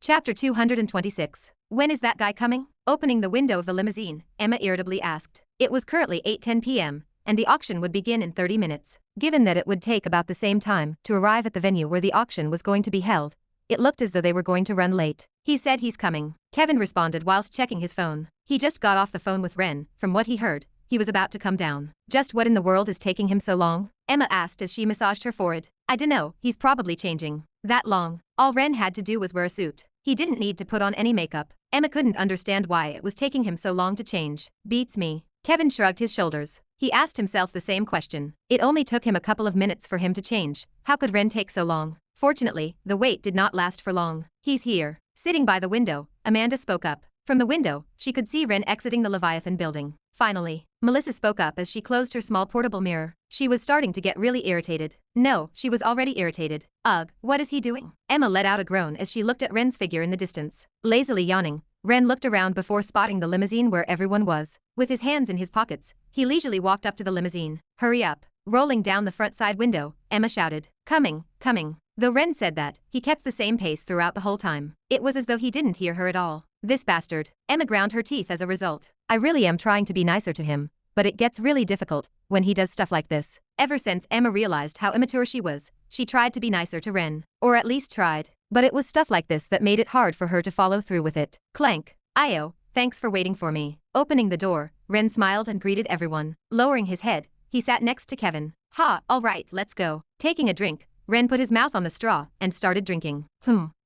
Chapter 226. When is that guy coming? Opening the window of the limousine, Emma irritably asked. It was currently 8:10 p.m., and the auction would begin in 30 minutes. Given that it would take about the same time to arrive at the venue where the auction was going to be held, it looked as though they were going to run late. He said he's coming, Kevin responded whilst checking his phone. He just got off the phone with Ren. From what he heard, he was about to come down. Just what in the world is taking him so long? Emma asked as she massaged her forehead. I dunno, he's probably changing. That long. All Ren had to do was wear a suit. He didn't need to put on any makeup. Emma couldn't understand why it was taking him so long to change. Beats me. Kevin shrugged his shoulders. He asked himself the same question. It only took him a couple of minutes for him to change. How could Ren take so long? Fortunately, the wait did not last for long. He's here. Sitting by the window, Amanda spoke up. From the window, she could see Ren exiting the Leviathan building. Finally, Melissa spoke up as she closed her small portable mirror. She was starting to get really irritated. No, she was already irritated. Ugh, what is he doing? Emma let out a groan as she looked at Ren's figure in the distance. Lazily yawning, Ren looked around before spotting the limousine where everyone was. With his hands in his pockets, he leisurely walked up to the limousine. Hurry up. Rolling down the front side window, Emma shouted. Coming, coming. Though Ren said that, he kept the same pace throughout the whole time. It was as though he didn't hear her at all. This bastard. Emma ground her teeth as a result. I really am trying to be nicer to him, but it gets really difficult when he does stuff like this. Ever since Emma realized how immature she was, she tried to be nicer to Ren. Or at least tried. But it was stuff like this that made it hard for her to follow through with it. Clank. Io, thanks for waiting for me. Opening the door, Ren smiled and greeted everyone. Lowering his head, he sat next to Kevin. Ha, alright, let's go. Taking a drink, Ren put his mouth on the straw and started drinking.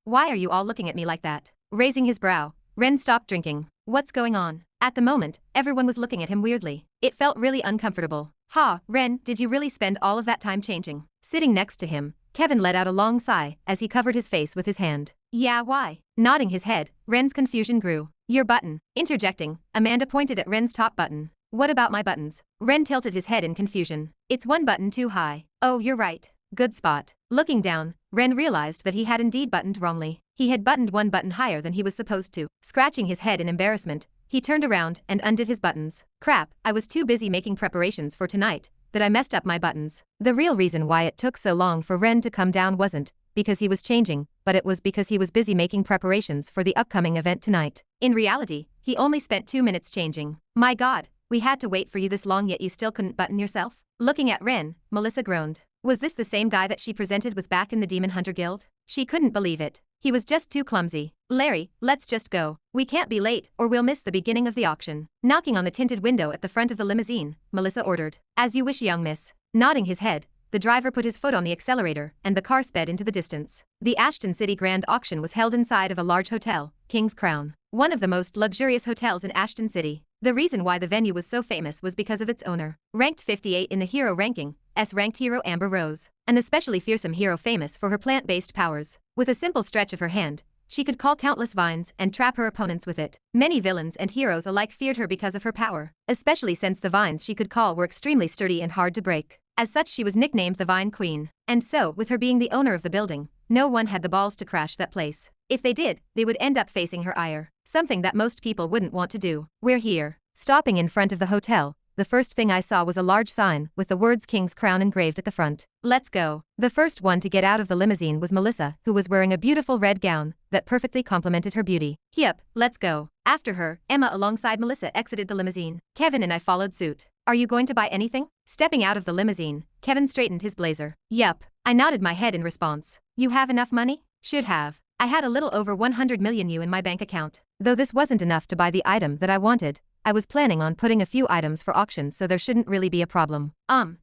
Why are you all looking at me like that? Raising his brow, Ren stopped drinking. What's going on? At the moment, everyone was looking at him weirdly. It felt really uncomfortable. Ha, Ren, did you really spend all of that time changing? Sitting next to him, Kevin let out a long sigh as he covered his face with his hand. Yeah, why? Nodding his head, Ren's confusion grew. Your button. Interjecting, Amanda pointed at Ren's top button. What about my buttons? Ren tilted his head in confusion. It's one button too high. Oh, you're right. Good spot. Looking down, Ren realized that he had indeed buttoned wrongly. He had buttoned one button higher than he was supposed to. Scratching his head in embarrassment, he turned around and undid his buttons. Crap, I was too busy making preparations for tonight that I messed up my buttons. The real reason why it took so long for Ren to come down wasn't because he was changing, but it was because he was busy making preparations for the upcoming event tonight. In reality, he only spent 2 minutes changing. My god, we had to wait for you this long yet you still couldn't button yourself? Looking at Ren, Melissa groaned. Was this the same guy that she presented with back in the Demon Hunter Guild? She couldn't believe it. He was just too clumsy. Larry, let's just go. We can't be late or we'll miss the beginning of the auction. Knocking on the tinted window at the front of the limousine, Melissa ordered. As you wish, young miss. Nodding his head, the driver put his foot on the accelerator and the car sped into the distance. The Ashton City Grand Auction was held inside of a large hotel, King's Crown, one of the most luxurious hotels in Ashton City. The reason why the venue was so famous was because of its owner. Ranked 58 in the hero ranking, S-ranked hero Amber Rose, an especially fearsome hero famous for her plant-based powers. With a simple stretch of her hand, she could call countless vines and trap her opponents with it. Many villains and heroes alike feared her because of her power, especially since the vines she could call were extremely sturdy and hard to break. As such, she was nicknamed the Vine Queen. And so, with her being the owner of the building, no one had the balls to crash that place. If they did, they would end up facing her ire, something that most people wouldn't want to do. We're here. Stopping in front of the hotel, the first thing I saw was a large sign with the words King's Crown engraved at the front. Let's go. The first one to get out of the limousine was Melissa, who was wearing a beautiful red gown that perfectly complemented her beauty. Yep, let's go. After her, Emma alongside Melissa exited the limousine. Kevin and I followed suit. Are you going to buy anything? Stepping out of the limousine, Kevin straightened his blazer. Yup. I nodded my head in response. You have enough money? Should have. I had a little over 100 million in my bank account. Though this wasn't enough to buy the item that I wanted, I was planning on putting a few items for auction, so there shouldn't really be a problem.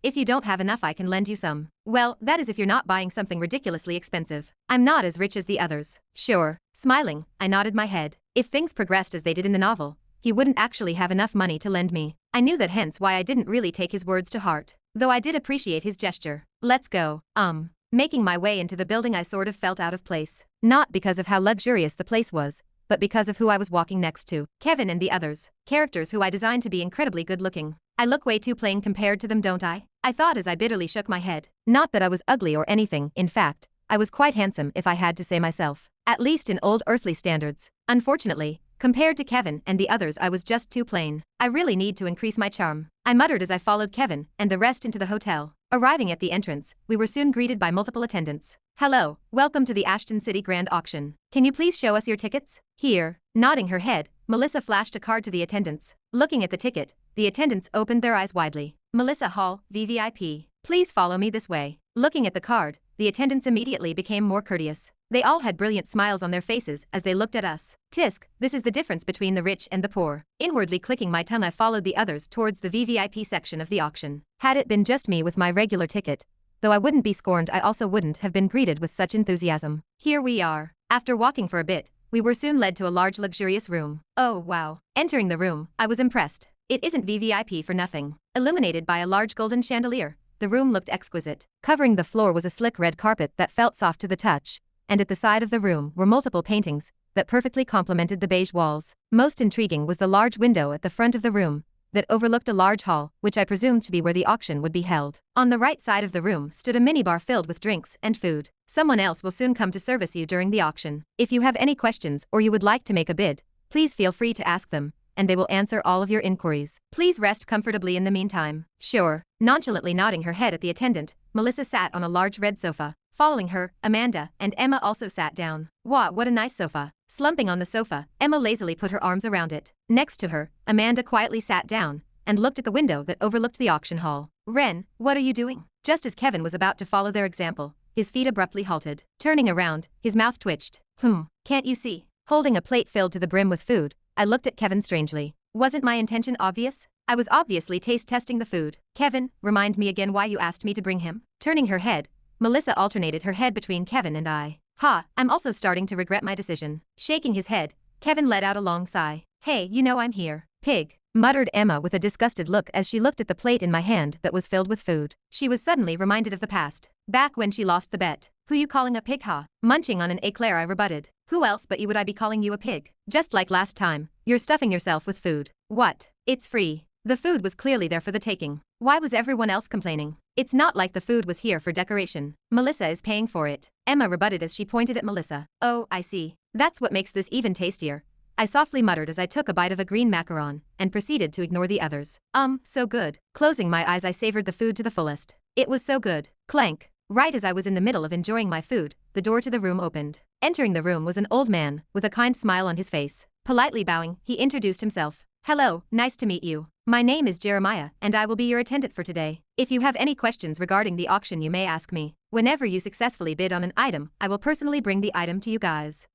If you don't have enough I can lend you some. Well, that is if you're not buying something ridiculously expensive. I'm not as rich as the others. Sure. Smiling, I nodded my head. If things progressed as they did in the novel, he wouldn't actually have enough money to lend me. I knew that, hence why I didn't really take his words to heart. Though I did appreciate his gesture. Let's go. Making my way into the building, I sort of felt out of place. Not because of how luxurious the place was, but because of who I was walking next to. Kevin and the others. Characters who I designed to be incredibly good looking. I look way too plain compared to them, don't I? I thought as I bitterly shook my head. Not that I was ugly or anything, in fact, I was quite handsome if I had to say myself. At least in old earthly standards. Unfortunately, compared to Kevin and the others I was just too plain. I really need to increase my charm. I muttered as I followed Kevin and the rest into the hotel. Arriving at the entrance, we were soon greeted by multiple attendants. Hello, welcome to the Ashton City Grand Auction. Can you please show us your tickets? Here. Nodding her head, Melissa flashed a card to the attendants. Looking at the ticket, the attendants opened their eyes widely. Melissa Hall, VVIP. Please follow me this way. Looking at the card, the attendants immediately became more courteous. They all had brilliant smiles on their faces as they looked at us. Tisk, this is the difference between the rich and the poor. Inwardly clicking my tongue, I followed the others towards the VVIP section of the auction. Had it been just me with my regular ticket, though I wouldn't be scorned, I also wouldn't have been greeted with such enthusiasm. Here we are. After walking for a bit, we were soon led to a large luxurious room. Oh wow. Entering the room, I was impressed. It isn't VVIP for nothing. Illuminated by a large golden chandelier, the room looked exquisite. Covering the floor was a slick red carpet that felt soft to the touch, and at the side of the room were multiple paintings that perfectly complemented the beige walls. Most intriguing was the large window at the front of the room that overlooked a large hall, which I presumed to be where the auction would be held. On the right side of the room stood a minibar filled with drinks and food. Someone else will soon come to service you during the auction. If you have any questions or you would like to make a bid, please feel free to ask them, and they will answer all of your inquiries. Please rest comfortably in the meantime. Sure. Nonchalantly nodding her head at the attendant, Melissa sat on a large red sofa. Following her, Amanda and Emma also sat down. Wow, what a nice sofa. Slumping on the sofa, Emma lazily put her arms around it. Next to her, Amanda quietly sat down and looked at the window that overlooked the auction hall. Ren, what are you doing? Just as Kevin was about to follow their example, his feet abruptly halted. Turning around, his mouth twitched. Can't you see? Holding a plate filled to the brim with food, I looked at Kevin strangely. Wasn't my intention obvious? I was obviously taste testing the food. Kevin, remind me again why you asked me to bring him? Turning her head, Melissa alternated her head between Kevin and I. I'm also starting to regret my decision. Shaking his head, Kevin let out a long sigh. Hey, you know I'm here. Pig, muttered Emma with a disgusted look as she looked at the plate in my hand that was filled with food. She was suddenly reminded of the past. Back when she lost the bet. Who you calling a pig, huh? Munching on an eclair, I rebutted. Who else but you would I be calling you a pig? Just like last time, you're stuffing yourself with food. What? It's free. The food was clearly there for the taking. Why was everyone else complaining? It's not like the food was here for decoration. Melissa is paying for it. Emma rebutted as she pointed at Melissa. Oh, I see. That's what makes this even tastier. I softly muttered as I took a bite of a green macaron and proceeded to ignore the others. So good. Closing my eyes, I savored the food to the fullest. It was so good. Clank. Right as I was in the middle of enjoying my food, the door to the room opened. Entering the room was an old man with a kind smile on his face. Politely bowing, he introduced himself. Hello, nice to meet you. My name is Jeremiah, and I will be your attendant for today. If you have any questions regarding the auction, you may ask me. Whenever you successfully bid on an item, I will personally bring the item to you guys.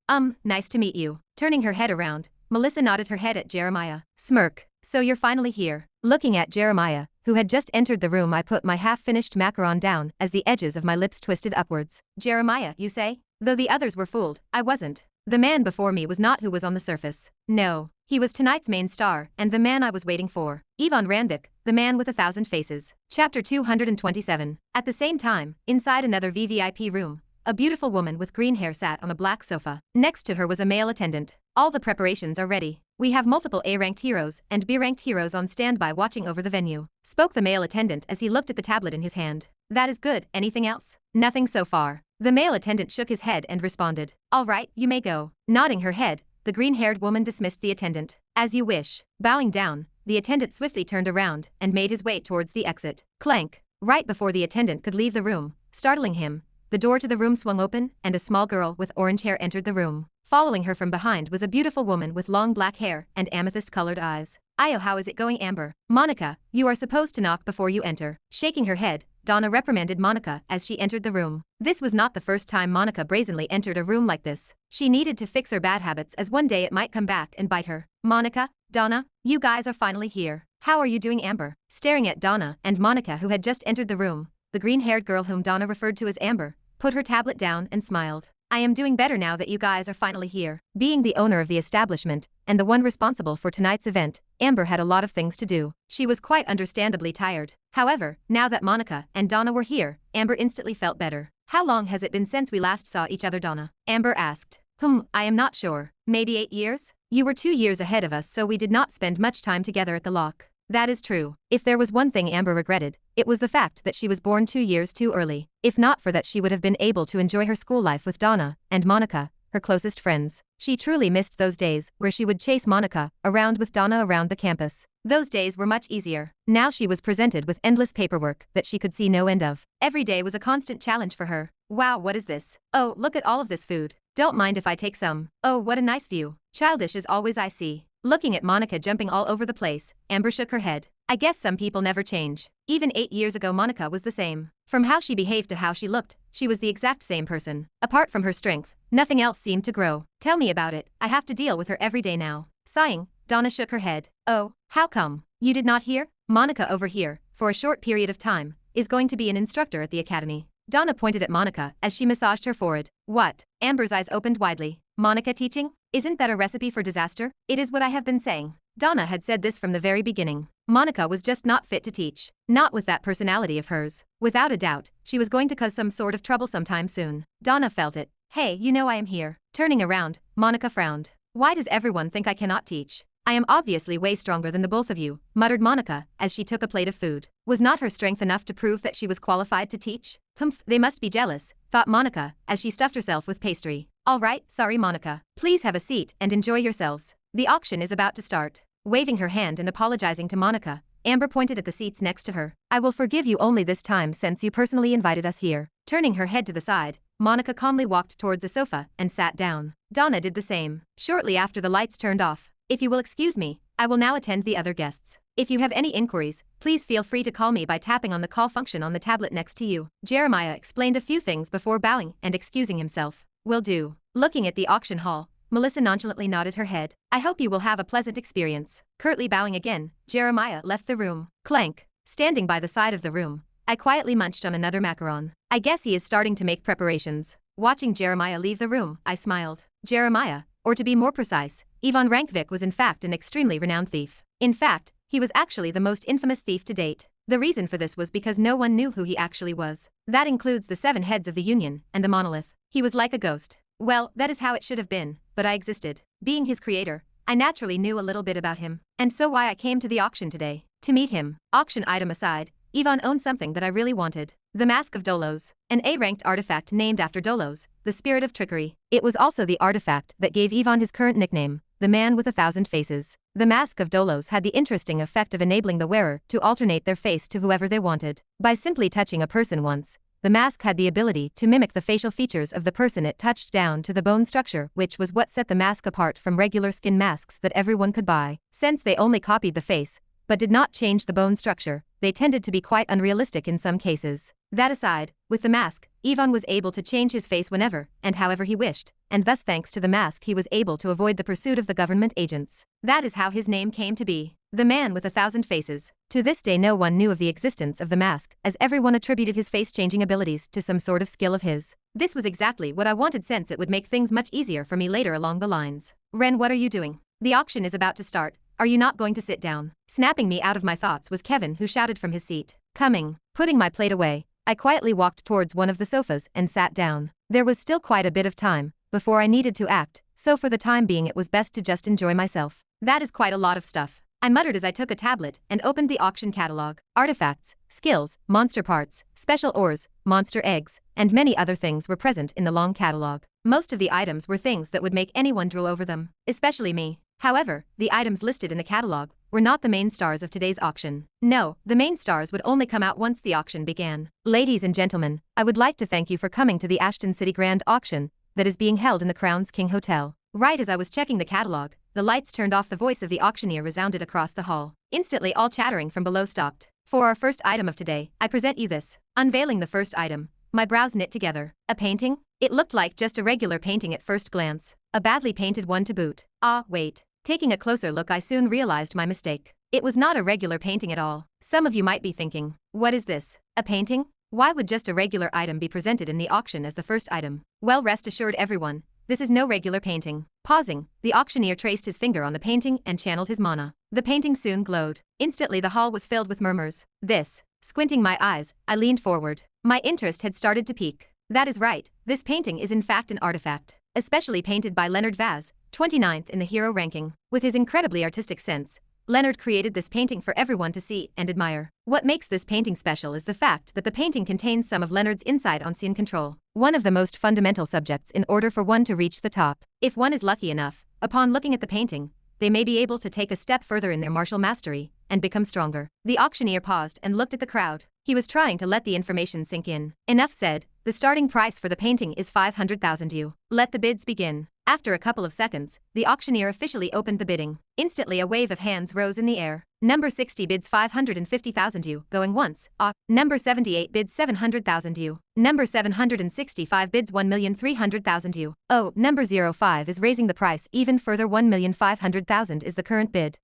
Nice to meet you. Turning her head around, Melissa nodded her head at Jeremiah. Smirk. So you're finally here. Looking at Jeremiah, who had just entered the room, I put my half-finished macaron down as the edges of my lips twisted upwards. Jeremiah, you say? Though the others were fooled, I wasn't. The man before me was not who was on the surface. No. He was tonight's main star, and the man I was waiting for. Ivan Ranvick, the man with 1,000 faces. Chapter 227. At the same time, inside another VVIP room, a beautiful woman with green hair sat on a black sofa. Next to her was a male attendant. All the preparations are ready. We have multiple A-ranked heroes and B-ranked heroes on standby watching over the venue. Spoke the male attendant as he looked at the tablet in his hand. That is good. Anything else? Nothing so far. The male attendant shook his head and responded. All right, you may go. Nodding her head, the green-haired woman dismissed the attendant. As you wish. Bowing down, the attendant swiftly turned around and made his way towards the exit. Clank. Right before the attendant could leave the room, startling him, the door to the room swung open and a small girl with orange hair entered the room. Following her from behind was a beautiful woman with long black hair and amethyst-colored eyes. Ayo, how is it going, Amber? Monica, you are supposed to knock before you enter. Shaking her head, Donna reprimanded Monica as she entered the room. This was not the first time Monica brazenly entered a room like this. She needed to fix her bad habits, as one day it might come back and bite her. Monica, Donna, you guys are finally here. How are you doing, Amber? Staring at Donna and Monica, who had just entered the room, the green-haired girl, whom Donna referred to as Amber, put her tablet down and smiled. I am doing better now that you guys are finally here. Being the owner of the establishment and the one responsible for tonight's event, Amber had a lot of things to do. She was quite understandably tired. However, now that Monica and Donna were here, Amber instantly felt better. How long has it been since we last saw each other, Donna? Amber asked. I am not sure. Maybe 8 years? You were 2 years ahead of us, so we did not spend much time together at the lock. That is true. If there was one thing Amber regretted, it was the fact that she was born 2 years too early. If not for that, she would have been able to enjoy her school life with Donna and Monica, her closest friends. She truly missed those days where she would chase Monica around with Donna around the campus. Those days were much easier. Now she was presented with endless paperwork that she could see no end of. Every day was a constant challenge for her. Wow, what is this? Oh, look at all of this food. Don't mind if I take some. Oh, what a nice view. Childish as always, I see. Looking at Monica jumping all over the place, Amber shook her head. I guess some people never change. Even 8 years ago Monica was the same. From how she behaved to how she looked, she was the exact same person. Apart from her strength, nothing else seemed to grow. Tell me about it. I have to deal with her every day now. Sighing, Donna shook her head. Oh, how come? You did not hear? Monica over here, for a short period of time, is going to be an instructor at the academy. Donna pointed at Monica as she massaged her forehead. What? Amber's eyes opened widely. Monica teaching? Isn't that a recipe for disaster? It is what I have been saying. Donna had said this from the very beginning. Monica was just not fit to teach. Not with that personality of hers. Without a doubt, she was going to cause some sort of trouble sometime soon. Donna felt it. Hey, you know I am here. Turning around, Monica frowned. Why does everyone think I cannot teach? I am obviously way stronger than the both of you, muttered Monica as she took a plate of food. Was not her strength enough to prove that she was qualified to teach? Humph, they must be jealous, thought Monica as she stuffed herself with pastry. All right, sorry Monica. Please have a seat and enjoy yourselves. The auction is about to start. Waving her hand and apologizing to Monica, Amber pointed at the seats next to her. I will forgive you only this time since you personally invited us here. Turning her head to the side, Monica calmly walked towards a sofa and sat down. Donna did the same. Shortly after the lights turned off, if you will excuse me, I will now attend the other guests. If you have any inquiries, please feel free to call me by tapping on the call function on the tablet next to you. Jeremiah explained a few things before bowing and excusing himself. Will do. Looking at the auction hall, Melissa nonchalantly nodded her head. I hope you will have a pleasant experience. Curtly bowing again, Jeremiah left the room. Clank. Standing by the side of the room, I quietly munched on another macaron. I guess he is starting to make preparations. Watching Jeremiah leave the room, I smiled. Jeremiah, or to be more precise, Ivan Ranvick was in fact an extremely renowned thief. In fact, he was actually the most infamous thief to date. The reason for this was because no one knew who he actually was. That includes the 7 heads of the Union and the monolith. He was like a ghost. Well, that is how it should have been, but I existed. Being his creator, I naturally knew a little bit about him. And so why I came to the auction today. To meet him. Auction item aside, Ivan owned something that I really wanted. The Mask of Dolos, an A-ranked artifact named after Dolos, the spirit of trickery. It was also the artifact that gave Ivan his current nickname, the Man with 1,000 Faces. The Mask of Dolos had the interesting effect of enabling the wearer to alternate their face to whoever they wanted. By simply touching a person once, the mask had the ability to mimic the facial features of the person it touched down to the bone structure, which was what set the mask apart from regular skin masks that everyone could buy. Since they only copied the face, but did not change the bone structure, they tended to be quite unrealistic in some cases. That aside, with the mask, Ivan was able to change his face whenever and however he wished, and thus thanks to the mask he was able to avoid the pursuit of the government agents. That is how his name came to be. The Man with 1,000 Faces. To this day no one knew of the existence of the mask, as everyone attributed his face-changing abilities to some sort of skill of his. This was exactly what I wanted since it would make things much easier for me later along the lines. Ren, what are you doing? The auction is about to start. Are you not going to sit down? Snapping me out of my thoughts was Kevin, who shouted from his seat. Coming. Putting my plate away, I quietly walked towards one of the sofas and sat down. There was still quite a bit of time before I needed to act, so for the time being it was best to just enjoy myself. That is quite a lot of stuff, I muttered as I took a tablet and opened the auction catalog. Artifacts, skills, monster parts, special ores, monster eggs, and many other things were present in the long catalog. Most of the items were things that would make anyone drool over them, especially me. However, the items listed in the catalog were not the main stars of today's auction. No, the main stars would only come out once the auction began. Ladies and gentlemen, I would like to thank you for coming to the Ashton City Grand Auction that is being held in the Crown's King Hotel. Right as I was checking the catalog, the lights turned off. The voice of the auctioneer resounded across the hall. Instantly all chattering from below stopped. For our first item of today, I present you this. Unveiling the first item, my brows knit together. A painting? It looked like just a regular painting at first glance. A badly painted one to boot. Ah, wait. Taking a closer look, I soon realized my mistake. It was not a regular painting at all. Some of you might be thinking, what is this? A painting? Why would just a regular item be presented in the auction as the first item? Well, rest assured everyone, this is no regular painting. Pausing, the auctioneer traced his finger on the painting and channeled his mana. The painting soon glowed. Instantly the hall was filled with murmurs. This. Squinting my eyes, I leaned forward. My interest had started to peak. That is right, this painting is in fact an artifact. Especially painted by Leonard Vaz, 29th in the hero ranking. With his incredibly artistic sense, Leonard created this painting for everyone to see and admire. What makes this painting special is the fact that the painting contains some of Leonard's insight on scene control, one of the most fundamental subjects in order for one to reach the top. If one is lucky enough, upon looking at the painting, they may be able to take a step further in their martial mastery and become stronger. The auctioneer paused and looked at the crowd. He was trying to let the information sink in. Enough said. The starting price for the painting is 500,000 U. Let the bids begin. After a couple of seconds, the auctioneer officially opened the bidding. Instantly a wave of hands rose in the air. Number 60 bids 550,000 U, going once. Number 78 bids 700,000 U. Number 765 bids 1,300,000 U. Oh, number 05 is raising the price even further. 1,500,000 is the current bid.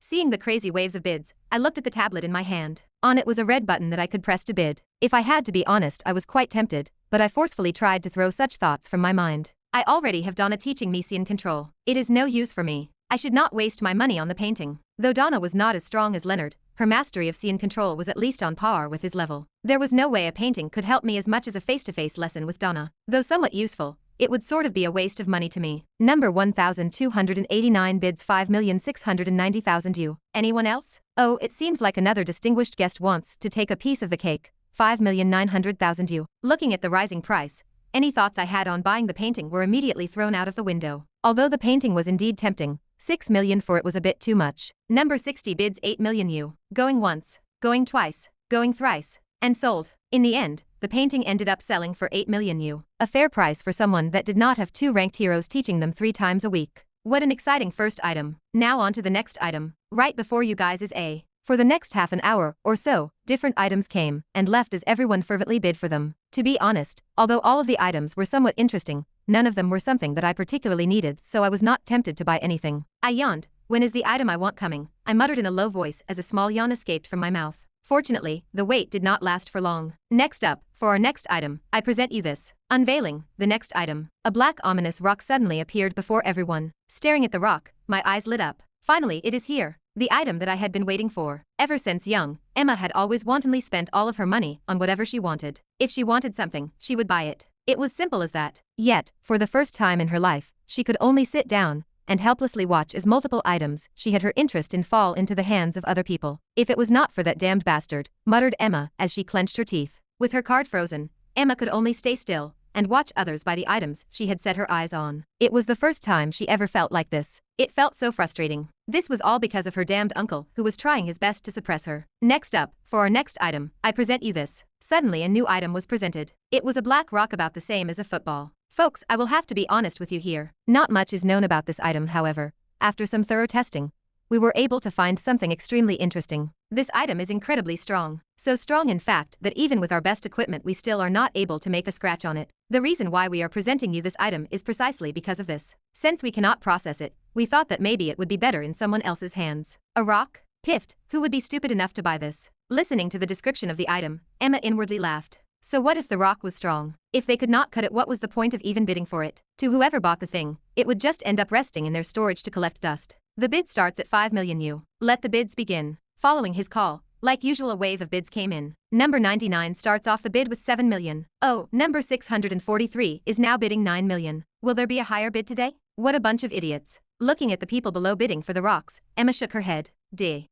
Seeing the crazy waves of bids, I looked at the tablet in my hand. On it was a red button that I could press to bid. If I had to be honest, I was quite tempted, but I forcefully tried to throw such thoughts from my mind. I already have Donna teaching me scene control. It is no use for me. I should not waste my money on the painting. Though Donna was not as strong as Leonard, her mastery of scene control was at least on par with his level. There was no way a painting could help me as much as a face-to-face lesson with Donna. Though somewhat useful, it would sort of be a waste of money to me. Number 1289 bids 5,690,000 U. Anyone else? Oh, it seems like another distinguished guest wants to take a piece of the cake. 5,900,000 U. Looking at the rising price, any thoughts I had on buying the painting were immediately thrown out of the window. Although the painting was indeed tempting, 6 million for it was a bit too much. Number 60 bids 8 million U. Going once, going twice, going thrice, and sold. In the end, the painting ended up selling for 8 million U. A fair price for someone that did not have 2 ranked heroes teaching them 3 times a week. What an exciting first item. Now on to the next item. Right before you guys is A. For the next half an hour or so, different items came and left as everyone fervently bid for them. To be honest, although all of the items were somewhat interesting, none of them were something that I particularly needed, so I was not tempted to buy anything. I yawned. When is the item I want coming? I muttered in a low voice as a small yawn escaped from my mouth. Fortunately, the wait did not last for long. Next up, for our next item, I present you this. Unveiling, the next item. A black ominous rock suddenly appeared before everyone. Staring at the rock, my eyes lit up. Finally, it is here. The item that I had been waiting for. Ever since young, Emma had always wantonly spent all of her money on whatever she wanted. If she wanted something, she would buy it. It was simple as that. Yet, for the first time in her life, she could only sit down and helplessly watch as multiple items she had her interest in fall into the hands of other people. If it was not for that damned bastard, muttered Emma as she clenched her teeth. With her card frozen, Emma could only stay still and watch others buy the items she had set her eyes on. It was the first time she ever felt like this. It felt so frustrating. This was all because of her damned uncle, who was trying his best to suppress her. Next up, for our next item, I present you this. Suddenly a new item was presented. It was a black rock about the same as a football. Folks, I will have to be honest with you here. Not much is known about this item, however. After some thorough testing, we were able to find something extremely interesting. This item is incredibly strong. So strong in fact that even with our best equipment we still are not able to make a scratch on it. The reason why we are presenting you this item is precisely because of this. Since we cannot process it, we thought that maybe it would be better in someone else's hands. A rock? Piffed, who would be stupid enough to buy this? Listening to the description of the item, Emma inwardly laughed. So what if the rock was strong? If they could not cut it, what was the point of even bidding for it? To whoever bought the thing, it would just end up resting in their storage to collect dust. The bid starts at 5 million U. Let the bids begin. Following his call, like usual a wave of bids came in. Number 99 starts off the bid with 7 million. Oh, number 643 is now bidding 9 million. Will there be a higher bid today? What a bunch of idiots. Looking at the people below bidding for the rocks, Emma shook her head.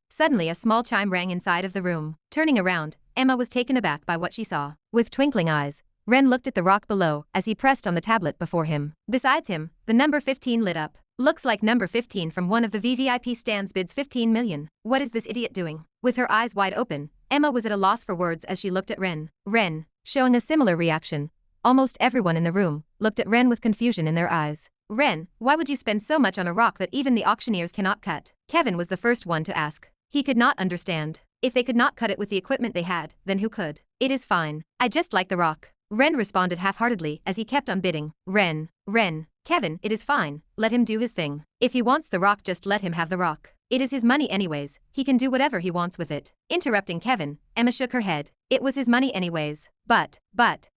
Suddenly a small chime rang inside of the room. Turning around, Emma was taken aback by what she saw. With twinkling eyes, Ren looked at the rock below as he pressed on the tablet before him. Besides him, the number 15 lit up. Looks like number 15 from one of the VVIP stands bids 15 million. What is this idiot doing? With her eyes wide open, Emma was at a loss for words as she looked at Ren. Ren, showing a similar reaction. Almost everyone in the room looked at Ren with confusion in their eyes. Ren, why would you spend so much on a rock that even the auctioneers cannot cut? Kevin was the first one to ask. He could not understand. If they could not cut it with the equipment they had, then who could? It is fine. I just like the rock. Ren responded half-heartedly as he kept on bidding. Ren, Kevin, it is fine. Let him do his thing. If he wants the rock, just let him have the rock. It is his money anyways. He can do whatever he wants with it. Interrupting Kevin, Emma shook her head. It was his money anyways. But,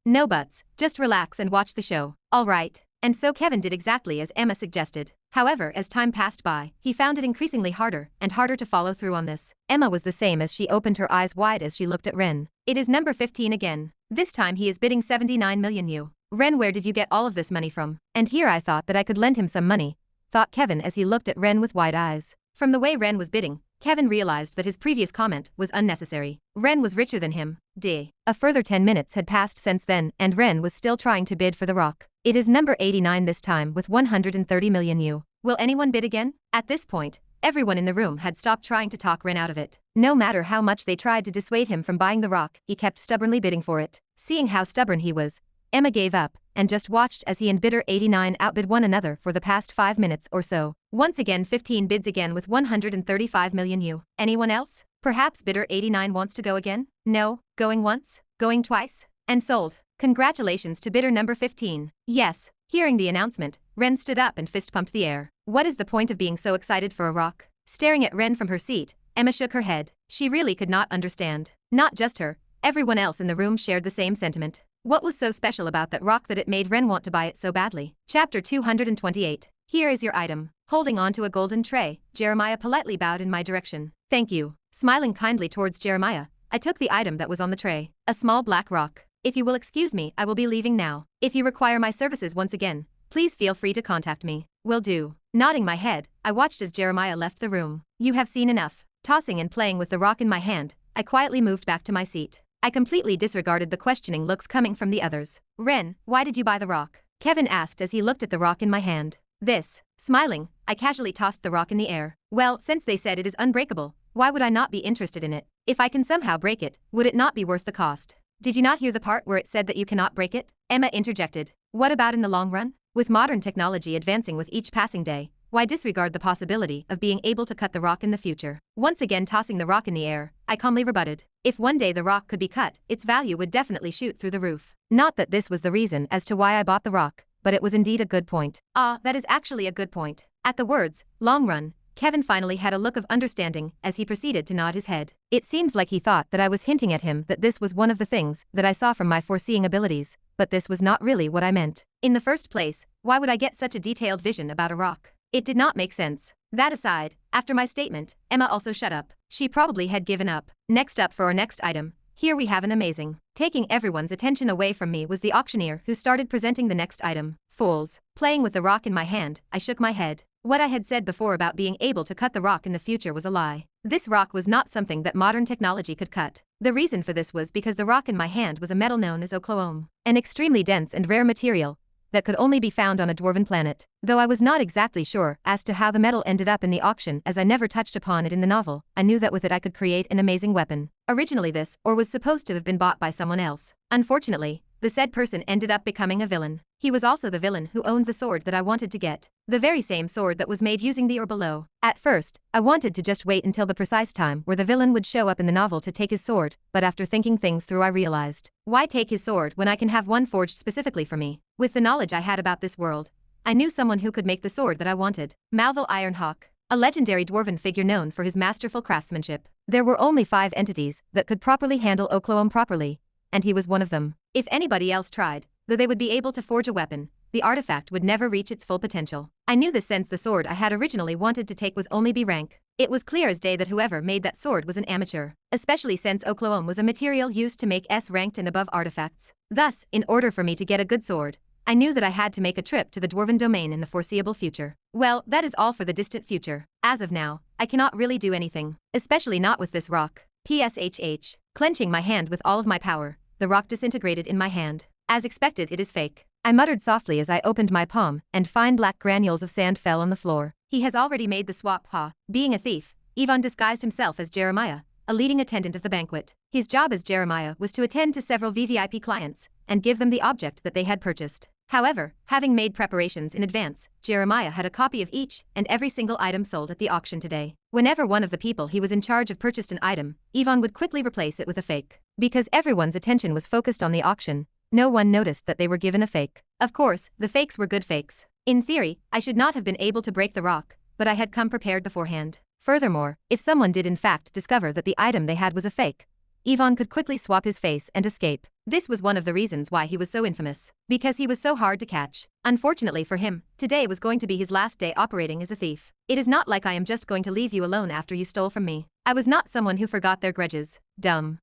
no buts. Just relax and watch the show. All right. And so Kevin did exactly as Emma suggested. However, as time passed by, he found it increasingly harder and harder to follow through on this. Emma was the same as she opened her eyes wide as she looked at Ren. It is number 15 again. This time he is bidding 79 million U. Ren, where did you get all of this money from? And here I thought that I could lend him some money, thought Kevin as he looked at Ren with wide eyes. From the way Ren was bidding, Kevin realized that his previous comment was unnecessary. Ren was richer than him. A further 10 minutes had passed since then and Ren was still trying to bid for the rock. It is number 89 this time with 130 million U. Will anyone bid again? At this point, Everyone in the room had stopped trying to talk Ren out of it. No matter how much they tried to dissuade him from buying the rock, he kept stubbornly bidding for it. Seeing how stubborn he was, Emma gave up, and just watched as he and bidder 89 outbid one another for the past 5 minutes or so. Once again 15 bids again with 135 million U. Anyone else? Perhaps bidder 89 wants to go again? No, going once, going twice, and sold. Congratulations to bidder number 15. Yes. Hearing the announcement, Ren stood up and fist-pumped the air. What is the point of being so excited for a rock? Staring at Ren from her seat, Emma shook her head. She really could not understand. Not just her, everyone else in the room shared the same sentiment. What was so special about that rock that it made Ren want to buy it so badly? Chapter 228. Here is your item. Holding on to a golden tray, Jeremiah politely bowed in my direction. Thank you. Smiling kindly towards Jeremiah, I took the item that was on the tray. A small black rock. If you will excuse me, I will be leaving now. If you require my services once again, please feel free to contact me. Will do. Nodding my head, I watched as Jeremiah left the room. You have seen enough. Tossing and playing with the rock in my hand, I quietly moved back to my seat. I completely disregarded the questioning looks coming from the others. Ren, why did you buy the rock? Kevin asked as he looked at the rock in my hand. This. Smiling, I casually tossed the rock in the air. Well, since they said it is unbreakable, why would I not be interested in it? If I can somehow break it, would it not be worth the cost? Did you not hear the part where it said that you cannot break it? Emma interjected. What about in the long run? With modern technology advancing with each passing day, why disregard the possibility of being able to cut the rock in the future? Once again tossing the rock in the air, I calmly rebutted. If one day the rock could be cut, its value would definitely shoot through the roof. Not that this was the reason as to why I bought the rock, but it was indeed a good point. Ah, that is actually a good point. At the words, long run, Kevin finally had a look of understanding as he proceeded to nod his head. It seems like he thought that I was hinting at him that this was one of the things that I saw from my foreseeing abilities, but this was not really what I meant. In the first place, why would I get such a detailed vision about a rock? It did not make sense. That aside, after my statement, Emma also shut up. She probably had given up. Next up for our next item, here we have an amazing. Taking everyone's attention away from me was the auctioneer who started presenting the next item. Fools. Playing with the rock in my hand, I shook my head. What I had said before about being able to cut the rock in the future was a lie. This rock was not something that modern technology could cut. The reason for this was because the rock in my hand was a metal known as ochloam, an extremely dense and rare material that could only be found on a dwarven planet. Though I was not exactly sure as to how the metal ended up in the auction as I never touched upon it in the novel, I knew that with it I could create an amazing weapon. Originally this, or was supposed to have been bought by someone else. Unfortunately, the said person ended up becoming a villain. He was also the villain who owned the sword that I wanted to get. The very same sword that was made using the or below. At first, I wanted to just wait until the precise time where the villain would show up in the novel to take his sword, but after thinking things through I realized, why take his sword when I can have one forged specifically for me? With the knowledge I had about this world, I knew someone who could make the sword that I wanted. Malval Ironhawk, a legendary dwarven figure known for his masterful craftsmanship. There were only 5 entities that could properly handle ochloam properly, and he was one of them. If anybody else tried, though they would be able to forge a weapon, the artifact would never reach its full potential. I knew this since the sword I had originally wanted to take was only B rank. It was clear as day that whoever made that sword was an amateur, especially since ochloam was a material used to make S-ranked and above artifacts. Thus, in order for me to get a good sword, I knew that I had to make a trip to the dwarven domain in the foreseeable future. Well, that is all for the distant future. As of now, I cannot really do anything, especially not with this rock. PSHH. Clenching my hand with all of my power, the rock disintegrated in my hand. As expected, it is fake. I muttered softly as I opened my palm, and fine black granules of sand fell on the floor. He has already made the swap, ha. Being a thief, Ivan disguised himself as Jeremiah, a leading attendant of the banquet. His job as Jeremiah was to attend to several VVIP clients, and give them the object that they had purchased. However, having made preparations in advance, Jeremiah had a copy of each and every single item sold at the auction today. Whenever one of the people he was in charge of purchased an item, Ivan would quickly replace it with a fake. Because everyone's attention was focused on the auction, no one noticed that they were given a fake. Of course, the fakes were good fakes. In theory, I should not have been able to break the rock, but I had come prepared beforehand. Furthermore, if someone did in fact discover that the item they had was a fake, Ivan could quickly swap his face and escape. This was one of the reasons why he was so infamous, because he was so hard to catch. Unfortunately for him, today was going to be his last day operating as a thief. It is not like I am just going to leave you alone after you stole from me. I was not someone who forgot their grudges. Dumb.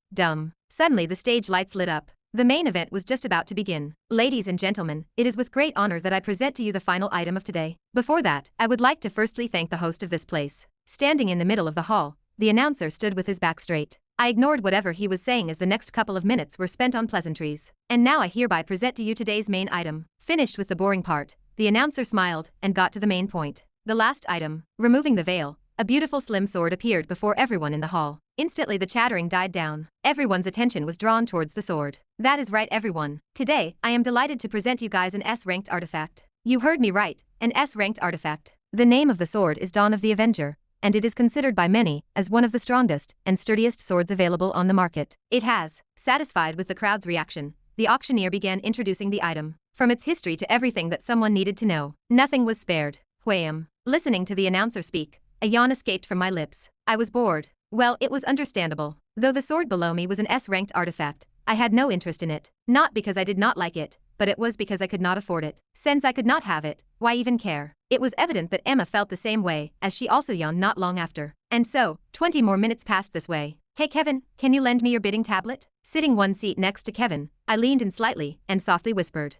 Suddenly the stage lights lit up. The main event was just about to begin. Ladies and gentlemen, it is with great honor that I present to you the final item of today. Before that, I would like to firstly thank the host of this place. Standing in the middle of the hall, the announcer stood with his back straight. I ignored whatever he was saying as the next couple of minutes were spent on pleasantries. And now I hereby present to you today's main item. Finished with the boring part, the announcer smiled and got to the main point. The last item, removing the veil, a beautiful slim sword appeared before everyone in the hall. Instantly the chattering died down. Everyone's attention was drawn towards the sword. That is right, everyone. Today, I am delighted to present you guys an S-ranked artifact. You heard me right, an S-ranked artifact. The name of the sword is Dawn of the Avenger, and it is considered by many as one of the strongest and sturdiest swords available on the market. It has. Satisfied with the crowd's reaction, the auctioneer began introducing the item. From its history to everything that someone needed to know, nothing was spared. Wham! Listening to the announcer speak, a yawn escaped from my lips. I was bored. Well, it was understandable. Though the sword below me was an S-ranked artifact, I had no interest in it. Not because I did not like it, but it was because I could not afford it. Since I could not have it, why even care? It was evident that Emma felt the same way, as she also yawned not long after. And so, 20 more minutes passed this way. Hey Kevin, can you lend me your bidding tablet? Sitting one seat next to Kevin, I leaned in slightly and softly whispered.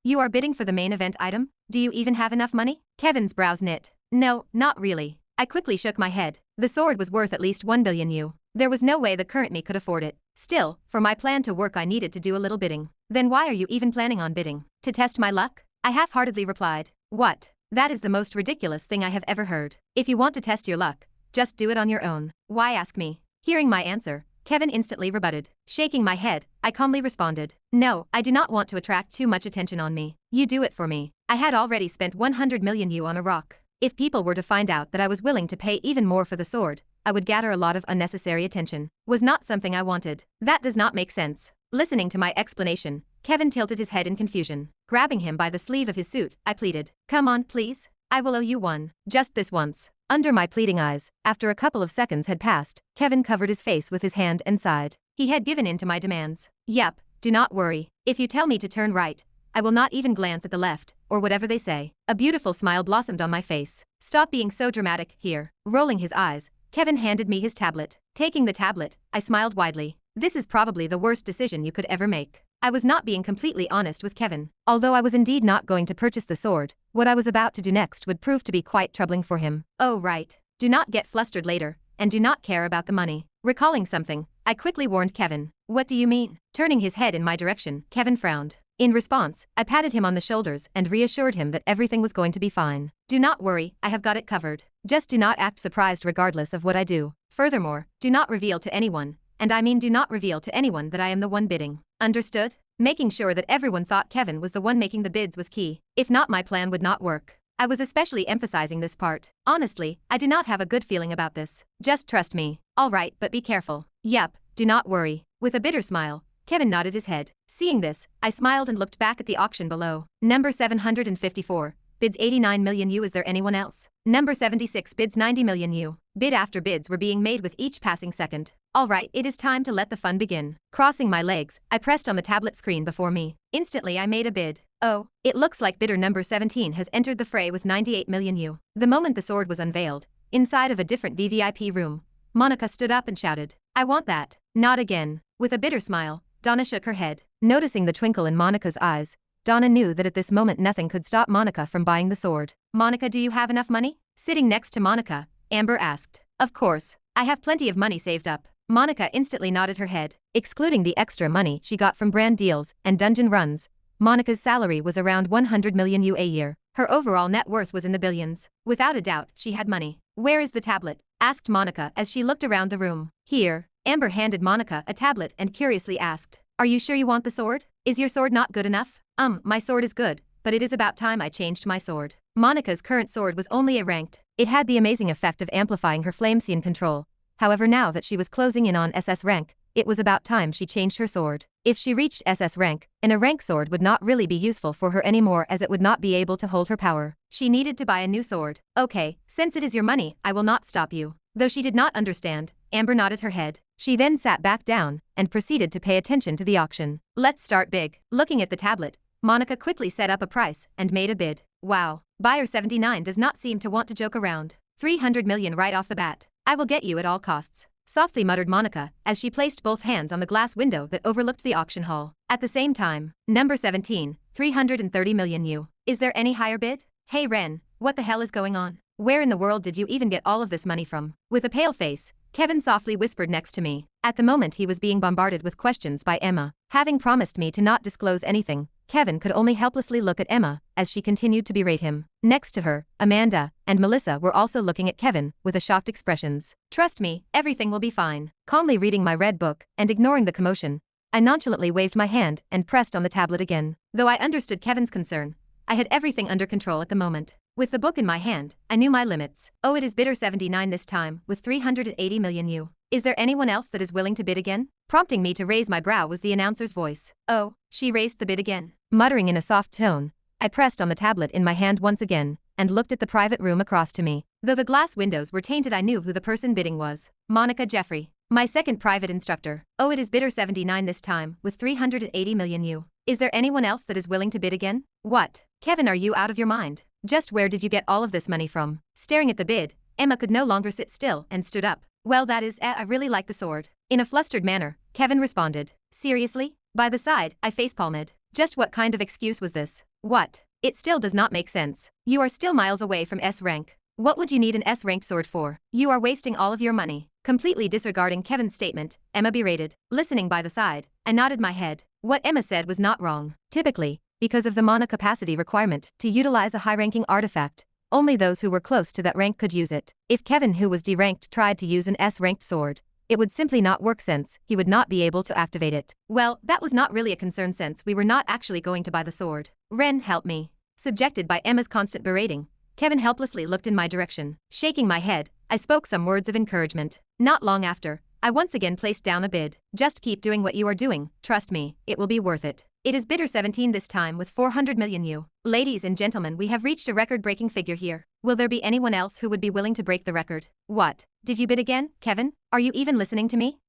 You are bidding for the main event item? Do you even have enough money? Kevin's brows knit. No, not really. I quickly shook my head. The sword was worth at least 1 billion U. There was no way the current me could afford it. Still, for my plan to work I needed to do a little bidding. Then why are you even planning on bidding? To test my luck? I half-heartedly replied. What? That is the most ridiculous thing I have ever heard. If you want to test your luck, just do it on your own. Why ask me? Hearing my answer, Kevin instantly rebutted. Shaking my head, I calmly responded. No, I do not want to attract too much attention on me. You do it for me. I had already spent 100 million U on a rock. If people were to find out that I was willing to pay even more for the sword, I would gather a lot of unnecessary attention. Was not something I wanted. That does not make sense. Listening to my explanation, Kevin tilted his head in confusion. Grabbing him by the sleeve of his suit, I pleaded. Come on, please. I will owe you one. Just this once. Under my pleading eyes, after a couple of seconds had passed, Kevin covered his face with his hand and sighed. He had given in to my demands. Yep, do not worry. If you tell me to turn right, I will not even glance at the left, or whatever they say. A beautiful smile blossomed on my face. Stop being so dramatic here. Rolling his eyes, Kevin handed me his tablet. Taking the tablet, I smiled widely. This is probably the worst decision you could ever make. I was not being completely honest with Kevin. Although I was indeed not going to purchase the sword, what I was about to do next would prove to be quite troubling for him. Oh right. Do not get flustered later, and do not care about the money. Recalling something, I quickly warned Kevin. What do you mean? Turning his head in my direction, Kevin frowned. In response, I patted him on the shoulders and reassured him that everything was going to be fine. Do not worry, I have got it covered. Just do not act surprised regardless of what I do. Furthermore, do not reveal to anyone, and I mean do not reveal to anyone that I am the one bidding. Understood? Making sure that everyone thought Kevin was the one making the bids was key. If not, my plan would not work. I was especially emphasizing this part. Honestly, I do not have a good feeling about this. Just trust me. All right, but be careful. Yep, do not worry. With a bitter smile, Kevin nodded his head. Seeing this, I smiled and looked back at the auction below. Number 754, bids 89 million U. Is there anyone else? Number 76 bids 90 million U. Bid after bids were being made with each passing second. Alright, it is time to let the fun begin. Crossing my legs, I pressed on the tablet screen before me. Instantly I made a bid. Oh, it looks like bidder number 17 has entered the fray with 98 million U. The moment the sword was unveiled, inside of a different VVIP room, Monica stood up and shouted, I want that. Not again. With a bitter smile, Donna shook her head. Noticing the twinkle in Monica's eyes, Donna knew that at this moment nothing could stop Monica from buying the sword. Monica, do you have enough money? Sitting next to Monica, Amber asked. Of course. I have plenty of money saved up. Monica instantly nodded her head. Excluding the extra money she got from brand deals and dungeon runs, Monica's salary was around 100 million U a year. Her overall net worth was in the billions. Without a doubt, she had money. Where is the tablet? Asked Monica as she looked around the room. Here. Amber handed Monica a tablet and curiously asked, Are you sure you want the sword? Is your sword not good enough? My sword is good, but it is about time I changed my sword. Monica's current sword was only a ranked. It had the amazing effect of amplifying her flame scene control. However, now that she was closing in on SS rank, it was about time she changed her sword. If she reached SS rank, a rank sword would not really be useful for her anymore as it would not be able to hold her power. She needed to buy a new sword. Okay, since it is your money, I will not stop you. Though she did not understand, Amber nodded her head. She then sat back down and proceeded to pay attention to the auction. Let's start big. Looking at the tablet, Monica quickly set up a price and made a bid. Wow, buyer 79 does not seem to want to joke around. 300 million right off the bat. I will get you at all costs. Softly muttered Monica as she placed both hands on the glass window that overlooked the auction hall. At the same time, number 17, 330 million U. Is there any higher bid? Hey Ren, what the hell is going on? Where in the world did you even get all of this money from? With a pale face, Kevin softly whispered next to me. At the moment he was being bombarded with questions by Emma. Having promised me to not disclose anything, Kevin could only helplessly look at Emma as she continued to berate him. Next to her, Amanda and Melissa were also looking at Kevin with shocked expressions. Trust me, everything will be fine. Calmly reading my red book and ignoring the commotion, I nonchalantly waved my hand and pressed on the tablet again. Though I understood Kevin's concern, I had everything under control at the moment. With the book in my hand, I knew my limits. Oh, it is bidder 79 this time, with 380 million U. Is there anyone else that is willing to bid again? Prompting me to raise my brow was the announcer's voice. Oh, she raised the bid again. Muttering in a soft tone, I pressed on the tablet in my hand once again, and looked at the private room across to me. Though the glass windows were tainted, I knew who the person bidding was. Monica Jeffrey, my second private instructor. Oh, it is bidder 79 this time, with 380 million U. Is there anyone else that is willing to bid again? What? Kevin, are you out of your mind? Just where did you get all of this money from? Staring at the bid, Emma could no longer sit still and stood up. Well, that is, I really like the sword. In a flustered manner, Kevin responded. Seriously? By the side, I facepalmed. Just what kind of excuse was this? What? It still does not make sense. You are still miles away from S rank. What would you need an S-ranked sword for? You are wasting all of your money. Completely disregarding Kevin's statement, Emma berated. Listening by the side, I nodded my head. What Emma said was not wrong. Typically, because of the mana capacity requirement to utilize a high-ranking artifact, only those who were close to that rank could use it. If Kevin, who was D-ranked, tried to use an S-ranked sword, it would simply not work since he would not be able to activate it. Well, that was not really a concern since we were not actually going to buy the sword. Ren, help me. Subjected by Emma's constant berating, Kevin helplessly looked in my direction. Shaking my head, I spoke some words of encouragement. Not long after, I once again placed down a bid. Just keep doing what you are doing, trust me, it will be worth it. It is bidder 17 this time with 400 million U. Ladies and gentlemen, we have reached a record-breaking figure here. Will there be anyone else who would be willing to break the record? What? Did you bid again, Kevin? Are you even listening to me?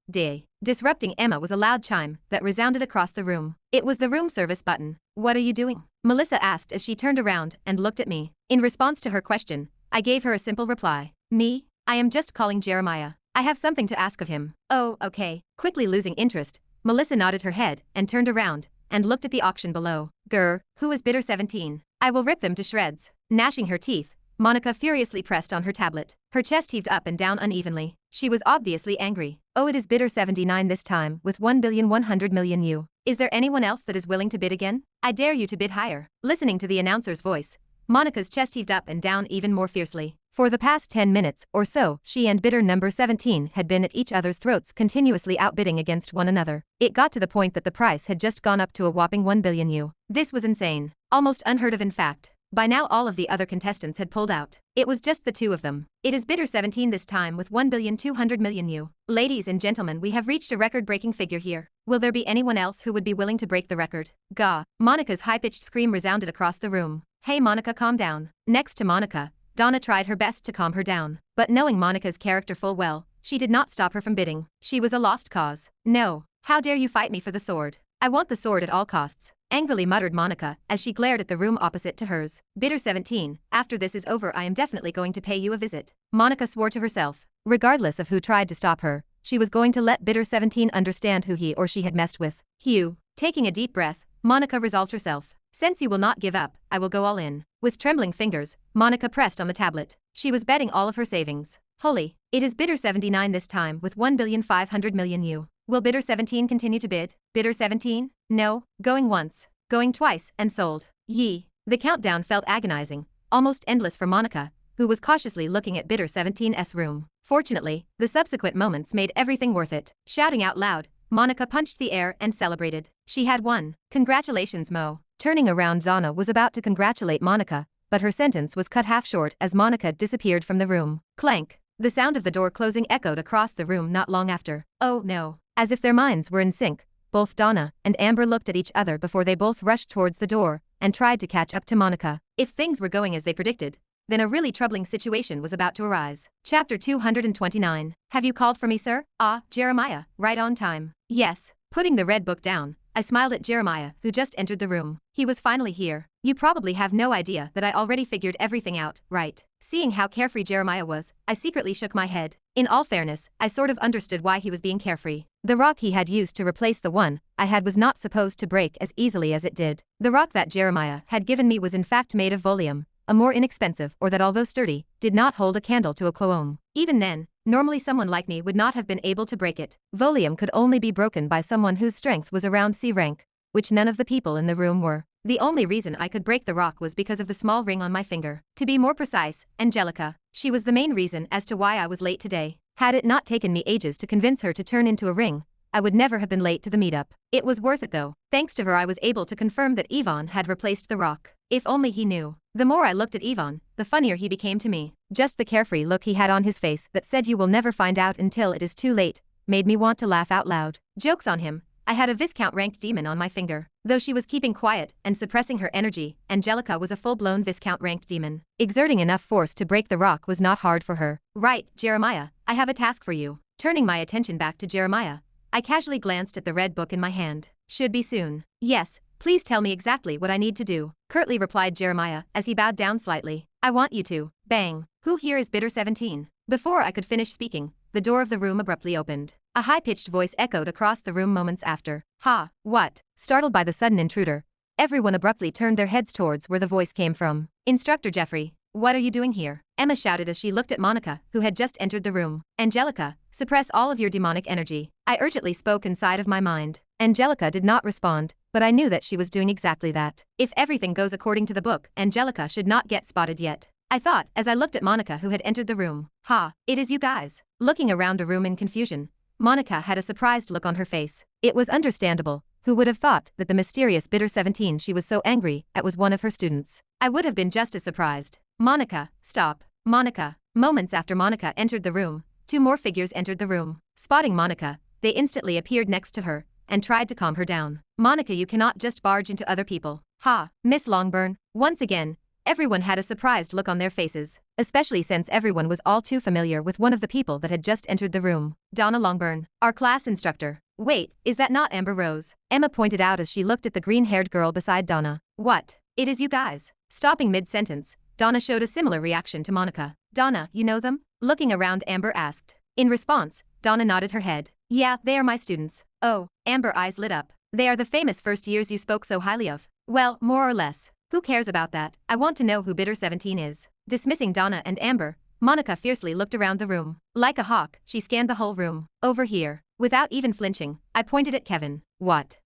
Disrupting Emma was a loud chime that resounded across the room. It was the room service button. What are you doing? Melissa asked as she turned around and looked at me. In response to her question, I gave her a simple reply. Me? I am just calling Jeremiah. I have something to ask of him. Oh, okay. Quickly losing interest, Melissa nodded her head and turned around and looked at the auction below. Grr, who is bidder 17? I will rip them to shreds. Gnashing her teeth, Monica furiously pressed on her tablet. Her chest heaved up and down unevenly. She was obviously angry. Oh, it is bidder 79 this time with 1,100,000,000 U. Is there anyone else that is willing to bid again? I dare you to bid higher. Listening to the announcer's voice, Monica's chest heaved up and down even more fiercely. For the past 10 minutes or so, she and bidder number 17 had been at each other's throats, continuously outbidding against one another. It got to the point that the price had just gone up to a whopping 1 billion U. This was insane. Almost unheard of, in fact. By now all of the other contestants had pulled out. It was just the two of them. It is bidder 17 this time with 1,200,000,000 U. Ladies and gentlemen, we have reached a record-breaking figure here. Will there be anyone else who would be willing to break the record? Gah! Monica's high-pitched scream resounded across the room. Hey Monica, calm down. Next to Monica, Donna tried her best to calm her down, but knowing Monica's character full well, she did not stop her from bidding. She was a lost cause. No. How dare you fight me for the sword? I want the sword at all costs, angrily muttered Monica as she glared at the room opposite to hers. Bidder 17, after this is over I am definitely going to pay you a visit. Monica swore to herself. Regardless of who tried to stop her, she was going to let bidder 17 understand who he or she had messed with. Hugh. Taking a deep breath, Monica resolved herself. Since you will not give up, I will go all in. With trembling fingers, Monica pressed on the tablet. She was betting all of her savings. Holy, it is bidder 79 this time with 1,500,000,000 U. Will bidder 17 continue to bid? Bidder 17? No. Going once. Going twice, and sold. Yee. The countdown felt agonizing, almost endless for Monica, who was cautiously looking at bidder 17's room. Fortunately, the subsequent moments made everything worth it. Shouting out loud, Monica punched the air and celebrated. She had won. Congratulations, Mo. Turning around, Donna was about to congratulate Monica, but her sentence was cut half short as Monica disappeared from the room. Clank. The sound of the door closing echoed across the room not long after. Oh no. As if their minds were in sync, both Donna and Amber looked at each other before they both rushed towards the door and tried to catch up to Monica. If things were going as they predicted, then a really troubling situation was about to arise. Chapter 229. Have you called for me, sir? Ah, Jeremiah, right on time. Yes. Putting the red book down, I smiled at Jeremiah, who just entered the room. He was finally here. You probably have no idea that I already figured everything out, right? Seeing how carefree Jeremiah was, I secretly shook my head. In all fairness, I sort of understood why he was being carefree. The rock he had used to replace the one I had was not supposed to break as easily as it did. The rock that Jeremiah had given me was in fact made of volium, a more inexpensive ore that, although sturdy, did not hold a candle to a coulomb. Even then, normally someone like me would not have been able to break it. Volium could only be broken by someone whose strength was around C rank, which none of the people in the room were. The only reason I could break the rock was because of the small ring on my finger. To be more precise, Angelica. She was the main reason as to why I was late today. Had it not taken me ages to convince her to turn into a ring, I would never have been late to the meetup. It was worth it though. Thanks to her I was able to confirm that Ivan had replaced the rock. If only he knew. The more I looked at Ivan, the funnier he became to me. Just the carefree look he had on his face that said you will never find out until it is too late, made me want to laugh out loud. Joke's on him. I had a Viscount-ranked demon on my finger. Though she was keeping quiet and suppressing her energy, Angelica was a full-blown Viscount-ranked demon. Exerting enough force to break the rock was not hard for her. Right, Jeremiah, I have a task for you. Turning my attention back to Jeremiah, I casually glanced at the red book in my hand. Should be soon. Yes, please tell me exactly what I need to do, curtly replied Jeremiah as he bowed down slightly. I want you to. Bang. Who here is Bitter 17? Before I could finish speaking, the door of the room abruptly opened. A high-pitched voice echoed across the room moments after. Ha, what? Startled by the sudden intruder, everyone abruptly turned their heads towards where the voice came from. Instructor Jeffrey, what are you doing here? Emma shouted as she looked at Monica, who had just entered the room. Angelica, suppress all of your demonic energy. I urgently spoke inside of my mind. Angelica did not respond, but I knew that she was doing exactly that. If everything goes according to the book, Angelica should not get spotted yet, I thought as I looked at Monica who had entered the room. Ha, it is you guys. Looking around the room in confusion, Monica had a surprised look on her face. It was understandable. Who would have thought that the mysterious Bitter 17 she was so angry at was one of her students? I would have been just as surprised. Monica, stop. Monica. Moments after Monica entered the room, two more figures entered the room. Spotting Monica, they instantly appeared next to her and tried to calm her down. Monica, you cannot just barge into other people. Ha, Miss Longburn. Once again, everyone had a surprised look on their faces, especially since everyone was all too familiar with one of the people that had just entered the room. Donna Longburn, our class instructor. Wait, is that not Amber Rose? Emma pointed out as she looked at the green-haired girl beside Donna. What? It is you guys. Stopping mid-sentence, Donna showed a similar reaction to Monica. Donna, you know them? Looking around, Amber asked. In response, Donna nodded her head. Yeah, they are my students. Oh, Amber eyes lit up. They are the famous first years you spoke so highly of. Well, more or less. Who cares about that? I want to know who Bitter 17 is. Dismissing Donna and Amber, Monica fiercely looked around the room. Like a hawk, she scanned the whole room. Over here. Without even flinching, I pointed at Kevin. What?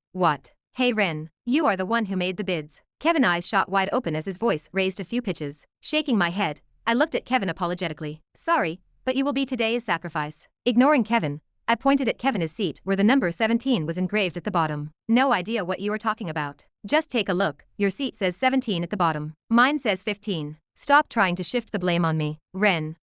Hey Ren, you are the one who made the bids. Kevin's eyes shot wide open as his voice raised a few pitches. Shaking my head, I looked at Kevin apologetically. Sorry, but you will be today's sacrifice. Ignoring Kevin, I pointed at Kevin's seat where the number 17 was engraved at the bottom. No idea what you are talking about. Just take a look, your seat says 17 at the bottom. Mine says 15. Stop trying to shift the blame on me. Ren.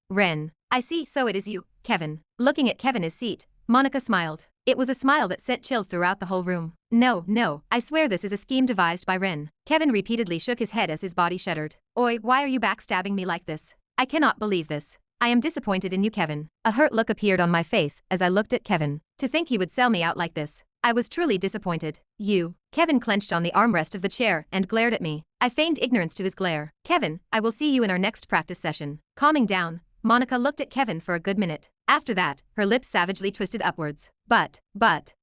I see, so it is you, Kevin. Looking at Kevin's seat, Monica smiled. It was a smile that sent chills throughout the whole room. No, I swear this is a scheme devised by Ren. Kevin repeatedly shook his head as his body shuddered. Oi, why are you backstabbing me like this? I cannot believe this. I am disappointed in you, Kevin. A hurt look appeared on my face as I looked at Kevin. To think he would sell me out like this. I was truly disappointed. You. Kevin clenched on the armrest of the chair and glared at me. I feigned ignorance to his glare. Kevin, I will see you in our next practice session. Calming down, Monica looked at Kevin for a good minute. After that, her lips savagely twisted upwards.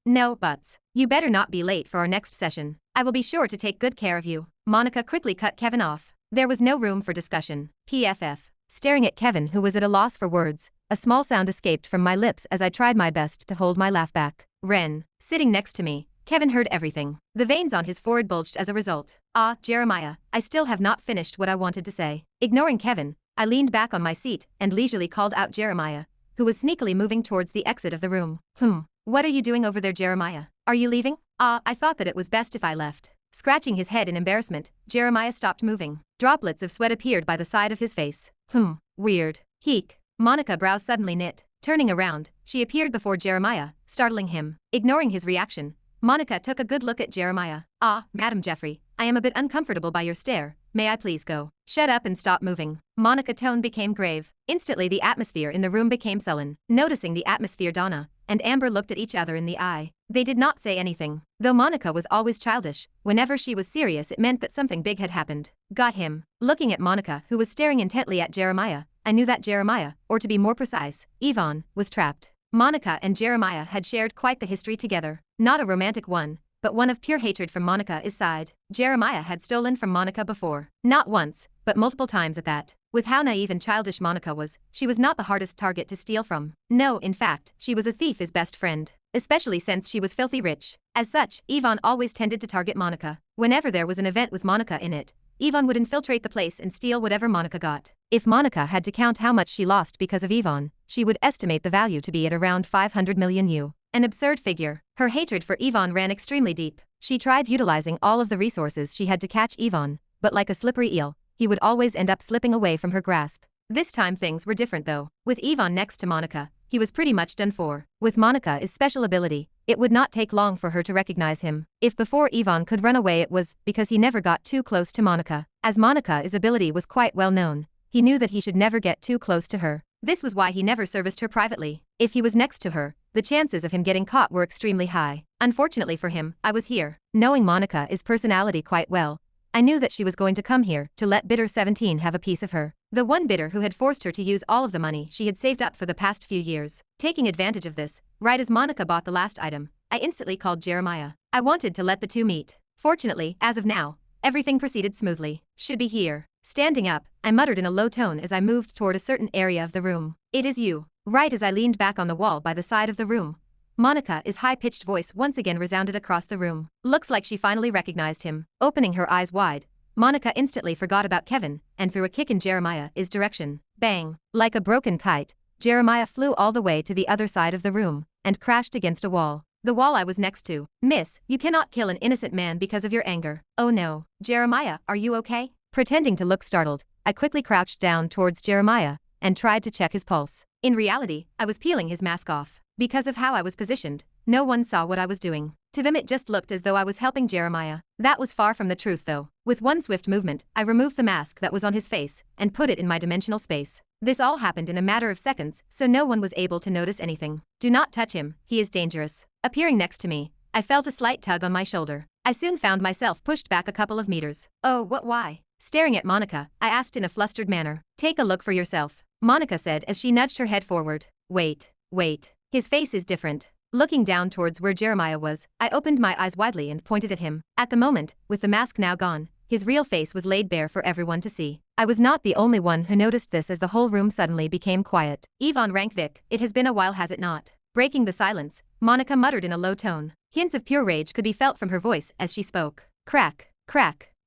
No buts. You better not be late for our next session. I will be sure to take good care of you. Monica quickly cut Kevin off. There was no room for discussion. PFF. Staring at Kevin, who was at a loss for words, a small sound escaped from my lips as I tried my best to hold my laugh back. Ren. Sitting next to me, Kevin heard everything. The veins on his forehead bulged as a result. Ah, Jeremiah, I still have not finished what I wanted to say. Ignoring Kevin, I leaned back on my seat and leisurely called out Jeremiah, who was sneakily moving towards the exit of the room. What are you doing over there, Jeremiah? Are you leaving? I thought that it was best if I left. Scratching his head in embarrassment, Jeremiah stopped moving. Droplets of sweat appeared by the side of his face. Weird. Heek. Monica's brows suddenly knit. Turning around, she appeared before Jeremiah, startling him. Ignoring his reaction, Monica took a good look at Jeremiah. Madam Jeffrey, I am a bit uncomfortable by your stare. May I please go? Shut up and stop moving. Monica's tone became grave. Instantly the atmosphere in the room became sullen. Noticing the atmosphere, Donna and Amber looked at each other in the eye. They did not say anything. Though Monica was always childish, whenever she was serious it meant that something big had happened. Got him. Looking at Monica, who was staring intently at Jeremiah, I knew that Jeremiah, or to be more precise, Ivan, was trapped. Monica and Jeremiah had shared quite the history together. Not a romantic one, but one of pure hatred from Monica's side. Jeremiah had stolen from Monica before. Not once, but multiple times at that. With how naive and childish Monica was, she was not the hardest target to steal from. No, in fact, she was a thief's best friend. Especially since she was filthy rich. As such, Ivan always tended to target Monica. Whenever there was an event with Monica in it, Ivan would infiltrate the place and steal whatever Monica got. If Monica had to count how much she lost because of Ivan, she would estimate the value to be at around 500 million U. An absurd figure. Her hatred for Ivan ran extremely deep. She tried utilizing all of the resources she had to catch Ivan, but like a slippery eel, he would always end up slipping away from her grasp. This time things were different though. With Ivan next to Monica, he was pretty much done for. With Monica's special ability, it would not take long for her to recognize him. If before Ivan could run away, it was because he never got too close to Monica. As Monica's ability was quite well known, he knew that he should never get too close to her. This was why he never serviced her privately. If he was next to her, the chances of him getting caught were extremely high. Unfortunately for him, I was here. Knowing Monica's personality quite well, I knew that she was going to come here to let Bidder 17 have a piece of her. The one bidder who had forced her to use all of the money she had saved up for the past few years. Taking advantage of this, right as Monica bought the last item, I instantly called Jeremiah. I wanted to let the two meet. Fortunately, as of now, everything proceeded smoothly. Should be here. Standing up, I muttered in a low tone as I moved toward a certain area of the room. It is you. Right as I leaned back on the wall by the side of the room, Monica's high-pitched voice once again resounded across the room. Looks like she finally recognized him. Opening her eyes wide, Monica instantly forgot about Kevin and threw a kick in Jeremiah's direction. Bang! Like a broken kite, Jeremiah flew all the way to the other side of the room and crashed against a wall. The wall I was next to. Miss, you cannot kill an innocent man because of your anger. Oh no. Jeremiah, are you okay? Pretending to look startled, I quickly crouched down towards Jeremiah and tried to check his pulse. In reality, I was peeling his mask off. Because of how I was positioned, no one saw what I was doing. To them it just looked as though I was helping Jeremiah. That was far from the truth though. With one swift movement, I removed the mask that was on his face and put it in my dimensional space. This all happened in a matter of seconds, so no one was able to notice anything. Do not touch him, he is dangerous. Appearing next to me, I felt a slight tug on my shoulder. I soon found myself pushed back a couple of meters. Oh, why? Staring at Monica, I asked in a flustered manner. Take a look for yourself, Monica said as she nudged her head forward. Wait. His face is different. Looking down towards where Jeremiah was, I opened my eyes widely and pointed at him. At the moment, with the mask now gone, his real face was laid bare for everyone to see. I was not the only one who noticed this as the whole room suddenly became quiet. Ivan Ranvick, it has been a while, has it not? Breaking the silence, Monica muttered in a low tone. Hints of pure rage could be felt from her voice as she spoke. Crack.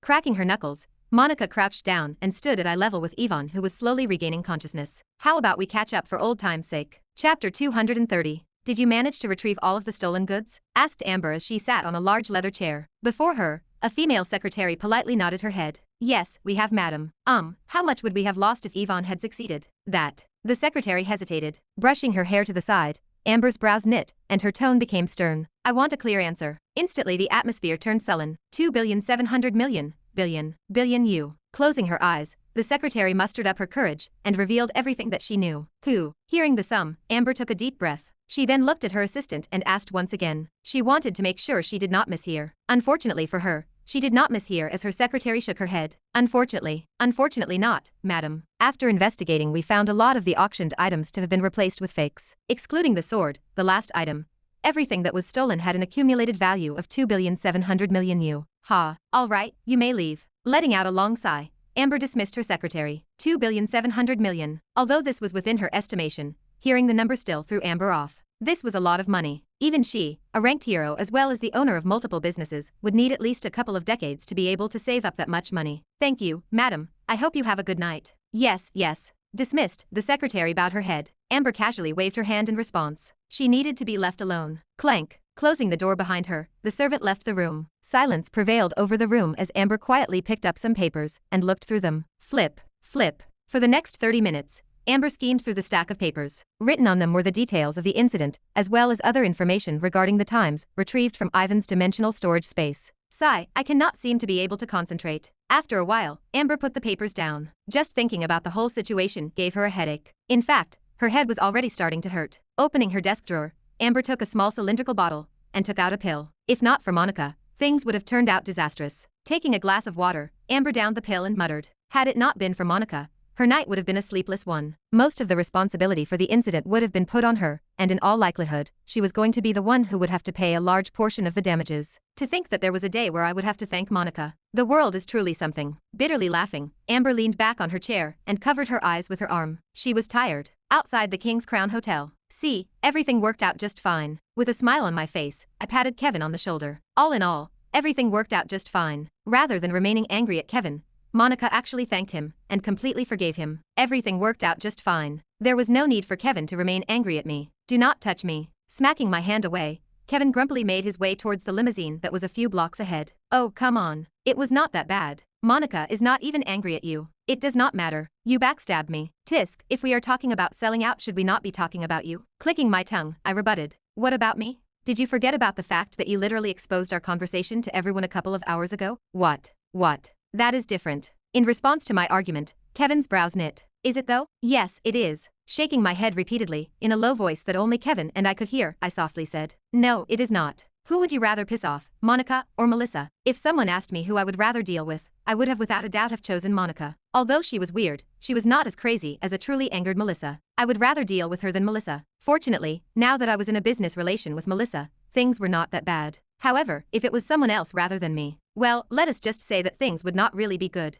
Cracking her knuckles, Monica crouched down and stood at eye level with Ivan, who was slowly regaining consciousness. How about we catch up for old time's sake? Chapter 230. Did you manage to retrieve all of the stolen goods? Asked Amber as she sat on a large leather chair. Before her, a female secretary politely nodded her head. Yes, we have, madam. How much would we have lost if Ivan had succeeded? That. The secretary hesitated. Brushing her hair to the side, Amber's brows knit, and her tone became stern. I want a clear answer. Instantly the atmosphere turned sullen. 2,700,000,000 billion U. Closing her eyes, the secretary mustered up her courage and revealed everything that she knew. Who? Hearing the sum, Amber took a deep breath. She then looked at her assistant and asked once again. She wanted to make sure she did not mishear. Unfortunately for her, she did not mishear as her secretary shook her head. Unfortunately not, madam. After investigating, we found a lot of the auctioned items to have been replaced with fakes. Excluding the sword, the last item, everything that was stolen had an accumulated value of 2,700,000,000 U. Ha. All right, you may leave. Letting out a long sigh, Amber dismissed her secretary. 2,700,000,000. Although this was within her estimation, hearing the number still threw Amber off. This was a lot of money. Even she, a ranked hero as well as the owner of multiple businesses, would need at least a couple of decades to be able to save up that much money. Thank you, madam. I hope you have a good night. Yes. Dismissed, the secretary bowed her head. Amber casually waved her hand in response. She needed to be left alone. Clank. Closing the door behind her, the servant left the room. Silence prevailed over the room as Amber quietly picked up some papers and looked through them. Flip. For the next 30 minutes, Amber schemed through the stack of papers. Written on them were the details of the incident, as well as other information regarding the times retrieved from Ivan's dimensional storage space. Sigh, I cannot seem to be able to concentrate. After a while, Amber put the papers down. Just thinking about the whole situation gave her a headache. In fact, her head was already starting to hurt. Opening her desk drawer, Amber took a small cylindrical bottle and took out a pill. If not for Monica, things would have turned out disastrous. Taking a glass of water, Amber downed the pill and muttered. Had it not been for Monica, her night would have been a sleepless one. Most of the responsibility for the incident would have been put on her, and in all likelihood, she was going to be the one who would have to pay a large portion of the damages. To think that there was a day where I would have to thank Monica. The world is truly something. Bitterly laughing, Amber leaned back on her chair and covered her eyes with her arm. She was tired. Outside the King's Crown Hotel. See, everything worked out just fine. With a smile on my face, I patted Kevin on the shoulder. All in all, Everything worked out just fine. Rather than remaining angry at Kevin, Monica actually thanked him and completely forgave him. Everything worked out just fine. There was no need for Kevin to remain angry at me. Do not touch me. Smacking my hand away, Kevin grumpily made his way towards the limousine that was a few blocks ahead. Oh, come on. It was not that bad. Monica is not even angry at you. It does not matter. You backstabbed me. Tisk, if we are talking about selling out, should we not be talking about you? Clicking my tongue, I rebutted. What about me? Did you forget about the fact that you literally exposed our conversation to everyone a couple of hours ago? What? That is different. In response to my argument, Kevin's brows knit. Is it though? Yes, it is. Shaking my head repeatedly, in a low voice that only Kevin and I could hear, I softly said. No, it is not. Who would you rather piss off, Monica or Melissa? If someone asked me who I would rather deal with, I would have without a doubt have chosen Monica. Although she was weird, she was not as crazy as a truly angered Melissa. I would rather deal with her than Melissa. Fortunately, now that I was in a business relation with Melissa, things were not that bad. However, if it was someone else rather than me, well, let us just say that things would not really be good.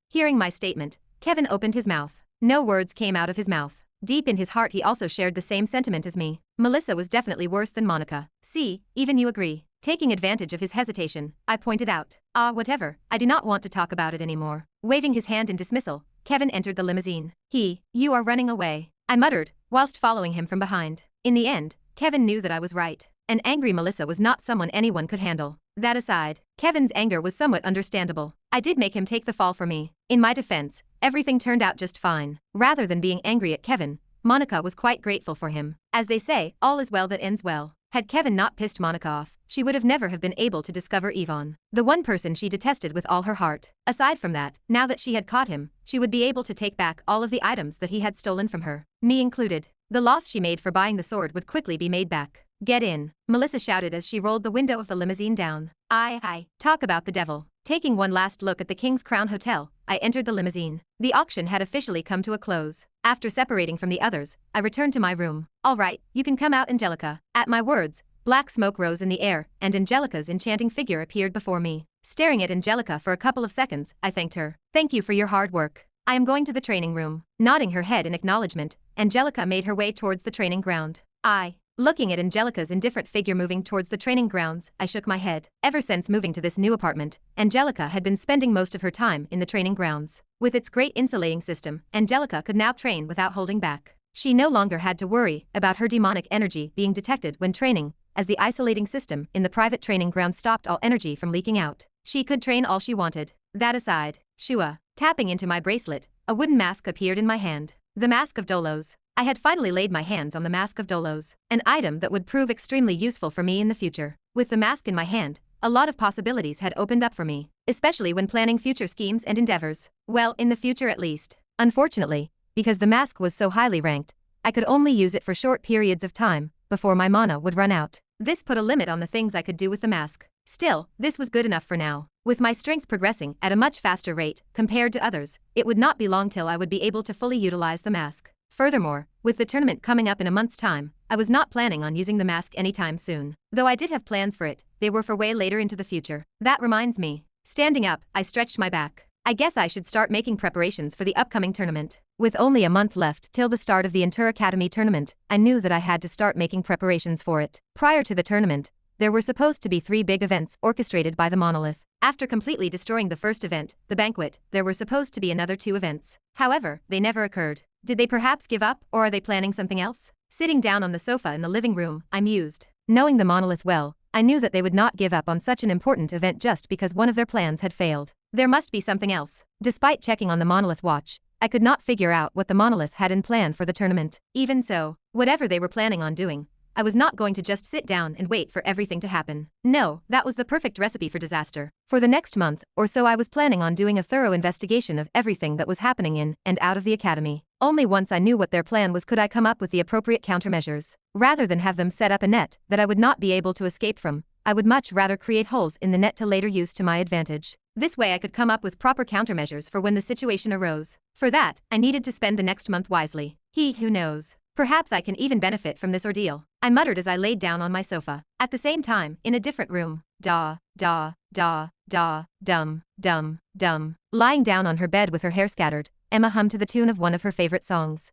Hearing my statement, Kevin opened his mouth. No words came out of his mouth. Deep in his heart he also shared the same sentiment as me. Melissa was definitely worse than Monica. See, even you agree. Taking advantage of his hesitation, I pointed out. Whatever, I do not want to talk about it anymore. Waving his hand in dismissal, Kevin entered the limousine. You are running away, I muttered, whilst following him from behind. In the end, Kevin knew that I was right. An angry Melissa was not someone anyone could handle. That aside, Kevin's anger was somewhat understandable. I did make him take the fall for me. In my defense, everything turned out just fine. Rather than being angry at Kevin, Monica was quite grateful for him. As they say, all is well that ends well. Had Kevin not pissed Monica off, she would have never have been able to discover Ivan, the one person she detested with all her heart. Aside from that, now that she had caught him, she would be able to take back all of the items that he had stolen from her, me included. The loss she made for buying the sword would quickly be made back. Get in, Melissa shouted as she rolled the window of the limousine down. Talk about the devil. Taking one last look at the King's Crown Hotel, I entered the limousine. The auction had officially come to a close. After separating from the others, I returned to my room. All right, you can come out, Angelica. At my words, black smoke rose in the air, and Angelica's enchanting figure appeared before me. Staring at Angelica for a couple of seconds, I thanked her. Thank you for your hard work. I am going to the training room. Nodding her head in acknowledgement, Angelica made her way towards the training ground. Looking at Angelica's indifferent figure moving towards the training grounds, I shook my head. Ever since moving to this new apartment, Angelica had been spending most of her time in the training grounds. With its great insulating system, Angelica could now train without holding back. She no longer had to worry about her demonic energy being detected when training, as the isolating system in the private training ground stopped all energy from leaking out. She could train all she wanted. That aside, Shua, tapping into my bracelet, a wooden mask appeared in my hand. The Mask of Dolos. I had finally laid my hands on the Mask of Dolos, an item that would prove extremely useful for me in the future. With the mask in my hand, a lot of possibilities had opened up for me, especially when planning future schemes and endeavors. Well, in the future at least. Unfortunately, because the mask was so highly ranked, I could only use it for short periods of time, before my mana would run out. This put a limit on the things I could do with the mask. Still, this was good enough for now. With my strength progressing at a much faster rate compared to others, it would not be long till I would be able to fully utilize the mask. Furthermore, with the tournament coming up in a month's time, I was not planning on using the mask anytime soon. Though I did have plans for it, they were for way later into the future. That reminds me. Standing up, I stretched my back. I guess I should start making preparations for the upcoming tournament. With only a month left till the start of the Inter Academy tournament, I knew that I had to start making preparations for it. Prior to the tournament, there were supposed to be 3 big events orchestrated by the monolith. After completely destroying the first event, the banquet, there were supposed to be another 2 events. However, they never occurred. Did they perhaps give up, or are they planning something else? Sitting down on the sofa in the living room, I mused. Knowing the monolith well, I knew that they would not give up on such an important event just because one of their plans had failed. There must be something else. Despite checking on the monolith watch, I could not figure out what the monolith had in plan for the tournament. Even so, whatever they were planning on doing, I was not going to just sit down and wait for everything to happen. No, that was the perfect recipe for disaster. For the next month or so I was planning on doing a thorough investigation of everything that was happening in and out of the academy. Only once I knew what their plan was could I come up with the appropriate countermeasures. Rather than have them set up a net that I would not be able to escape from, I would much rather create holes in the net to later use to my advantage. This way I could come up with proper countermeasures for when the situation arose. For that, I needed to spend the next month wisely. Who knows? Perhaps I can even benefit from this ordeal, I muttered as I laid down on my sofa. At the same time, in a different room, dum. Lying down on her bed with her hair scattered, Emma hummed to the tune of one of her favorite songs.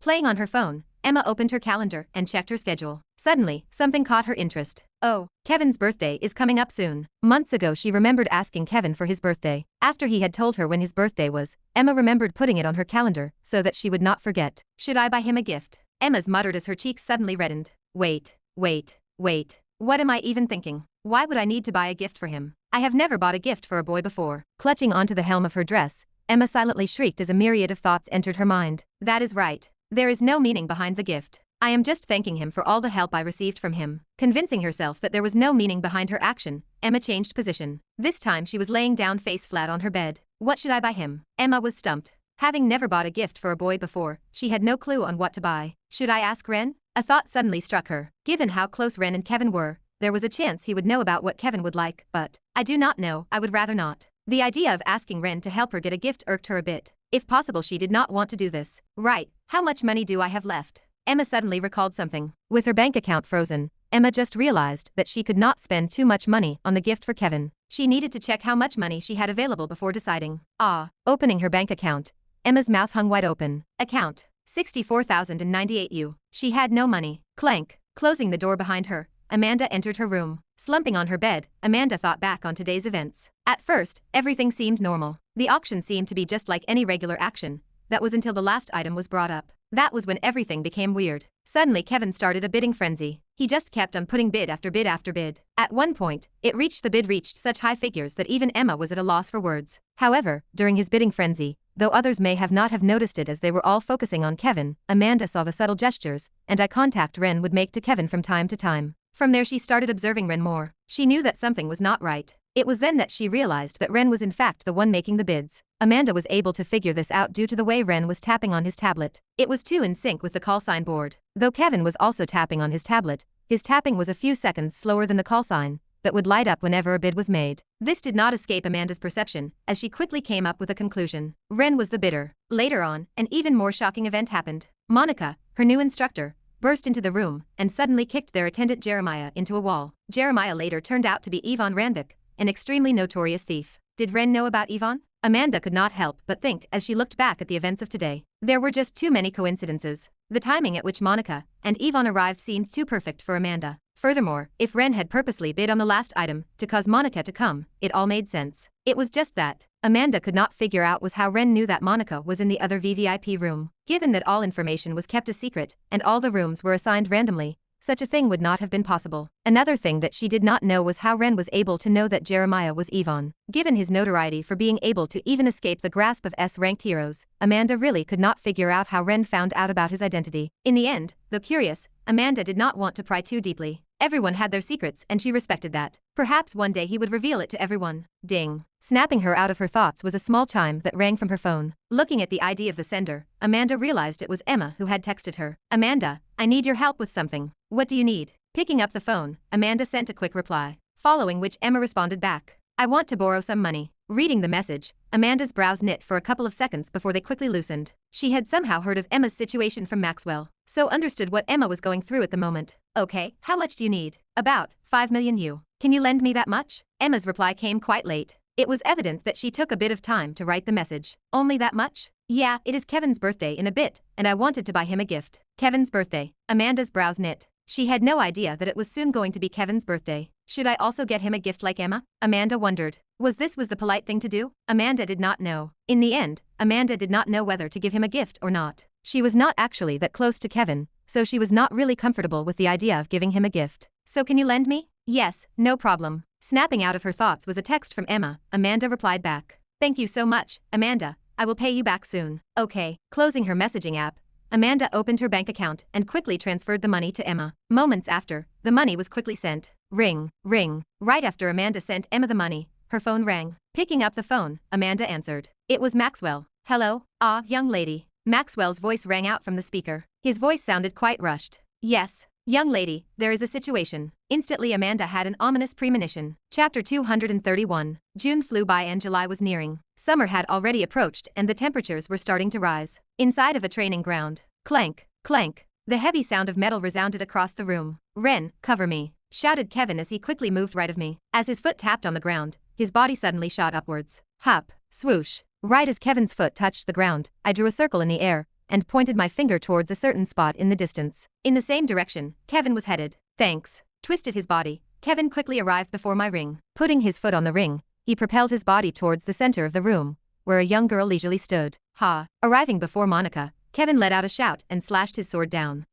Playing on her phone, Emma opened her calendar and checked her schedule. Suddenly, something caught her interest. Oh, Kevin's birthday is coming up soon. Months ago she remembered asking Kevin for his birthday. After he had told her when his birthday was, Emma remembered putting it on her calendar so that she would not forget. Should I buy him a gift? Emma's muttered as her cheeks suddenly reddened. Wait. What am I even thinking? Why would I need to buy a gift for him? I have never bought a gift for a boy before. Clutching onto the hem of her dress, Emma silently shrieked as a myriad of thoughts entered her mind. That is right. There is no meaning behind the gift. I am just thanking him for all the help I received from him. Convincing herself that there was no meaning behind her action, Emma changed position. This time she was laying down face flat on her bed. What should I buy him? Emma was stumped. Having never bought a gift for a boy before, she had no clue on what to buy. Should I ask Ren? A thought suddenly struck her. Given how close Ren and Kevin were, there was a chance he would know about what Kevin would like, but I do not know, I would rather not. The idea of asking Ren to help her get a gift irked her a bit. If possible, she did not want to do this. Right, how much money do I have left? Emma suddenly recalled something. With her bank account frozen, Emma just realized that she could not spend too much money on the gift for Kevin. She needed to check how much money she had available before deciding. Opening her bank account, Emma's mouth hung wide open. Account, 64,098 U. She had no money. Clank. Closing the door behind her, Amanda entered her room. Slumping on her bed, Amanda thought back on today's events. At first, everything seemed normal. The auction seemed to be just like any regular action. That was until the last item was brought up. That was when everything became weird. Suddenly Kevin started a bidding frenzy. He just kept on putting bid after bid after bid. At one point, the bid reached such high figures that even Emma was at a loss for words. However, during his bidding frenzy, though others may have not have noticed it as they were all focusing on Kevin, Amanda saw the subtle gestures and eye contact Ren would make to Kevin from time to time. From there she started observing Ren more. She knew that something was not right. It was then that she realized that Ren was in fact the one making the bids. Amanda was able to figure this out due to the way Ren was tapping on his tablet. It was too in sync with the call sign board. Though Kevin was also tapping on his tablet, his tapping was a few seconds slower than the call sign that would light up whenever a bid was made. This did not escape Amanda's perception, as she quickly came up with a conclusion. Ren was the bidder. Later on, an even more shocking event happened. Monica, her new instructor, burst into the room and suddenly kicked their attendant Jeremiah into a wall. Jeremiah later turned out to be Ivan Ranvick, an extremely notorious thief. Did Ren know about Ivan? Amanda could not help but think as she looked back at the events of today. There were just too many coincidences. The timing at which Monica and Ivan arrived seemed too perfect for Amanda. Furthermore, if Ren had purposely bid on the last item to cause Monica to come, it all made sense. It was just that Amanda could not figure out was how Ren knew that Monica was in the other VVIP room. Given that all information was kept a secret and all the rooms were assigned randomly, such a thing would not have been possible. Another thing that she did not know was how Ren was able to know that Jeremiah was Ivan. Given his notoriety for being able to even escape the grasp of S-ranked heroes, Amanda really could not figure out how Ren found out about his identity. In the end, though curious, Amanda did not want to pry too deeply. Everyone had their secrets and she respected that. Perhaps one day he would reveal it to everyone. Ding. Snapping her out of her thoughts was a small chime that rang from her phone. Looking at the ID of the sender, Amanda realized it was Emma who had texted her. Amanda, I need your help with something. What do you need? Picking up the phone, Amanda sent a quick reply, following which Emma responded back. I want to borrow some money. Reading the message, Amanda's brows knit for a couple of seconds before they quickly loosened. She had somehow heard of Emma's situation from Maxwell, so understood what Emma was going through at the moment. Okay, how much do you need? About 5 million U. Can you lend me that much? Emma's reply came quite late. It was evident that she took a bit of time to write the message. Only that much? Yeah, it is Kevin's birthday in a bit, and I wanted to buy him a gift. Kevin's birthday. Amanda's brows knit. She had no idea that it was soon going to be Kevin's birthday. Should I also get him a gift like Emma? Amanda wondered. Was the polite thing to do? Amanda did not know. In the end, Amanda did not know whether to give him a gift or not. She was not actually that close to Kevin, so she was not really comfortable with the idea of giving him a gift. So can you lend me? Yes, no problem. Snapping out of her thoughts was a text from Emma. Amanda replied back. Thank you so much, Amanda. I will pay you back soon. Okay. Closing her messaging app, Amanda opened her bank account and quickly transferred the money to Emma. Moments after, the money was quickly sent. Ring, ring. Right after Amanda sent Emma the money, her phone rang. Picking up the phone, Amanda answered. It was Maxwell. Hello? Ah, young lady. Maxwell's voice rang out from the speaker. His voice sounded quite rushed. Yes, young lady, there is a situation. Instantly Amanda had an ominous premonition. Chapter 231. June flew by and July was nearing. Summer had already approached and the temperatures were starting to rise. Inside of a training ground. Clank, clank. The heavy sound of metal resounded across the room. Ren, cover me, shouted Kevin as he quickly moved right of me. As his foot tapped on the ground, his body suddenly shot upwards. Hop, swoosh. Right as Kevin's foot touched the ground, I drew a circle in the air and pointed my finger towards a certain spot in the distance. In the same direction, Kevin was headed. Thanks. Twisted his body, Kevin quickly arrived before my ring. Putting his foot on the ring, he propelled his body towards the center of the room, where a young girl leisurely stood. Ha! Arriving before Monica, Kevin let out a shout and slashed his sword down.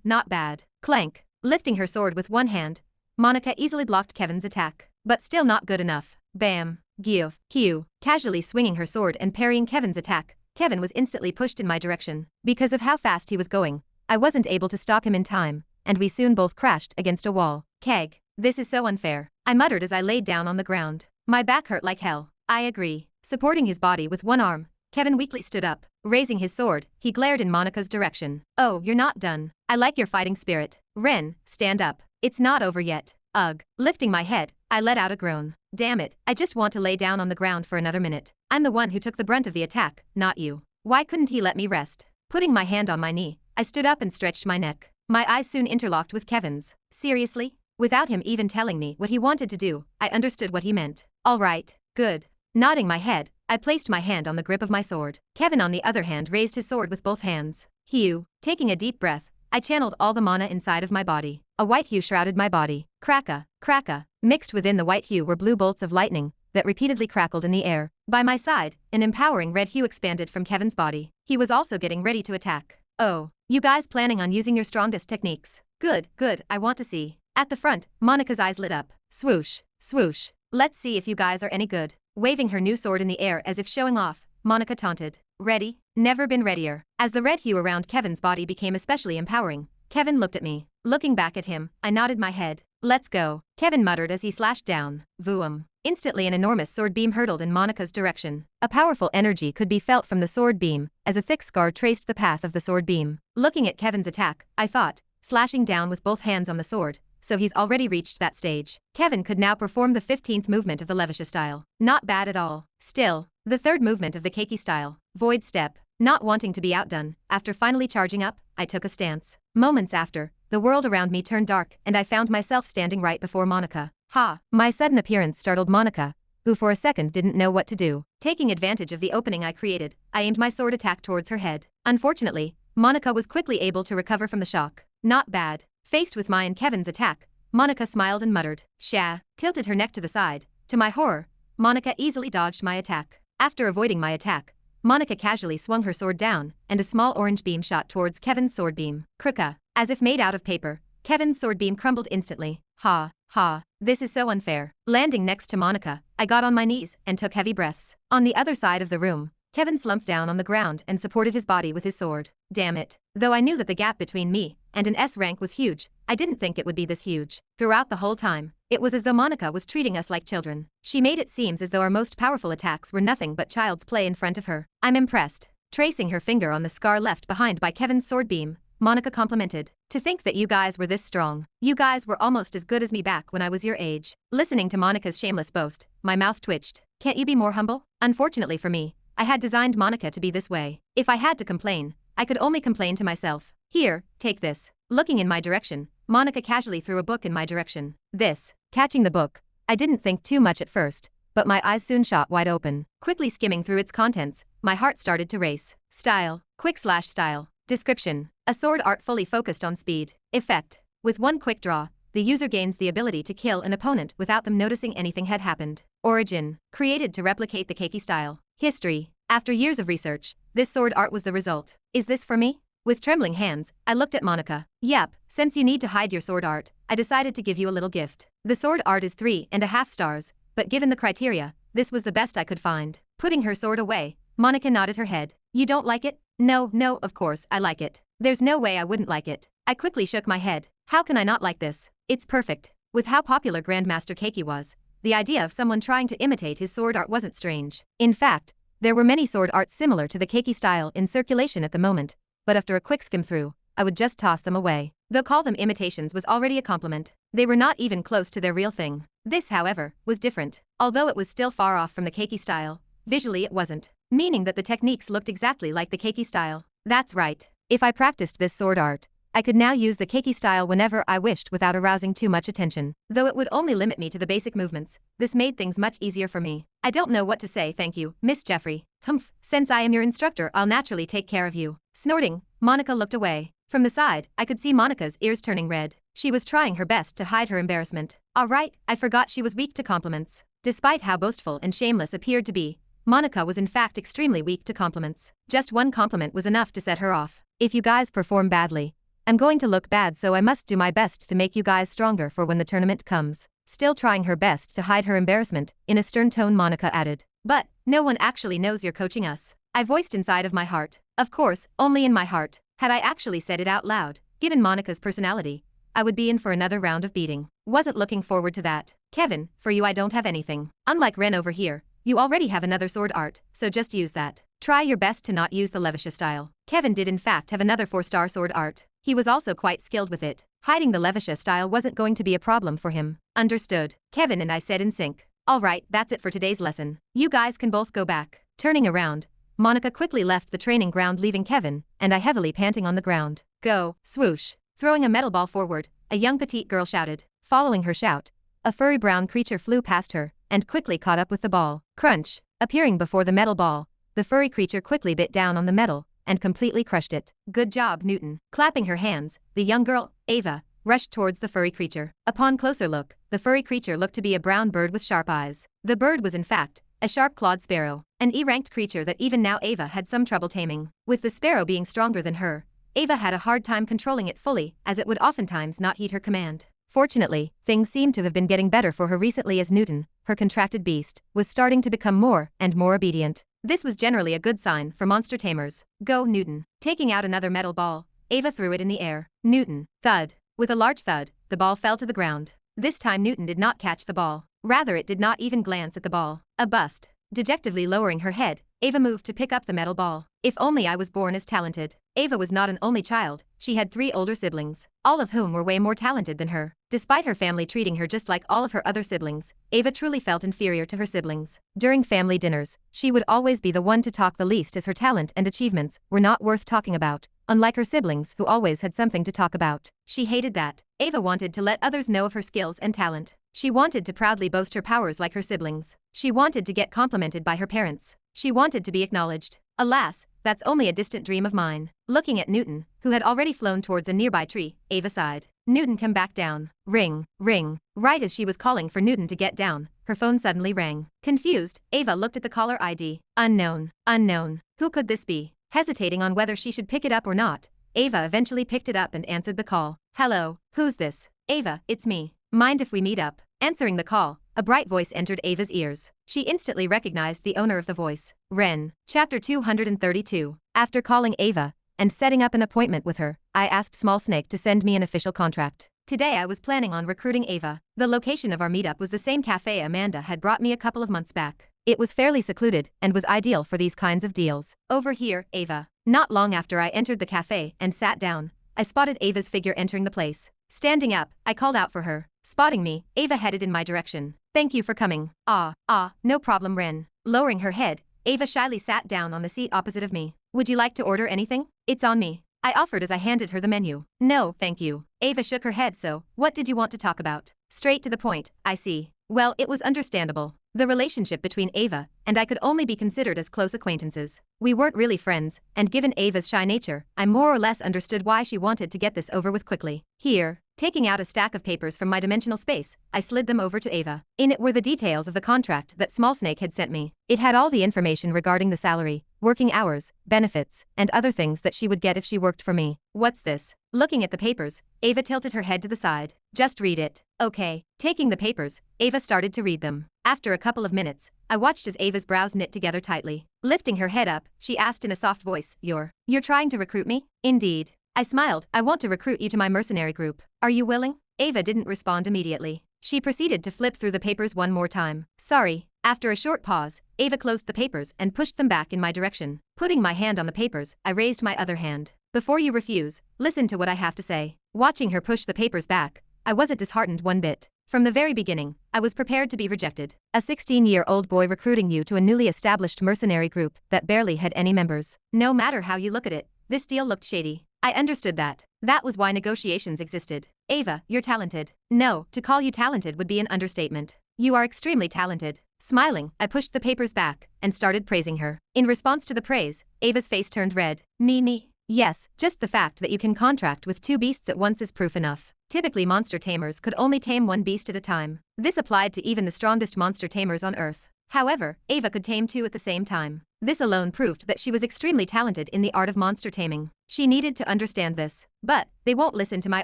Not bad. Clank. Lifting her sword with one hand, Monica easily blocked Kevin's attack. But still not good enough. Bam. Give. Q. Casually swinging her sword and parrying Kevin's attack, Kevin was instantly pushed in my direction. Because of how fast he was going, I wasn't able to stop him in time, and we soon both crashed against a wall. Keg. This is so unfair, I muttered as I laid down on the ground. My back hurt like hell. I agree. Supporting his body with one arm, Kevin weakly stood up. Raising his sword, he glared in Monica's direction. Oh, you're not done. I like your fighting spirit. Ren, stand up. It's not over yet. Ugh. Lifting my head, I let out a groan. Damn it, I just want to lay down on the ground for another minute. I'm the one who took the brunt of the attack, not you. Why couldn't he let me rest? Putting my hand on my knee, I stood up and stretched my neck. My eyes soon interlocked with Kevin's. Seriously? Without him even telling me what he wanted to do, I understood what he meant. All right, good. Nodding my head, I placed my hand on the grip of my sword. Kevin on the other hand raised his sword with both hands. Hue. Taking a deep breath, I channeled all the mana inside of my body. A white hue shrouded my body. Cracka, cracka. Mixed within the white hue were blue bolts of lightning that repeatedly crackled in the air. By my side, an empowering red hue expanded from Kevin's body. He was also getting ready to attack. Oh, you guys planning on using your strongest techniques? Good, good, I want to see. At the front, Monica's eyes lit up. Swoosh, swoosh. Let's see if you guys are any good. Waving her new sword in the air as if showing off, Monica taunted. Ready? Never been readier. As the red hue around Kevin's body became especially empowering, Kevin looked at me. Looking back at him, I nodded my head. Let's go. Kevin muttered as he slashed down. Voom. Instantly an enormous sword beam hurtled in Monica's direction. A powerful energy could be felt from the sword beam, as a thick scar traced the path of the sword beam. Looking at Kevin's attack, I thought, slashing down with both hands on the sword, so he's already reached that stage. Kevin could now perform the 15th movement of the Levisha style. Not bad at all. Still, the third movement of the Keiki style, Void Step. Not wanting to be outdone, after finally charging up, I took a stance. Moments after, the world around me turned dark and I found myself standing right before Monica. Ha! My sudden appearance startled Monica, who for a second didn't know what to do. Taking advantage of the opening I created, I aimed my sword attack towards her head. Unfortunately, Monica was quickly able to recover from the shock. Not bad. Faced with my and Kevin's attack, Monica smiled and muttered, "Sha," tilted her neck to the side. To my horror, Monica easily dodged my attack. After avoiding my attack, Monica casually swung her sword down, and a small orange beam shot towards Kevin's sword beam. Krika. As if made out of paper, Kevin's sword beam crumbled instantly. Ha, ha, this is so unfair. Landing next to Monica, I got on my knees and took heavy breaths. On the other side of the room, Kevin slumped down on the ground and supported his body with his sword. Damn it. Though I knew that the gap between me and an S rank was huge, I didn't think it would be this huge. Throughout the whole time, it was as though Monica was treating us like children. She made it seem as though our most powerful attacks were nothing but child's play in front of her. I'm impressed. Tracing her finger on the scar left behind by Kevin's sword beam, Monica complimented. To think that you guys were this strong. You guys were almost as good as me back when I was your age. Listening to Monica's shameless boast, my mouth twitched. Can't you be more humble? Unfortunately for me, I had designed Monica to be this way. If I had to complain, I could only complain to myself. Here, take this. Looking in my direction, Monica casually threw a book in my direction. This. Catching the book, I didn't think too much at first, but my eyes soon shot wide open. Quickly skimming through its contents, my heart started to race. Style. Quick/style. Description. A sword art fully focused on speed. Effect. With one quick draw, the user gains the ability to kill an opponent without them noticing anything had happened. Origin. Created to replicate the Keiki style. History. After years of research, this sword art was the result. Is this for me? With trembling hands, I looked at Monica. Yep, since you need to hide your sword art, I decided to give you a little gift. The sword art is 3.5 stars, but given the criteria, this was the best I could find. Putting her sword away, Monica nodded her head. You don't like it? No, of course, I like it. There's no way I wouldn't like it. I quickly shook my head. How can I not like this? It's perfect. With how popular Grandmaster Keiki was, the idea of someone trying to imitate his sword art wasn't strange. In fact, there were many sword arts similar to the Keiki style in circulation at the moment, but after a quick skim through, I would just toss them away. Though call them imitations was already a compliment. They were not even close to their real thing. This, however, was different. Although it was still far off from the Keiki style, visually it wasn't, meaning that the techniques looked exactly like the Keiki style. That's right. If I practiced this sword art, I could now use the Keiki style whenever I wished without arousing too much attention. Though it would only limit me to the basic movements, this made things much easier for me. I don't know what to say thank you, Miss Jeffrey. Humph, since I am your instructor I'll naturally take care of you. Snorting, Monica looked away. From the side, I could see Monica's ears turning red. She was trying her best to hide her embarrassment. Alright, I forgot she was weak to compliments. Despite how boastful and shameless appeared to be, Monica was in fact extremely weak to compliments. Just one compliment was enough to set her off. If you guys perform badly, I'm going to look bad, so I must do my best to make you guys stronger for when the tournament comes. Still trying her best to hide her embarrassment, in a stern tone Monica added. But, no one actually knows you're coaching us. I voiced inside of my heart. Of course, only in my heart. Had I actually said it out loud, given Monica's personality, I would be in for another round of beating. Wasn't looking forward to that. Kevin, for you I don't have anything. Unlike Ren over here, you already have another sword art, so just use that. Try your best to not use the Levisha style. Kevin did in fact have another 4-star sword art. He was also quite skilled with it. Hiding the Levisha style wasn't going to be a problem for him. Understood. Kevin and I said in sync. Alright, that's it for today's lesson. You guys can both go back. Turning around, Monica quickly left the training ground, leaving Kevin and I heavily panting on the ground. Go, swoosh. Throwing a metal ball forward, a young petite girl shouted. Following her shout, a furry brown creature flew past her and quickly caught up with the ball. Crunch. Appearing before the metal ball, the furry creature quickly bit down on the metal and completely crushed it. Good job, Newton. Clapping her hands, the young girl, Ava, rushed towards the furry creature. Upon closer look, the furry creature looked to be a brown bird with sharp eyes. The bird was in fact a sharp-clawed sparrow, an E-ranked creature that even now Ava had some trouble taming. With the sparrow being stronger than her, Ava had a hard time controlling it fully, as it would oftentimes not heed her command. Fortunately, things seemed to have been getting better for her recently, as Newton, her contracted beast, was starting to become more and more obedient. This was generally a good sign for monster tamers. Go, Newton. Taking out another metal ball, Ava threw it in the air. Newton. Thud. With a large thud, the ball fell to the ground. This time Newton did not catch the ball. Rather, it did not even glance at the ball. A bust. Dejectedly lowering her head, Ava moved to pick up the metal ball. If only I was born as talented. Ava was not an only child, she had 3 older siblings, all of whom were way more talented than her. Despite her family treating her just like all of her other siblings, Ava truly felt inferior to her siblings. During family dinners, she would always be the one to talk the least, as her talent and achievements were not worth talking about, unlike her siblings who always had something to talk about. She hated that. Ava wanted to let others know of her skills and talent. She wanted to proudly boast her powers like her siblings. She wanted to get complimented by her parents. She wanted to be acknowledged. Alas, that's only a distant dream of mine. Looking at Newton, who had already flown towards a nearby tree, Ava sighed. Newton, come back down. Ring, ring. Right as she was calling for Newton to get down, her phone suddenly rang. Confused, Ava looked at the caller ID. Unknown, unknown. Who could this be? Hesitating on whether she should pick it up or not, Ava eventually picked it up and answered the call. Hello, who's this? Ava, it's me. Mind if we meet up? Answering the call, a bright voice entered Ava's ears. She instantly recognized the owner of the voice. Ren. Chapter 232. After calling Ava and setting up an appointment with her, I asked Small Snake to send me an official contract. Today I was planning on recruiting Ava. The location of our meetup was the same cafe Amanda had brought me a couple of months back. It was fairly secluded and was ideal for these kinds of deals. Over here, Ava. Not long after I entered the cafe and sat down, I spotted Ava's figure entering the place. Standing up, I called out for her. Spotting me, Ava headed in my direction. Thank you for coming. No problem, Ren. Lowering her head, Ava shyly sat down on the seat opposite of me. Would you like to order anything? It's on me. I offered as I handed her the menu. No, thank you. Ava shook her head. So, what did you want to talk about? Straight to the point, I see. Well, it was understandable. The relationship between Ava and I could only be considered as close acquaintances. We weren't really friends, and given Ava's shy nature, I more or less understood why she wanted to get this over with quickly. Here, taking out a stack of papers from my dimensional space, I slid them over to Ava. In it were the details of the contract that Small Snake had sent me. It had all the information regarding the salary, working hours, benefits, and other things that she would get if she worked for me. What's this? Looking at the papers, Ava tilted her head to the side. Just read it. Okay. Taking the papers, Ava started to read them. After a couple of minutes, I watched as Ava's brows knit together tightly. Lifting her head up, she asked in a soft voice, You're trying to recruit me? Indeed. I smiled. I want to recruit you to my mercenary group. Are you willing? Ava didn't respond immediately. She proceeded to flip through the papers one more time. Sorry. After a short pause, Ava closed the papers and pushed them back in my direction. Putting my hand on the papers, I raised my other hand. Before you refuse, listen to what I have to say. Watching her push the papers back, I wasn't disheartened one bit. From the very beginning, I was prepared to be rejected. A 16-year-old boy recruiting you to a newly established mercenary group that barely had any members. No matter how you look at it, this deal looked shady. I understood that. That was why negotiations existed. Ava, you're talented. No, to call you talented would be an understatement. You are extremely talented. Smiling, I pushed the papers back and started praising her. In response to the praise, Ava's face turned red. Me? Yes, just the fact that you can contract with 2 beasts at once is proof enough. Typically monster tamers could only tame one beast at a time. This applied to even the strongest monster tamers on Earth. However, Ava could tame two at the same time. This alone proved that she was extremely talented in the art of monster taming. She needed to understand this. But they won't listen to my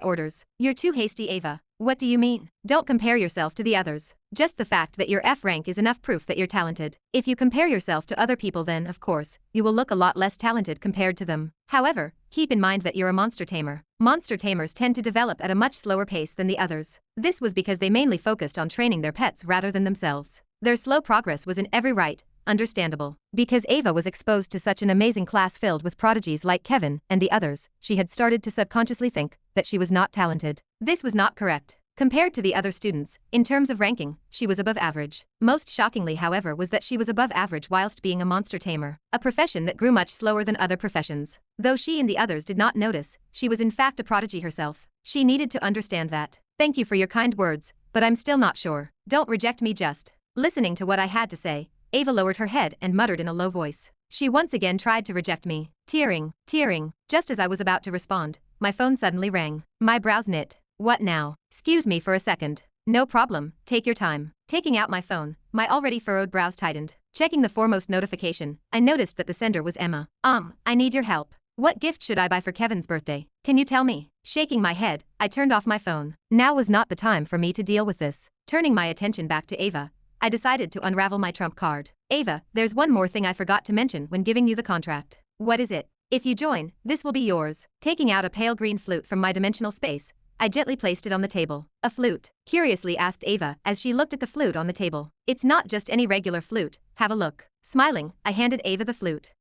orders. You're too hasty, Ava. What do you mean? Don't compare yourself to the others. Just the fact that you're F rank is enough proof that you're talented. If you compare yourself to other people, then, of course, you will look a lot less talented compared to them. However, keep in mind that you're a monster tamer. Monster tamers tend to develop at a much slower pace than the others. This was because they mainly focused on training their pets rather than themselves. Their slow progress was in every right understandable. Because Ava was exposed to such an amazing class filled with prodigies like Kevin and the others, she had started to subconsciously think that she was not talented. This was not correct. Compared to the other students, in terms of ranking, she was above average. Most shockingly, however, was that she was above average whilst being a monster tamer, a profession that grew much slower than other professions. Though she and the others did not notice, she was in fact a prodigy herself. She needed to understand that. Thank you for your kind words, but I'm still not sure. Don't reject me just. Listening to what I had to say, Ava lowered her head and muttered in a low voice. She once again tried to reject me. Tearing. Just as I was about to respond, my phone suddenly rang. My brows knit. What now? Excuse me for a second. No problem, take your time. Taking out my phone, my already furrowed brows tightened. Checking the foremost notification, I noticed that the sender was Emma. I need your help. What gift should I buy for Kevin's birthday? Can you tell me? Shaking my head, I turned off my phone. Now was not the time for me to deal with this. Turning my attention back to Ava, I decided to unravel my trump card. Ava, there's one more thing I forgot to mention when giving you the contract. What is it? If you join, this will be yours. Taking out a pale green flute from my dimensional space, I gently placed it on the table. A flute? Curiously asked Ava as she looked at the flute on the table. It's not just any regular flute, have a look. Smiling, I handed Ava the flute.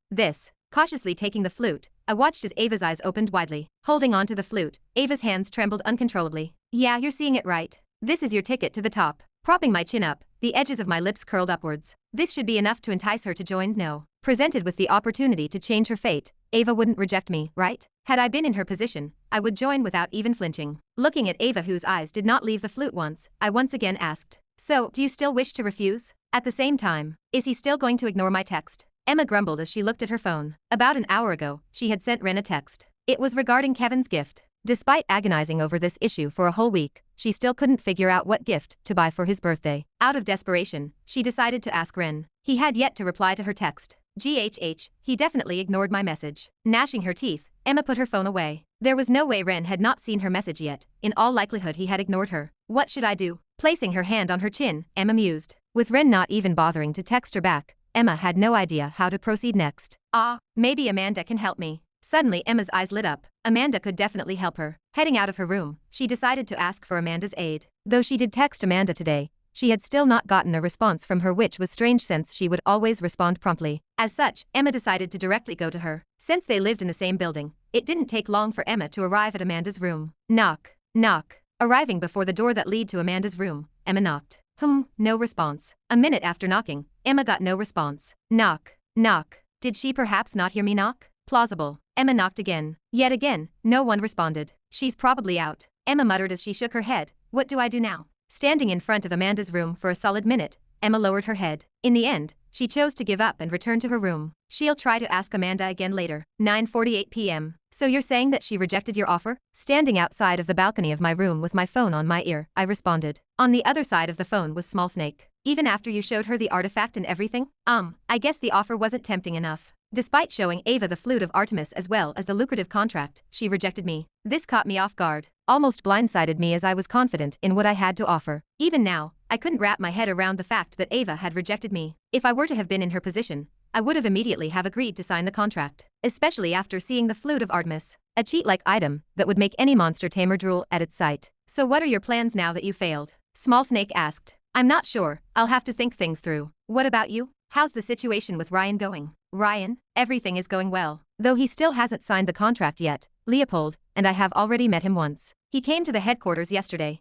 Cautiously taking the flute, I watched as Ava's eyes opened widely. Holding onto the flute, Ava's hands trembled uncontrollably. Yeah, you're seeing it right. This is your ticket to the top. Propping my chin up, the edges of my lips curled upwards. This should be enough to entice her to join. No. Presented with the opportunity to change her fate, Ava wouldn't reject me, right? Had I been in her position, I would join without even flinching. Looking at Ava, whose eyes did not leave the flute once, I once again asked. So, do you still wish to refuse? At the same time, is he still going to ignore my text? Emma grumbled as she looked at her phone. About an hour ago, she had sent Ren a text. It was regarding Kevin's gift. Despite agonizing over this issue for a whole week, she still couldn't figure out what gift to buy for his birthday. Out of desperation, she decided to ask Ren. He had yet to reply to her text. He definitely ignored my message. Gnashing her teeth, Emma put her phone away. There was no way Ren had not seen her message yet. In all likelihood, he had ignored her. What should I do? Placing her hand on her chin, Emma mused. With Ren not even bothering to text her back, Emma had no idea how to proceed next. Maybe Amanda can help me. Suddenly Emma's eyes lit up. Amanda could definitely help her. Heading out of her room, she decided to ask for Amanda's aid. Though she did text Amanda today, she had still not gotten a response from her, which was strange since she would always respond promptly. As such, Emma decided to directly go to her. Since they lived in the same building, it didn't take long for Emma to arrive at Amanda's room. Knock. Arriving before the door that led to Amanda's room, Emma knocked. No response. A minute after knocking, Emma got no response. Knock. Did she perhaps not hear me knock? Plausible. Emma knocked again. Yet again, no one responded. She's probably out. Emma muttered as she shook her head. What do I do now? Standing in front of Amanda's room for a solid minute, Emma lowered her head. In the end, she chose to give up and return to her room. She'll try to ask Amanda again later. 9:48 p.m. So you're saying that she rejected your offer? Standing outside of the balcony of my room with my phone on my ear, I responded. On the other side of the phone was Small Snake. Even after you showed her the artifact and everything? I guess the offer wasn't tempting enough. Despite showing Ava the flute of Artemis as well as the lucrative contract, she rejected me. This caught me off guard, almost blindsided me as I was confident in what I had to offer. Even now, I couldn't wrap my head around the fact that Ava had rejected me. If I were to have been in her position, I would have immediately have agreed to sign the contract, especially after seeing the flute of Artemis, a cheat-like item that would make any monster tamer drool at its sight. So what are your plans now that you failed? Small Snake asked. I'm not sure, I'll have to think things through. What about you? How's the situation with Ryan going? Ryan, everything is going well. Though he still hasn't signed the contract yet, Leopold and I have already met him once. He came to the headquarters yesterday.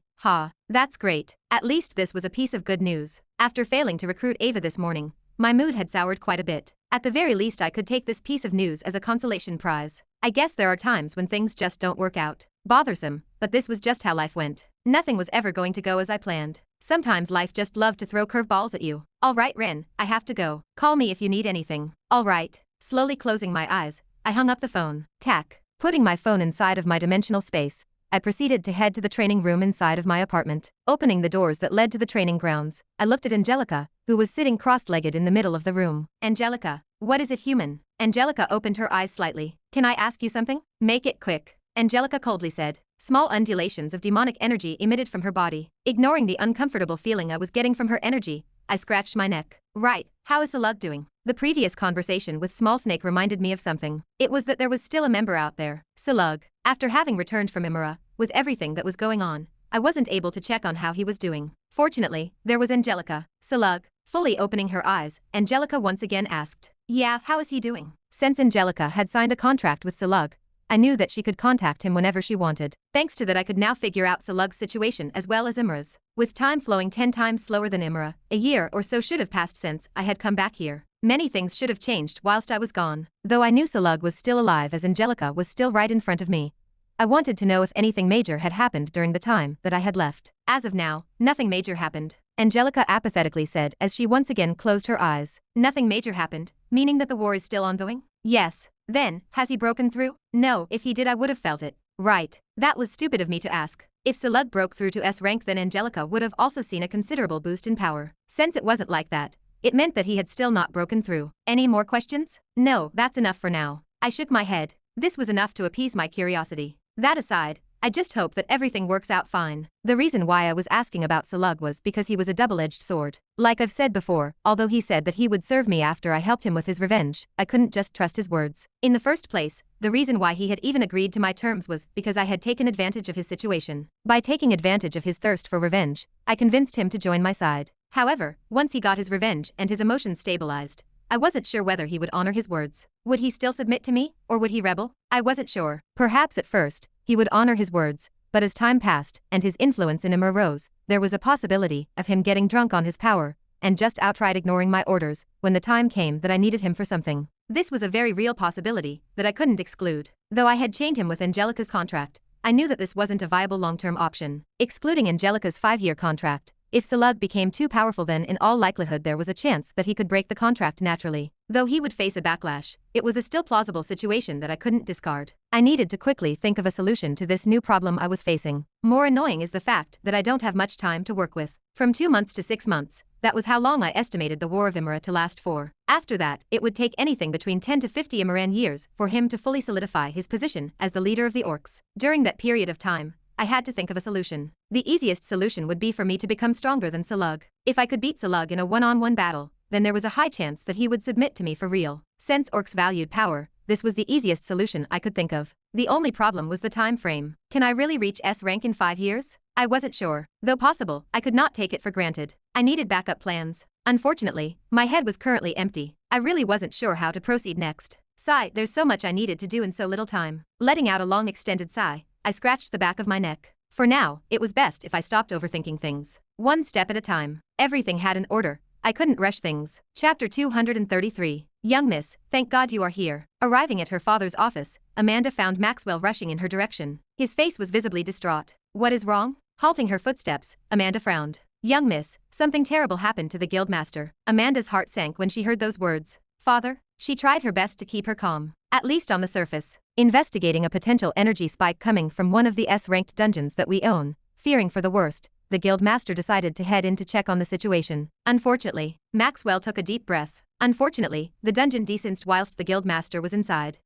That's great. At least this was a piece of good news. After failing to recruit Ava this morning, my mood had soured quite a bit. At the very least, I could take this piece of news as a consolation prize. I guess there are times when things just don't work out. Bothersome, but this was just how life went. Nothing was ever going to go as I planned. Sometimes life just loved to throw curveballs at you. All right, Ren, I have to go. Call me if you need anything. All right. Slowly closing my eyes, I hung up the phone. Tack. Putting my phone inside of my dimensional space, I proceeded to head to the training room inside of my apartment. Opening the doors that led to the training grounds, I looked at Angelica, who was sitting cross-legged in the middle of the room. Angelica, what is it, human? Angelica opened her eyes slightly. Can I ask you something? Make it quick. Angelica coldly said. Small undulations of demonic energy emitted from her body. Ignoring the uncomfortable feeling I was getting from her energy, I scratched my neck. Right, how is Salug doing? The previous conversation with Small Snake reminded me of something. It was that there was still a member out there. Salug. After having returned from Imara, with everything that was going on, I wasn't able to check on how he was doing. Fortunately, there was Angelica. Salug. Fully opening her eyes, Angelica once again asked. Yeah, how is he doing? Since Angelica had signed a contract with Salug, I knew that she could contact him whenever she wanted. Thanks to that, I could now figure out Salug's situation as well as Imra's. With time flowing 10 times slower than Imra, a year or so should have passed since I had come back here. Many things should have changed whilst I was gone. Though I knew Salug was still alive as Angelica was still right in front of me, I wanted to know if anything major had happened during the time that I had left. As of now, nothing major happened, Angelica apathetically said as she once again closed her eyes. Nothing major happened, meaning that the war is still ongoing? Yes. Then, has he broken through? No, if he did I would have felt it. Right. That was stupid of me to ask. If Salug broke through to S rank, then Angelica would have also seen a considerable boost in power. Since it wasn't like that, it meant that he had still not broken through. Any more questions? No, that's enough for now. I shook my head. This was enough to appease my curiosity. That aside, I just hope that everything works out fine. The reason why I was asking about Salug was because he was a double-edged sword. Like I've said before, although he said that he would serve me after I helped him with his revenge, I couldn't just trust his words. In the first place, the reason why he had even agreed to my terms was because I had taken advantage of his situation. By taking advantage of his thirst for revenge, I convinced him to join my side. However, once he got his revenge and his emotions stabilized, I wasn't sure whether he would honor his words. Would he still submit to me, or would he rebel? I wasn't sure. Perhaps at first, he would honor his words, but as time passed and his influence in Imra rose, there was a possibility of him getting drunk on his power and just outright ignoring my orders when the time came that I needed him for something. This was a very real possibility that I couldn't exclude. Though I had chained him with Angelica's contract, I knew that this wasn't a viable long-term option. Excluding Angelica's 5-year contract, if Salug became too powerful, then in all likelihood there was a chance that he could break the contract naturally. Though he would face a backlash, it was a still plausible situation that I couldn't discard. I needed to quickly think of a solution to this new problem I was facing. More annoying is the fact that I don't have much time to work with. From 2 months to 6 months, that was how long I estimated the War of Imra to last for. After that, it would take anything between 10 to 50 Imran years for him to fully solidify his position as the leader of the orcs. During that period of time, I had to think of a solution. The easiest solution would be for me to become stronger than Salug. If I could beat Salug in a one-on-one battle, then there was a high chance that he would submit to me for real. Since orcs valued power, this was the easiest solution I could think of. The only problem was the time frame. Can I really reach S rank in 5 years? I wasn't sure. Though possible, I could not take it for granted. I needed backup plans. Unfortunately, my head was currently empty. I really wasn't sure how to proceed next. Sigh, there's so much I needed to do in so little time. Letting out a long extended sigh, I scratched the back of my neck. For now, it was best if I stopped overthinking things. One step at a time. Everything had an order. I couldn't rush things. Chapter 233. Young miss, thank God you are here. Arriving at her father's office, Amanda found Maxwell rushing in her direction. His face was visibly distraught. What is wrong? Halting her footsteps, Amanda frowned. Young miss, something terrible happened to the guildmaster. Amanda's heart sank when she heard those words. Father? She tried her best to keep her calm, at least on the surface. Investigating a potential energy spike coming from one of the S-ranked dungeons that we own, fearing for the worst, the guildmaster decided to head in to check on the situation. Unfortunately, Maxwell took a deep breath. Unfortunately, the dungeon desynced whilst the guildmaster was inside.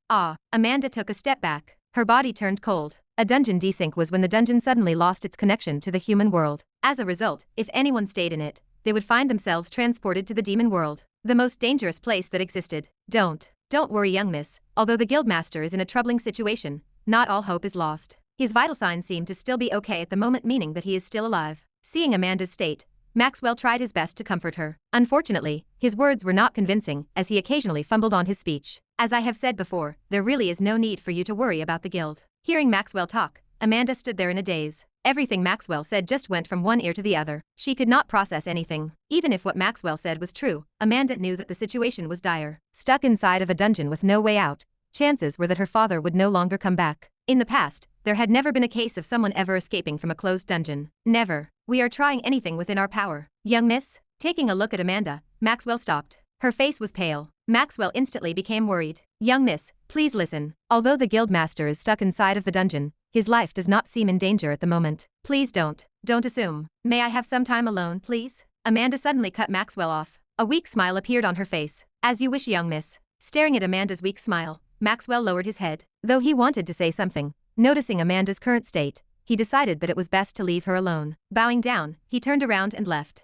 Amanda took a step back. Her body turned cold. A dungeon desync was when the dungeon suddenly lost its connection to the human world. As a result, if anyone stayed in it, they would find themselves transported to the demon world, the most dangerous place that existed. Don't worry, young miss. Although the guildmaster is in a troubling situation, not all hope is lost. His vital signs seem to still be okay at the moment, meaning that he is still alive. Seeing Amanda's state, Maxwell tried his best to comfort her. Unfortunately, his words were not convincing, as he occasionally fumbled on his speech. As I have said before, there really is no need for you to worry about the guild. Hearing Maxwell talk, Amanda stood there in a daze. Everything Maxwell said just went from one ear to the other. She could not process anything. Even if what Maxwell said was true, Amanda knew that the situation was dire. Stuck inside of a dungeon with no way out, chances were that her father would no longer come back. In the past, there had never been a case of someone ever escaping from a closed dungeon. Never. We are trying anything within our power. Young miss? Taking a look at Amanda, Maxwell stopped. Her face was pale. Maxwell instantly became worried. Young miss, please listen. Although the guildmaster is stuck inside of the dungeon, His life does not seem in danger at the moment. Please don't assume. May I have some time alone, please? Amanda suddenly cut Maxwell off. A weak smile appeared on her face. As you wish, young miss. Staring at Amanda's weak smile, Maxwell lowered his head. Though he wanted to say something, noticing Amanda's current state, he decided that it was best to leave her alone. Bowing down, he turned around and left.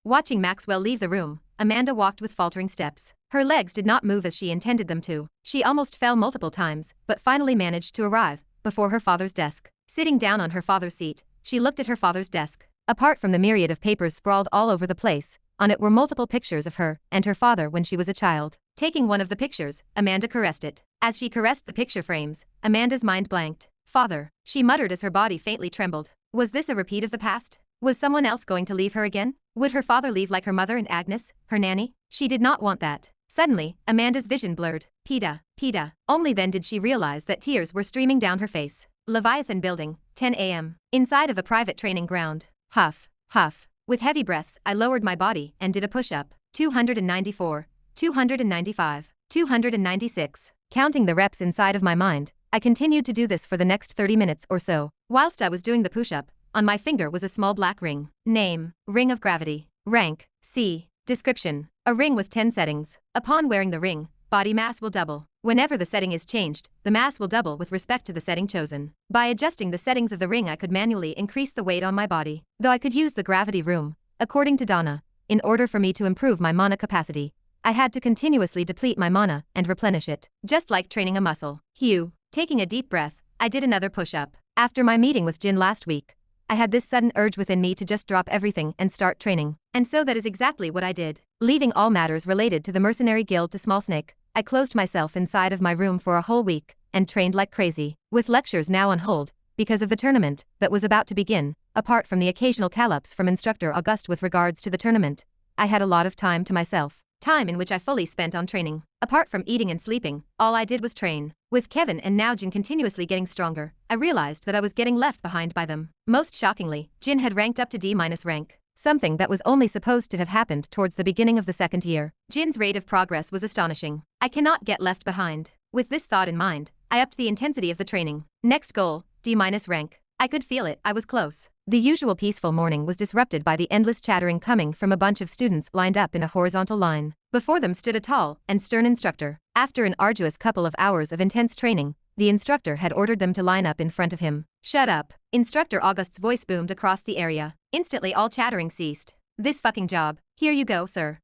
Watching Maxwell leave the room, Amanda walked with faltering steps. Her legs did not move as she intended them to. She almost fell multiple times, but finally managed to arrive before her father's desk. Sitting down on her father's seat, she looked at her father's desk. Apart from the myriad of papers sprawled all over the place, on it were multiple pictures of her and her father when she was a child. Taking one of the pictures, Amanda caressed it. As she caressed the picture frames, Amanda's mind blanked. Father, she muttered as her body faintly trembled. Was this a repeat of the past? Was someone else going to leave her again? Would her father leave like her mother and Agnes, her nanny? She did not want that. Suddenly, Amanda's vision blurred. PETA. Only then did she realize that tears were streaming down her face. Leviathan Building, 10 a.m. Inside of a private training ground. Huff. With heavy breaths, I lowered my body and did a push-up. 294, 295, 296. Counting the reps inside of my mind, I continued to do this for the next 30 minutes or so. Whilst I was doing the push-up, on my finger was a small black ring. Name, Ring of Gravity. Rank, C. Description, a ring with 10 settings. Upon wearing the ring, body mass will double. Whenever the setting is changed, the mass will double with respect to the setting chosen. By adjusting the settings of the ring, I could manually increase the weight on my body. Though I could use the gravity room, according to Donna, in order for me to improve my mana capacity, I had to continuously deplete my mana and replenish it, just like training a muscle. Taking a deep breath, I did another push-up. After my meeting with Jin last week, I had this sudden urge within me to just drop everything and start training. And so that is exactly what I did. Leaving all matters related to the mercenary guild to Small Snake, I closed myself inside of my room for a whole week and trained like crazy. With lectures now on hold because of the tournament that was about to begin, apart from the occasional call-ups from Instructor Auguste with regards to the tournament, I had a lot of time to myself. Time in which I fully spent on training. Apart from eating and sleeping, all I did was train. With Kevin and now Jin continuously getting stronger, I realized that I was getting left behind by them. Most shockingly, Jin had ranked up to D- rank. Something that was only supposed to have happened towards the beginning of the second year. Jin's rate of progress was astonishing. I cannot get left behind. With this thought in mind, I upped the intensity of the training. Next goal, D- rank. I could feel it, I was close. The usual peaceful morning was disrupted by the endless chattering coming from a bunch of students lined up in a horizontal line. Before them stood a tall and stern instructor. After an arduous couple of hours of intense training, the instructor had ordered them to line up in front of him. Shut up. Instructor Auguste's voice boomed across the area. Instantly all chattering ceased. This fucking job. Here you go, sir.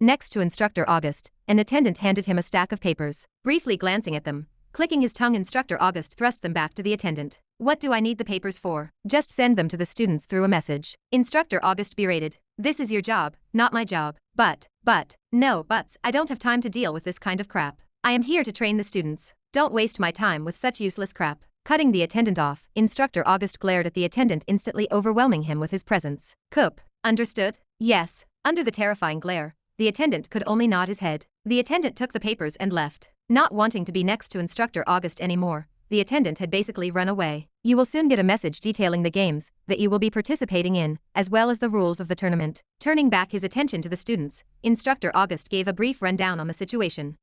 Next to Instructor Auguste, an attendant handed him a stack of papers. Briefly glancing at them, clicking his tongue, Instructor Auguste thrust them back to the attendant. What do I need the papers for? Just send them to the students through a message. Instructor Auguste berated. This is your job, not my job. No buts, I don't have time to deal with this kind of crap. I am here to train the students. Don't waste my time with such useless crap. Cutting the attendant off, Instructor Auguste glared at the attendant, instantly overwhelming him with his presence. Coop, understood? Yes. Under the terrifying glare, the attendant could only nod his head. The attendant took the papers and left. Not wanting to be next to Instructor Auguste anymore, the attendant had basically run away. You will soon get a message detailing the games that you will be participating in, as well as the rules of the tournament. Turning back his attention to the students, Instructor Auguste gave a brief rundown on the situation.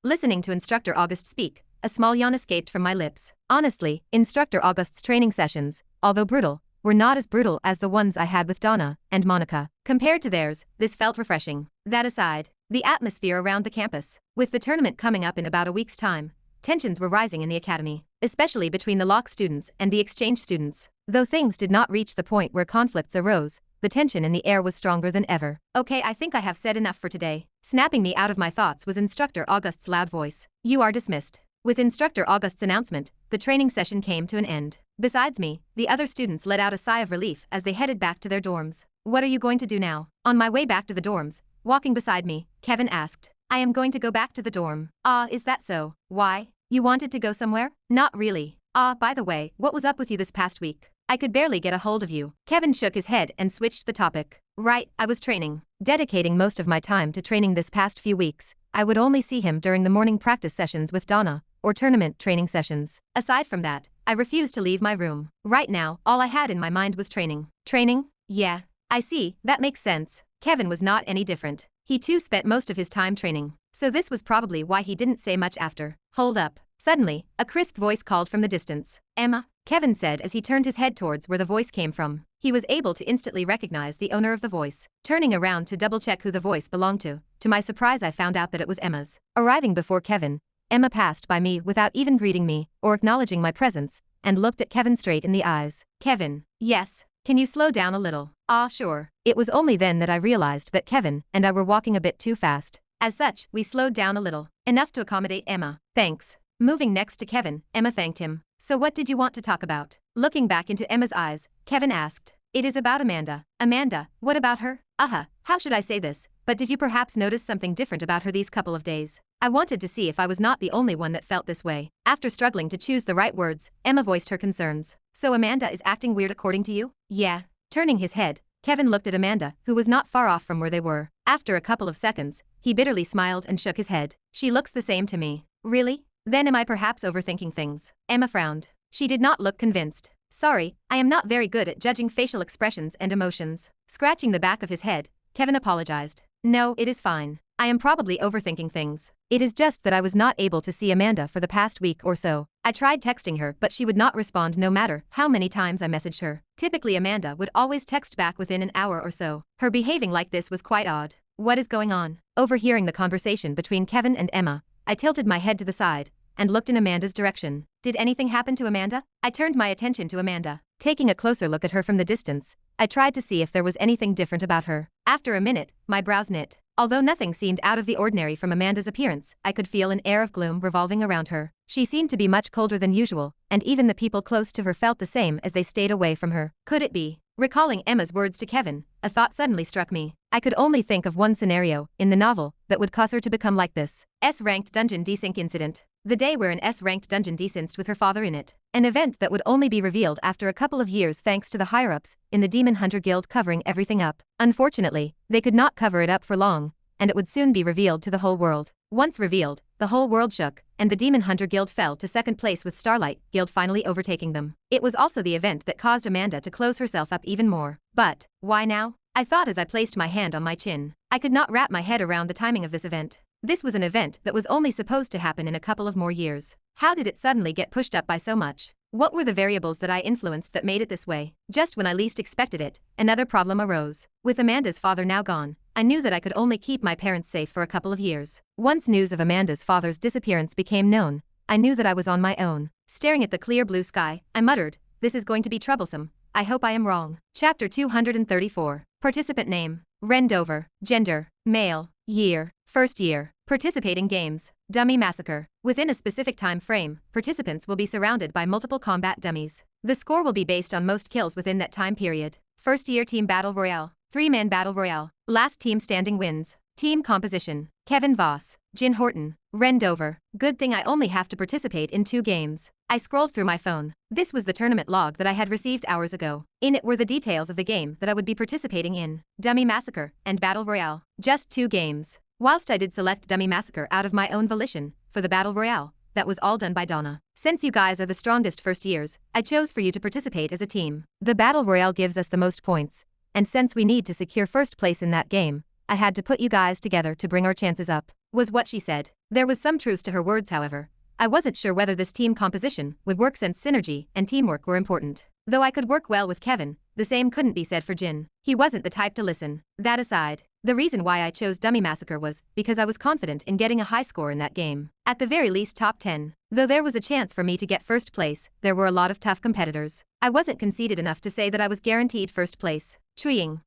Listening to Instructor Auguste speak, a small yawn escaped from my lips. Honestly, Instructor Auguste's training sessions, although brutal, were not as brutal as the ones I had with Donna and Monica. Compared to theirs, this felt refreshing. That aside, the atmosphere around the campus, with the tournament coming up in about a week's time, tensions were rising in the academy, especially between the lock students and the exchange students. Though things did not reach the point where conflicts arose, the tension in the air was stronger than ever. Okay, I think I have said enough for today. Snapping me out of my thoughts was Instructor Auguste's loud voice. You are dismissed. With Instructor Auguste's announcement, the training session came to an end. Besides me, the other students let out a sigh of relief as they headed back to their dorms. What are you going to do now? On my way back to the dorms, walking beside me, Kevin asked. I am going to go back to the dorm. Is that so? Why? You wanted to go somewhere? Not really. By the way, what was up with you this past week? I could barely get a hold of you. Kevin shook his head and switched the topic. Right, I was training. Dedicating most of my time to training this past few weeks. I would only see him during the morning practice sessions with Donna, or tournament training sessions. Aside from that, I refused to leave my room. Right now, all I had in my mind was training. Training? Yeah. I see, that makes sense. Kevin was not any different. He too spent most of his time training. So this was probably why he didn't say much after. Hold up. Suddenly, a crisp voice called from the distance. Emma, Kevin said as he turned his head towards where the voice came from. He was able to instantly recognize the owner of the voice. Turning around to double-check who the voice belonged to my surprise I found out that it was Emma's. Arriving before Kevin, Emma passed by me without even greeting me or acknowledging my presence, and looked at Kevin straight in the eyes. Kevin, yes, can you slow down a little? Ah, sure. It was only then that I realized that Kevin and I were walking a bit too fast. As such, we slowed down a little, enough to accommodate Emma. Thanks. Moving next to Kevin, Emma thanked him. So what did you want to talk about? Looking back into Emma's eyes, Kevin asked. It is about Amanda. Amanda, what about her? How should I say this? But did you perhaps notice something different about her these couple of days? I wanted to see if I was not the only one that felt this way. After struggling to choose the right words, Emma voiced her concerns. So Amanda is acting weird according to you? Yeah. Turning his head, Kevin looked at Amanda, who was not far off from where they were. After a couple of seconds, he bitterly smiled and shook his head. She looks the same to me. Really? Then am I perhaps overthinking things? Emma frowned. She did not look convinced. Sorry, I am not very good at judging facial expressions and emotions. Scratching the back of his head, Kevin apologized. No, it is fine. I am probably overthinking things. It is just that I was not able to see Amanda for the past week or so. I tried texting her but she would not respond no matter how many times I messaged her. Typically Amanda would always text back within an hour or so. Her behaving like this was quite odd. What is going on? Overhearing the conversation between Kevin and Emma, I tilted my head to the side and looked in Amanda's direction. Did anything happen to Amanda? I turned my attention to Amanda. Taking a closer look at her from the distance, I tried to see if there was anything different about her. After a minute, my brows knit. Although nothing seemed out of the ordinary from Amanda's appearance, I could feel an air of gloom revolving around her. She seemed to be much colder than usual, and even the people close to her felt the same as they stayed away from her. Could it be? Recalling Emma's words to Kevin, a thought suddenly struck me. I could only think of one scenario in the novel that would cause her to become like this. S-ranked dungeon desync incident. The day where an S-ranked dungeon desynced with her father in it. An event that would only be revealed after a couple of years thanks to the higher-ups in the Demon Hunter Guild covering everything up. Unfortunately, they could not cover it up for long, and it would soon be revealed to the whole world. Once revealed, the whole world shook, and the Demon Hunter Guild fell to second place with Starlight Guild finally overtaking them. It was also the event that caused Amanda to close herself up even more. But, why now? I thought as I placed my hand on my chin. I could not wrap my head around the timing of this event. This was an event that was only supposed to happen in a couple of more years. How did it suddenly get pushed up by so much? What were the variables that I influenced that made it this way? Just when I least expected it, another problem arose. With Amanda's father now gone, I knew that I could only keep my parents safe for a couple of years. Once news of Amanda's father's disappearance became known, I knew that I was on my own. Staring at the clear blue sky, I muttered, "This is going to be troublesome. I hope I am wrong." Chapter 234. Participant name: Rendover. Gender: male. Year: first year. Participating games: Dummy Massacre. Within a specific time frame, participants will be surrounded by multiple combat dummies. The score will be based on most kills within that time period. First year team battle royale. 3-man battle royale. Last team standing wins. Team composition: Kevin Voss, Jin Horton, Rendover. Good thing I only have to participate in 2 games. I scrolled through my phone. This was the tournament log that I had received hours ago. In it were the details of the game that I would be participating in: Dummy Massacre and Battle Royale. Just 2 games. Whilst I did select Dummy Massacre out of my own volition, for the Battle Royale, that was all done by Donna. Since you guys are the strongest first years, I chose for you to participate as a team. The Battle Royale gives us the most points, and since we need to secure first place in that game, I had to put you guys together to bring our chances up, was what she said. There was some truth to her words, however. I wasn't sure whether this team composition would work since synergy and teamwork were important. Though I could work well with Kevin, the same couldn't be said for Jin. He wasn't the type to listen. That aside, the reason why I chose Dummy Massacre was because I was confident in getting a high score in that game. At the very least top 10. Though there was a chance for me to get first place, there were a lot of tough competitors. I wasn't conceited enough to say that I was guaranteed first place. Chewing.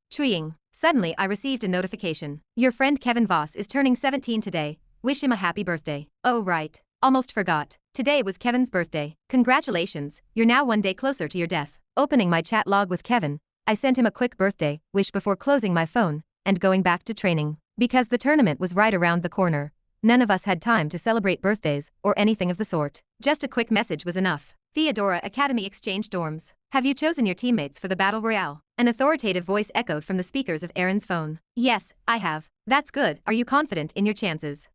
Suddenly I received a notification. Your friend Kevin Voss is turning 17 today. Wish him a happy birthday. Oh right. Almost forgot. Today was Kevin's birthday. Congratulations, you're now 1 day closer to your death. Opening my chat log with Kevin, I sent him a quick birthday wish before closing my phone and going back to training. Because the tournament was right around the corner, none of us had time to celebrate birthdays or anything of the sort. Just a quick message was enough. Theodora Academy Exchange Dorms. Have you chosen your teammates for the Battle Royale? An authoritative voice echoed from the speakers of Aaron's phone. Yes, I have. That's good. Are you confident in your chances?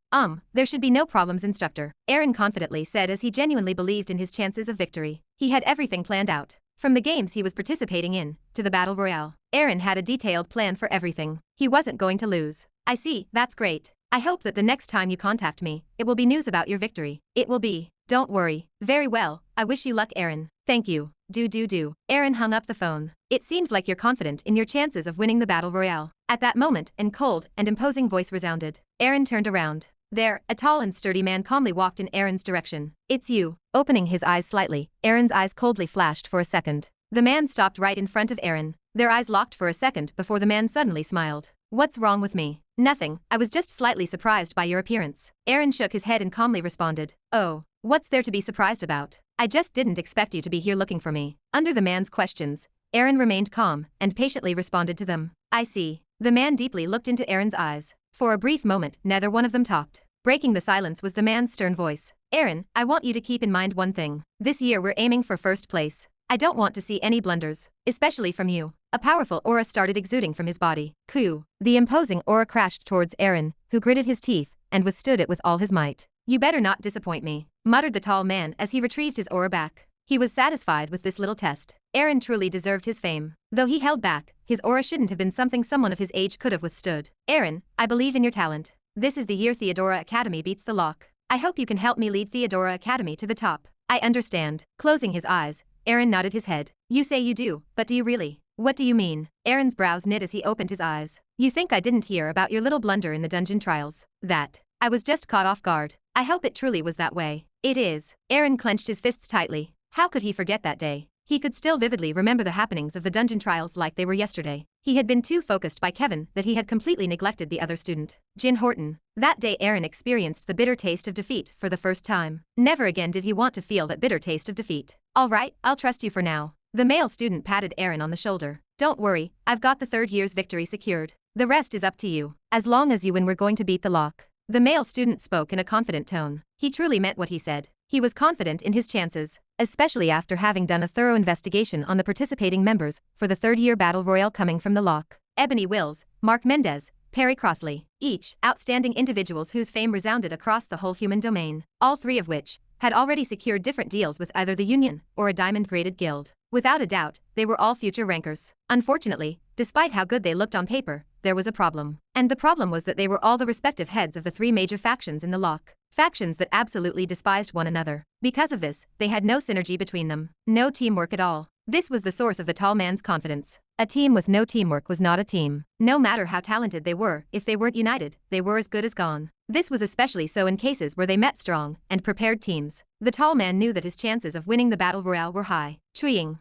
There should be no problems, instructor. Aaron confidently said as he genuinely believed in his chances of victory. He had everything planned out. From the games he was participating in, to the Battle Royale, Aaron had a detailed plan for everything. He wasn't going to lose. I see, that's great. I hope that the next time you contact me, it will be news about your victory. It will be. Don't worry. Very well, I wish you luck, Aaron. Thank you. Do. Aaron hung up the phone. It seems like you're confident in your chances of winning the battle royale. At that moment, an cold and imposing voice resounded. Aaron turned around. There, a tall and sturdy man calmly walked in Aaron's direction. It's you. Opening his eyes slightly, Aaron's eyes coldly flashed for a second. The man stopped right in front of Aaron. Their eyes locked for a second before the man suddenly smiled. What's wrong with me? Nothing, I was just slightly surprised by your appearance. Aaron shook his head and calmly responded. Oh, what's there to be surprised about? I just didn't expect you to be here looking for me. Under the man's questions, Aaron remained calm and patiently responded to them. I see. The man deeply looked into Aaron's eyes. For a brief moment, neither one of them talked. Breaking the silence was the man's stern voice. Aaron, I want you to keep in mind one thing. This year we're aiming for first place. I don't want to see any blunders, especially from you. A powerful aura started exuding from his body. Coo. The imposing aura crashed towards Aaron, who gritted his teeth and withstood it with all his might. You better not disappoint me, muttered the tall man as he retrieved his aura back. He was satisfied with this little test. Aaron truly deserved his fame. Though he held back, his aura shouldn't have been something someone of his age could have withstood. Aaron, I believe in your talent. This is the year Theodora Academy beats the lock. I hope you can help me lead Theodora Academy to the top. I understand. Closing his eyes, Aaron nodded his head. You say you do, but do you really? What do you mean? Aaron's brows knit as he opened his eyes. You think I didn't hear about your little blunder in the dungeon trials? That. I was just caught off guard. I hope it truly was that way. It is. Aaron clenched his fists tightly. How could he forget that day? He could still vividly remember the happenings of the dungeon trials like they were yesterday. He had been too focused by Kevin that he had completely neglected the other student, Jin Horton. That day Aaron experienced the bitter taste of defeat for the first time. Never again did he want to feel that bitter taste of defeat. All right, I'll trust you for now. The male student patted Aaron on the shoulder. Don't worry, I've got the third year's victory secured. The rest is up to you. As long as you win, we're going to beat the lock. The male student spoke in a confident tone. He truly meant what he said. He was confident in his chances, especially after having done a thorough investigation on the participating members for the third-year battle royale coming from the lock. Ebony Wills, Mark Mendez, Perry Crossley, each outstanding individuals whose fame resounded across the whole human domain, all three of which had already secured different deals with either the Union or a diamond-graded guild. Without a doubt, they were all future rankers. Unfortunately, despite how good they looked on paper, there was a problem. And the problem was that they were all the respective heads of the three major factions in the lock. Factions that absolutely despised one another. Because of this, they had no synergy between them. No teamwork at all. This was the source of the tall man's confidence. A team with no teamwork was not a team. No matter how talented they were, if they weren't united, they were as good as gone. This was especially so in cases where they met strong and prepared teams. The tall man knew that his chances of winning the battle royale were high. Treeing.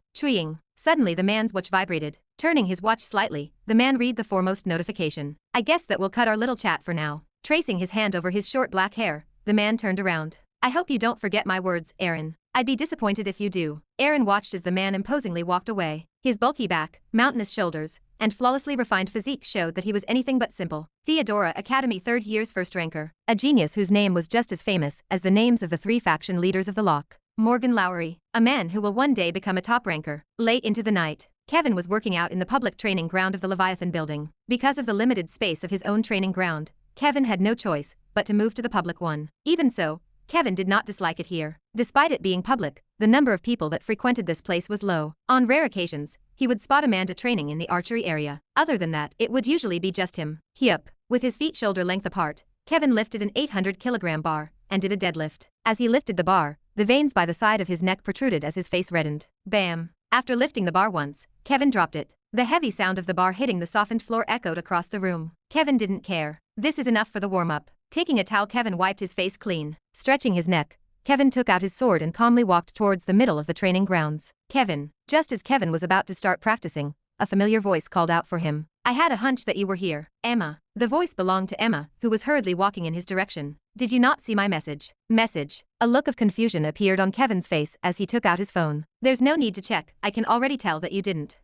Suddenly the man's watch vibrated. Turning his watch slightly, the man read the foremost notification. I guess that will cut our little chat for now. Tracing his hand over his short black hair, the man turned around. I hope you don't forget my words, Aaron. I'd be disappointed if you do. Aaron watched as the man imposingly walked away. His bulky back, mountainous shoulders, and flawlessly refined physique showed that he was anything but simple. Theodora Academy third year's first ranker. A genius whose name was just as famous as the names of the three faction leaders of the lock. Morgan Lowry. A man who will one day become a top ranker. Late into the night, Kevin was working out in the public training ground of the Leviathan building. Because of the limited space of his own training ground, Kevin had no choice but to move to the public one. Even so, Kevin did not dislike it here. Despite it being public, the number of people that frequented this place was low. On rare occasions, he would spot Amanda training in the archery area. Other than that, it would usually be just him. Yup. With his feet shoulder-length apart, Kevin lifted an 800-kilogram bar and did a deadlift. As he lifted the bar, the veins by the side of his neck protruded as his face reddened. Bam! After lifting the bar once, Kevin dropped it. The heavy sound of the bar hitting the softened floor echoed across the room. Kevin didn't care. This is enough for the warm-up. Taking a towel, Kevin wiped his face clean. Stretching his neck, Kevin took out his sword and calmly walked towards the middle of the training grounds. Kevin. Just as Kevin was about to start practicing, a familiar voice called out for him. I had a hunch that you were here. Emma. The voice belonged to Emma, who was hurriedly walking in his direction. Did you not see my message? Message. A look of confusion appeared on Kevin's face as he took out his phone. There's no need to check, I can already tell that you didn't.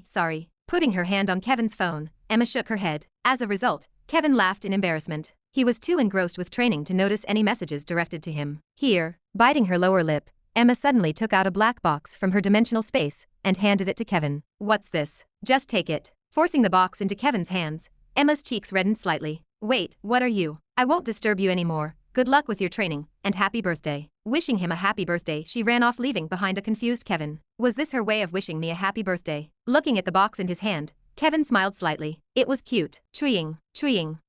Sorry. Putting her hand on Kevin's phone, Emma shook her head. As a result, Kevin laughed in embarrassment. He was too engrossed with training to notice any messages directed to him. Here, biting her lower lip, Emma suddenly took out a black box from her dimensional space and handed it to Kevin. What's this? Just take it. Forcing the box into Kevin's hands, Emma's cheeks reddened slightly. Wait, what are you? I won't disturb you anymore. Good luck with your training, and happy birthday. Wishing him a happy birthday, she ran off, leaving behind a confused Kevin. Was this her way of wishing me a happy birthday? Looking at the box in his hand, Kevin smiled slightly. It was cute. Treeing.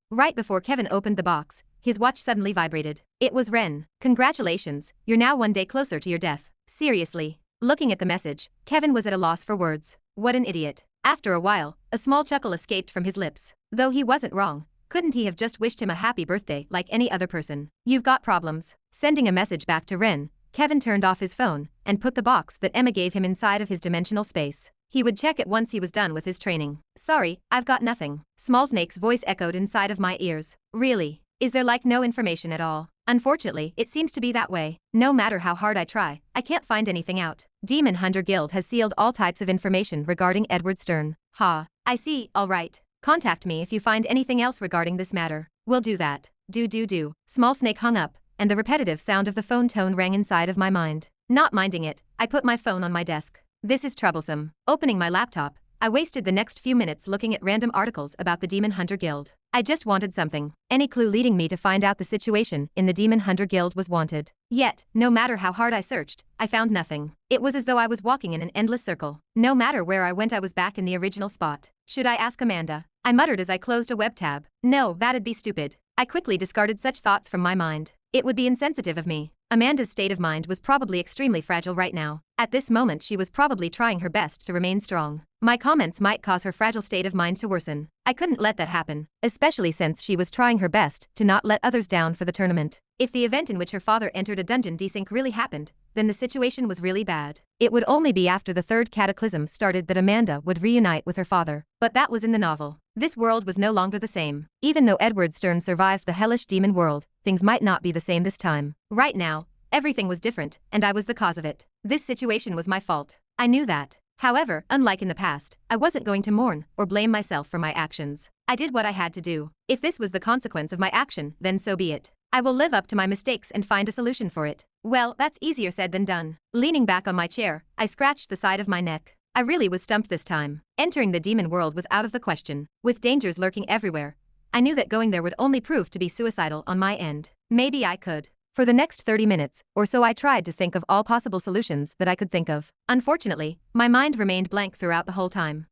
Right before Kevin opened the box, His watch suddenly vibrated. It was Ren. Congratulations, you're now one day closer to your death. Seriously. Looking at the message, Kevin was at a loss for words. What an idiot. After a while, a small chuckle escaped from his lips. Though he wasn't wrong. Couldn't he have just wished him a happy birthday like any other person? You've got problems. Sending a message back to Ren, Kevin turned off his phone and put the box that Emma gave him inside of his dimensional space. He would check it once he was done with his training. Sorry, I've got nothing. Small Snake's voice echoed inside of my ears. Really? Is there like no information at all? Unfortunately, it seems to be that way. No matter how hard I try, I can't find anything out. Demon Hunter Guild has sealed all types of information regarding Edward Stern. Ha. I see, alright. Contact me if you find anything else regarding this matter. We'll do that. Do. Small Snake hung up, and the repetitive sound of the phone tone rang inside of my mind. Not minding it, I put my phone on my desk. This is troublesome. Opening my laptop, I wasted the next few minutes looking at random articles about the Demon Hunter Guild. I just wanted something. Any clue leading me to find out the situation in the Demon Hunter Guild was wanted. Yet, no matter how hard I searched, I found nothing. It was as though I was walking in an endless circle. No matter where I went, I was back in the original spot. Should I ask Amanda? I muttered as I closed a web tab. No, that'd be stupid. I quickly discarded such thoughts from my mind. It would be insensitive of me. Amanda's state of mind was probably extremely fragile right now. At this moment she was probably trying her best to remain strong. My comments might cause her fragile state of mind to worsen. I couldn't let that happen, especially since she was trying her best to not let others down for the tournament. If the event in which her father entered a dungeon desync really happened, then the situation was really bad. It would only be after the third cataclysm started that Amanda would reunite with her father. But that was in the novel. This world was no longer the same. Even though Edward Stern survived the hellish demon world, things might not be the same this time. Right now, everything was different, and I was the cause of it. This situation was my fault. I knew that. However, unlike in the past, I wasn't going to mourn or blame myself for my actions. I did what I had to do. If this was the consequence of my action, then so be it. I will live up to my mistakes and find a solution for it. Well, that's easier said than done. Leaning back on my chair, I scratched the side of my neck. I really was stumped this time. Entering the demon world was out of the question. With dangers lurking everywhere, I knew that going there would only prove to be suicidal on my end. Maybe I could. For the next 30 minutes or so I tried to think of all possible solutions that I could think of. Unfortunately, my mind remained blank throughout the whole time.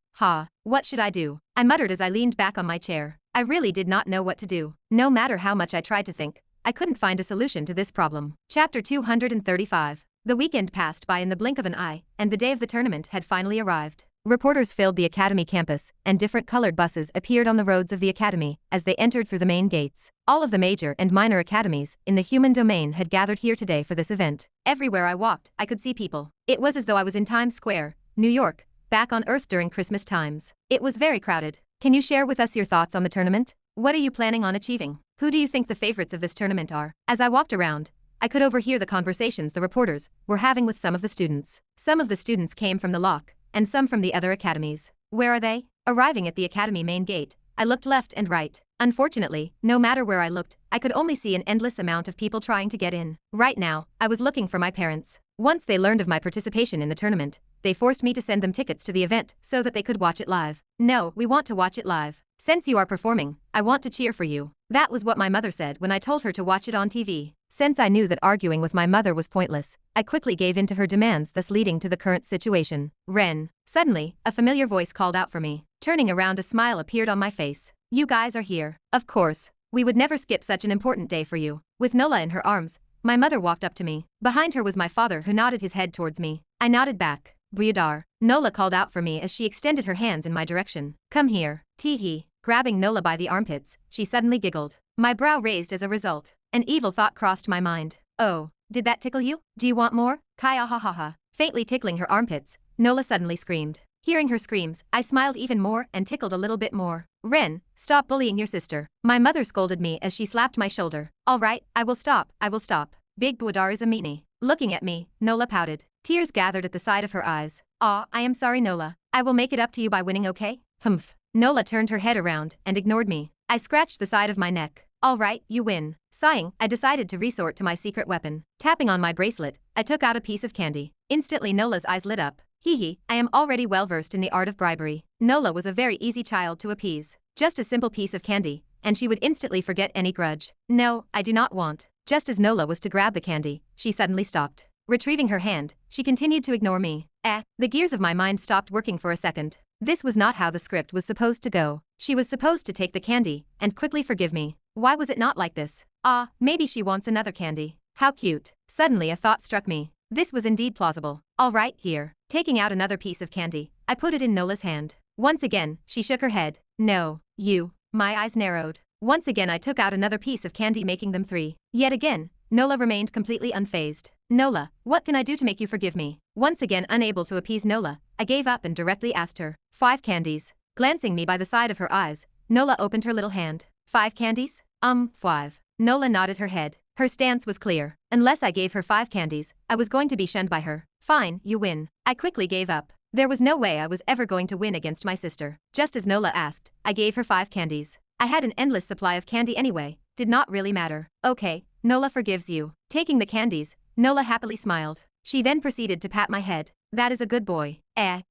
What should I do? I muttered as I leaned back on my chair. I really did not know what to do. No matter how much I tried to think, I couldn't find a solution to this problem. Chapter 235. The weekend passed by in the blink of an eye, and the day of the tournament had finally arrived. Reporters filled the academy campus, and different colored buses appeared on the roads of the academy as they entered through the main gates. All of the major and minor academies in the human domain had gathered here today for this event. Everywhere I walked, I could see people. It was as though I was in Times Square, New York, back on Earth during Christmas times. It was very crowded. Can you share with us your thoughts on the tournament? What are you planning on achieving? Who do you think the favorites of this tournament are? As I walked around, I could overhear the conversations the reporters were having with some of the students. Some of the students came from the Lock, and some from the other academies. Where are they? Arriving at the academy main gate, I looked left and right. Unfortunately, no matter where I looked, I could only see an endless amount of people trying to get in. Right now, I was looking for my parents. Once they learned of my participation in the tournament, they forced me to send them tickets to the event so that they could watch it live. No, we want to watch it live. Since you are performing, I want to cheer for you. That was what my mother said when I told her to watch it on TV. Since I knew that arguing with my mother was pointless, I quickly gave in to her demands, thus leading to the current situation. Ren. Suddenly, a familiar voice called out for me. Turning around, a smile appeared on my face. You guys are here. Of course. We would never skip such an important day for you. With Nola in her arms, my mother walked up to me. Behind her was my father, who nodded his head towards me. I nodded back. Buyudar. Nola called out for me as she extended her hands in my direction. Come here. Teehee. Grabbing Nola by the armpits, she suddenly giggled. My brow raised as a result. An evil thought crossed my mind. Oh, did that tickle you? Do you want more? Kaya ha ha ha. Faintly tickling her armpits, Nola suddenly screamed. Hearing her screams, I smiled even more and tickled a little bit more. Ren, stop bullying your sister. My mother scolded me as she slapped my shoulder. All right, I will stop. Big Buyudar is a meanie. Looking at me, Nola pouted. Tears gathered at the side of her eyes. Aw, I am sorry, Nola. I will make it up to you by winning, okay? Humph. Nola turned her head around and ignored me. I scratched the side of my neck. All right, you win. Sighing, I decided to resort to my secret weapon. Tapping on my bracelet, I took out a piece of candy. Instantly Nola's eyes lit up. Hee, I am already well versed in the art of bribery. Nola was a very easy child to appease. Just a simple piece of candy, and she would instantly forget any grudge. No, I do not want. Just as Nola was to grab the candy, she suddenly stopped. Retrieving her hand, she continued to ignore me. The gears of my mind stopped working for a second. This was not how the script was supposed to go. She was supposed to take the candy and quickly forgive me. Why was it not like this? Ah, maybe she wants another candy. How cute. Suddenly a thought struck me. This was indeed plausible. All right, here. Taking out another piece of candy, I put it in Nola's hand. Once again, she shook her head. No, you. My eyes narrowed. Once again I took out another piece of candy, making them 3. Yet again, Nola remained completely unfazed. Nola, what can I do to make you forgive me? Once again unable to appease Nola, I gave up and directly asked her. 5 candies. Glancing me by the side of her eyes, Nola opened her little hand. 5 candies? 5. Nola nodded her head. Her stance was clear. Unless I gave her 5 candies, I was going to be shunned by her. Fine, you win. I quickly gave up. There was no way I was ever going to win against my sister. Just as Nola asked, I gave her 5 candies. I had an endless supply of candy anyway, did not really matter. Okay, Nola forgives you. Taking the candies, Nola happily smiled. She then proceeded to pat my head. That is a good boy.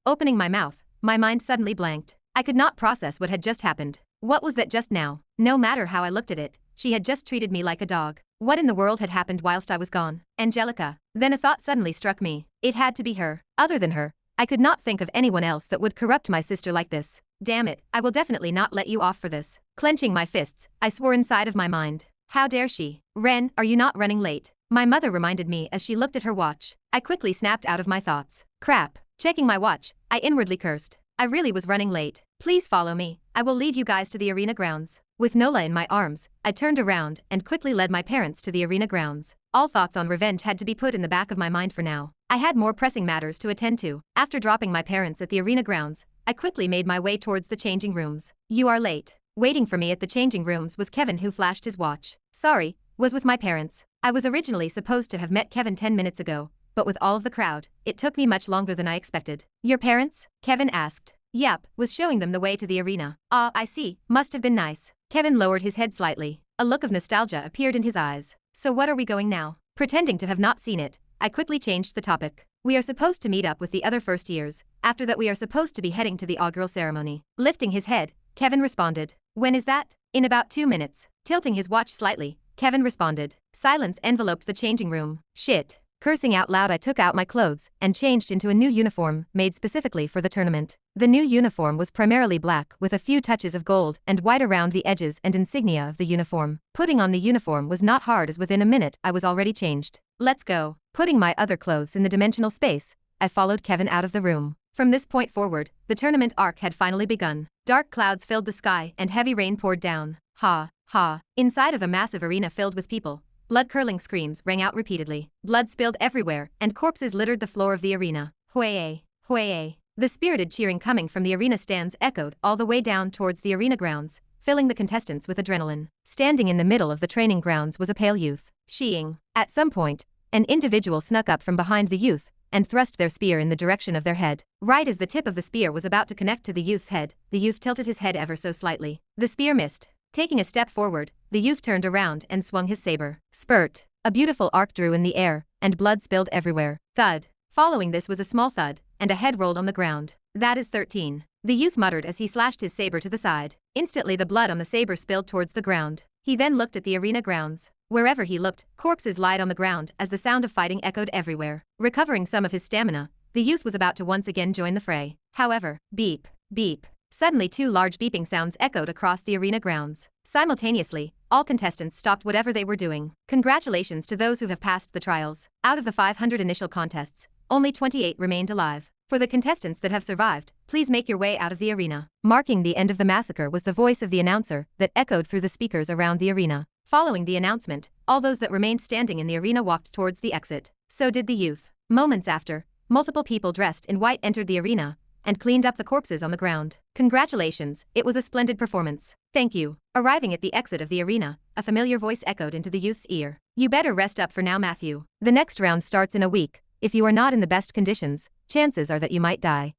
Opening my mouth, my mind suddenly blanked. I could not process what had just happened. What was that just now? No matter how I looked at it, she had just treated me like a dog. What in the world had happened whilst I was gone? Angelica. Then a thought suddenly struck me. It had to be her. Other than her, I could not think of anyone else that would corrupt my sister like this. Damn it, I will definitely not let you off for this. Clenching my fists, I swore inside of my mind. How dare she? Ren, are you not running late? My mother reminded me as she looked at her watch. I quickly snapped out of my thoughts. Crap. Checking my watch, I inwardly cursed. I really was running late. Please follow me. I will lead you guys to the arena grounds. With Nola in my arms, I turned around and quickly led my parents to the arena grounds. All thoughts on revenge had to be put in the back of my mind for now. I had more pressing matters to attend to. After dropping my parents at the arena grounds, I quickly made my way towards the changing rooms. You are late. Waiting for me at the changing rooms was Kevin, who flashed his watch. Sorry, was with my parents. I was originally supposed to have met Kevin 10 minutes ago, but with all of the crowd, it took me much longer than I expected. Your parents? Kevin asked. Yep, was showing them the way to the arena. Ah, I see, must have been nice. Kevin lowered his head slightly. A look of nostalgia appeared in his eyes. So what are we going now? Pretending to have not seen it, I quickly changed the topic. We are supposed to meet up with the other first years. After that we are supposed to be heading to the augural ceremony. Lifting his head, Kevin responded. When is that? In about 2 minutes. Tilting his watch slightly, Kevin responded. Silence enveloped the changing room. Shit. Cursing out loud, I took out my clothes and changed into a new uniform made specifically for the tournament. The new uniform was primarily black with a few touches of gold and white around the edges and insignia of the uniform. Putting on the uniform was not hard, as within a minute I was already changed. Let's go. Putting my other clothes in the dimensional space, I followed Kevin out of the room. From this point forward, the tournament arc had finally begun. Dark clouds filled the sky and heavy rain poured down. Ha, ha. Inside of a massive arena filled with people, blood-curdling screams rang out repeatedly. Blood spilled everywhere, and corpses littered the floor of the arena. Hueye, hueye. The spirited cheering coming from the arena stands echoed all the way down towards the arena grounds, filling the contestants with adrenaline. Standing in the middle of the training grounds was a pale youth. Sheeing. At some point, an individual snuck up from behind the youth and thrust their spear in the direction of their head. Right as the tip of the spear was about to connect to the youth's head, the youth tilted his head ever so slightly. The spear missed. Taking a step forward, the youth turned around and swung his saber. Spurt. A beautiful arc drew in the air, and blood spilled everywhere. Thud. Following this was a small thud, and a head rolled on the ground. That is 13. The youth muttered as he slashed his saber to the side. Instantly the blood on the saber spilled towards the ground. He then looked at the arena grounds. Wherever he looked, corpses lied on the ground as the sound of fighting echoed everywhere. Recovering some of his stamina, the youth was about to once again join the fray. However, beep, beep. Suddenly 2 large beeping sounds echoed across the arena grounds. Simultaneously, all contestants stopped whatever they were doing. Congratulations to those who have passed the trials. Out of the 500 initial contests, only 28 remained alive. For the contestants that have survived, please make your way out of the arena. Marking the end of the massacre was the voice of the announcer that echoed through the speakers around the arena. Following the announcement, all those that remained standing in the arena walked towards the exit. So did the youth. Moments after, multiple people dressed in white entered the arena and cleaned up the corpses on the ground. Congratulations, it was a splendid performance. Thank you. Arriving at the exit of the arena, a familiar voice echoed into the youth's ear. You better rest up for now, Matthew. The next round starts in a week. If you are not in the best conditions, chances are that you might die.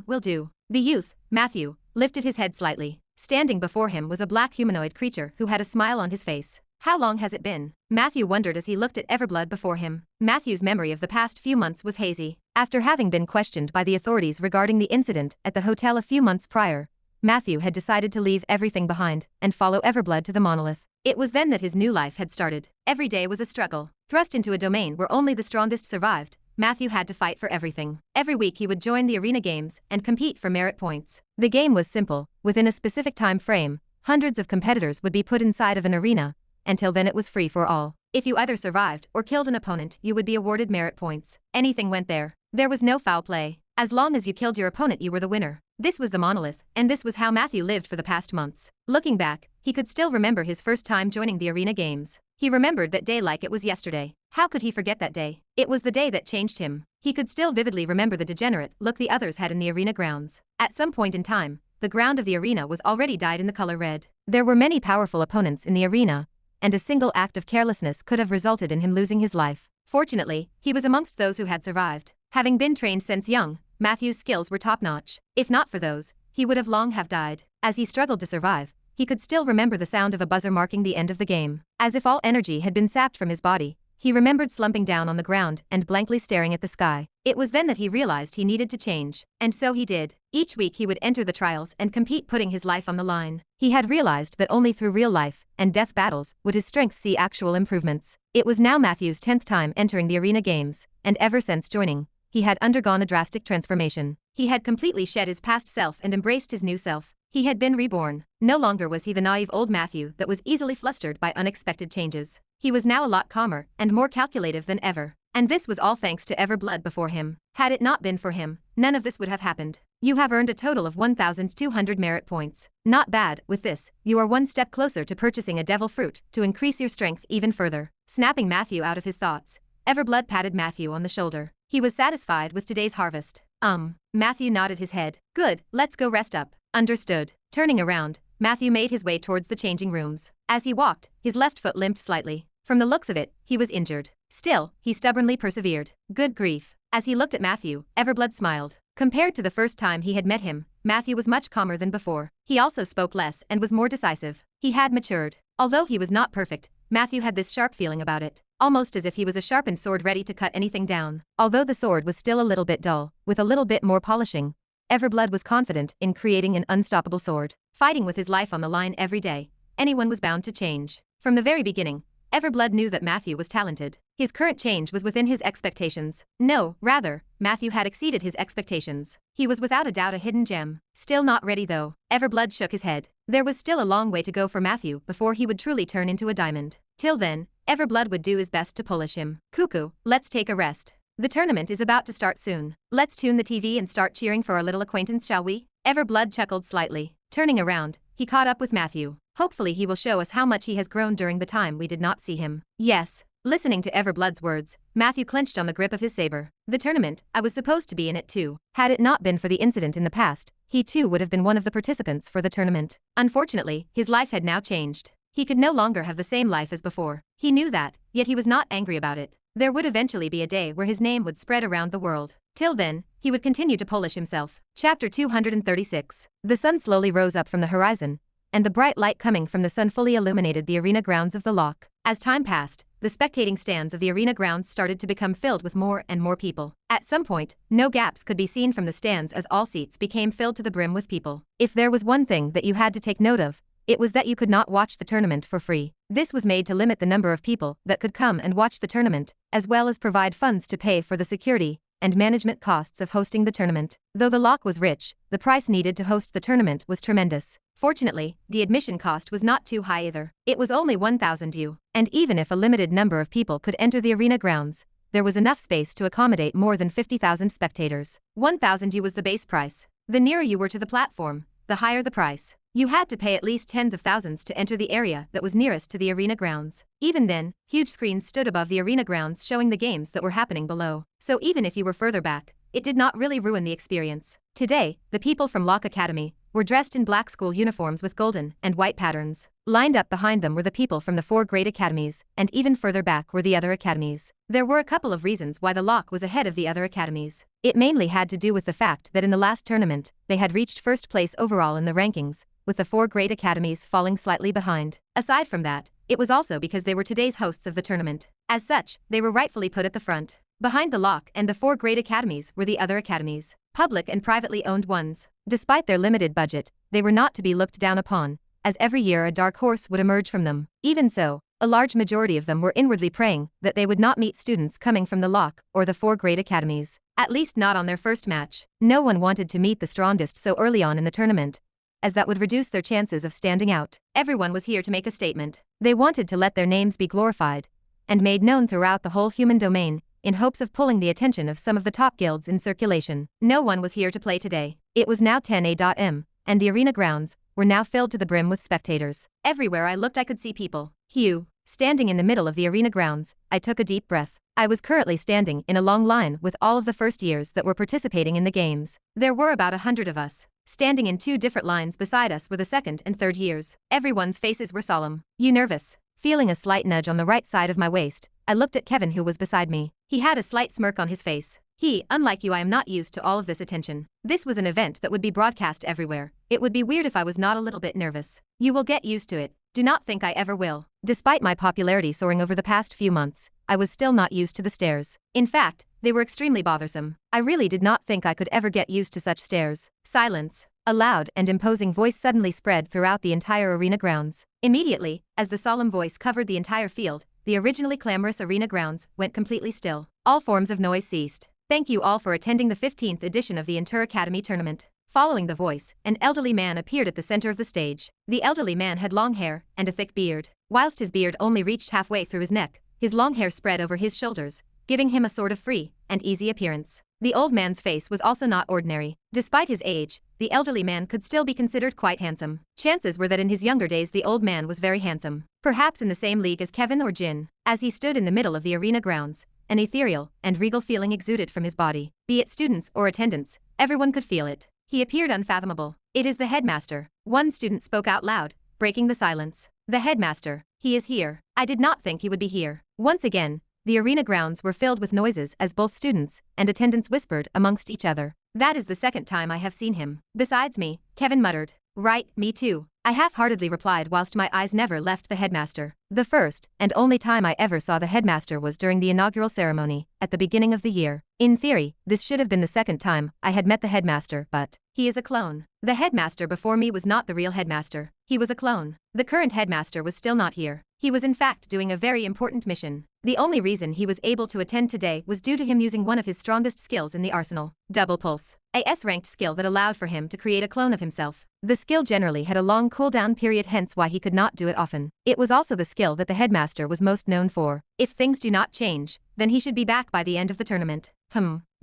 Will do. The youth, Matthew, lifted his head slightly. Standing before him was a black humanoid creature who had a smile on his face. How long has it been? Matthew wondered as he looked at Everblood before him. Matthew's memory of the past few months was hazy. After having been questioned by the authorities regarding the incident at the hotel a few months prior, Matthew had decided to leave everything behind and follow Everblood to the monolith. It was then that his new life had started. Every day was a struggle. Thrust into a domain where only the strongest survived, Matthew had to fight for everything. Every week he would join the arena games and compete for merit points. The game was simple. Within a specific time frame, Hundreds of competitors would be put inside of an arena. Until then it was free for all. If you either survived or killed an opponent, you would be awarded merit points. Anything went there. There was no foul play. As long as you killed your opponent, you were the winner. This was the monolith, and this was how Matthew lived for the past months. Looking back, he could still remember his first time joining the arena games. He remembered that day like it was yesterday. How could he forget that day? It was the day that changed him. He could still vividly remember the degenerate look the others had in the arena grounds. At some point in time, the ground of the arena was already dyed in the color red. There were many powerful opponents in the arena, and a single act of carelessness could have resulted in him losing his life. Fortunately, he was amongst those who had survived. Having been trained since young, Matthew's skills were top-notch. If not for those, he would have long have died. As he struggled to survive, he could still remember the sound of a buzzer marking the end of the game. As if all energy had been sapped from his body, he remembered slumping down on the ground and blankly staring at the sky. It was then that he realized he needed to change. And so he did. Each week he would enter the trials and compete, putting his life on the line. He had realized that only through real life and death battles would his strength see actual improvements. It was now Matthew's 10th time entering the arena games, and ever since joining, he had undergone a drastic transformation. He had completely shed his past self and embraced his new self. He had been reborn. No longer was he the naive old Matthew that was easily flustered by unexpected changes. He was now a lot calmer and more calculative than ever. And this was all thanks to Everblood before him. Had it not been for him, none of this would have happened. You have earned a total of 1,200 merit points. Not bad. With this, you are one step closer to purchasing a devil fruit to increase your strength even further. Snapping Matthew out of his thoughts, Everblood patted Matthew on the shoulder. He was satisfied with today's harvest. Matthew nodded his head. Good, let's go rest up. Understood. Turning around, Matthew made his way towards the changing rooms. As he walked, his left foot limped slightly. From the looks of it, he was injured. Still, he stubbornly persevered. Good grief. As he looked at Matthew, Everblood smiled. Compared to the first time he had met him, Matthew was much calmer than before. He also spoke less and was more decisive. He had matured. Although he was not perfect, Matthew had this sharp feeling about it, almost as if he was a sharpened sword ready to cut anything down. Although the sword was still a little bit dull, with a little bit more polishing, Everblood was confident in creating an unstoppable sword. Fighting with his life on the line every day, anyone was bound to change. From the very beginning, Everblood knew that Matthew was talented. His current change was within his expectations. No, rather, Matthew had exceeded his expectations. He was without a doubt a hidden gem. Still not ready though. Everblood shook his head. There was still a long way to go for Matthew before he would truly turn into a diamond. Till then, Everblood would do his best to polish him. Cuckoo, let's take a rest. The tournament is about to start soon. Let's tune the TV and start cheering for our little acquaintance, shall we? Everblood chuckled slightly. Turning around, he caught up with Matthew. Hopefully he will show us how much he has grown during the time we did not see him. Yes. Listening to Everblood's words, Matthew clenched on the grip of his saber. The tournament, I was supposed to be in it too. Had it not been for the incident in the past, he too would have been one of the participants for the tournament. Unfortunately, his life had now changed. He could no longer have the same life as before. He knew that, yet he was not angry about it. There would eventually be a day where his name would spread around the world. Till then, he would continue to polish himself. Chapter 236. The sun slowly rose up from the horizon, and the bright light coming from the sun fully illuminated the arena grounds of the lock. As time passed, the spectating stands of the arena grounds started to become filled with more and more people. At some point, no gaps could be seen from the stands as all seats became filled to the brim with people. If there was one thing that you had to take note of, it was that you could not watch the tournament for free. This was made to limit the number of people that could come and watch the tournament, as well as provide funds to pay for the security and management costs of hosting the tournament. Though the lock was rich, the price needed to host the tournament was tremendous. Fortunately, the admission cost was not too high either. It was only 1,000 U, and even if a limited number of people could enter the arena grounds, there was enough space to accommodate more than 50,000 spectators. 1,000 U was the base price. The nearer you were to the platform, the higher the price. You had to pay at least tens of thousands to enter the area that was nearest to the arena grounds. Even then, huge screens stood above the arena grounds showing the games that were happening below. So even if you were further back, it did not really ruin the experience. Today, the people from Lock Academy were dressed in black school uniforms with golden and white patterns. Lined up behind them were the people from the 4 great academies, and even further back were the other academies. There were a couple of reasons why the Lock was ahead of the other academies. It mainly had to do with the fact that in the last tournament, they had reached first place overall in the rankings, with the 4 great academies falling slightly behind. Aside from that, it was also because they were today's hosts of the tournament. As such, they were rightfully put at the front. Behind the Lock and the 4 great academies were the other academies, public and privately owned ones. Despite their limited budget, they were not to be looked down upon, as every year a dark horse would emerge from them. Even so, a large majority of them were inwardly praying that they would not meet students coming from the Lock or the 4 great academies. At least not on their first match. No one wanted to meet the strongest so early on in the tournament, as that would reduce their chances of standing out. Everyone was here to make a statement. They wanted to let their names be glorified and made known throughout the whole human domain, in hopes of pulling the attention of some of the top guilds in circulation. No one was here to play today. It was now 10 a.m., and the arena grounds were now filled to the brim with spectators. Everywhere I looked I could see people. Hugh, standing in the middle of the arena grounds, I took a deep breath. I was currently standing in a long line with all of the first years that were participating in the games. There were about 100 of us. Standing in 2 different lines beside us were the second and third years. Everyone's faces were solemn. You nervous? Feeling a slight nudge on the right side of my waist, I looked at Kevin who was beside me. He had a slight smirk on his face. Unlike you, I am not used to all of this attention. This was an event that would be broadcast everywhere. It would be weird if I was not a little bit nervous. You will get used to it. Do not think I ever will. Despite my popularity soaring over the past few months, I was still not used to the stares. In fact, they were extremely bothersome. I really did not think I could ever get used to such stares. Silence. A loud and imposing voice suddenly spread throughout the entire arena grounds. Immediately, as the solemn voice covered the entire field, the originally clamorous arena grounds went completely still. All forms of noise ceased. Thank you all for attending the 15th edition of the Inter Academy tournament. Following the voice, an elderly man appeared at the center of the stage. The elderly man had long hair and a thick beard. Whilst his beard only reached halfway through his neck, his long hair spread over his shoulders, giving him a sort of free and easy appearance. The old man's face was also not ordinary. Despite his age, the elderly man could still be considered quite handsome. Chances were that in his younger days the old man was very handsome. Perhaps in the same league as Kevin or Jin. As he stood in the middle of the arena grounds, an ethereal and regal feeling exuded from his body. Be it students or attendants, everyone could feel it. He appeared unfathomable. It is the headmaster. One student spoke out loud, breaking the silence. The headmaster. He is here. I did not think he would be here. Once again, the arena grounds were filled with noises as both students and attendants whispered amongst each other. That is the second time I have seen him. Besides me, Kevin muttered. Right, me too. I half-heartedly replied whilst my eyes never left the headmaster. The first and only time I ever saw the headmaster was during the inaugural ceremony, at the beginning of the year. In theory, this should have been the second time I had met the headmaster, but he is a clone. The headmaster before me was not the real headmaster. He was a clone. The current headmaster was still not here. He was in fact doing a very important mission. The only reason he was able to attend today was due to him using one of his strongest skills in the arsenal, Double Pulse, a S-ranked skill that allowed for him to create a clone of himself. The skill generally had a long cooldown period, hence why he could not do it often. It was also the skill that the headmaster was most known for. If things do not change, then he should be back by the end of the tournament.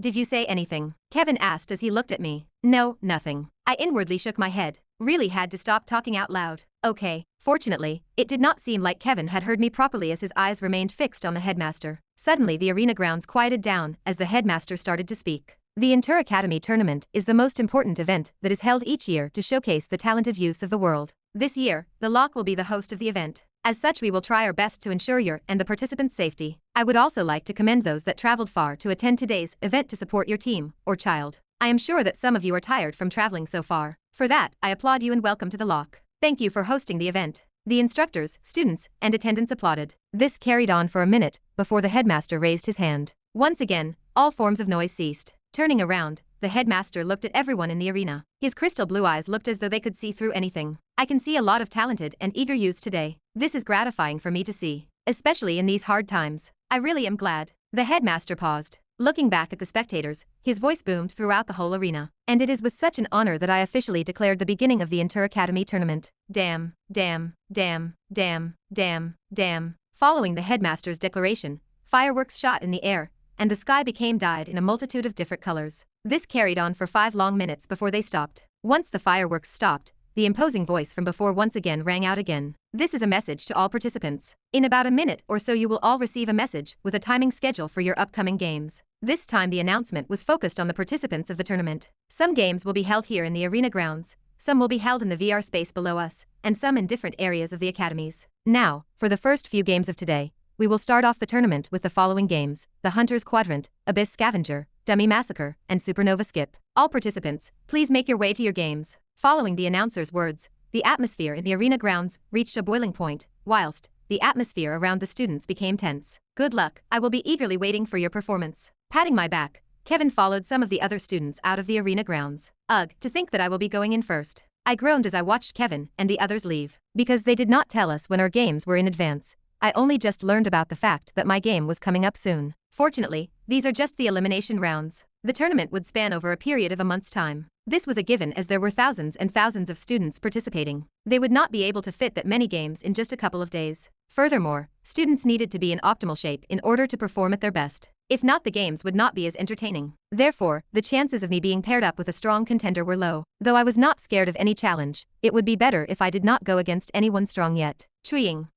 Did you say anything? Kevin asked as he looked at me. No, nothing. I inwardly shook my head. Really had to stop talking out loud. Okay. Fortunately, it did not seem like Kevin had heard me properly as his eyes remained fixed on the headmaster. Suddenly the arena grounds quieted down as the headmaster started to speak. The Inter Academy tournament is the most important event that is held each year to showcase the talented youths of the world. This year, the Lock will be the host of the event. As such, we will try our best to ensure your and the participants' safety. I would also like to commend those that traveled far to attend today's event to support your team or child. I am sure that some of you are tired from traveling so far. For that, I applaud you and welcome to the Lock. Thank you for hosting the event. The instructors, students, and attendants applauded. This carried on for a minute before the headmaster raised his hand. Once again, all forms of noise ceased. Turning around, the headmaster looked at everyone in the arena. His crystal blue eyes looked as though they could see through anything. I can see a lot of talented and eager youths today. This is gratifying for me to see, especially in these hard times. I really am glad. The headmaster paused. Looking back at the spectators, his voice boomed throughout the whole arena. And it is with such an honor that I officially declared the beginning of the Inter Academy tournament. Damn, damn, damn, damn, damn, damn. Following the headmaster's declaration, fireworks shot in the air, and the sky became dyed in a multitude of different colors. This carried on for 5 long minutes before they stopped. Once the fireworks stopped, the imposing voice from before once again rang out again. This is a message to all participants. In about a minute or so you will all receive a message with a timing schedule for your upcoming games. This time the announcement was focused on the participants of the tournament. Some games will be held here in the arena grounds, some will be held in the VR space below us, and some in different areas of the academies. Now, for the first few games of today, we will start off the tournament with the following games: the Hunter's Quadrant, Abyss Scavenger, Dummy Massacre, and Supernova Skip. All participants, please make your way to your games. Following the announcer's words, the atmosphere in the arena grounds reached a boiling point, whilst the atmosphere around the students became tense. Good luck, I will be eagerly waiting for your performance. Patting my back, Kevin followed some of the other students out of the arena grounds. Ugh, to think that I will be going in first. I groaned as I watched Kevin and the others leave. Because they did not tell us when our games were in advance, I only just learned about the fact that my game was coming up soon. Fortunately, these are just the elimination rounds. The tournament would span over a period of a month's time. This was a given as there were thousands and thousands of students participating. They would not be able to fit that many games in just a couple of days. Furthermore, students needed to be in optimal shape in order to perform at their best. If not, the games would not be as entertaining. Therefore, the chances of me being paired up with a strong contender were low. Though I was not scared of any challenge, it would be better if I did not go against anyone strong yet. Chewing.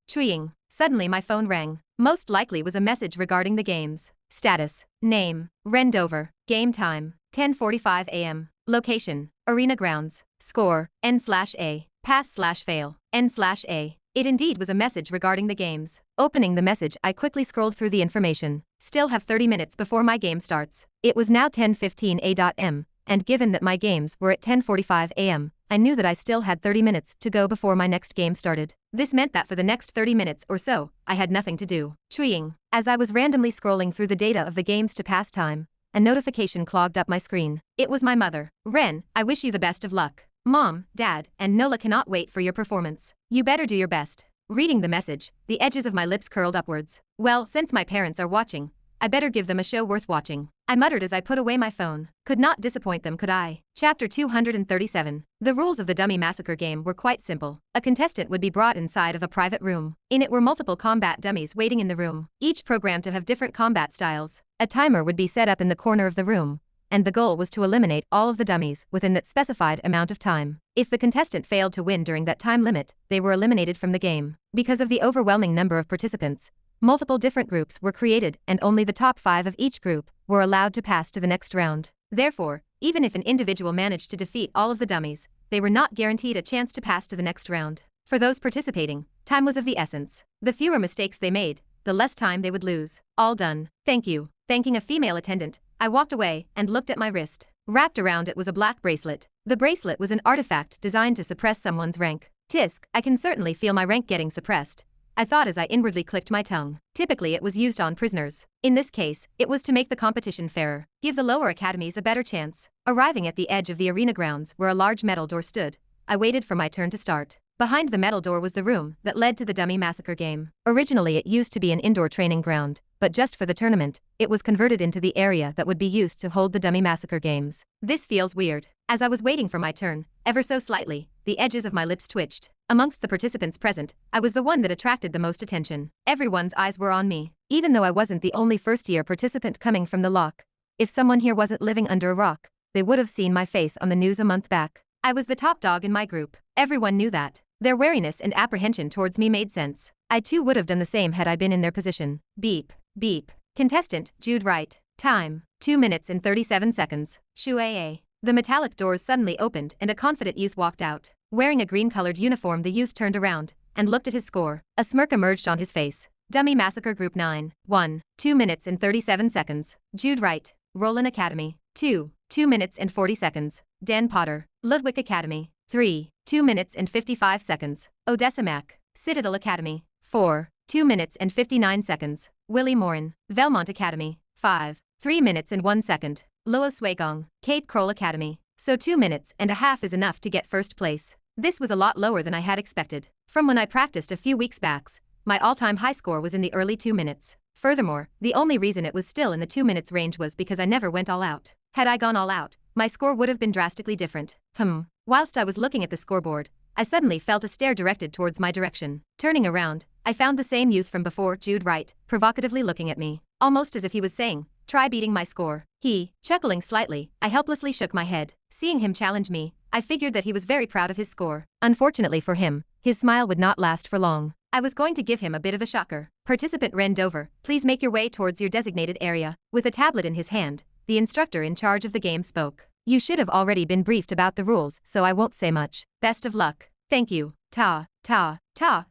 Suddenly my phone rang. Most likely was a message regarding the games. Status. Name. Rendover. Game time. 10:45 a.m. Location. Arena grounds. Score. N/A. Pass/fail. N/A. It indeed was a message regarding the games. Opening the message, I quickly scrolled through the information. Still have 30 minutes before my game starts. It was now 10:15 a.m., and given that my games were at 10:45 a.m., I knew that I still had 30 minutes to go before my next game started. This meant that for the next 30 minutes or so, I had nothing to do. Treeing. As I was randomly scrolling through the data of the games to pass time, a notification clogged up my screen. It was my mother. Ren, I wish you the best of luck. Mom, Dad, and Nola cannot wait for your performance. You better do your best. Reading the message, the edges of my lips curled upwards. Well, since my parents are watching, I better give them a show worth watching. I muttered as I put away my phone. Could not disappoint them, could I? Chapter 237. The rules of the Dummy Massacre game were quite simple. A contestant would be brought inside of a private room. In it were multiple combat dummies waiting in the room, each programmed to have different combat styles. A timer would be set up in the corner of the room, and the goal was to eliminate all of the dummies within that specified amount of time. If the contestant failed to win during that time limit, they were eliminated from the game. Because of the overwhelming number of participants, multiple different groups were created and only the top 5 of each group were allowed to pass to the next round. Therefore, even if an individual managed to defeat all of the dummies, they were not guaranteed a chance to pass to the next round. For those participating, time was of the essence. The fewer mistakes they made, the less time they would lose. All done. Thank you. Thanking a female attendant, I walked away and looked at my wrist. Wrapped around it was a black bracelet. The bracelet was an artifact designed to suppress someone's rank. Tisk, I can certainly feel my rank getting suppressed, I thought as I inwardly clicked my tongue. Typically it was used on prisoners. In this case, it was to make the competition fairer, give the lower academies a better chance. Arriving at the edge of the arena grounds where a large metal door stood, I waited for my turn to start. Behind the metal door was the room that led to the Dummy Massacre game. Originally it used to be an indoor training ground, but just for the tournament, it was converted into the area that would be used to hold the Dummy Massacre games. This feels weird. As I was waiting for my turn, ever so slightly, the edges of my lips twitched. Amongst the participants present, I was the one that attracted the most attention. Everyone's eyes were on me, even though I wasn't the only first-year participant coming from the lock. If someone here wasn't living under a rock, they would have seen my face on the news a month back. I was the top dog in my group. Everyone knew that. Their wariness and apprehension towards me made sense. I too would have done the same had I been in their position. Beep. Beep. Contestant, Jude Wright. Time, 2 minutes and 37 seconds. Shuaa. The metallic doors suddenly opened and a confident youth walked out. Wearing a green-colored uniform, the youth turned around and looked at his score. A smirk emerged on his face. Dummy Massacre Group 9. 1. 2 minutes and 37 seconds. Jude Wright. Roland Academy. 2. 2 minutes and 40 seconds. Dan Potter. Ludwig Academy. 3. 2 minutes and 55 seconds. Odessa Mac. Citadel Academy. 4. 2 minutes and 59 seconds. Willie Morin. Velmont Academy. 5. 3 minutes and 1 second. Loa Swagong. Cape Kroll Academy. So 2 minutes and a half is enough to get first place. This was a lot lower than I had expected. From when I practiced a few weeks back, my all-time high score was in the early 2 minutes. Furthermore, the only reason it was still in the 2 minutes range was because I never went all out. Had I gone all out, my score would have been drastically different. Whilst I was looking at the scoreboard, I suddenly felt a stare directed towards my direction. Turning around, I found the same youth from before, Jude Wright, provocatively looking at me, almost as if he was saying, "Try beating my score." Chuckling slightly, I helplessly shook my head. Seeing him challenge me, I figured that he was very proud of his score. Unfortunately for him, his smile would not last for long. I was going to give him a bit of a shocker. Participant Rendover, please make your way towards your designated area. With a tablet in his hand, the instructor in charge of the game spoke. You should have already been briefed about the rules, so I won't say much. Best of luck. Thank you. Ta.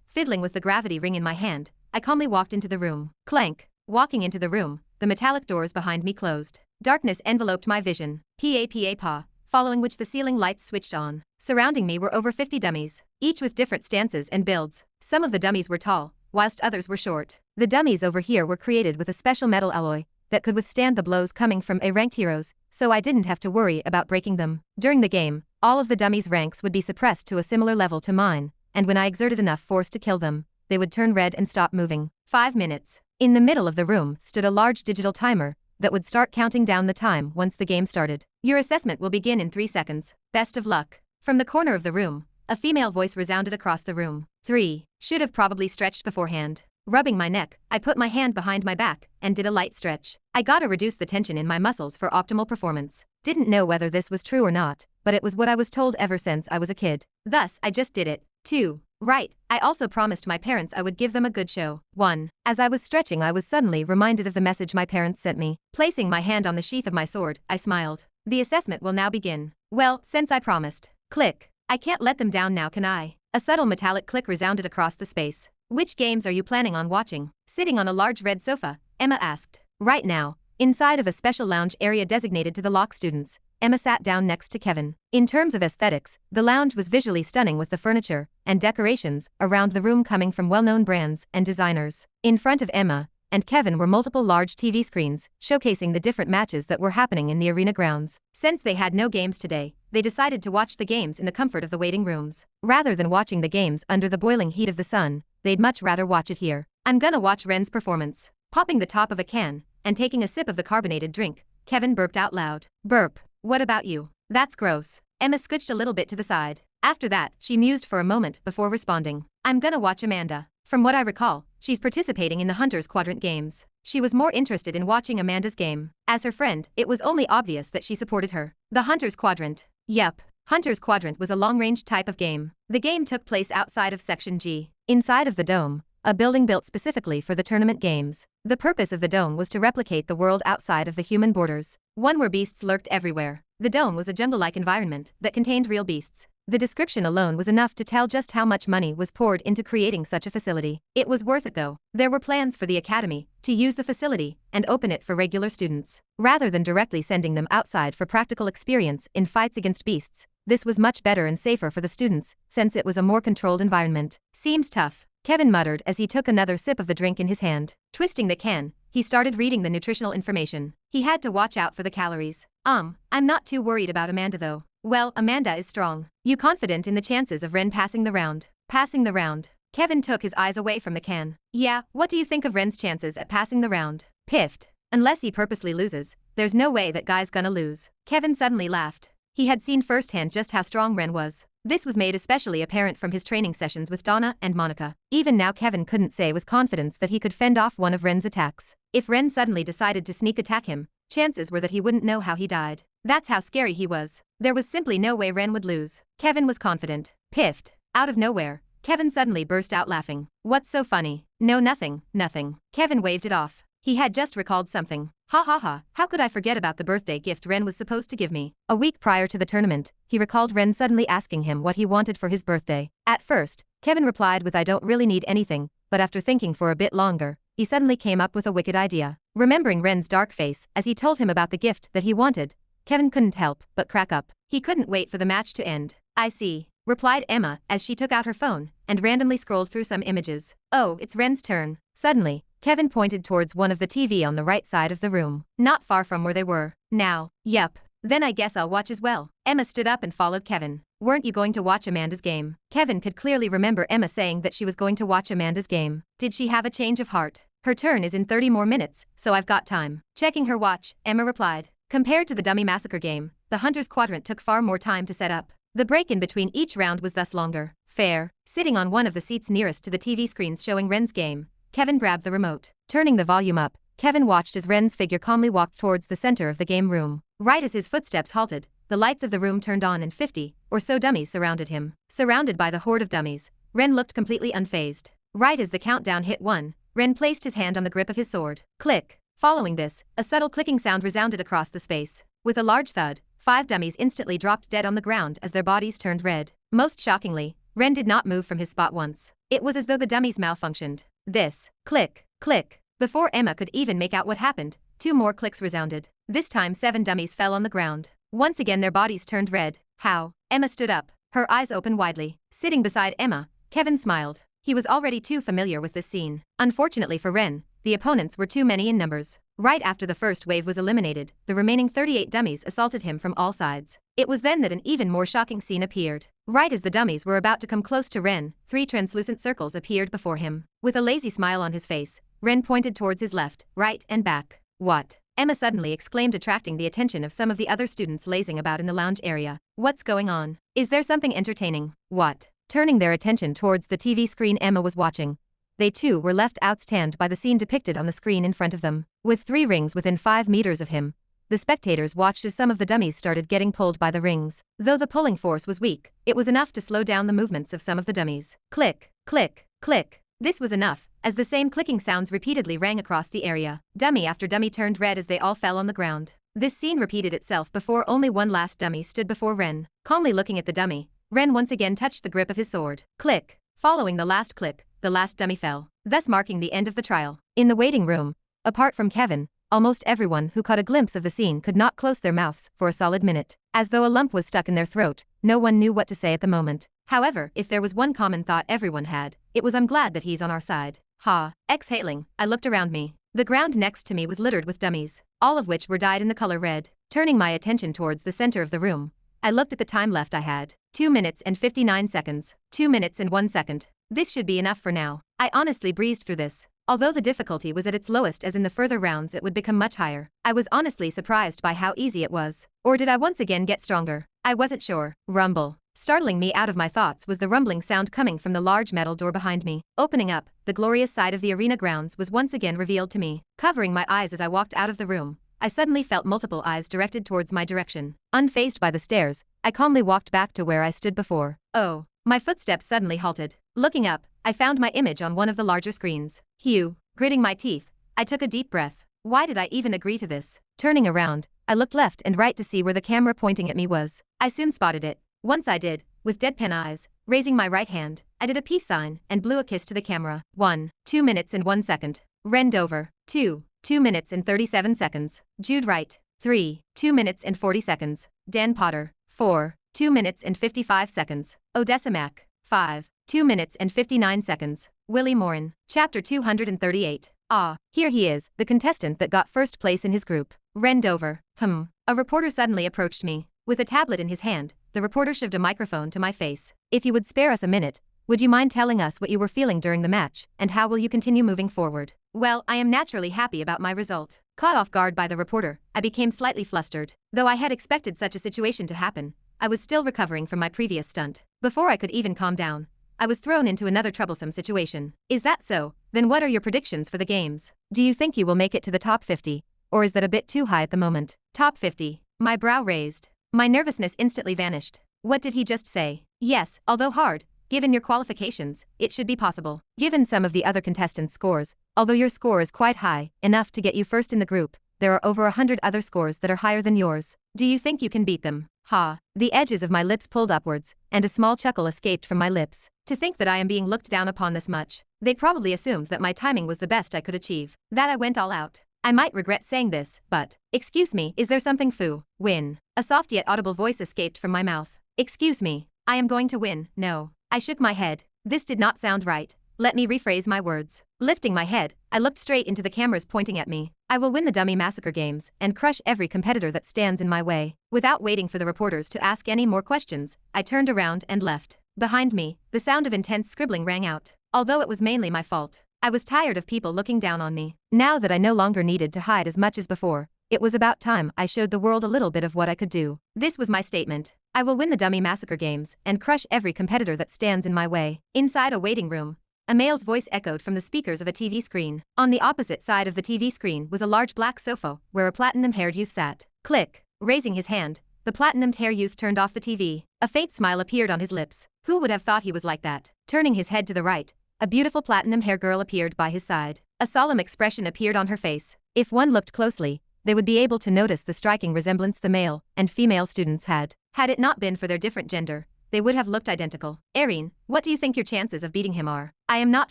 Fiddling with the gravity ring in my hand, I calmly walked into the room. Clank. Walking into the room, the metallic doors behind me closed. Darkness enveloped my vision. Pa, following which the ceiling lights switched on. Surrounding me were over 50 dummies, each with different stances and builds. Some of the dummies were tall, whilst others were short. The dummies over here were created with a special metal alloy that could withstand the blows coming from A-ranked heroes, so I didn't have to worry about breaking them. During the game, all of the dummies' ranks would be suppressed to a similar level to mine, and when I exerted enough force to kill them, they would turn red and stop moving. 5 minutes. In the middle of the room stood a large digital timer that would start counting down the time once the game started. Your assessment will begin in 3 seconds. Best of luck. From the corner of the room, a female voice resounded across the room. 3. Should have probably stretched beforehand. Rubbing my neck, I put my hand behind my back and did a light stretch. I gotta reduce the tension in my muscles for optimal performance. Didn't know whether this was true or not, but it was what I was told ever since I was a kid. Thus, I just did it. 2. Right, I also promised my parents I would give them a good show. 1. As I was stretching, I was suddenly reminded of the message my parents sent me. Placing my hand on the sheath of my sword, I smiled. The assessment will now begin. Well, since I promised. Click. I can't let them down now, can I? A subtle metallic click resounded across the space. Which games are you planning on watching? Sitting on a large red sofa, Emma asked. Right now, inside of a special lounge area designated to the Lock students, Emma sat down next to Kevin. In terms of aesthetics, the lounge was visually stunning with the furniture and decorations around the room coming from well-known brands and designers. In front of Emma and Kevin were multiple large TV screens, showcasing the different matches that were happening in the arena grounds. Since they had no games today, they decided to watch the games in the comfort of the waiting rooms. Rather than watching the games under the boiling heat of the sun, they'd much rather watch it here. I'm gonna watch Ren's performance. Popping the top of a can and taking a sip of the carbonated drink, Kevin burped out loud. Burp. What about you? That's gross. Emma scooched a little bit to the side. After that, she mused for a moment before responding. I'm gonna watch Amanda. From what I recall, she's participating in the Hunter's Quadrant games. She was more interested in watching Amanda's game. As her friend, it was only obvious that she supported her. The Hunter's Quadrant. Yep. Hunter's Quadrant was a long-range type of game. The game took place outside of Section G, inside of the dome, a building built specifically for the tournament games. The purpose of the dome was to replicate the world outside of the human borders, one where beasts lurked everywhere. The dome was a jungle-like environment that contained real beasts. The description alone was enough to tell just how much money was poured into creating such a facility. It was worth it though. There were plans for the academy to use the facility and open it for regular students. Rather than directly sending them outside for practical experience in fights against beasts, this was much better and safer for the students, since it was a more controlled environment. Seems tough, Kevin muttered as he took another sip of the drink in his hand. Twisting the can, he started reading the nutritional information. He had to watch out for the calories. I'm not too worried about Amanda though. Well, Amanda is strong. You confident in the chances of Ren passing the round? Passing the round. Kevin took his eyes away from the can. Yeah, what do you think of Ren's chances at passing the round? Piffed. Unless he purposely loses, there's no way that guy's gonna lose. Kevin suddenly laughed. He had seen firsthand just how strong Ren was. This was made especially apparent from his training sessions with Donna and Monica. Even now Kevin couldn't say with confidence that he could fend off one of Ren's attacks. If Ren suddenly decided to sneak attack him, chances were that he wouldn't know how he died. That's how scary he was. There was simply no way Ren would lose. Kevin was confident. Piffed. Out of nowhere, Kevin suddenly burst out laughing. What's so funny? No, nothing, nothing. Kevin waved it off. He had just recalled something. Ha ha ha, how could I forget about the birthday gift Ren was supposed to give me? A week prior to the tournament, he recalled Ren suddenly asking him what he wanted for his birthday. At first, Kevin replied with I don't really need anything, but after thinking for a bit longer, he suddenly came up with a wicked idea. Remembering Ren's dark face as he told him about the gift that he wanted, Kevin couldn't help but crack up. He couldn't wait for the match to end. I see, replied Emma as she took out her phone and randomly scrolled through some images. Oh, it's Ren's turn. Suddenly, Kevin pointed towards one of the TV on the right side of the room, not far from where they were. Now, yup. Then I guess I'll watch as well. Emma stood up and followed Kevin. Weren't you going to watch Amanda's game? Kevin could clearly remember Emma saying that she was going to watch Amanda's game. Did she have a change of heart? Her turn is in 30 more minutes, so I've got time. Checking her watch, Emma replied. Compared to the Dummy Massacre game, the Hunter's Quadrant took far more time to set up. The break in between each round was thus longer. Fair. Sitting on one of the seats nearest to the TV screens showing Ren's game, Kevin grabbed the remote. Turning the volume up, Kevin watched as Ren's figure calmly walked towards the center of the game room. Right as his footsteps halted, the lights of the room turned on and 50 or so dummies surrounded him. Surrounded by the horde of dummies, Ren looked completely unfazed. Right as the countdown hit 1, Ren placed his hand on the grip of his sword. Click. Following this, a subtle clicking sound resounded across the space. With a large thud, 5 dummies instantly dropped dead on the ground as their bodies turned red. Most shockingly, Ren did not move from his spot once. It was as though the dummies malfunctioned. This. Click. Click. Before Emma could even make out what happened, 2 more clicks resounded. This time 7 dummies fell on the ground. Once again their bodies turned red. How? Emma stood up, her eyes open widely. Sitting beside Emma, Kevin smiled. He was already too familiar with this scene. Unfortunately for Ren, the opponents were too many in numbers. Right after the first wave was eliminated, the remaining 38 dummies assaulted him from all sides. It was then that an even more shocking scene appeared. Right as the dummies were about to come close to Ren, 3 translucent circles appeared before him. With a lazy smile on his face, Ren pointed towards his left, right, and back. What? Emma suddenly exclaimed, attracting the attention of some of the other students lazing about in the lounge area. What's going on? Is there something entertaining? What? Turning their attention towards the TV screen Emma was watching, they too were left outstunned by the scene depicted on the screen in front of them. With 3 rings within 5 meters of him, the spectators watched as some of the dummies started getting pulled by the rings. Though the pulling force was weak, it was enough to slow down the movements of some of the dummies. Click, click, click. This was enough, as the same clicking sounds repeatedly rang across the area. Dummy after dummy turned red as they all fell on the ground. This scene repeated itself before only one last dummy stood before Ren. Calmly looking at the dummy, Ren once again touched the grip of his sword. Click. Following the last click, the last dummy fell, thus marking the end of the trial. In the waiting room, apart from Kevin, almost everyone who caught a glimpse of the scene could not close their mouths for a solid minute. As though a lump was stuck in their throat, no one knew what to say at the moment. However, if there was one common thought everyone had, it was, I'm glad that he's on our side. Ha. Exhaling, I looked around me. The ground next to me was littered with dummies, all of which were dyed in the color red. Turning my attention towards the center of the room, I looked at the time left I had. 2 minutes and 59 seconds. 2 minutes and 1 second. This should be enough for now. I honestly breezed through this. Although the difficulty was at its lowest, as in the further rounds it would become much higher, I was honestly surprised by how easy it was. Or did I once again get stronger? I wasn't sure. Rumble. Startling me out of my thoughts was the rumbling sound coming from the large metal door behind me. Opening up, the glorious side of the arena grounds was once again revealed to me. Covering my eyes as I walked out of the room, I suddenly felt multiple eyes directed towards my direction. Unfazed by the stares, I calmly walked back to where I stood before. Oh. My footsteps suddenly halted. Looking up, I found my image on one of the larger screens. Hugh. Gritting my teeth, I took a deep breath. Why did I even agree to this? Turning around, I looked left and right to see where the camera pointing at me was. I soon spotted it. Once I did, with deadpan eyes, raising my right hand, I did a peace sign and blew a kiss to the camera. 1. 2 minutes and 1 second. Ren Dover. 2. 2 minutes and 37 seconds. Jude Wright. 3. 2 minutes and 40 seconds. Dan Potter. 4. 2 minutes and 55 seconds. Odessa Mack. 5. 2 minutes and 59 seconds. Willie Morin. Chapter 238. Ah, here he is, the contestant that got first place in his group. Ren Dover. A reporter suddenly approached me. With a tablet in his hand, the reporter shoved a microphone to my face. If you would spare us a minute, would you mind telling us what you were feeling during the match, and how will you continue moving forward? Well, I am naturally happy about my result. Caught off guard by the reporter, I became slightly flustered. Though I had expected such a situation to happen, I was still recovering from my previous stunt. Before I could even calm down, I was thrown into another troublesome situation. Is that so? Then what are your predictions for the games? Do you think you will make it to the top 50? Or is that a bit too high at the moment? Top 50. My brow raised. My nervousness instantly vanished. What did he just say? Yes, although hard, given your qualifications, it should be possible. Given some of the other contestants' scores, although your score is quite high, enough to get you first in the group, there are over 100 other scores that are higher than yours. Do you think you can beat them? Ha. The edges of my lips pulled upwards, and a small chuckle escaped from my lips. To think that I am being looked down upon this much. They probably assumed that my timing was the best I could achieve. That I went all out. I might regret saying this, but, excuse me, is there something Fu? Win. A soft yet audible voice escaped from my mouth. Excuse me. I am going to win. No. I shook my head. This did not sound right. Let me rephrase my words. Lifting my head, I looked straight into the cameras pointing at me. I will win the Dummy Massacre Games and crush every competitor that stands in my way. Without waiting for the reporters to ask any more questions, I turned around and left. Behind me, the sound of intense scribbling rang out. Although it was mainly my fault, I was tired of people looking down on me. Now that I no longer needed to hide as much as before, it was about time I showed the world a little bit of what I could do. This was my statement. I will win the Dummy Massacre Games and crush every competitor that stands in my way. Inside a waiting room, a male's voice echoed from the speakers of a TV screen. On the opposite side of the TV screen was a large black sofa where a platinum-haired youth sat. Click. Raising his hand, the platinum-haired youth turned off the TV. A faint smile appeared on his lips. Who would have thought he was like that? Turning his head to the right, a beautiful platinum-haired girl appeared by his side. A solemn expression appeared on her face. If one looked closely, they would be able to notice the striking resemblance the male and female students had. Had it not been for their different gender, they would have looked identical. Erin, what do you think your chances of beating him are? I am not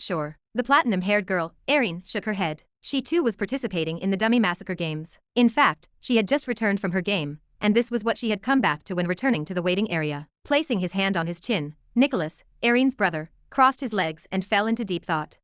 sure. The platinum-haired girl, Erin, shook her head. She too was participating in the Dummy Massacre Games. In fact, she had just returned from her game, and this was what she had come back to when returning to the waiting area. Placing his hand on his chin, Nicholas, Erin's brother, crossed his legs and fell into deep thought.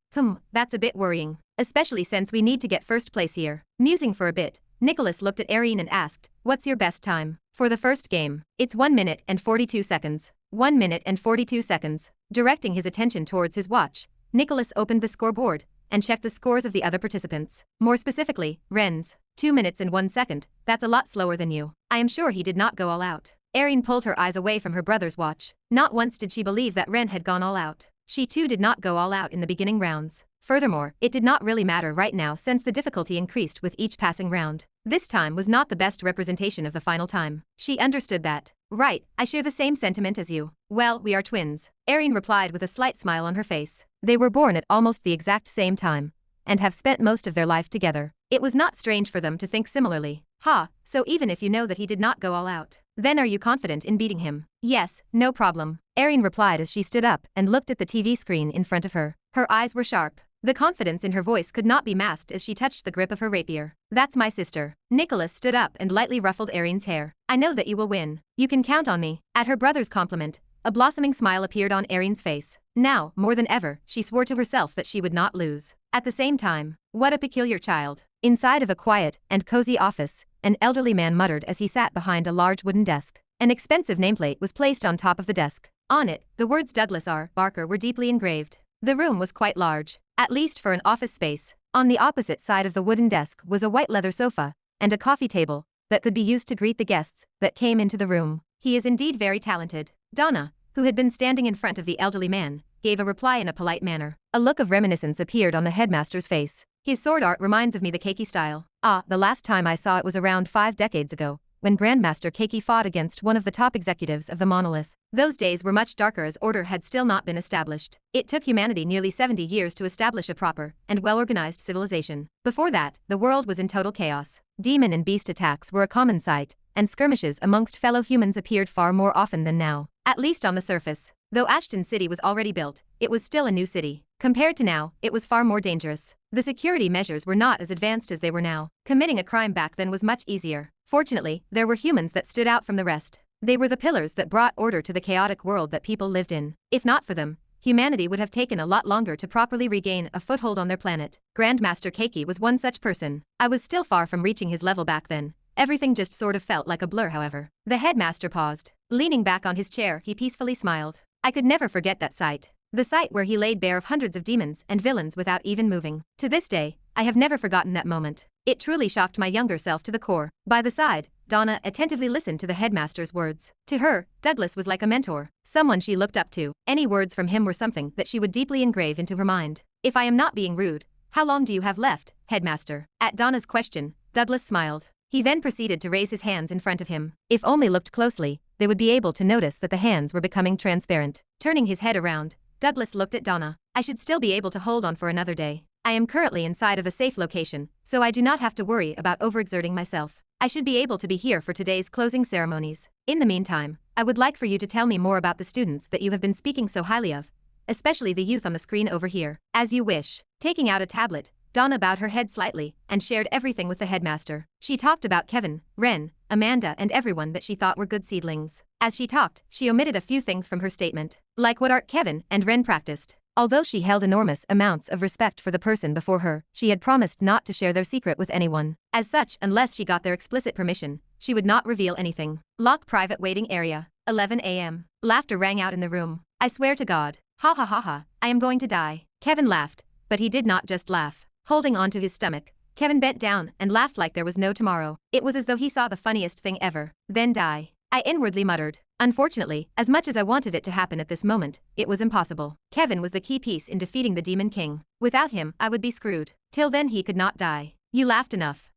That's a bit worrying, especially since we need to get first place here. Musing for a bit, Nicholas looked at Erin and asked, "What's your best time for the first game?" "It's 1 minute and 42 seconds. 1 minute and 42 seconds. Directing his attention towards his watch, Nicholas opened the scoreboard and checked the scores of the other participants. More specifically, Ren's. 2 minutes and 1 second, that's a lot slower than you. I am sure he did not go all out. Erin pulled her eyes away from her brother's watch. Not once did she believe that Ren had gone all out. She too did not go all out in the beginning rounds. Furthermore, it did not really matter right now since the difficulty increased with each passing round. This time was not the best representation of the final time. She understood that. Right, I share the same sentiment as you. Well, we are twins. Erin replied with a slight smile on her face. They were born at almost the exact same time, and have spent most of their life together. It was not strange for them to think similarly. Ha, so even if you know that he did not go all out, then are you confident in beating him? Yes, no problem. Erin replied as she stood up and looked at the TV screen in front of her. Her eyes were sharp. The confidence in her voice could not be masked as she touched the grip of her rapier. That's my sister. Nicholas stood up and lightly ruffled Erin's hair. I know that you will win. You can count on me. At her brother's compliment, a blossoming smile appeared on Erin's face. Now, more than ever, she swore to herself that she would not lose. At the same time, what a peculiar child. Inside of a quiet and cozy office, an elderly man muttered as he sat behind a large wooden desk. An expensive nameplate was placed on top of the desk. On it, the words Douglas R. Barker were deeply engraved. The room was quite large, at least for an office space. On the opposite side of the wooden desk was a white leather sofa and a coffee table that could be used to greet the guests that came into the room. He is indeed very talented. Donna, who had been standing in front of the elderly man, gave a reply in a polite manner. A look of reminiscence appeared on the headmaster's face. His sword art reminds of me the Keiki style. Ah, the last time I saw it was around 5 decades ago, when Grandmaster Keiki fought against one of the top executives of the monolith. Those days were much darker as order had still not been established. It took humanity nearly 70 years to establish a proper and well-organized civilization. Before that, the world was in total chaos. Demon and beast attacks were a common sight, and skirmishes amongst fellow humans appeared far more often than now. At least on the surface. Though Ashton City was already built, it was still a new city. Compared to now, it was far more dangerous. The security measures were not as advanced as they were now. Committing a crime back then was much easier. Fortunately, there were humans that stood out from the rest. They were the pillars that brought order to the chaotic world that people lived in. If not for them, humanity would have taken a lot longer to properly regain a foothold on their planet. Grandmaster Keiki was one such person. I was still far from reaching his level back then. Everything just sort of felt like a blur, however. The headmaster paused. Leaning back on his chair, he peacefully smiled. I could never forget that sight. The sight where he laid bare of hundreds of demons and villains without even moving. To this day, I have never forgotten that moment. It truly shocked my younger self to the core. By the side, Donna attentively listened to the headmaster's words. To her, Douglas was like a mentor, someone she looked up to. Any words from him were something that she would deeply engrave into her mind. If I am not being rude, how long do you have left, headmaster? At Donna's question, Douglas smiled. He then proceeded to raise his hands in front of him. If only looked closely, they would be able to notice that the hands were becoming transparent. Turning his head around, Douglas looked at Donna. I should still be able to hold on for another day. I am currently inside of a safe location, so I do not have to worry about overexerting myself. I should be able to be here for today's closing ceremonies. In the meantime, I would like for you to tell me more about the students that you have been speaking so highly of, especially the youth on the screen over here. As you wish. Taking out a tablet, Donna bowed her head slightly and shared everything with the headmaster. She talked about Kevin, Ren, Amanda and everyone that she thought were good seedlings. As she talked, she omitted a few things from her statement, like what art Kevin and Ren practiced. Although she held enormous amounts of respect for the person before her, she had promised not to share their secret with anyone. As such, unless she got their explicit permission, she would not reveal anything. Lock private waiting area. 11 a.m. Laughter rang out in the room. I swear to God. Ha ha ha ha, I am going to die. Kevin laughed, but he did not just laugh. Holding onto his stomach, Kevin bent down and laughed like there was no tomorrow. It was as though he saw the funniest thing ever. Then die. I inwardly muttered. Unfortunately, as much as I wanted it to happen at this moment, it was impossible. Kevin was the key piece in defeating the Demon King. Without him, I would be screwed. Till then he could not die. You laughed enough.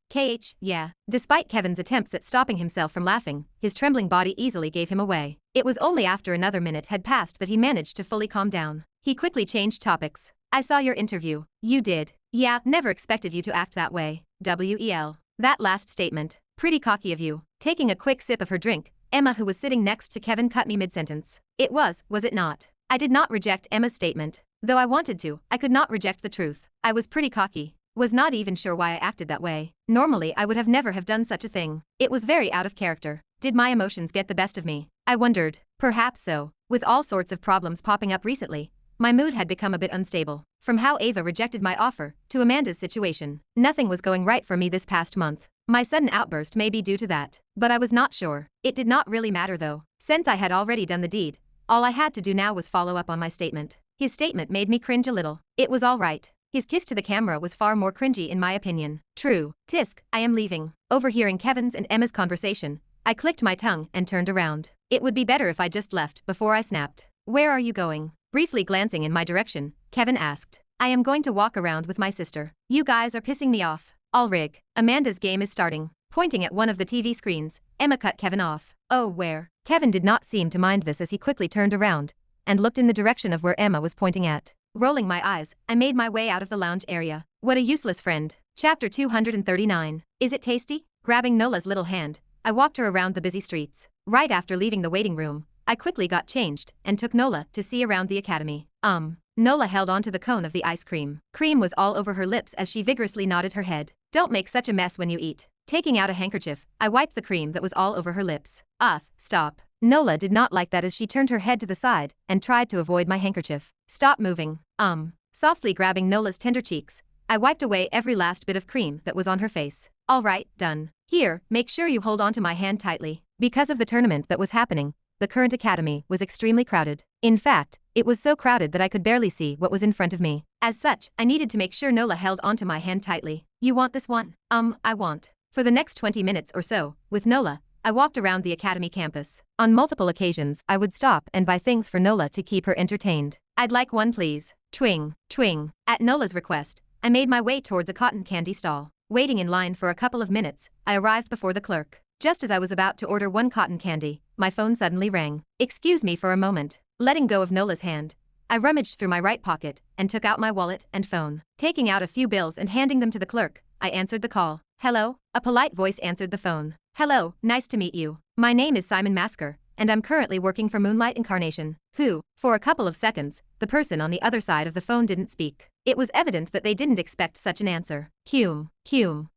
Yeah. Despite Kevin's attempts at stopping himself from laughing, his trembling body easily gave him away. It was only after another minute had passed that he managed to fully calm down. He quickly changed topics. I saw your interview. You did. Yeah, never expected you to act that way. WEL. That last statement. Pretty cocky of you. Taking a quick sip of her drink, Emma, who was sitting next to Kevin, cut me mid-sentence. It was it not? I did not reject Emma's statement. Though I wanted to, I could not reject the truth. I was pretty cocky. Was not even sure why I acted that way. Normally I would have never have done such a thing. It was very out of character. Did my emotions get the best of me? I wondered. Perhaps so. With all sorts of problems popping up recently, my mood had become a bit unstable. From how Ava rejected my offer, to Amanda's situation, nothing was going right for me this past month. My sudden outburst may be due to that, but I was not sure. It did not really matter though. Since I had already done the deed, all I had to do now was follow up on my statement. His statement made me cringe a little. It was all right. His kiss to the camera was far more cringy in my opinion. True. Tisk, I am leaving. Overhearing Kevin's and Emma's conversation, I clicked my tongue and turned around. It would be better if I just left before I snapped. Where are you going? Briefly glancing in my direction, Kevin asked. I am going to walk around with my sister. You guys are pissing me off. Ulrig, Amanda's game is starting. Pointing at one of the TV screens, Emma cut Kevin off. Oh, where? Kevin did not seem to mind this as he quickly turned around and looked in the direction of where Emma was pointing at. Rolling my eyes, I made my way out of the lounge area. What a useless friend. Chapter 239. Is it tasty? Grabbing Nola's little hand, I walked her around the busy streets. Right after leaving the waiting room, I quickly got changed and took Nola to see around the academy. Nola held onto the cone of the ice cream. Cream was all over her lips as she vigorously nodded her head. Don't make such a mess when you eat. Taking out a handkerchief, I wiped the cream that was all over her lips. Stop. Nola did not like that as she turned her head to the side and tried to avoid my handkerchief. Stop moving. Softly grabbing Nola's tender cheeks, I wiped away every last bit of cream that was on her face. All right, done. Here, make sure you hold onto my hand tightly. Because of the tournament that was happening, the current academy was extremely crowded. In fact, it was so crowded that I could barely see what was in front of me. As such, I needed to make sure Nola held onto my hand tightly. You want this one? I want. For the next 20 minutes or so, with Nola, I walked around the academy campus. On multiple occasions, I would stop and buy things for Nola to keep her entertained. I'd like one please. Twing, twing. At Nola's request, I made my way towards a cotton candy stall. Waiting in line for a couple of minutes, I arrived before the clerk. Just as I was about to order one cotton candy, my phone suddenly rang. Excuse me for a moment. Letting go of Nola's hand, I rummaged through my right pocket and took out my wallet and phone. Taking out a few bills and handing them to the clerk, I answered the call. Hello? A polite voice answered the phone. Hello, nice to meet you. My name is Simon Masker, and I'm currently working for Moonlight Incarnation. Who? For a couple of seconds, the person on the other side of the phone didn't speak. It was evident that they didn't expect such an answer. Hume.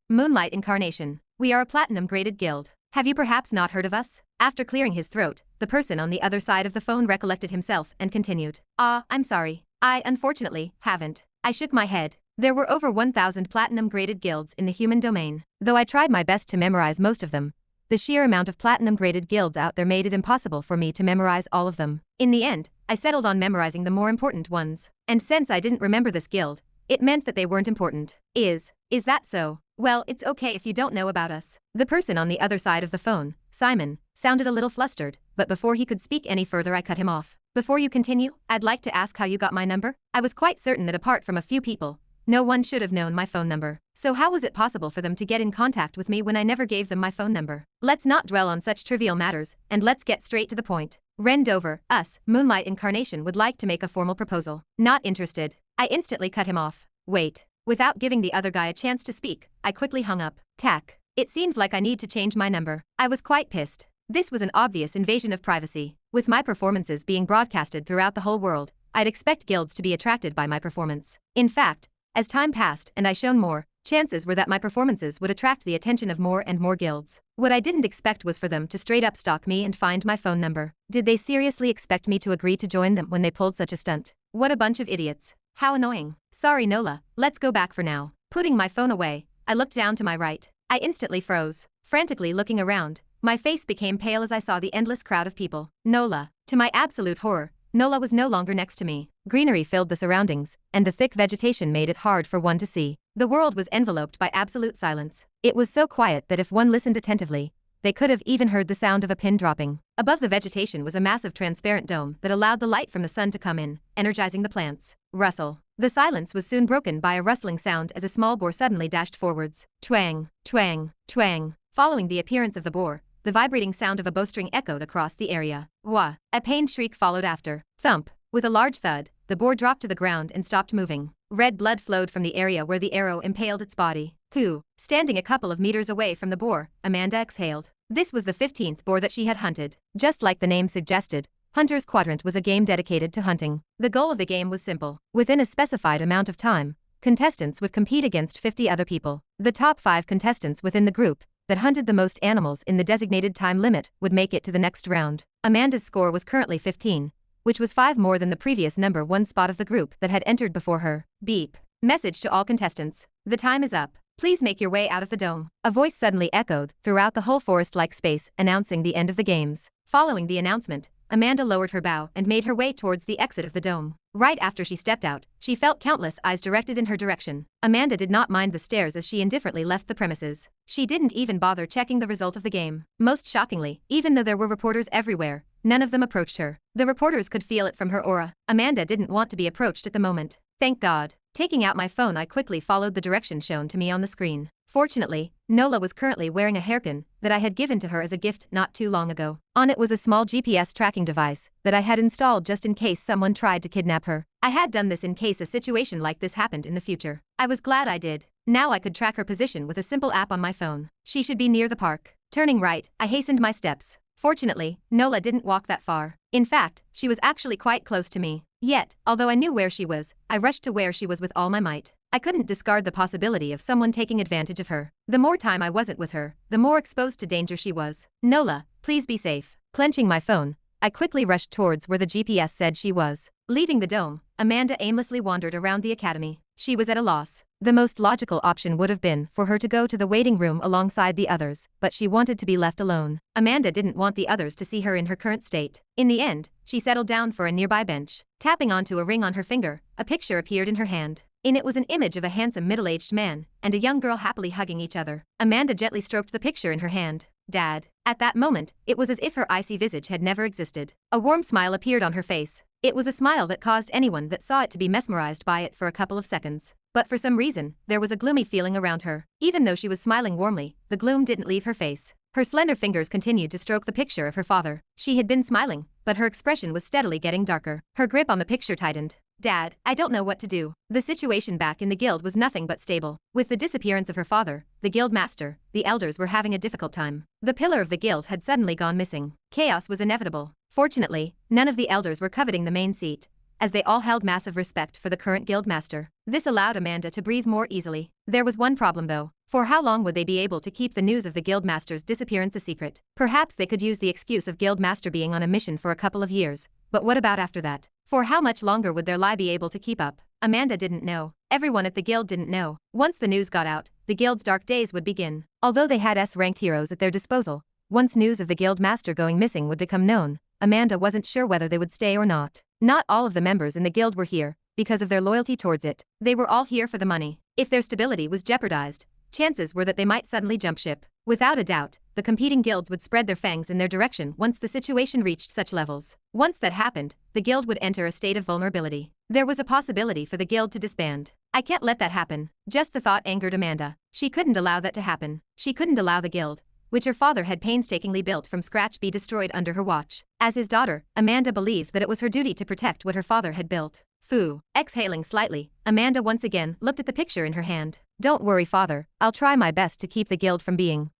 Moonlight Incarnation. We are a platinum-graded guild. Have you perhaps not heard of us? After clearing his throat, the person on the other side of the phone recollected himself and continued. I'm sorry. I, unfortunately, haven't. I shook my head. There were over 1,000 platinum-graded guilds in the human domain. Though I tried my best to memorize most of them, the sheer amount of platinum-graded guilds out there made it impossible for me to memorize all of them. In the end, I settled on memorizing the more important ones. And since I didn't remember this guild, it meant that they weren't important. Is that so? Well, it's okay if you don't know about us. The person on the other side of the phone, Simon, sounded a little flustered, but before he could speak any further I cut him off. Before you continue, I'd like to ask how you got my number? I was quite certain that apart from a few people, no one should have known my phone number. So how was it possible for them to get in contact with me when I never gave them my phone number? Let's not dwell on such trivial matters, and let's get straight to the point. Rendover, us, Moonlight Incarnation would like to make a formal proposal. Not interested. I instantly cut him off. Wait. Without giving the other guy a chance to speak, I quickly hung up. Tack. It seems like I need to change my number. I was quite pissed. This was an obvious invasion of privacy. With my performances being broadcasted throughout the whole world, I'd expect guilds to be attracted by my performance. In fact, as time passed and I shone more, chances were that my performances would attract the attention of more and more guilds. What I didn't expect was for them to straight up stalk me and find my phone number. Did they seriously expect me to agree to join them when they pulled such a stunt? What a bunch of idiots. How annoying. Sorry Nola, let's go back for now. Putting my phone away, I looked down to my right. I instantly froze. Frantically looking around, my face became pale as I saw the endless crowd of people. Nola. To my absolute horror, Nola was no longer next to me. Greenery filled the surroundings, and the thick vegetation made it hard for one to see. The world was enveloped by absolute silence. It was so quiet that if one listened attentively, they could have even heard the sound of a pin dropping. Above the vegetation was a massive transparent dome that allowed the light from the sun to come in, energizing the plants. Rustle. The silence was soon broken by a rustling sound as a small boar suddenly dashed forwards. Twang, twang, twang. Following the appearance of the boar, the vibrating sound of a bowstring echoed across the area. Wah! A pained shriek followed after. Thump! With a large thud, the boar dropped to the ground and stopped moving. Red blood flowed from the area where the arrow impaled its body. Who? Standing a couple of meters away from the boar, Amanda exhaled. This was the 15th boar that she had hunted. Just like the name suggested, Hunter's Quadrant was a game dedicated to hunting. The goal of the game was simple. Within a specified amount of time, contestants would compete against 50 other people. The top 5 contestants within the group that hunted the most animals in the designated time limit would make it to the next round. Amanda's score was currently 15, which was 5 more than the previous number 1 spot of the group that had entered before her. Beep. Message to all contestants. The time is up. Please make your way out of the dome. A voice suddenly echoed throughout the whole forest-like space announcing the end of the games. Following the announcement, Amanda lowered her bow and made her way towards the exit of the dome. Right after she stepped out, she felt countless eyes directed in her direction. Amanda did not mind the stares as she indifferently left the premises. She didn't even bother checking the result of the game. Most shockingly, even though there were reporters everywhere, none of them approached her. The reporters could feel it from her aura. Amanda didn't want to be approached at the moment. Thank God. Taking out my phone, I quickly followed the direction shown to me on the screen. Fortunately, Nola was currently wearing a hairpin that I had given to her as a gift not too long ago. On it was a small GPS tracking device that I had installed just in case someone tried to kidnap her. I had done this in case a situation like this happened in the future. I was glad I did. Now I could track her position with a simple app on my phone. She should be near the park. Turning right, I hastened my steps. Fortunately, Nola didn't walk that far. In fact, she was actually quite close to me. Yet, although I knew where she was, I rushed to where she was with all my might. I couldn't discard the possibility of someone taking advantage of her. The more time I wasn't with her, the more exposed to danger she was. Nola, please be safe. Clenching my phone, I quickly rushed towards where the GPS said she was. Leaving the dome, Amanda aimlessly wandered around the academy. She was at a loss. The most logical option would have been for her to go to the waiting room alongside the others, but she wanted to be left alone. Amanda didn't want the others to see her in her current state. In the end, she settled down for a nearby bench. Tapping onto a ring on her finger, a picture appeared in her hand. In it was an image of a handsome middle-aged man and a young girl happily hugging each other. Amanda gently stroked the picture in her hand. Dad. At that moment, it was as if her icy visage had never existed. A warm smile appeared on her face. It was a smile that caused anyone that saw it to be mesmerized by it for a couple of seconds. But for some reason, there was a gloomy feeling around her. Even though she was smiling warmly, the gloom didn't leave her face. Her slender fingers continued to stroke the picture of her father. She had been smiling, but her expression was steadily getting darker. Her grip on the picture tightened. Dad, I don't know what to do. The situation back in the guild was nothing but stable. With the disappearance of her father, the guild master, the elders were having a difficult time. The pillar of the guild had suddenly gone missing. Chaos was inevitable. Fortunately, none of the elders were coveting the main seat, as they all held massive respect for the current guild master. This allowed Amanda to breathe more easily. There was one problem though. For how long would they be able to keep the news of the guild master's disappearance a secret? Perhaps they could use the excuse of guild master being on a mission for a couple of years, but what about after that? For how much longer would their lie be able to keep up? Amanda didn't know. Everyone at the guild didn't know. Once the news got out, the guild's dark days would begin. Although they had S-ranked heroes at their disposal, once news of the guild master going missing would become known, Amanda wasn't sure whether they would stay or not. Not all of the members in the guild were here because of their loyalty towards it. They were all here for the money. If their stability was jeopardized, chances were that they might suddenly jump ship. Without a doubt, the competing guilds would spread their fangs in their direction once the situation reached such levels. Once that happened, the guild would enter a state of vulnerability. There was a possibility for the guild to disband. I can't let that happen. Just the thought angered Amanda. She couldn't allow that to happen. She couldn't allow the guild, which her father had painstakingly built from scratch, be destroyed under her watch. As his daughter, Amanda believed that it was her duty to protect what her father had built. Phoo. Exhaling slightly, Amanda once again looked at the picture in her hand. Don't worry, father. I'll try my best to keep the guild from being.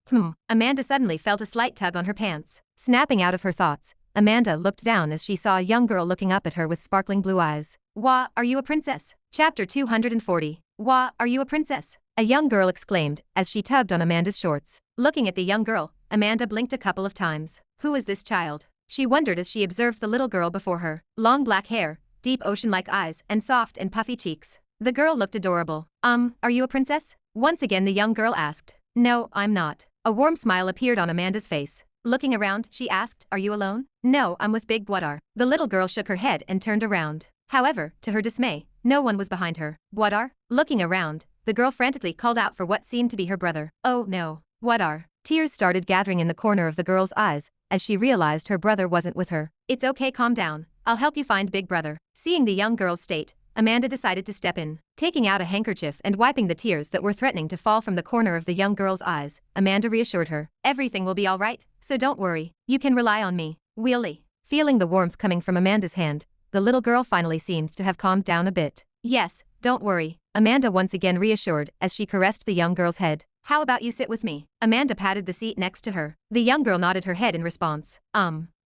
Amanda suddenly felt a slight tug on her pants. Snapping out of her thoughts, Amanda looked down as she saw a young girl looking up at her with sparkling blue eyes. Wah, are you a princess? Chapter 240. Wah, are you a princess? A young girl exclaimed as she tugged on Amanda's shorts. Looking at the young girl, Amanda blinked a couple of times. Who is this child? She wondered as she observed the little girl before her. Long black hair, deep ocean-like eyes, and soft and puffy cheeks. The girl looked adorable. Are you a princess? Once again the young girl asked. No, I'm not. A warm smile appeared on Amanda's face. Looking around, she asked, are you alone? No, I'm with Big Bwadar. The little girl shook her head and turned around. However, to her dismay, no one was behind her. Bwadar? Looking around, the girl frantically called out for what seemed to be her brother. Oh no. Bwadar. Tears started gathering in the corner of the girl's eyes as she realized her brother wasn't with her. It's okay, calm down. I'll help you find Big Brother. Seeing the young girl's state, Amanda decided to step in. Taking out a handkerchief and wiping the tears that were threatening to fall from the corner of the young girl's eyes, Amanda reassured her. Everything will be all right, so don't worry. You can rely on me. Wheelie. Feeling the warmth coming from Amanda's hand, the little girl finally seemed to have calmed down a bit. Yes, don't worry. Amanda once again reassured as she caressed the young girl's head. How about you sit with me? Amanda patted the seat next to her. The young girl nodded her head in response.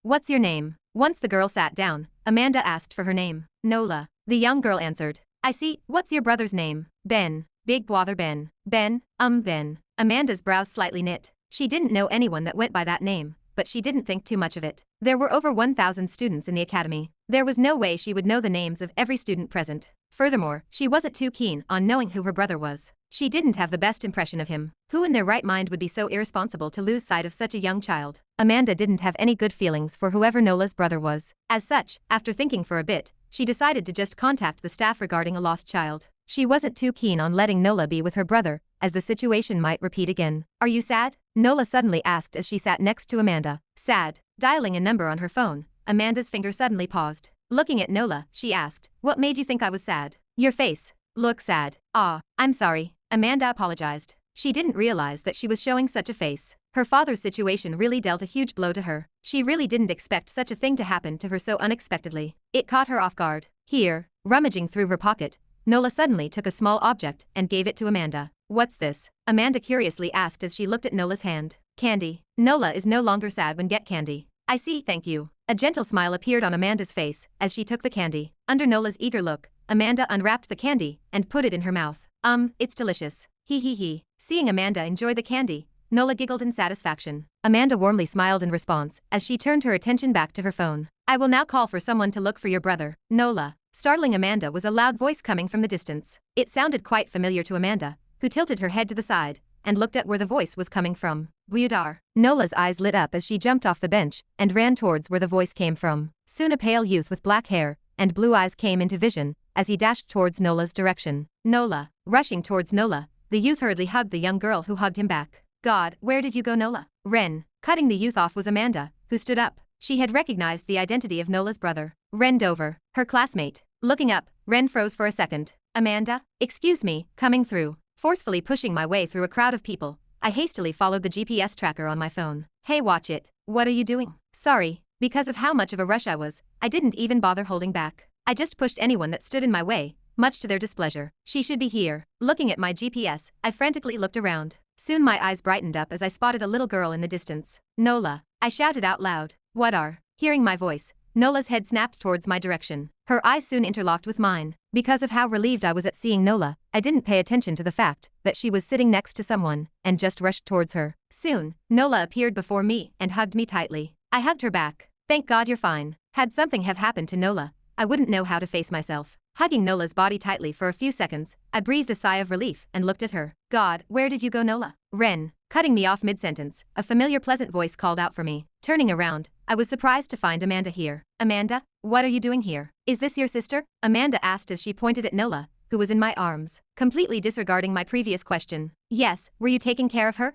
What's your name? Once the girl sat down, Amanda asked for her name. Nola. The young girl answered. I see. What's your brother's name? Ben. Big Bwadar Ben. Ben. Ben. Amanda's brows slightly knit. She didn't know anyone that went by that name, but she didn't think too much of it. There were over 1,000 students in the academy. There was no way she would know the names of every student present. Furthermore, she wasn't too keen on knowing who her brother was. She didn't have the best impression of him. Who in their right mind would be so irresponsible to lose sight of such a young child? Amanda didn't have any good feelings for whoever Nola's brother was. As such, after thinking for a bit, she decided to just contact the staff regarding a lost child. She wasn't too keen on letting Nola be with her brother, as the situation might repeat again. Are you sad? Nola suddenly asked as she sat next to Amanda. Sad. Dialing a number on her phone, Amanda's finger suddenly paused. Looking at Nola, she asked, "What made you think I was sad?" "Your face. Look sad." "Ah, I'm sorry." Amanda apologized. She didn't realize that she was showing such a face. Her father's situation really dealt a huge blow to her. She really didn't expect such a thing to happen to her so unexpectedly. It caught her off guard. Here, rummaging through her pocket, Nola suddenly took a small object and gave it to Amanda. "What's this?" Amanda curiously asked as she looked at Nola's hand. "Candy. Nola is no longer sad when get candy." "I see, thank you." A gentle smile appeared on Amanda's face as she took the candy. Under Nola's eager look, Amanda unwrapped the candy and put it in her mouth. It's delicious. Hee hee hee." Seeing Amanda enjoy the candy, Nola giggled in satisfaction. Amanda warmly smiled in response as she turned her attention back to her phone. "I will now call for someone to look for your brother, Nola." Startling Amanda was a loud voice coming from the distance. It sounded quite familiar to Amanda, who tilted her head to the side and looked at where the voice was coming from. "Vyudar." Nola's eyes lit up as she jumped off the bench and ran towards where the voice came from. Soon a pale youth with black hair and blue eyes came into vision as he dashed towards Nola's direction. Nola. Rushing towards Nola, the youth hurriedly hugged the young girl who hugged him back. "God, where did you go, Nola?" Ren. Cutting the youth off was Amanda, who stood up. She had recognized the identity of Nola's brother, Ren Dover, her classmate. Looking up, Ren froze for a second. "Amanda? Excuse me." Coming through. Forcefully pushing my way through a crowd of people, I hastily followed the GPS tracker on my phone. "Hey, watch it. What are you doing?" "Sorry. Because of how much of a rush I was, I didn't even bother holding back. I just pushed anyone that stood in my way, much to their displeasure." "She should be here." Looking at my GPS, I frantically looked around. Soon my eyes brightened up as I spotted a little girl in the distance. "Nola." I shouted out loud. "What are?" Hearing my voice, Nola's head snapped towards my direction. Her eyes soon interlocked with mine. Because of how relieved I was at seeing Nola, I didn't pay attention to the fact that she was sitting next to someone, and just rushed towards her. Soon, Nola appeared before me and hugged me tightly. I hugged her back. "Thank God you're fine." Had something have happened to Nola, I wouldn't know how to face myself. Hugging Nola's body tightly for a few seconds, I breathed a sigh of relief and looked at her. "God, where did you go, Nola?" Ren. Cutting me off mid-sentence, a familiar pleasant voice called out for me. Turning around, I was surprised to find Amanda here. "Amanda, what are you doing here? Is this your sister?" Amanda asked as she pointed at Nola, who was in my arms, completely disregarding my previous question. "Yes, were you taking care of her?"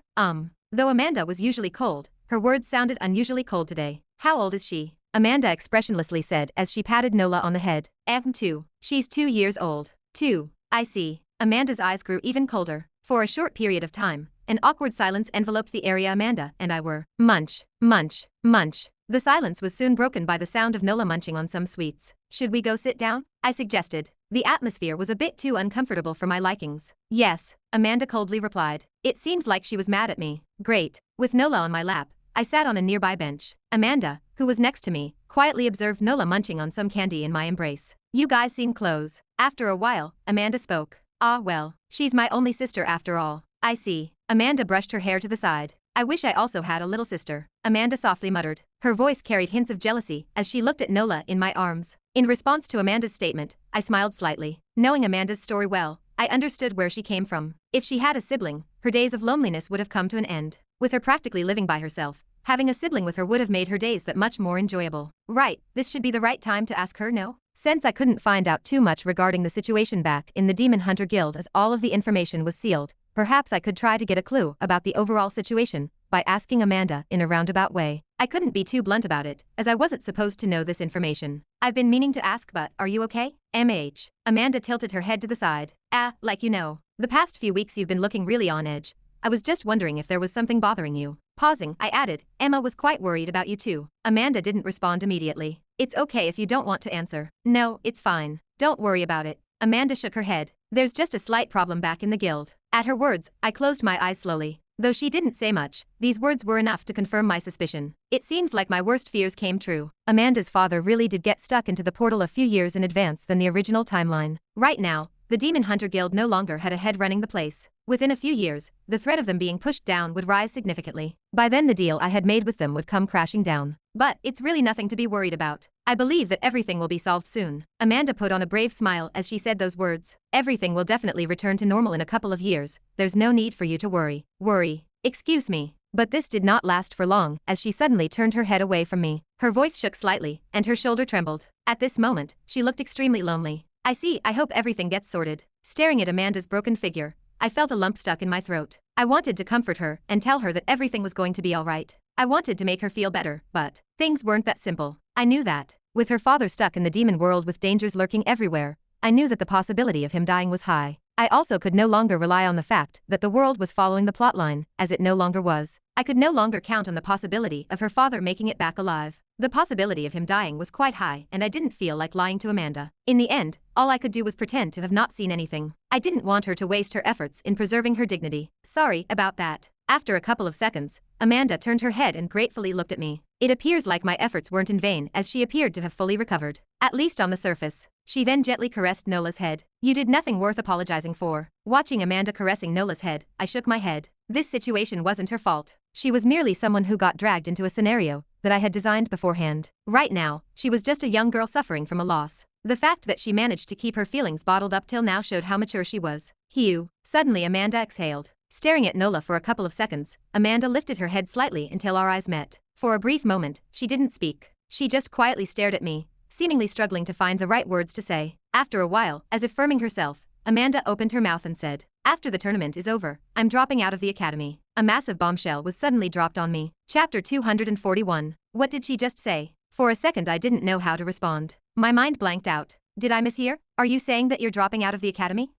Though Amanda was usually cold, her words sounded unusually cold today. "How old is she?" Amanda expressionlessly said as she patted Nola on the head. 2. She's 2 years old." 2. I see." Amanda's eyes grew even colder. For a short period of time, an awkward silence enveloped the area Amanda and I were. Munch, munch, munch. The silence was soon broken by the sound of Nola munching on some sweets. "Should we go sit down?" I suggested. The atmosphere was a bit too uncomfortable for my likings. "Yes," Amanda coldly replied. It seems like she was mad at me. Great. With Nola on my lap, I sat on a nearby bench. Amanda, who was next to me, quietly observed Nola munching on some candy in my embrace. "You guys seem close." After a while, Amanda spoke. "Ah well, she's my only sister after all." "I see." Amanda brushed her hair to the side. "I wish I also had a little sister," Amanda softly muttered. Her voice carried hints of jealousy as she looked at Nola in my arms. In response to Amanda's statement, I smiled slightly. Knowing Amanda's story well, I understood where she came from. If she had a sibling, her days of loneliness would have come to an end. With her practically living by herself, having a sibling with her would have made her days that much more enjoyable. Right, this should be the right time to ask her, no? Since I couldn't find out too much regarding the situation back in the Demon Hunter Guild as all of the information was sealed, perhaps I could try to get a clue about the overall situation by asking Amanda in a roundabout way. I couldn't be too blunt about it, as I wasn't supposed to know this information. "I've been meaning to ask, but are you okay?" "MH. Amanda tilted her head to the side. Like you know. The past few weeks you've been looking really on edge. I was just wondering if there was something bothering you." Pausing, I added, "Emma was quite worried about you too." Amanda didn't respond immediately. "It's okay if you don't want to answer." "No, it's fine. Don't worry about it." Amanda shook her head. "There's just a slight problem back in the guild." At her words, I closed my eyes slowly. Though she didn't say much, these words were enough to confirm my suspicion. It seems like my worst fears came true. Amanda's father really did get stuck into the portal a few years in advance than the original timeline. Right now, the Demon Hunter Guild no longer had a head running the place. Within a few years, the threat of them being pushed down would rise significantly. By then the deal I had made with them would come crashing down. But it's really nothing to be worried about. I believe that everything will be solved soon. Amanda put on a brave smile as she said those words. Everything will definitely return to normal in a couple of years. There's no need for you to worry. Worry? Excuse me. But this did not last for long, as she suddenly turned her head away from me. Her voice shook slightly, and her shoulder trembled. At this moment, she looked extremely lonely. I see, I hope everything gets sorted. Staring at Amanda's broken figure, I felt a lump stuck in my throat. I wanted to comfort her and tell her that everything was going to be alright. I wanted to make her feel better, but things weren't that simple. I knew that. With her father stuck in the demon world with dangers lurking everywhere, I knew that the possibility of him dying was high. I also could no longer rely on the fact that the world was following the plotline, as it no longer was. I could no longer count on the possibility of her father making it back alive. The possibility of him dying was quite high, and I didn't feel like lying to Amanda. In the end, all I could do was pretend to have not seen anything. I didn't want her to waste her efforts in preserving her dignity. Sorry about that. After a couple of seconds, Amanda turned her head and gratefully looked at me. It appears like my efforts weren't in vain, as she appeared to have fully recovered. At least on the surface. She then gently caressed Nola's head. You did nothing worth apologizing for. Watching Amanda caressing Nola's head, I shook my head. This situation wasn't her fault. She was merely someone who got dragged into a scenario that I had designed beforehand. Right now, she was just a young girl suffering from a loss. The fact that she managed to keep her feelings bottled up till now showed how mature she was. Hugh. Suddenly Amanda exhaled. Staring at Nola for a couple of seconds, Amanda lifted her head slightly until our eyes met. For a brief moment, she didn't speak. She just quietly stared at me, seemingly struggling to find the right words to say. After a while, as if firming herself, Amanda opened her mouth and said, "After the tournament is over, I'm dropping out of the academy." A massive bombshell was suddenly dropped on me. Chapter 241. What did she just say? For a second I didn't know how to respond. My mind blanked out. Did I mishear? Are you saying that you're dropping out of the academy?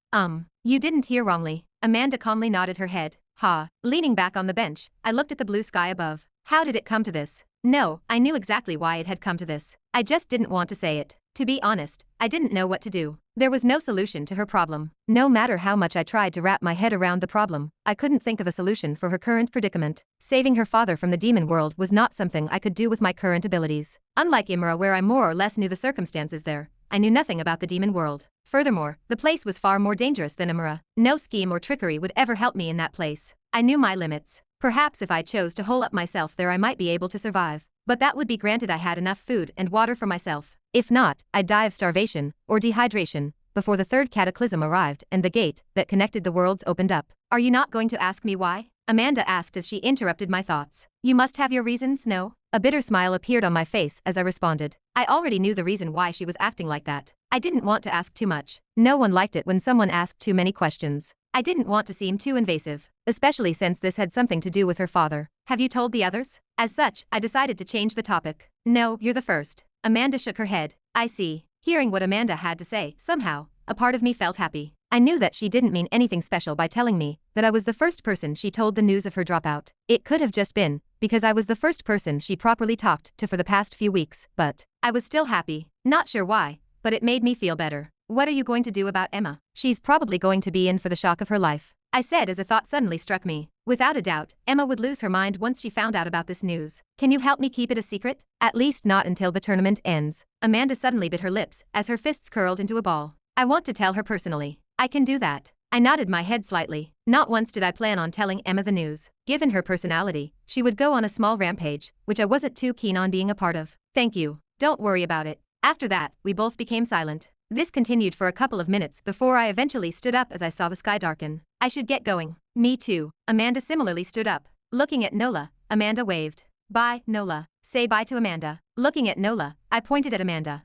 You didn't hear wrongly. Amanda calmly nodded her head. Ha. Leaning back on the bench, I looked at the blue sky above. How did it come to this? No, I knew exactly why it had come to this. I just didn't want to say it. To be honest, I didn't know what to do. There was no solution to her problem. No matter how much I tried to wrap my head around the problem, I couldn't think of a solution for her current predicament. Saving her father from the demon world was not something I could do with my current abilities. Unlike Imra, where I more or less knew the circumstances there, I knew nothing about the demon world. Furthermore, the place was far more dangerous than Imra. No scheme or trickery would ever help me in that place. I knew my limits. Perhaps if I chose to hole up myself there I might be able to survive. But that would be granted I had enough food and water for myself. If not, I'd die of starvation or dehydration before the third cataclysm arrived and the gate that connected the worlds opened up. Are you not going to ask me why? Amanda asked as she interrupted my thoughts. You must have your reasons, no? A bitter smile appeared on my face as I responded. I already knew the reason why she was acting like that. I didn't want to ask too much. No one liked it when someone asked too many questions. I didn't want to seem too invasive, especially since this had something to do with her father. Have you told the others? As such, I decided to change the topic. No, you're the first. Amanda shook her head. I see. Hearing what Amanda had to say, somehow, a part of me felt happy. I knew that she didn't mean anything special by telling me that I was the first person she told the news of her dropout. It could have just been because I was the first person she properly talked to for the past few weeks, but I was still happy. Not sure why, but it made me feel better. What are you going to do about Emma? She's probably going to be in for the shock of her life, I said as a thought suddenly struck me. Without a doubt, Emma would lose her mind once she found out about this news. Can you help me keep it a secret? At least not until the tournament ends. Amanda suddenly bit her lips as her fists curled into a ball. I want to tell her personally. I can do that. I nodded my head slightly. Not once did I plan on telling Emma the news. Given her personality, she would go on a small rampage, which I wasn't too keen on being a part of. Thank you. Don't worry about it. After that, we both became silent. This continued for a couple of minutes before I eventually stood up as I saw the sky darken. I should get going. Me too. Amanda similarly stood up. Looking at Nola, Amanda waved. Bye, Nola. Say bye to Amanda. Looking at Nola, I pointed at Amanda.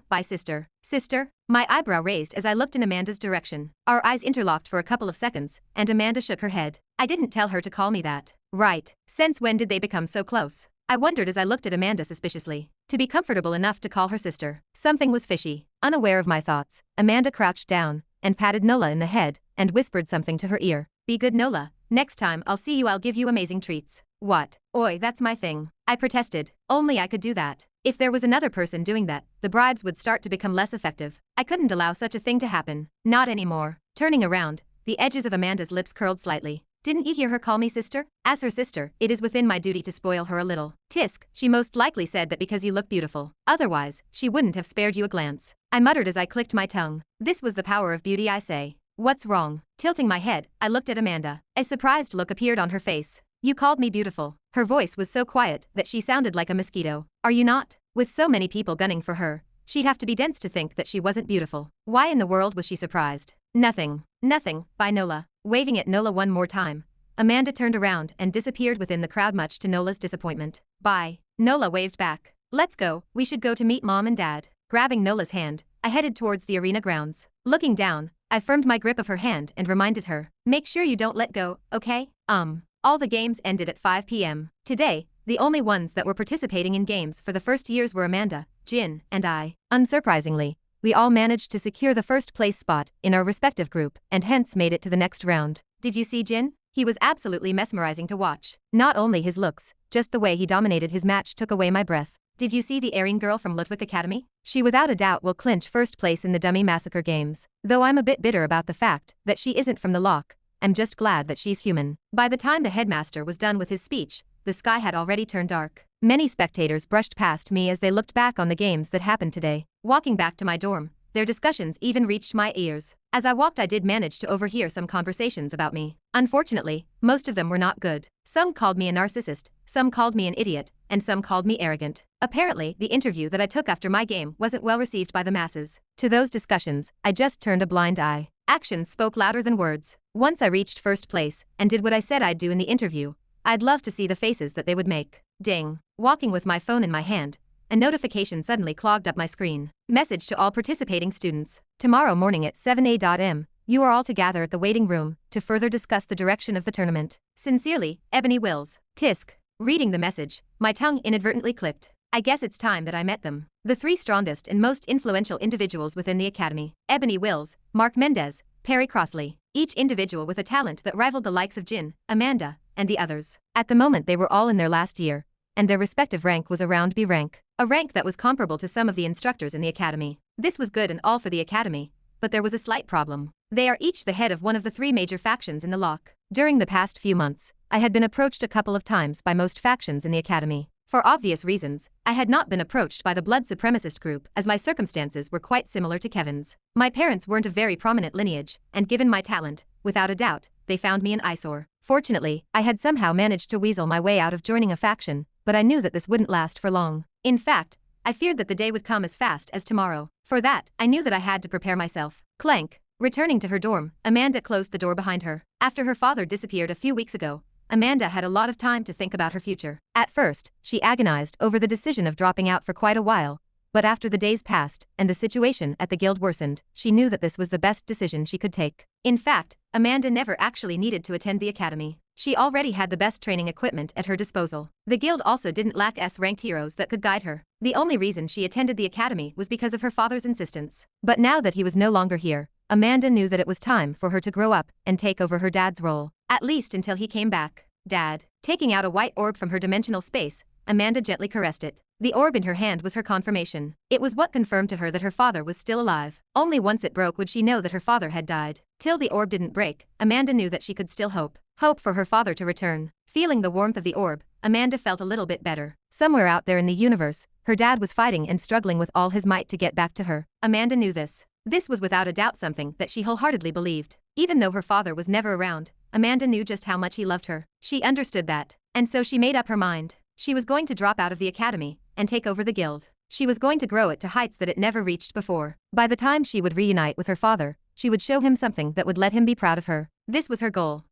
Bye sister. Sister? My eyebrow raised as I looked in Amanda's direction. Our eyes interlocked for a couple of seconds, and Amanda shook her head. I didn't tell her to call me that. Right. Since when did they become so close? I wondered as I looked at Amanda suspiciously. To be comfortable enough to call her sister. Something was fishy. Unaware of my thoughts, Amanda crouched down and patted Nola in the head and whispered something to her ear. Be good, Nola. Next time I'll see you, I'll give you amazing treats. What? Oi, that's my thing. I protested. Only I could do that. If there was another person doing that, the bribes would start to become less effective. I couldn't allow such a thing to happen. Not anymore. Turning around, the edges of Amanda's lips curled slightly. Didn't you hear her call me sister? As her sister, it is within my duty to spoil her a little. Tisk, she most likely said that because you look beautiful. Otherwise, she wouldn't have spared you a glance. I muttered as I clicked my tongue. This was the power of beauty, I say. What's wrong? Tilting my head, I looked at Amanda. A surprised look appeared on her face. You called me beautiful. Her voice was so quiet that she sounded like a mosquito. Are you not? With so many people gunning for her, she'd have to be dense to think that she wasn't beautiful. Why in the world was she surprised? Nothing. Nothing. Bye, Nola. Waving at Nola one more time, Amanda turned around and disappeared within the crowd, much to Nola's disappointment. Bye. Nola waved back. Let's go. We should go to meet Mom and Dad. Grabbing Nola's hand, I headed towards the arena grounds. Looking down, I firmed my grip of her hand and reminded her, make sure you don't let go, okay? All the games ended at 5 p.m. Today, the only ones that were participating in games for the first years were Amanda, Jin, and I. Unsurprisingly, we all managed to secure the first place spot in our respective group and hence made it to the next round. Did you see Jin? He was absolutely mesmerizing to watch. Not only his looks, just the way he dominated his match took away my breath. Did you see the erring girl from Ludwig Academy? She without a doubt will clinch first place in the Dummy Massacre games. Though I'm a bit bitter about the fact that she isn't from the lock, I'm just glad that she's human. By the time the headmaster was done with his speech, the sky had already turned dark. Many spectators brushed past me as they looked back on the games that happened today. Walking back to my dorm, their discussions even reached my ears. As I walked, I did manage to overhear some conversations about me. Unfortunately, most of them were not good. Some called me a narcissist, some called me an idiot, and some called me arrogant. Apparently, the interview that I took after my game wasn't well received by the masses. To those discussions, I just turned a blind eye. Actions spoke louder than words. Once I reached first place and did what I said I'd do in the interview, I'd love to see the faces that they would make. Ding. Walking with my phone in my hand, a notification suddenly clogged up my screen. Message to all participating students. Tomorrow morning at 7 a.m, you are all to gather at the waiting room to further discuss the direction of the tournament. Sincerely, Ebony Wills. Tisk. Reading the message, my tongue inadvertently clicked. I guess it's time that I met them. The three strongest and most influential individuals within the academy. Ebony Wills, Mark Mendez, Perry Crossley. Each individual with a talent that rivaled the likes of Jin, Amanda, and the others. At the moment they were all in their last year, and their respective rank was around B rank. A rank that was comparable to some of the instructors in the academy. This was good and all for the academy, but there was a slight problem. They are each the head of one of the three major factions in the lock. During the past few months, I had been approached a couple of times by most factions in the academy. For obvious reasons, I had not been approached by the blood supremacist group as my circumstances were quite similar to Kevin's. My parents weren't of very prominent lineage, and given my talent, without a doubt, they found me an eyesore. Fortunately, I had somehow managed to weasel my way out of joining a faction, but I knew that this wouldn't last for long. In fact, I feared that the day would come as fast as tomorrow. For that, I knew that I had to prepare myself. Clank. Returning to her dorm, Amanda closed the door behind her. After her father disappeared a few weeks ago, Amanda had a lot of time to think about her future. At first, she agonized over the decision of dropping out for quite a while, but after the days passed and the situation at the guild worsened, she knew that this was the best decision she could take. In fact, Amanda never actually needed to attend the academy. She already had the best training equipment at her disposal. The guild also didn't lack S-ranked heroes that could guide her. The only reason she attended the academy was because of her father's insistence. But now that he was no longer here, Amanda knew that it was time for her to grow up and take over her dad's role. At least until he came back. Dad. Taking out a white orb from her dimensional space, Amanda gently caressed it. The orb in her hand was her confirmation. It was what confirmed to her that her father was still alive. Only once it broke would she know that her father had died. Till the orb didn't break, Amanda knew that she could still hope. Hope for her father to return. Feeling the warmth of the orb, Amanda felt a little bit better. Somewhere out there in the universe, her dad was fighting and struggling with all his might to get back to her. Amanda knew this. This was without a doubt something that she wholeheartedly believed. Even though her father was never around, Amanda knew just how much he loved her. She understood that, and so she made up her mind. She was going to drop out of the academy and take over the guild. She was going to grow it to heights that it never reached before. By the time she would reunite with her father, she would show him something that would let him be proud of her. This was her goal.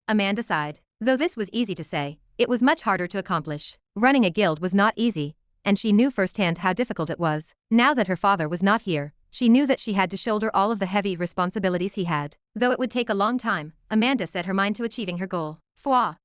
Amanda sighed. Though this was easy to say, it was much harder to accomplish. Running a guild was not easy, and she knew firsthand how difficult it was. Now that her father was not here, she knew that she had to shoulder all of the heavy responsibilities he had. Though it would take a long time, Amanda set her mind to achieving her goal.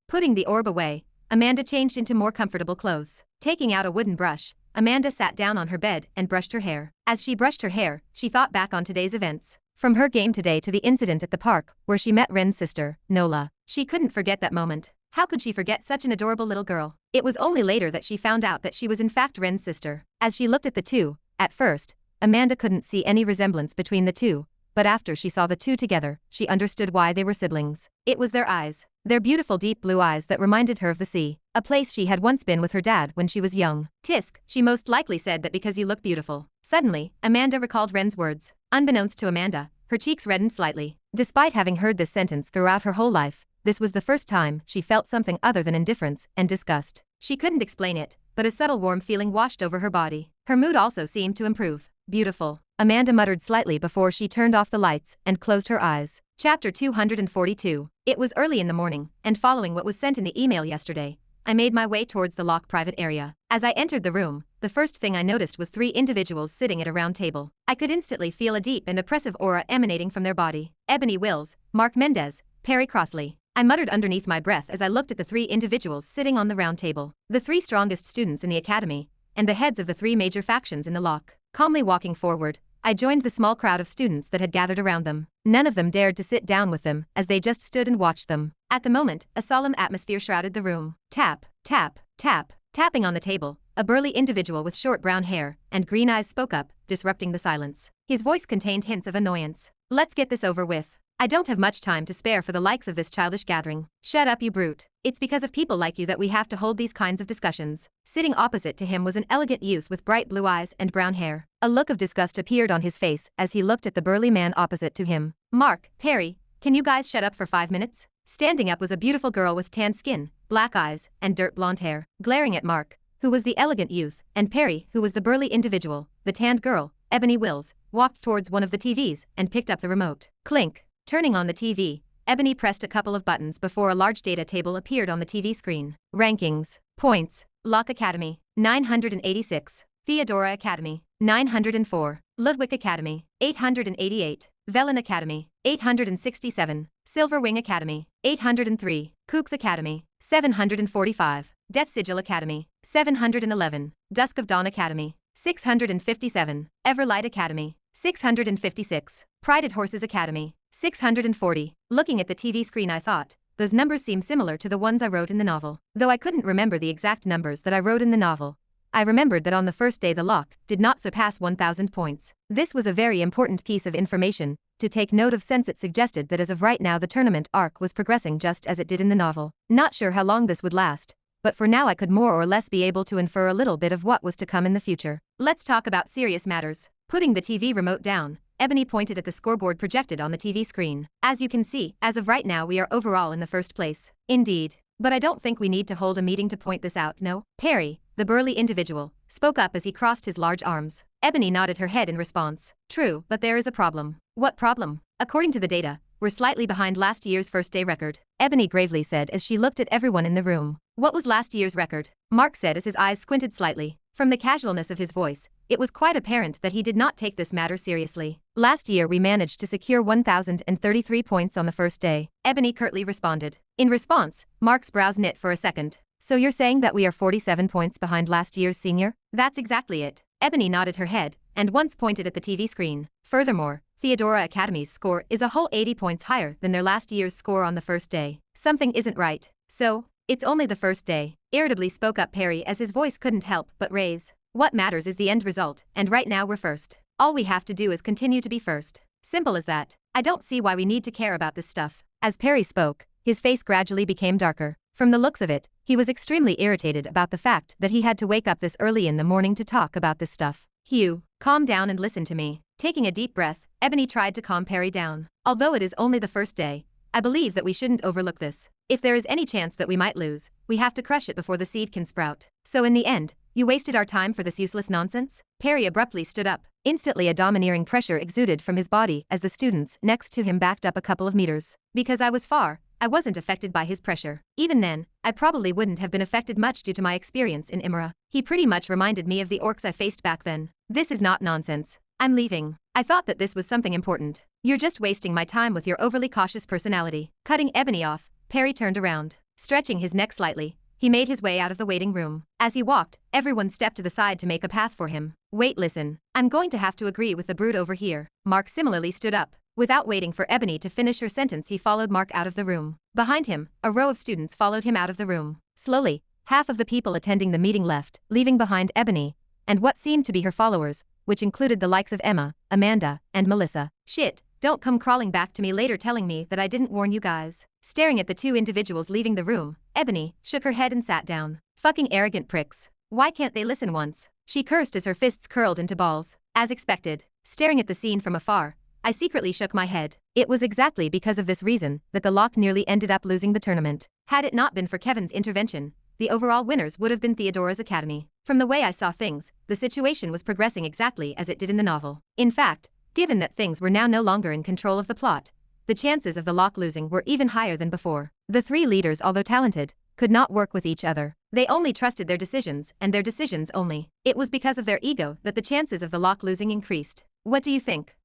Putting the orb away, Amanda changed into more comfortable clothes. Taking out a wooden brush, Amanda sat down on her bed and brushed her hair. As she brushed her hair, she thought back on today's events. From her game today to the incident at the park, where she met Ren's sister, Nola. She couldn't forget that moment. How could she forget such an adorable little girl? It was only later that she found out that she was in fact Ren's sister. As she looked at the two, at first, Amanda couldn't see any resemblance between the two, but after she saw the two together, she understood why they were siblings. It was their eyes. Their beautiful deep blue eyes that reminded her of the sea, a place she had once been with her dad when she was young. Tisk, she most likely said that because you look beautiful. Suddenly, Amanda recalled Ren's words. Unbeknownst to Amanda, her cheeks reddened slightly. Despite having heard this sentence throughout her whole life, this was the first time she felt something other than indifference and disgust. She couldn't explain it, but a subtle warm feeling washed over her body. Her mood also seemed to improve. Beautiful, Amanda muttered slightly before she turned off the lights and closed her eyes. Chapter 242. It was early in the morning, and following what was sent in the email yesterday, I made my way towards the locked private area. As I entered the room, the first thing I noticed was 3 individuals sitting at a round table. I could instantly feel a deep and oppressive aura emanating from their body. Ebony Wills, Mark Mendez, Perry Crossley. I muttered underneath my breath as I looked at the 3 individuals sitting on the round table. The 3 strongest students in the academy, and the heads of the 3 major factions in the lock. Calmly walking forward, I joined the small crowd of students that had gathered around them. None of them dared to sit down with them, as they just stood and watched them. At the moment, a solemn atmosphere shrouded the room. Tap, tap, tap, tapping on the table, a burly individual with short brown hair and green eyes spoke up, disrupting the silence. His voice contained hints of annoyance. Let's get this over with. I don't have much time to spare for the likes of this childish gathering. Shut up, you brute. It's because of people like you that we have to hold these kinds of discussions. Sitting opposite to him was an elegant youth with bright blue eyes and brown hair. A look of disgust appeared on his face as he looked at the burly man opposite to him. Mark, Perry, can you guys shut up for 5 minutes? Standing up was a beautiful girl with tan skin, black eyes, and dirt blonde hair. Glaring at Mark, who was the elegant youth, and Perry, who was the burly individual, the tanned girl, Ebony Wills, walked towards one of the TVs and picked up the remote. Clink. Turning on the TV, Ebony pressed a couple of buttons before a large data table appeared on the TV screen. Rankings. Points. Locke Academy, 986. Theodora Academy, 904. Ludwig Academy, 888. Velen Academy, 867. Silver Wing Academy, 803. Kooks Academy, 745. Death Sigil Academy, 711. Dusk of Dawn Academy, 657. Everlight Academy, 656. Prided Horses Academy, 640. Looking at the TV screen, I thought, those numbers seem similar to the ones I wrote in the novel. Though I couldn't remember the exact numbers that I wrote in the novel, I remembered that on the first day the lock did not surpass 1,000 points. This was a very important piece of information to take note of, since it suggested that as of right now the tournament arc was progressing just as it did in the novel. Not sure how long this would last, but for now I could more or less be able to infer a little bit of what was to come in the future. Let's talk about serious matters. Putting the TV remote down, Ebony pointed at the scoreboard projected on the TV screen. As you can see, as of right now we are overall in the first place. Indeed. But I don't think we need to hold a meeting to point this out, no? Perry, the burly individual, spoke up as he crossed his large arms. Ebony nodded her head in response. True, but there is a problem. What problem? According to the data, we're slightly behind last year's first day record, Ebony gravely said as she looked at everyone in the room. What was last year's record? Mark said as his eyes squinted slightly. From the casualness of his voice, it was quite apparent that he did not take this matter seriously. Last year we managed to secure 1,033 points on the first day, Ebony curtly responded. In response, Mark's brows knit for a second. So you're saying that we are 47 points behind last year's senior? That's exactly it. Ebony nodded her head, and once pointed at the TV screen. Furthermore, Theodora Academy's score is a whole 80 points higher than their last year's score on the first day. Something isn't right. So, it's only the first day, irritably spoke up Perry as his voice couldn't help but raise. What matters is the end result, and right now we're first. All we have to do is continue to be first. Simple as that. I don't see why we need to care about this stuff. As Perry spoke, his face gradually became darker. From the looks of it, he was extremely irritated about the fact that he had to wake up this early in the morning to talk about this stuff. Hugh, calm down and listen to me. Taking a deep breath, Ebony tried to calm Perry down. Although it is only the first day, I believe that we shouldn't overlook this. If there is any chance that we might lose, we have to crush it before the seed can sprout. So in the end, you wasted our time for this useless nonsense? Perry abruptly stood up. Instantly a domineering pressure exuded from his body as the students next to him backed up a couple of meters. Because I was far, I wasn't affected by his pressure. Even then, I probably wouldn't have been affected much due to my experience in Imra. He pretty much reminded me of the orcs I faced back then. This is not nonsense. I'm leaving. I thought that this was something important. You're just wasting my time with your overly cautious personality. Cutting Ebony off, Perry turned around. Stretching his neck slightly, he made his way out of the waiting room. As he walked, everyone stepped to the side to make a path for him. Wait, listen. I'm going to have to agree with the brute over here. Mark similarly stood up. Without waiting for Ebony to finish her sentence, he followed Mark out of the room. Behind him, a row of students followed him out of the room. Slowly, half of the people attending the meeting left, leaving behind Ebony and what seemed to be her followers, which included the likes of Emma, Amanda, and Melissa. Shit, don't come crawling back to me later telling me that I didn't warn you guys. Staring at the two individuals leaving the room, Ebony shook her head and sat down. Fucking arrogant pricks. Why can't they listen once? She cursed as her fists curled into balls. As expected, staring at the scene from afar, I secretly shook my head. It was exactly because of this reason that the lock nearly ended up losing the tournament. Had it not been for Kevin's intervention, the overall winners would have been Theodora's Academy. From the way I saw things, the situation was progressing exactly as it did in the novel. In fact, given that things were now no longer in control of the plot, the chances of the lock losing were even higher than before. The three leaders, although talented, could not work with each other. They only trusted their decisions and their decisions only. It was because of their ego that the chances of the lock losing increased. What do you think?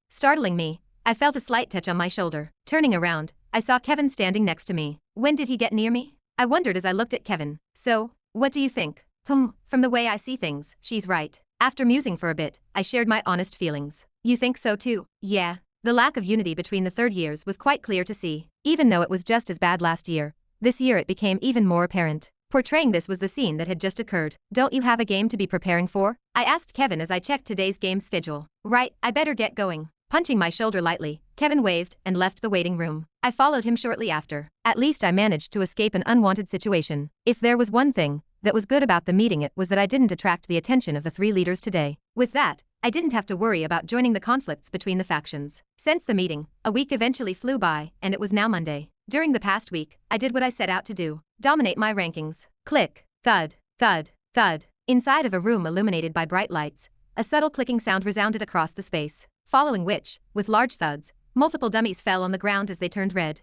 Startling me, I felt a slight touch on my shoulder. Turning around, I saw Kevin standing next to me. When did he get near me? I wondered as I looked at Kevin. So, what do you think? From the way I see things, she's right. After musing for a bit, I shared my honest feelings. You think so too? Yeah. The lack of unity between the third years was quite clear to see. Even though it was just as bad last year, this year it became even more apparent. Portraying this was the scene that had just occurred. Don't you have a game to be preparing for? I asked Kevin as I checked today's game schedule. Right, I better get going. Punching my shoulder lightly, Kevin waved and left the waiting room. I followed him shortly after. At least I managed to escape an unwanted situation. If there was one thing that was good about the meeting, it was that I didn't attract the attention of the three leaders today. With that, I didn't have to worry about joining the conflicts between the factions. Since the meeting, a week eventually flew by, and it was now Monday. During the past week, I did what I set out to do. Dominate my rankings. Click, thud, thud, thud. Inside of a room illuminated by bright lights, a subtle clicking sound resounded across the space, following which, with large thuds, multiple dummies fell on the ground as they turned red.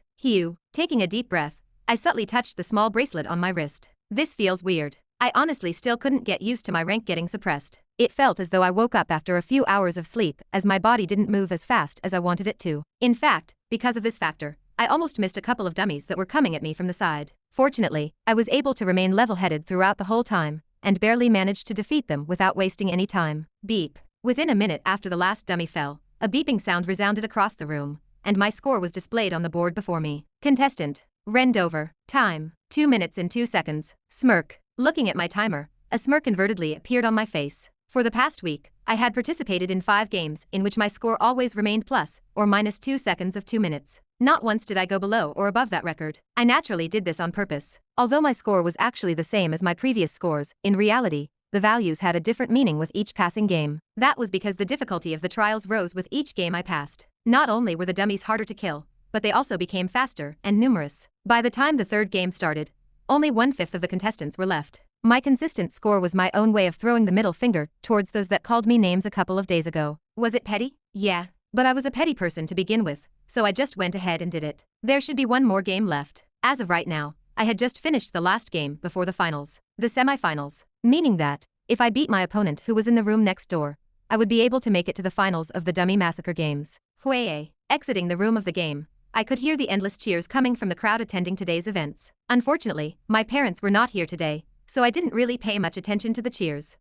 Taking a deep breath, I subtly touched the small bracelet on my wrist. This feels weird. I honestly still couldn't get used to my rank getting suppressed. It felt as though I woke up after a few hours of sleep, as my body didn't move as fast as I wanted it to. In fact, because of this factor, I almost missed a couple of dummies that were coming at me from the side. Fortunately, I was able to remain level-headed throughout the whole time, and barely managed to defeat them without wasting any time. Beep. Within a minute after the last dummy fell, a beeping sound resounded across the room, and my score was displayed on the board before me. Contestant Rendover. Time 2 minutes and 2 seconds. Smirk. Looking at my timer, a smirk invertedly appeared on my face. For the past week, I had participated in 5 games in which my score always remained plus or minus 2 seconds of 2 minutes. Not once did I go below or above that record. I naturally did this on purpose. Although my score was actually the same as my previous scores, in reality, the values had a different meaning with each passing game. That was because the difficulty of the trials rose with each game I passed. Not only were the dummies harder to kill, but they also became faster and numerous. By the time the third game started, only 1/5 of the contestants were left. My consistent score was my own way of throwing the middle finger towards those that called me names a couple of days ago. Was it petty? Yeah. But I was a petty person to begin with, so I just went ahead and did it. There should be one more game left. As of right now, I had just finished the last game before the finals, the semifinals, meaning that, if I beat my opponent who was in the room next door, I would be able to make it to the finals of the Dummy Massacre Games. Hueye. Exiting the room of the game, I could hear the endless cheers coming from the crowd attending today's events. Unfortunately, my parents were not here today, so I didn't really pay much attention to the cheers.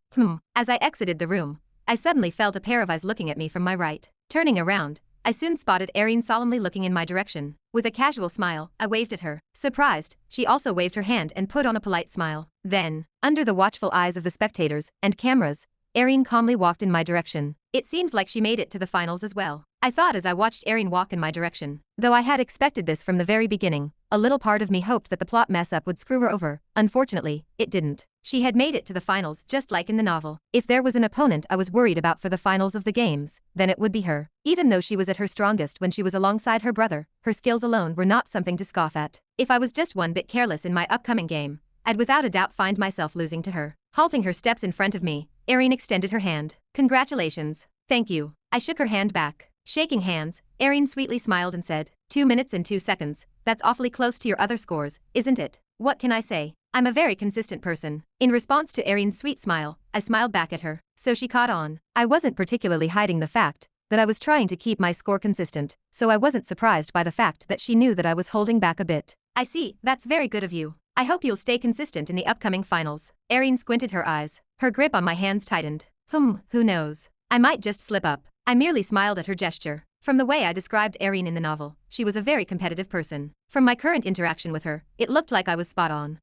As I exited the room, I suddenly felt a pair of eyes looking at me from my right. Turning around, I soon spotted Erin solemnly looking in my direction. With a casual smile, I waved at her. Surprised, she also waved her hand and put on a polite smile. Then, under the watchful eyes of the spectators and cameras, Erin calmly walked in my direction. It seems like she made it to the finals as well, I thought as I watched Erin walk in my direction. Though I had expected this from the very beginning, a little part of me hoped that the plot mess-up would screw her over. Unfortunately, it didn't. She had made it to the finals just like in the novel. If there was an opponent I was worried about for the finals of the games, then it would be her. Even though she was at her strongest when she was alongside her brother, her skills alone were not something to scoff at. If I was just one bit careless in my upcoming game, I'd without a doubt find myself losing to her. Halting her steps in front of me, Erin extended her hand. Congratulations. Thank you. I shook her hand back. Shaking hands, Erin sweetly smiled and said, 2 minutes and 2 seconds, that's awfully close to your other scores, isn't it? What can I say? I'm a very consistent person. In response to Erin's sweet smile, I smiled back at her, so she caught on. I wasn't particularly hiding the fact that I was trying to keep my score consistent, so I wasn't surprised by the fact that she knew that I was holding back a bit. I see, that's very good of you. I hope you'll stay consistent in the upcoming finals. Erin squinted her eyes. Her grip on my hands tightened. Who knows? I might just slip up. I merely smiled at her gesture. From the way I described Erin in the novel, she was a very competitive person. From my current interaction with her, it looked like I was spot on.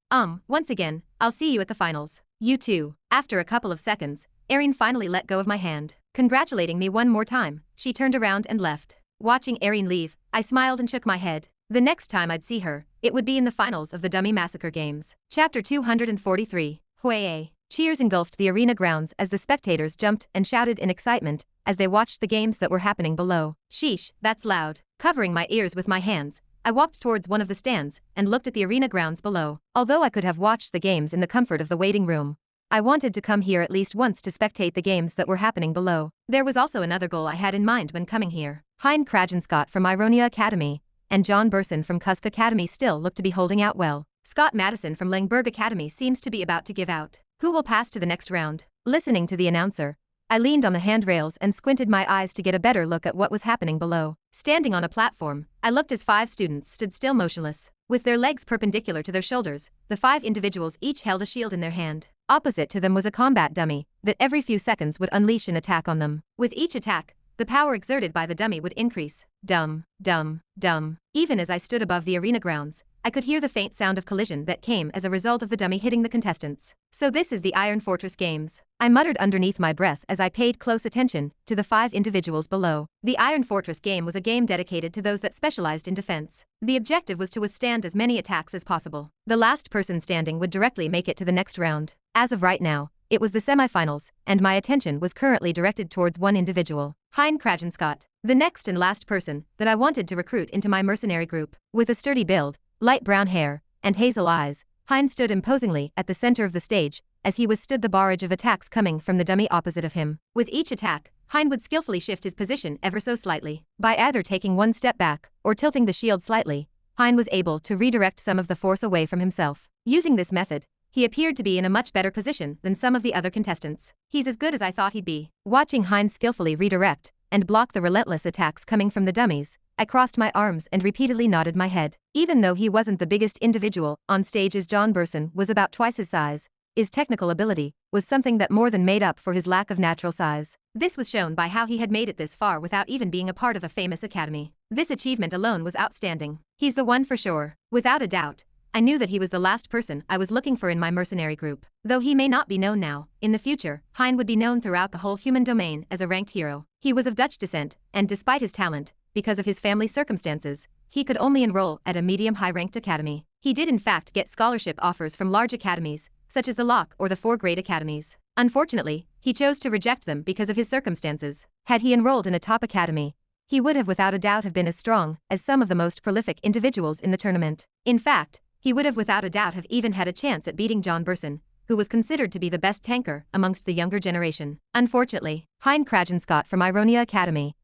Once again, I'll see you at the finals. You too. After a couple of seconds, Erin finally let go of my hand. Congratulating me one more time, she turned around and left. Watching Erin leave, I smiled and shook my head. The next time I'd see her, it would be in the finals of the Dummy Massacre Games. Chapter 243. Hueye. Cheers engulfed the arena grounds as the spectators jumped and shouted in excitement as they watched the games that were happening below. Sheesh, that's loud. Covering my ears with my hands, I walked towards one of the stands and looked at the arena grounds below. Although I could have watched the games in the comfort of the waiting room, I wanted to come here at least once to spectate the games that were happening below. There was also another goal I had in mind when coming here. Hein Scott from Ironia Academy and John Burson from Kusk Academy still look to be holding out well. Scott Madison from Langberg Academy seems to be about to give out. Who will pass to the next round? Listening to the announcer, I leaned on the handrails and squinted my eyes to get a better look at what was happening below. Standing on a platform, I looked as 5 students stood still motionless. With their legs perpendicular to their shoulders, the 5 individuals each held a shield in their hand. Opposite to them was a combat dummy that every few seconds would unleash an attack on them. With each attack, the power exerted by the dummy would increase. Dum, dum, dum. Even as I stood above the arena grounds, I could hear the faint sound of collision that came as a result of the dummy hitting the contestants. So this is the Iron Fortress Games, I muttered underneath my breath as I paid close attention to the 5 individuals below. The Iron Fortress game was a game dedicated to those that specialized in defense. The objective was to withstand as many attacks as possible. The last person standing would directly make it to the next round. As of right now, it was the semifinals, and my attention was currently directed towards one individual, Hein Scott, the next and last person that I wanted to recruit into my mercenary group. With a sturdy build, light brown hair, and hazel eyes, Hein stood imposingly at the center of the stage as he withstood the barrage of attacks coming from the dummy opposite of him. With each attack, Hein would skillfully shift his position ever so slightly. By either taking one step back or tilting the shield slightly, Hein was able to redirect some of the force away from himself. Using this method, he appeared to be in a much better position than some of the other contestants. He's as good as I thought he'd be. Watching Hein skillfully redirect and block the relentless attacks coming from the dummies, I crossed my arms and repeatedly nodded my head. Even though he wasn't the biggest individual on stage as John Burson was about twice his size, his technical ability was something that more than made up for his lack of natural size. This was shown by how he had made it this far without even being a part of a famous academy. This achievement alone was outstanding. He's the one for sure. Without a doubt, I knew that he was the last person I was looking for in my mercenary group. Though he may not be known now, in the future, Hein would be known throughout the whole human domain as a ranked hero. He was of Dutch descent, and despite his talent, because of his family circumstances, he could only enroll at a medium-high ranked academy. He did in fact get scholarship offers from large academies, such as the Locke or the 4 grade academies. Unfortunately, he chose to reject them because of his circumstances. Had he enrolled in a top academy, he would have without a doubt have been as strong as some of the most prolific individuals in the tournament. In fact, he would have without a doubt have even had a chance at beating John Burson, who was considered to be the best tanker amongst the younger generation. Unfortunately, Hein Scott from Ironia Academy,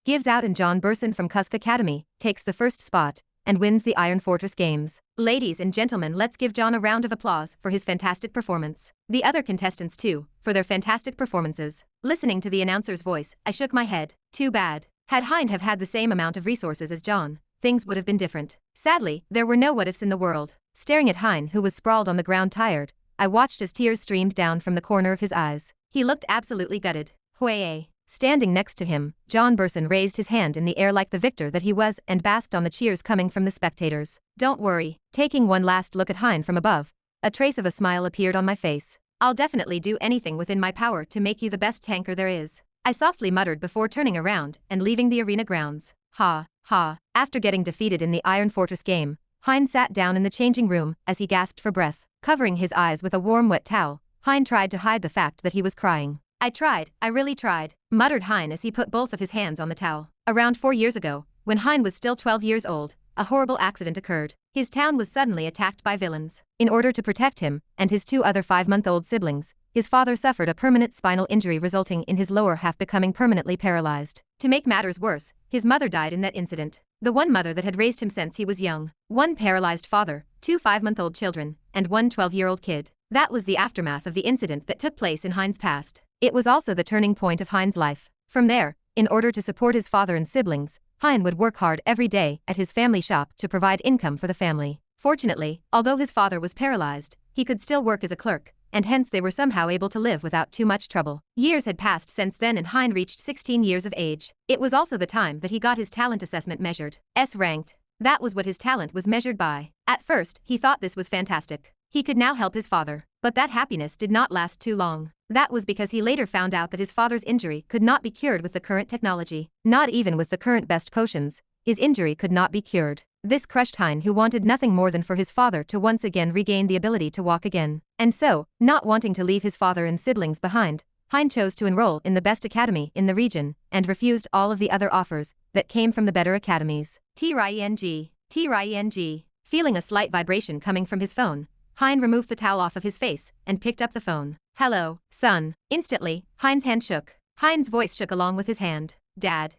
gives out, and John Burson from Kusk Academy takes the first spot and wins the Iron Fortress Games. Ladies and gentlemen, let's give John a round of applause for his fantastic performance. The other contestants too, for their fantastic performances. Listening to the announcer's voice, I shook my head. Too bad. Had Hein have had the same amount of resources as John, things would have been different. Sadly, there were no what-ifs in the world. Staring at Hein, who was sprawled on the ground tired, I watched as tears streamed down from the corner of his eyes. He looked absolutely gutted. Huey. Standing next to him, John Burson raised his hand in the air like the victor that he was and basked on the cheers coming from the spectators. Don't worry. Taking one last look at Hein from above, a trace of a smile appeared on my face. I'll definitely do anything within my power to make you the best tanker there is, I softly muttered before turning around and leaving the arena grounds. Ha, ha. After getting defeated in the Iron Fortress game, Hein sat down in the changing room as he gasped for breath. Covering his eyes with a warm wet towel, Hein tried to hide the fact that he was crying. I really tried, muttered Hein as he put both of his hands on the towel. Around 4 years ago, when Hein was still 12 years old, a horrible accident occurred. His town was suddenly attacked by villains. In order to protect him and his 2 other 5-month-old siblings, his father suffered a permanent spinal injury resulting in his lower half becoming permanently paralyzed. To make matters worse, his mother died in that incident. The one mother that had raised him since he was young. One paralyzed father, 2 5-month-old children, and 1 12-year-old kid. That was the aftermath of the incident that took place in Hein's past. It was also the turning point of Hein's life. From there, in order to support his father and siblings, Hein would work hard every day at his family shop to provide income for the family. Fortunately, although his father was paralyzed, he could still work as a clerk, and hence they were somehow able to live without too much trouble. Years had passed since then and Hein reached 16 years of age. It was also the time that he got his talent assessment measured. S-ranked. That was what his talent was measured by. At first, he thought this was fantastic. He could now help his father. But that happiness did not last too long. That was because he later found out that his father's injury could not be cured with the current technology. Not even with the current best potions, his injury could not be cured. This crushed Hein, who wanted nothing more than for his father to once again regain the ability to walk again. And so, not wanting to leave his father and siblings behind, Hein chose to enroll in the best academy in the region, and refused all of the other offers that came from the better academies. Tring. Feeling a slight vibration coming from his phone, Hein removed the towel off of his face and picked up the phone. "Hello, son." Instantly, Hein's hand shook. Hein's voice shook along with his hand. Dad,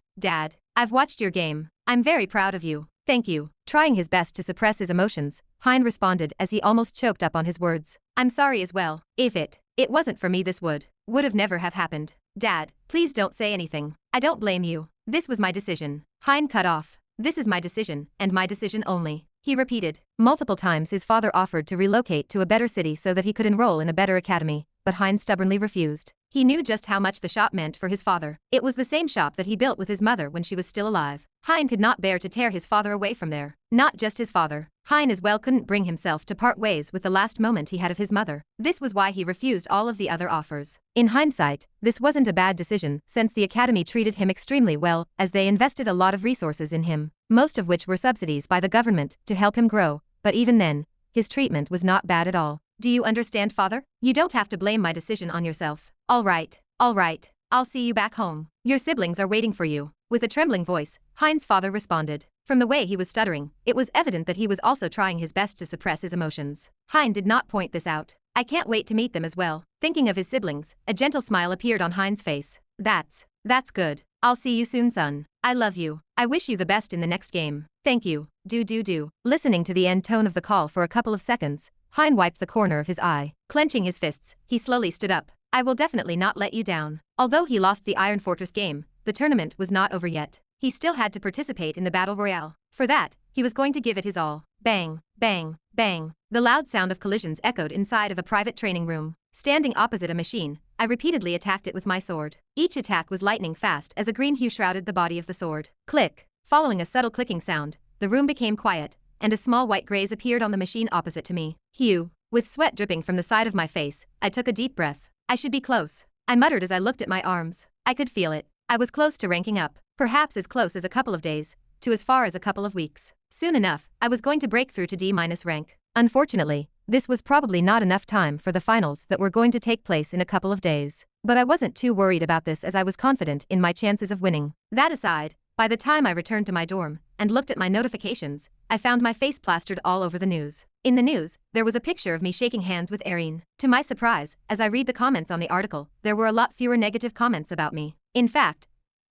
I've watched your game. I'm very proud of you. Thank you." Trying his best to suppress his emotions, Hein responded as he almost choked up on his words. "I'm sorry as well. If it wasn't for me, this would have never have happened. Dad, please don't say anything. I don't blame you. This was my decision." Hein cut off. "This is my decision, and my decision only," he repeated. Multiple times his father offered to relocate to a better city so that he could enroll in a better academy, but Hein stubbornly refused. He knew just how much the shop meant for his father. It was the same shop that he built with his mother when she was still alive. Hein could not bear to tear his father away from there. Not just his father. Hein as well couldn't bring himself to part ways with the last moment he had of his mother. This was why he refused all of the other offers. In hindsight, this wasn't a bad decision since the academy treated him extremely well, as they invested a lot of resources in him, most of which were subsidies by the government to help him grow, but even then, his treatment was not bad at all. Do you understand, father? You don't have to blame my decision on yourself. All right. I'll see you back home. Your siblings are waiting for you. With a trembling voice, Hein's father responded. From the way he was stuttering, it was evident that he was also trying his best to suppress his emotions. Hein did not point this out. "I can't wait to meet them as well." Thinking of his siblings, a gentle smile appeared on Hein's face. That's good. I'll see you soon, son. I love you. I wish you the best in the next game. Thank you. Do. Listening to the end tone of the call for a couple of seconds, Hein wiped the corner of his eye. Clenching his fists, he slowly stood up. "I will definitely not let you down." Although he lost the Iron Fortress game, the tournament was not over yet. He still had to participate in the Battle Royale. For that, he was going to give it his all. Bang, bang, bang. The loud sound of collisions echoed inside of a private training room. Standing opposite a machine, I repeatedly attacked it with my sword. Each attack was lightning fast as a green hue shrouded the body of the sword. Click. Following a subtle clicking sound, the room became quiet, and a small white graze appeared on the machine opposite to me. Hue. With sweat dripping from the side of my face, I took a deep breath. I should be close, I muttered as I looked at my arms. I could feel it. I was close to ranking up, perhaps as close as a couple of days, to as far as a couple of weeks. Soon enough, I was going to break through to D- rank. Unfortunately, this was probably not enough time for the finals that were going to take place in a couple of days. But I wasn't too worried about this as I was confident in my chances of winning. That aside, by the time I returned to my dorm and looked at my notifications, I found my face plastered all over the news. In the news, there was a picture of me shaking hands with Erin. To my surprise, as I read the comments on the article, there were a lot fewer negative comments about me. In fact,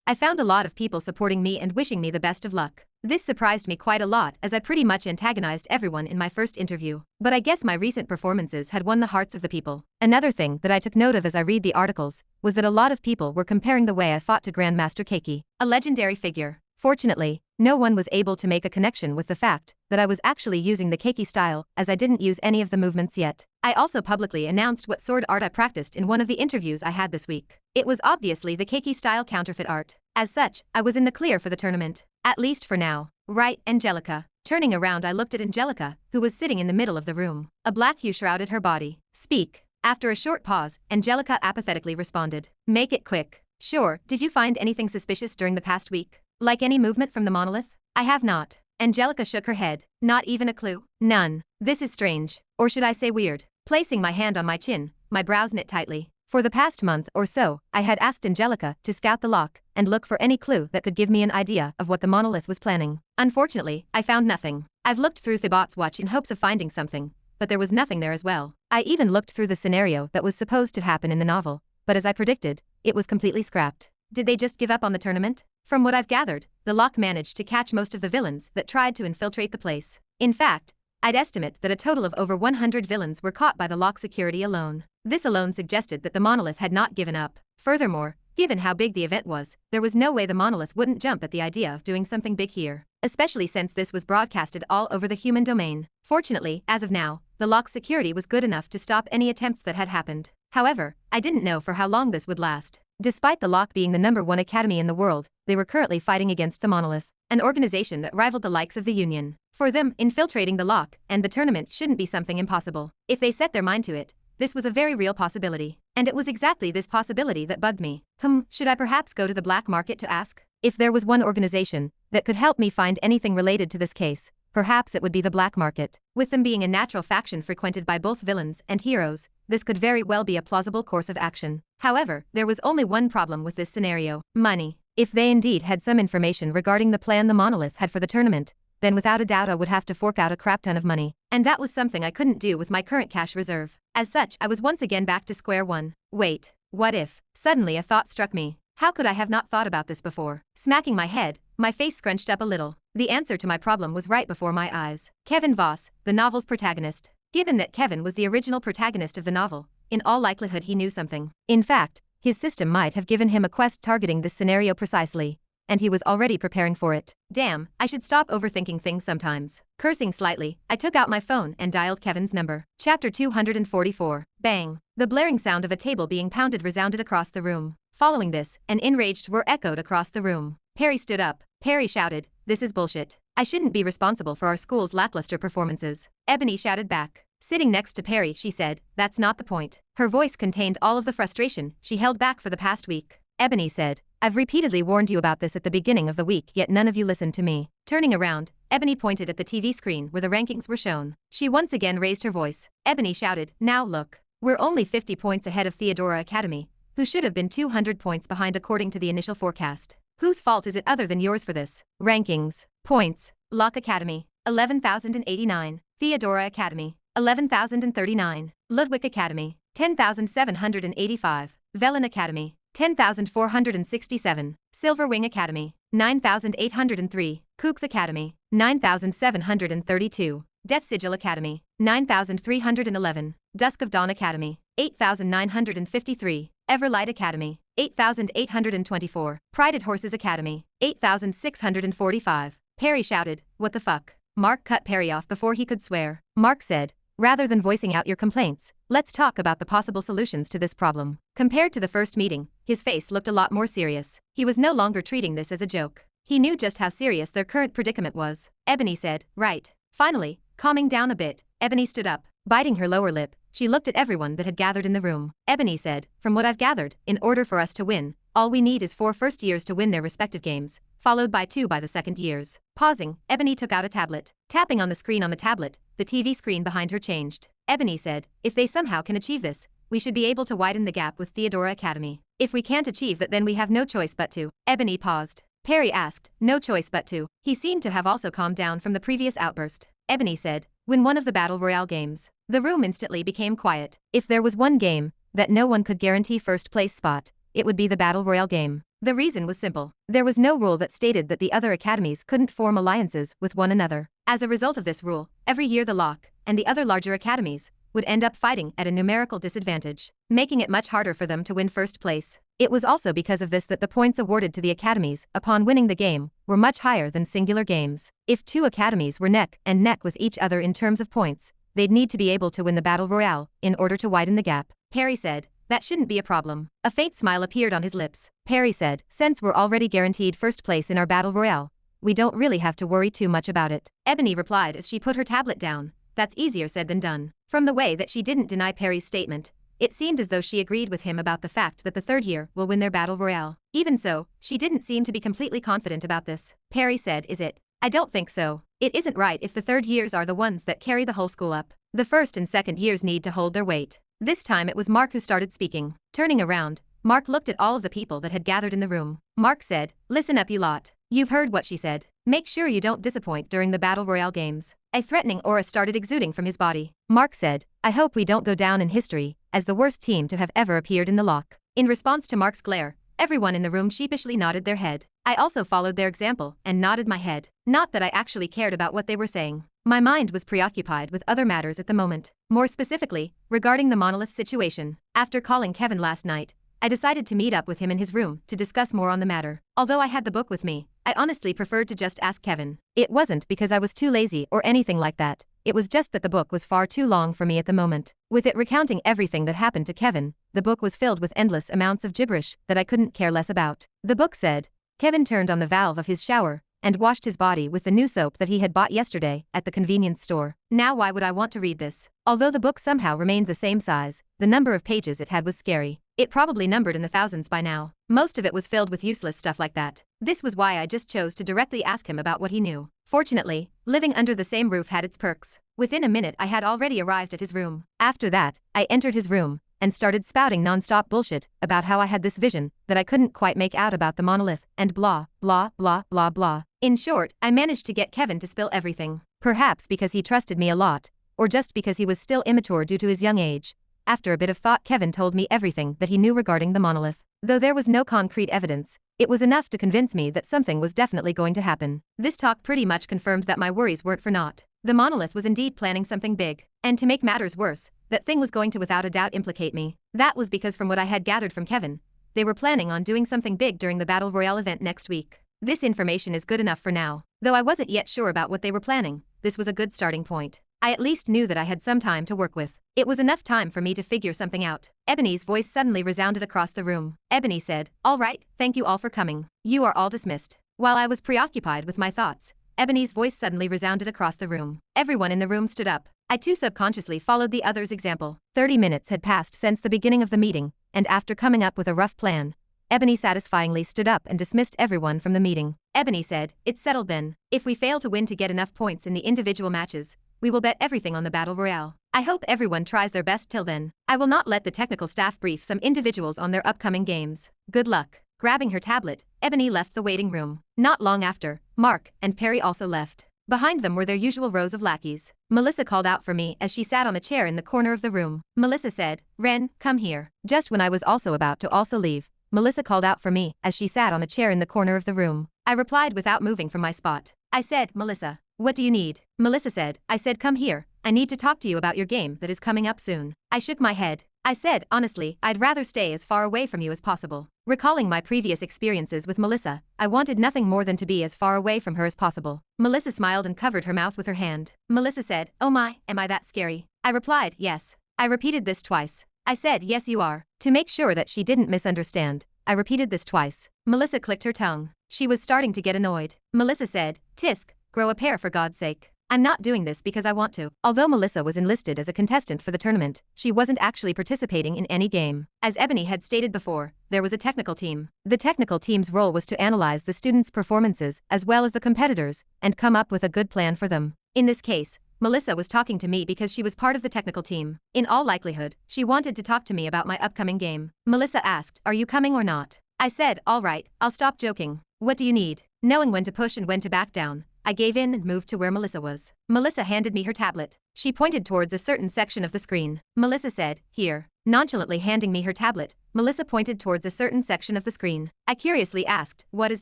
I found a lot of people supporting me and wishing me the best of luck. This surprised me quite a lot as I pretty much antagonized everyone in my first interview. But I guess my recent performances had won the hearts of the people. Another thing that I took note of as I read the articles was that a lot of people were comparing the way I fought to Grandmaster Keiki, a legendary figure. Fortunately, no one was able to make a connection with the fact that I was actually using the Keiki style, as I didn't use any of the movements yet. I also publicly announced what sword art I practiced in one of the interviews I had this week. It was obviously the Keiki style counterfeit art. As such, I was in the clear for the tournament. At least for now. Right, Angelica. Turning around, I looked at Angelica, who was sitting in the middle of the room. A black hue shrouded her body. "Speak." After a short pause, Angelica apathetically responded. "Make it quick." "Sure, did you find anything suspicious during the past week? Like any movement from the monolith?" "I have not." Angelica shook her head. "Not even a clue?" "None. This is strange. Or should I say weird?" Placing my hand on my chin, my brows knit tightly. For the past month or so, I had asked Angelica to scout the lock and look for any clue that could give me an idea of what the monolith was planning. Unfortunately, I found nothing. I've looked through Thibaut's watch in hopes of finding something, but there was nothing there as well. I even looked through the scenario that was supposed to happen in the novel, but as I predicted, it was completely scrapped. Did they just give up on the tournament? From what I've gathered, the lock managed to catch most of the villains that tried to infiltrate the place. In fact, I'd estimate that a total of over 100 villains were caught by the lock security alone. This alone suggested that the monolith had not given up. Furthermore, given how big the event was, there was no way the monolith wouldn't jump at the idea of doing something big here, especially since this was broadcasted all over the human domain. Fortunately, as of now, the lock security was good enough to stop any attempts that had happened. However, I didn't know for how long this would last. Despite the lock being the #1 academy in the world, they were currently fighting against the monolith, an organization that rivaled the likes of the Union. For them, infiltrating the lock and the tournament shouldn't be something impossible. If they set their mind to it, this was a very real possibility. And it was exactly this possibility that bugged me. Should I perhaps go to the black market to ask? If there was one organization that could help me find anything related to this case. Perhaps it would be the black market. With them being a natural faction frequented by both villains and heroes, this could very well be a plausible course of action. However, there was only one problem with this scenario: money. If they indeed had some information regarding the plan the Monolith had for the tournament, then without a doubt I would have to fork out a crap ton of money. And that was something I couldn't do with my current cash reserve. As such, I was once again back to square one. Wait, what if? Suddenly a thought struck me. How could I have not thought about this before? Smacking my head, my face scrunched up a little. The answer to my problem was right before my eyes. Kevin Voss, the novel's protagonist. Given that Kevin was the original protagonist of the novel, in all likelihood he knew something. In fact, his system might have given him a quest targeting this scenario precisely, and he was already preparing for it. Damn, I should stop overthinking things sometimes. Cursing slightly, I took out my phone and dialed Kevin's number. Chapter 244. Bang. The blaring sound of a table being pounded resounded across the room. Following this, an enraged whir echoed across the room. Perry stood up. Perry shouted, "This is bullshit. I shouldn't be responsible for our school's lackluster performances." Ebony shouted back. Sitting next to Perry, she said, "That's not the point." Her voice contained all of the frustration she held back for the past week. Ebony said, "I've repeatedly warned you about this at the beginning of the week, yet none of you listened to me." Turning around, Ebony pointed at the TV screen where the rankings were shown. She once again raised her voice. Ebony shouted, "Now look. We're only 50 points ahead of Theodora Academy, who should have been 200 points behind according to the initial forecast. Whose fault is it other than yours for this? Rankings. Points. Locke Academy, 11,089. Theodora Academy, 11,039. Ludwig Academy, 10,785. Velen Academy, 10,467. Silverwing Academy, 9,803. Kooks Academy, 9,732. Death Sigil Academy, 9,311. Dusk of Dawn Academy, 8,953. Everlight Academy, 8,824. Prided Horses Academy, 8,645. Perry shouted, "What the fuck?" Mark cut Perry off before he could swear. Mark said, "Rather than voicing out your complaints, let's talk about the possible solutions to this problem." Compared to the first meeting, his face looked a lot more serious. He was no longer treating this as a joke. He knew just how serious their current predicament was. Ebony said, "Right." Finally, calming down a bit, Ebony stood up. Biting her lower lip, she looked at everyone that had gathered in the room. Ebony said, "From what I've gathered, in order for us to win, all we need is 4 first years to win their respective games, followed by 2 by the second years." Pausing, Ebony took out a tablet. Tapping on the screen on the tablet, the TV screen behind her changed. Ebony said, "If they somehow can achieve this, we should be able to widen the gap with Theodora Academy. If we can't achieve that, then we have no choice but to." Ebony paused. Perry asked, "No choice but to?" He seemed to have also calmed down from the previous outburst. Ebony said, "Win one of the Battle Royale games." The room instantly became quiet. If there was one game that no one could guarantee first place spot, it would be the Battle Royale game. The reason was simple. There was no rule that stated that the other academies couldn't form alliances with one another. As a result of this rule, every year the Locke and the other larger academies would end up fighting at a numerical disadvantage, making it much harder for them to win first place. It was also because of this that the points awarded to the academies upon winning the game were much higher than singular games. If 2 academies were neck and neck with each other in terms of points, they'd need to be able to win the Battle Royale in order to widen the gap. Perry said, "That shouldn't be a problem." A faint smile appeared on his lips. Perry said, "Since we're already guaranteed first place in our Battle Royale, we don't really have to worry too much about it." Ebony replied as she put her tablet down, "That's easier said than done." From the way that she didn't deny Perry's statement, it seemed as though she agreed with him about the fact that the third year will win their Battle Royale. Even so, she didn't seem to be completely confident about this. Perry said, "Is it?" "I don't think so. It isn't right if the third years are the ones that carry the whole school up. The first and second years need to hold their weight." This time it was Mark who started speaking. Turning around, Mark looked at all of the people that had gathered in the room. Mark said, "Listen up you lot. You've heard what she said. Make sure you don't disappoint during the Battle Royale games." A threatening aura started exuding from his body. Mark said, "I hope we don't go down in history as the worst team to have ever appeared in the Locke." In response to Mark's glare, everyone in the room sheepishly nodded their head. I also followed their example and nodded my head. Not that I actually cared about what they were saying. My mind was preoccupied with other matters at the moment. More specifically, regarding the Monolith situation. After calling Kevin last night, I decided to meet up with him in his room to discuss more on the matter. Although I had the book with me, I honestly preferred to just ask Kevin. It wasn't because I was too lazy or anything like that. It was just that the book was far too long for me at the moment. With it recounting everything that happened to Kevin, the book was filled with endless amounts of gibberish that I couldn't care less about. The book said, Kevin turned on the valve of his shower and washed his body with the new soap that he had bought yesterday at the convenience store. Now why would I want to read this? Although the book somehow remained the same size, the number of pages it had was scary. It probably numbered in the thousands by now. Most of it was filled with useless stuff like that. This was why I just chose to directly ask him about what he knew. Fortunately, living under the same roof had its perks. Within a minute I had already arrived at his room. After that, I entered his room and started spouting non-stop bullshit about how I had this vision that I couldn't quite make out about the monolith, and blah, blah, blah, blah, blah. In short, I managed to get Kevin to spill everything. Perhaps because he trusted me a lot, or just because he was still immature due to his young age. After a bit of thought, Kevin told me everything that he knew regarding the monolith. Though there was no concrete evidence, it was enough to convince me that something was definitely going to happen. This talk pretty much confirmed that my worries weren't for naught. The monolith was indeed planning something big, and to make matters worse, that thing was going to without a doubt implicate me. That was because from what I had gathered from Kevin, they were planning on doing something big during the Battle Royale event next week. This information is good enough for now. Though I wasn't yet sure about what they were planning, this was a good starting point. I at least knew that I had some time to work with. It was enough time for me to figure something out. Ebony's voice suddenly resounded across the room. Ebony said, "All right, thank you all for coming. You are all dismissed." While I was preoccupied with my thoughts, Ebony's voice suddenly resounded across the room. Everyone in the room stood up. I too subconsciously followed the other's example. 30 minutes had passed since the beginning of the meeting, and after coming up with a rough plan, Ebony satisfyingly stood up and dismissed everyone from the meeting. Ebony said, "It's settled then. If we fail to win to get enough points in the individual matches, we will bet everything on the Battle Royale. I hope everyone tries their best till then. I will not let the technical staff brief some individuals on their upcoming games. Good luck." Grabbing her tablet, Ebony left the waiting room. Not long after, Mark and Perry also left. Behind them were their usual rows of lackeys. Melissa called out for me as she sat on a chair in the corner of the room. Melissa said, "Ren, come here." Just when I was also about to leave, Melissa called out for me as she sat on a chair in the corner of the room. I replied without moving from my spot. I said, "Melissa, what do you need?" Melissa said, "I said come here. I need to talk to you about your game that is coming up soon." I shook my head. I said, "Honestly, I'd rather stay as far away from you as possible." Recalling my previous experiences with Melissa, I wanted nothing more than to be as far away from her as possible. Melissa smiled and covered her mouth with her hand. Melissa said, "Oh my, am I that scary?" I replied, "Yes." I repeated this twice. I said, "Yes you are." To make sure that she didn't misunderstand, I repeated this twice. Melissa clicked her tongue. She was starting to get annoyed. Melissa said, "Tisk, grow a pair for God's sake. I'm not doing this because I want to." Although Melissa was enlisted as a contestant for the tournament, she wasn't actually participating in any game. As Ebony had stated before, there was a technical team. The technical team's role was to analyze the students' performances as well as the competitors and come up with a good plan for them. In this case, Melissa was talking to me because she was part of the technical team. In all likelihood, she wanted to talk to me about my upcoming game. Melissa asked, "Are you coming or not?" I said, "All right, I'll stop joking. What do you need?" Knowing when to push and when to back down, I gave in and moved to where Melissa was. Melissa handed me her tablet. She pointed towards a certain section of the screen. Melissa said, "Here." Nonchalantly handing me her tablet, Melissa pointed towards a certain section of the screen. I curiously asked, "What is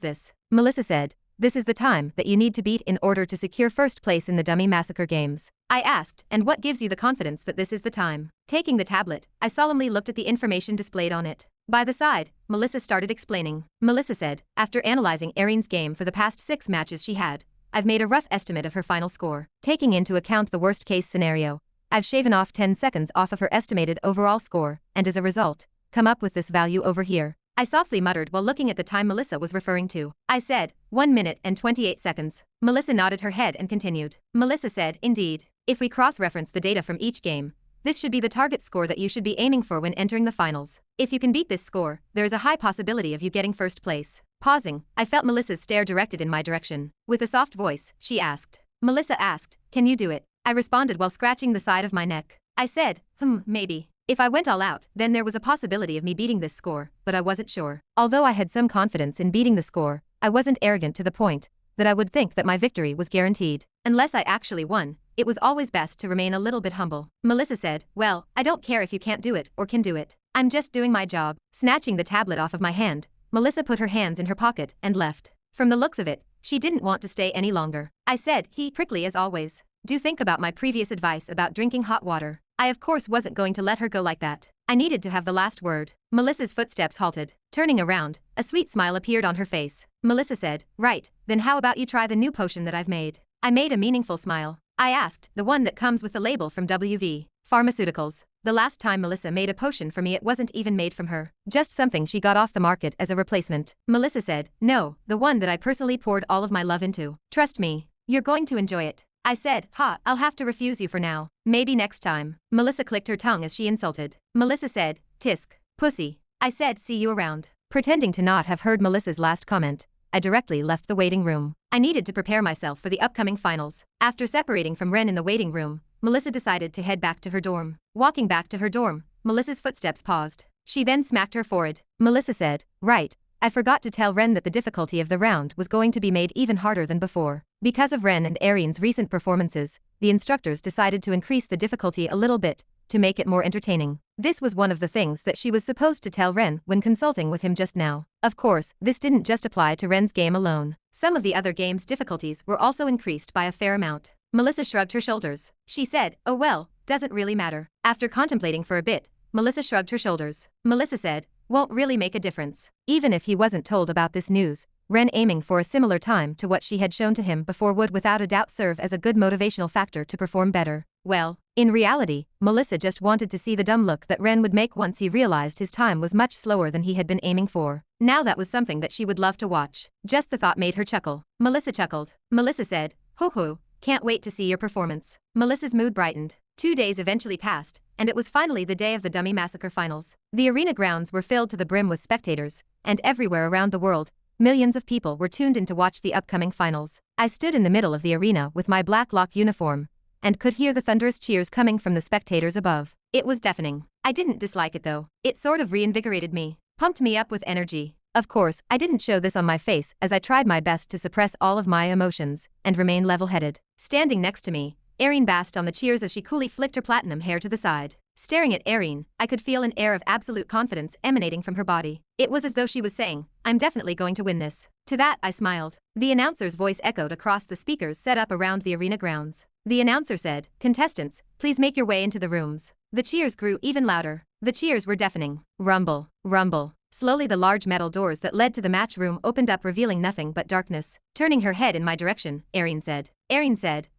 this?" Melissa said, "This is the time that you need to beat in order to secure first place in the Dummy Massacre games." I asked, "And what gives you the confidence that this is the time?" Taking the tablet, I solemnly looked at the information displayed on it. By the side, Melissa started explaining. Melissa said, "After analyzing Erin's game for the past 6 matches she had, I've made a rough estimate of her final score. Taking into account the worst-case scenario, I've shaven off 10 seconds off of her estimated overall score, and as a result, come up with this value over here." I softly muttered while looking at the time Melissa was referring to. I said, 1 minute and 28 seconds. Melissa nodded her head and continued. Melissa said, "Indeed. If we cross-reference the data from each game, this should be the target score that you should be aiming for when entering the finals. If you can beat this score, there is a high possibility of you getting first place." Pausing, I felt Melissa's stare directed in my direction. With a soft voice, she asked. Melissa asked, "Can you do it?" I responded while scratching the side of my neck. I said, maybe. If I went all out, then there was a possibility of me beating this score, but I wasn't sure. Although I had some confidence in beating the score, I wasn't arrogant to the point that I would think that my victory was guaranteed. Unless I actually won, it was always best to remain a little bit humble. Melissa said, "Well, I don't care if you can't do it or can do it. I'm just doing my job." Snatching the tablet off of my hand, Melissa put her hands in her pocket and left. From the looks of it, she didn't want to stay any longer. I said, prickly as always. "Do think about my previous advice about drinking hot water." I of course wasn't going to let her go like that. I needed to have the last word. Melissa's footsteps halted. Turning around, a sweet smile appeared on her face. Melissa said, "Right, then how about you try the new potion that I've made?" I made a meaningful smile. I asked, "The one that comes with the label from WV Pharmaceuticals?" The last time Melissa made a potion for me, it wasn't even made from her. Just something she got off the market as a replacement. Melissa said, "No, the one that I personally poured all of my love into. Trust me, you're going to enjoy it." I said, I'll have to refuse you for now. Maybe next time." Melissa clicked her tongue as she insulted. Melissa said, "Tisk, pussy." I said see you around. Pretending to not have heard Melissa's last comment, I directly left the waiting room. I needed to prepare myself for the upcoming finals. After separating from Ren in the waiting room, Melissa decided to head back to her dorm. Walking back to her dorm, Melissa's footsteps paused. She then smacked her forehead. Melissa said, "Right, I forgot to tell Ren that the difficulty of the round was going to be made even harder than before. Because of Ren and Arian's recent performances, the instructors decided to increase the difficulty a little bit, to make it more entertaining." This was one of the things that she was supposed to tell Ren when consulting with him just now. Of course, this didn't just apply to Ren's game alone. Some of the other games' difficulties were also increased by a fair amount. Melissa shrugged her shoulders. She said, "Oh well, doesn't really matter." After contemplating for a bit, Melissa shrugged her shoulders. Melissa said, "Won't really make a difference." Even if he wasn't told about this news, Ren aiming for a similar time to what she had shown to him before would without a doubt serve as a good motivational factor to perform better. Well, in reality, Melissa just wanted to see the dumb look that Ren would make once he realized his time was much slower than he had been aiming for. Now that was something that she would love to watch. Just the thought made her chuckle. Melissa chuckled. Melissa said, "Hoo-hoo, can't wait to see your performance." Melissa's mood brightened. 2 days eventually passed, and it was finally the day of the Dummy Massacre finals. The arena grounds were filled to the brim with spectators, and everywhere around the world, millions of people were tuned in to watch the upcoming finals. I stood in the middle of the arena with my black lock uniform, and could hear the thunderous cheers coming from the spectators above. It was deafening. I didn't dislike it though. It sort of reinvigorated me, pumped me up with energy. Of course, I didn't show this on my face as I tried my best to suppress all of my emotions and remain level-headed. Standing next to me, Erin basked on the cheers as she coolly flicked her platinum hair to the side. Staring at Erin, I could feel an air of absolute confidence emanating from her body. It was as though she was saying, "I'm definitely going to win this." To that, I smiled. The announcer's voice echoed across the speakers set up around the arena grounds. The announcer said, "Contestants, please make your way into the rooms." The cheers grew even louder. The cheers were deafening. Rumble, rumble. Slowly the large metal doors that led to the match room opened up, revealing nothing but darkness. Turning her head in my direction, Erin said,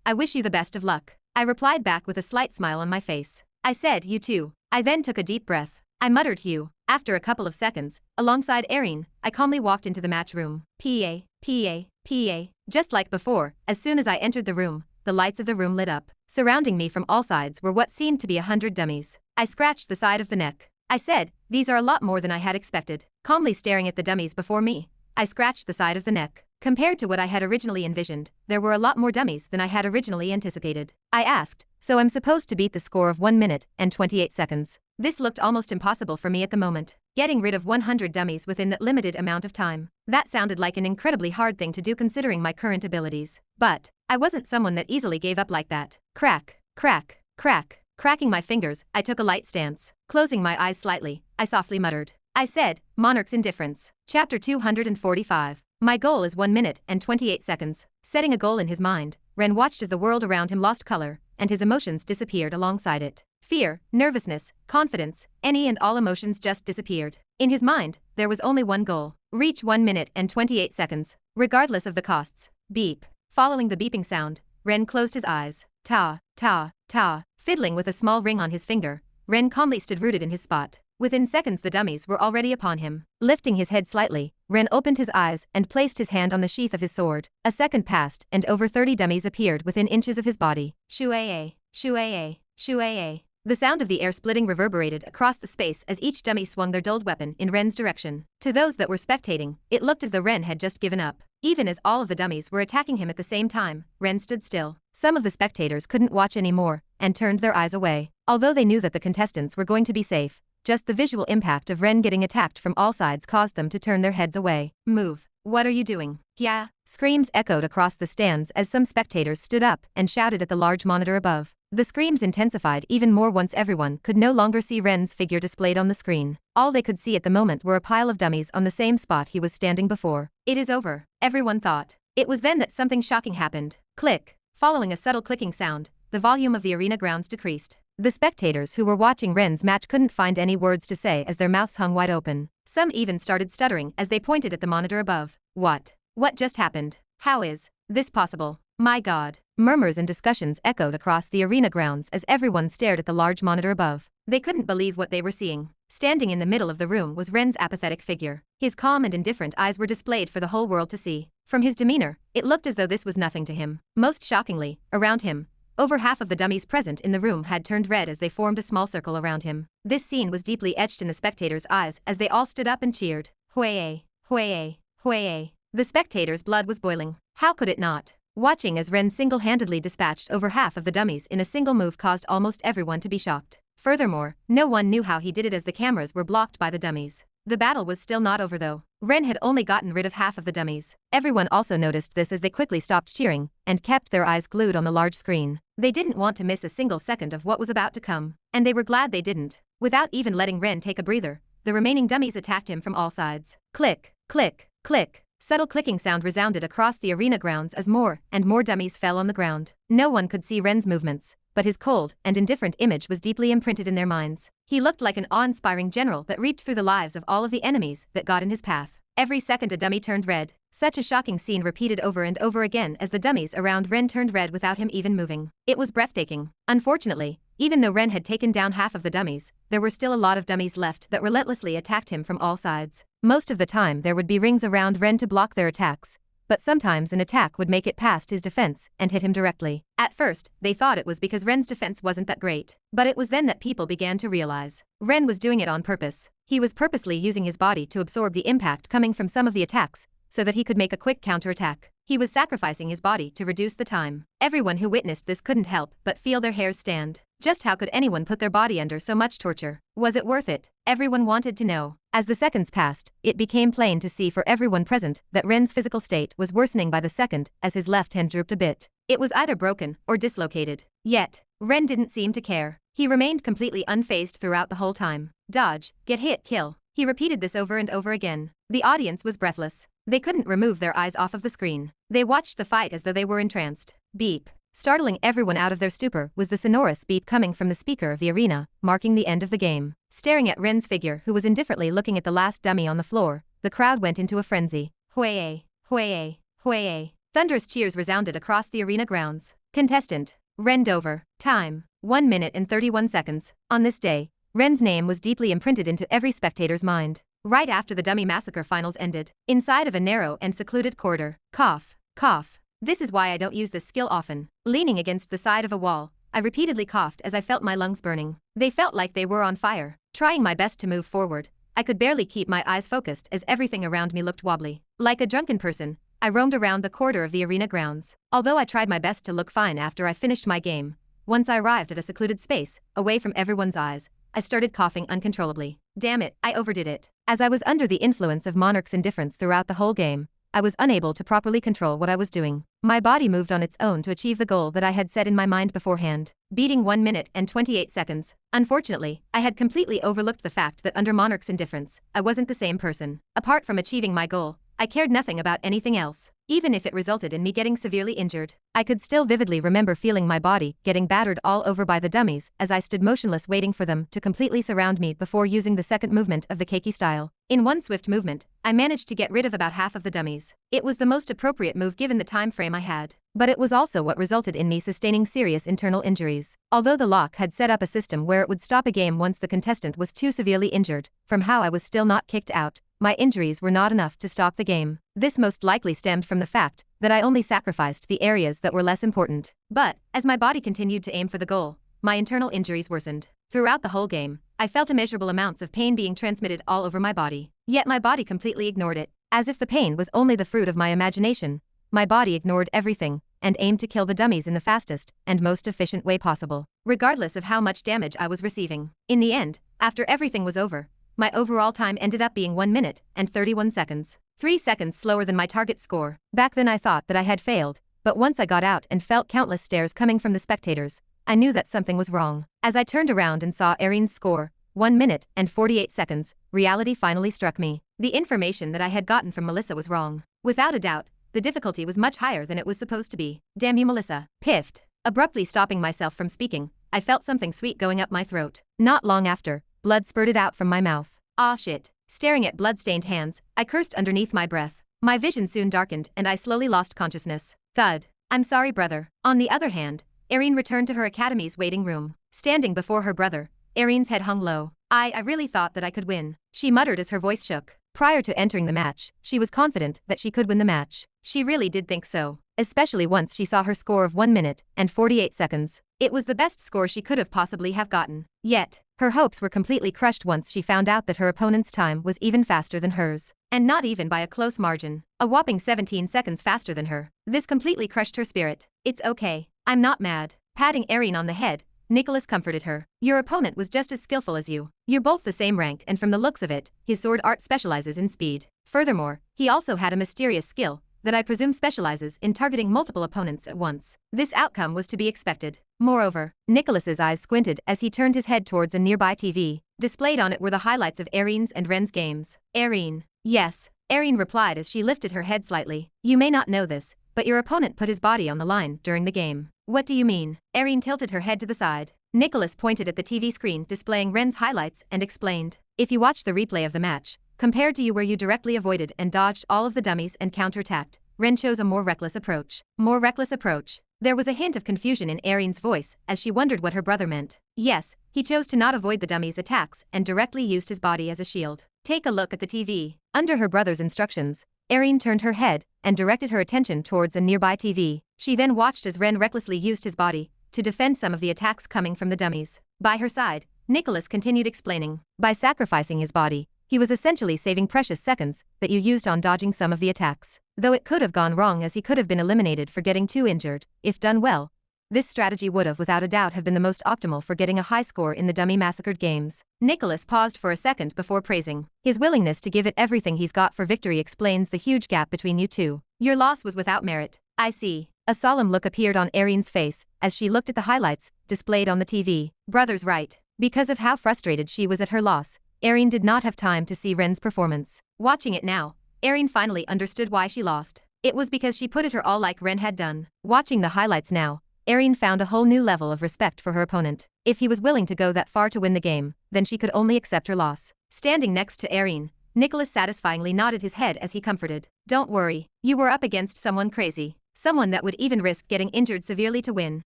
"I wish you the best of luck." I replied back with a slight smile on my face. I said, "You too." I then took a deep breath. I muttered "Hugh." After a couple of seconds, alongside Erin, I calmly walked into the match room. PA, PA, PA. Just like before, as soon as I entered the room, the lights of the room lit up. Surrounding me from all sides were what seemed to be 100 dummies. I scratched the side of the neck. I said, "These are a lot more than I had expected." Calmly staring at the dummies before me, I scratched the side of the neck. Compared to what I had originally envisioned, there were a lot more dummies than I had originally anticipated. I asked, "So I'm supposed to beat the score of 1 minute and 28 seconds. This looked almost impossible for me at the moment. Getting rid of 100 dummies within that limited amount of time. That sounded like an incredibly hard thing to do considering my current abilities. But I wasn't someone that easily gave up like that. Crack, crack, crack. Cracking my fingers, I took a light stance. Closing my eyes slightly, I softly muttered. I said, "Monarch's Indifference." Chapter 245. My goal is 1 minute and 28 seconds. Setting a goal in his mind, Ren watched as the world around him lost color, and his emotions disappeared alongside it. Fear, nervousness, confidence, any and all emotions just disappeared. In his mind, there was only one goal. Reach 1 minute and 28 seconds, regardless of the costs. Beep. Following the beeping sound, Ren closed his eyes. Ta, ta, ta. Fiddling with a small ring on his finger, Ren calmly stood rooted in his spot. Within seconds the dummies were already upon him. Lifting his head slightly, Ren opened his eyes and placed his hand on the sheath of his sword. A second passed and over 30 dummies appeared within inches of his body. Shoo-a-a, shoo-a-a, shoo-a-a. The sound of the air splitting reverberated across the space as each dummy swung their dulled weapon in Ren's direction. To those that were spectating, it looked as though Ren had just given up. Even as all of the dummies were attacking him at the same time, Ren stood still. Some of the spectators couldn't watch anymore and turned their eyes away. Although they knew that the contestants were going to be safe, just the visual impact of Ren getting attacked from all sides caused them to turn their heads away. "Move. What are you doing?" "Yeah." Screams echoed across the stands as some spectators stood up and shouted at the large monitor above. The screams intensified even more once everyone could no longer see Ren's figure displayed on the screen. All they could see at the moment were a pile of dummies on the same spot he was standing before. "It is over," everyone thought. It was then that something shocking happened. Click. Following a subtle clicking sound, the volume of the arena grounds decreased. The spectators who were watching Ren's match couldn't find any words to say as their mouths hung wide open. Some even started stuttering as they pointed at the monitor above. What just happened? How is this possible? My God. Murmurs and discussions echoed across the arena grounds as everyone stared at the large monitor above. They couldn't believe what they were seeing. Standing in the middle of the room was Ren's apathetic figure. His calm and indifferent eyes were displayed for the whole world to see. From his demeanor, it looked as though this was nothing to him. Most shockingly, around him, Over half of the dummies present in the room had turned red as they formed a small circle around him. This scene was deeply etched in the spectators' eyes as they all stood up and cheered. Hueye, hueye, hueye. The spectators' blood was boiling. How could it not? Watching as Ren single-handedly dispatched over half of the dummies in a single move caused almost everyone to be shocked. Furthermore, no one knew how he did it as the cameras were blocked by the dummies. The battle was still not over though. Ren had only gotten rid of half of the dummies. Everyone also noticed this as they quickly stopped cheering and kept their eyes glued on the large screen. They didn't want to miss a single second of what was about to come. And they were glad they didn't. Without even letting Ren take a breather, the remaining dummies attacked him from all sides. Click, click, click. Subtle clicking sound resounded across the arena grounds as more and more dummies fell on the ground. No one could see Ren's movements, but his cold and indifferent image was deeply imprinted in their minds. He looked like an awe-inspiring general that reaped through the lives of all of the enemies that got in his path. Every second a dummy turned red. Such a shocking scene repeated over and over again as the dummies around Ren turned red without him even moving. It was breathtaking. Unfortunately, even though Ren had taken down half of the dummies, there were still a lot of dummies left that relentlessly attacked him from all sides. Most of the time there would be rings around Ren to block their attacks, but sometimes an attack would make it past his defense and hit him directly. At first, they thought it was because Ren's defense wasn't that great, but it was then that people began to realize Ren was doing it on purpose. He was purposely using his body to absorb the impact coming from some of the attacks, so that he could make a quick counterattack. He was sacrificing his body to reduce the time. Everyone who witnessed this couldn't help but feel their hairs stand. Just how could anyone put their body under so much torture? Was it worth it? Everyone wanted to know. As the seconds passed, it became plain to see for everyone present that Ren's physical state was worsening by the second as his left hand drooped a bit. It was either broken or dislocated. Yet, Ren didn't seem to care. He remained completely unfazed throughout the whole time. Dodge, get hit, kill. He repeated this over and over again. The audience was breathless. They couldn't remove their eyes off of the screen. They watched the fight as though they were entranced. Beep. Startling everyone out of their stupor was the sonorous beep coming from the speaker of the arena, marking the end of the game. Staring at Ren's figure, who was indifferently looking at the last dummy on the floor, the crowd went into a frenzy. Hueye, hueye, hueye. Thunderous cheers resounded across the arena grounds. Contestant, Ren Dover. Time, 1 minute and 31 seconds. On this day, Ren's name was deeply imprinted into every spectator's mind. Right after the dummy massacre finals ended, inside of a narrow and secluded corridor, cough, cough. This is why I don't use this skill often. Leaning against the side of a wall, I repeatedly coughed as I felt my lungs burning. They felt like they were on fire. Trying my best to move forward, I could barely keep my eyes focused as everything around me looked wobbly. Like a drunken person, I roamed around the corridor of the arena grounds. Although I tried my best to look fine after I finished my game, once I arrived at a secluded space, away from everyone's eyes, I started coughing uncontrollably. Damn it, I overdid it. As I was under the influence of Monarch's indifference throughout the whole game, I was unable to properly control what I was doing. My body moved on its own to achieve the goal that I had set in my mind beforehand, beating 1 minute and 28 seconds. Unfortunately, I had completely overlooked the fact that under Monarch's indifference, I wasn't the same person. Apart from achieving my goal, I cared nothing about anything else. Even if it resulted in me getting severely injured, I could still vividly remember feeling my body getting battered all over by the dummies as I stood motionless waiting for them to completely surround me before using the second movement of the keiki style. In one swift movement, I managed to get rid of about half of the dummies. It was the most appropriate move given the time frame I had, but it was also what resulted in me sustaining serious internal injuries. Although the lock had set up a system where it would stop a game once the contestant was too severely injured, from how I was still not kicked out, my injuries were not enough to stop the game. This most likely stemmed from the fact that I only sacrificed the areas that were less important. But, as my body continued to aim for the goal, my internal injuries worsened. Throughout the whole game, I felt immeasurable amounts of pain being transmitted all over my body. Yet my body completely ignored it. As if the pain was only the fruit of my imagination, my body ignored everything and aimed to kill the dummies in the fastest and most efficient way possible, regardless of how much damage I was receiving. In the end, after everything was over, my overall time ended up being 1 minute and 31 seconds. 3 seconds slower than my target score. Back then I thought that I had failed, but once I got out and felt countless stares coming from the spectators, I knew that something was wrong. As I turned around and saw Erin's score, 1 minute and 48 seconds, reality finally struck me. The information that I had gotten from Melissa was wrong. Without a doubt, the difficulty was much higher than it was supposed to be. Damn you, Melissa. Piffed. Abruptly stopping myself from speaking, I felt something sweet going up my throat. Not long after, blood spurted out from my mouth. Ah shit. Staring at blood-stained hands, I cursed underneath my breath. My vision soon darkened and I slowly lost consciousness. Thud. I'm sorry, brother. On the other hand, Erin returned to her academy's waiting room. Standing before her brother, Erin's head hung low. I really thought that I could win, she muttered as her voice shook. Prior to entering the match, she was confident that she could win the match. She really did think so, especially once she saw her score of 1 minute and 48 seconds. It was the best score she could have possibly have gotten. Yet, her hopes were completely crushed once she found out that her opponent's time was even faster than hers. And not even by a close margin. A whopping 17 seconds faster than her. This completely crushed her spirit. It's okay. I'm not mad. Patting Erin on the head, Nicholas comforted her. Your opponent was just as skillful as you. You're both the same rank, and from the looks of it, his sword art specializes in speed. Furthermore, he also had a mysterious skill that I presume specializes in targeting multiple opponents at once. This outcome was to be expected. Moreover, Nicholas's eyes squinted as he turned his head towards a nearby TV. Displayed on it were the highlights of Erin's and Ren's games. Erin. Yes. Erin replied as she lifted her head slightly. You may not know this, but your opponent put his body on the line during the game. What do you mean? Erin tilted her head to the side. Nicholas pointed at the TV screen displaying Ren's highlights and explained. If you watch the replay of the match, compared to you where you directly avoided and dodged all of the dummies and counterattacked, Ren chose a more reckless approach. More reckless approach? There was a hint of confusion in Erin's voice as she wondered what her brother meant. Yes, he chose to not avoid the dummies' attacks and directly used his body as a shield. Take a look at the TV. Under her brother's instructions, Erin turned her head and directed her attention towards a nearby TV. She then watched as Ren recklessly used his body to defend some of the attacks coming from the dummies. By her side, Nicholas continued explaining. By sacrificing his body, he was essentially saving precious seconds that you used on dodging some of the attacks. Though it could have gone wrong as he could have been eliminated for getting too injured, if done well, this strategy would have without a doubt have been the most optimal for getting a high score in the dummy massacred games. Nicholas paused for a second before praising. His willingness to give it everything he's got for victory explains the huge gap between you two. Your loss was without merit. I see. A solemn look appeared on Erin's face as she looked at the highlights displayed on the TV. Brother's right. Because of how frustrated she was at her loss, Erin did not have time to see Ren's performance. Watching it now, Erin finally understood why she lost. It was because she put it her all like Ren had done. Watching the highlights now, Erin found a whole new level of respect for her opponent. If he was willing to go that far to win the game, then she could only accept her loss. Standing next to Erin, Nicholas satisfyingly nodded his head as he comforted. Don't worry, you were up against someone crazy. Someone that would even risk getting injured severely to win.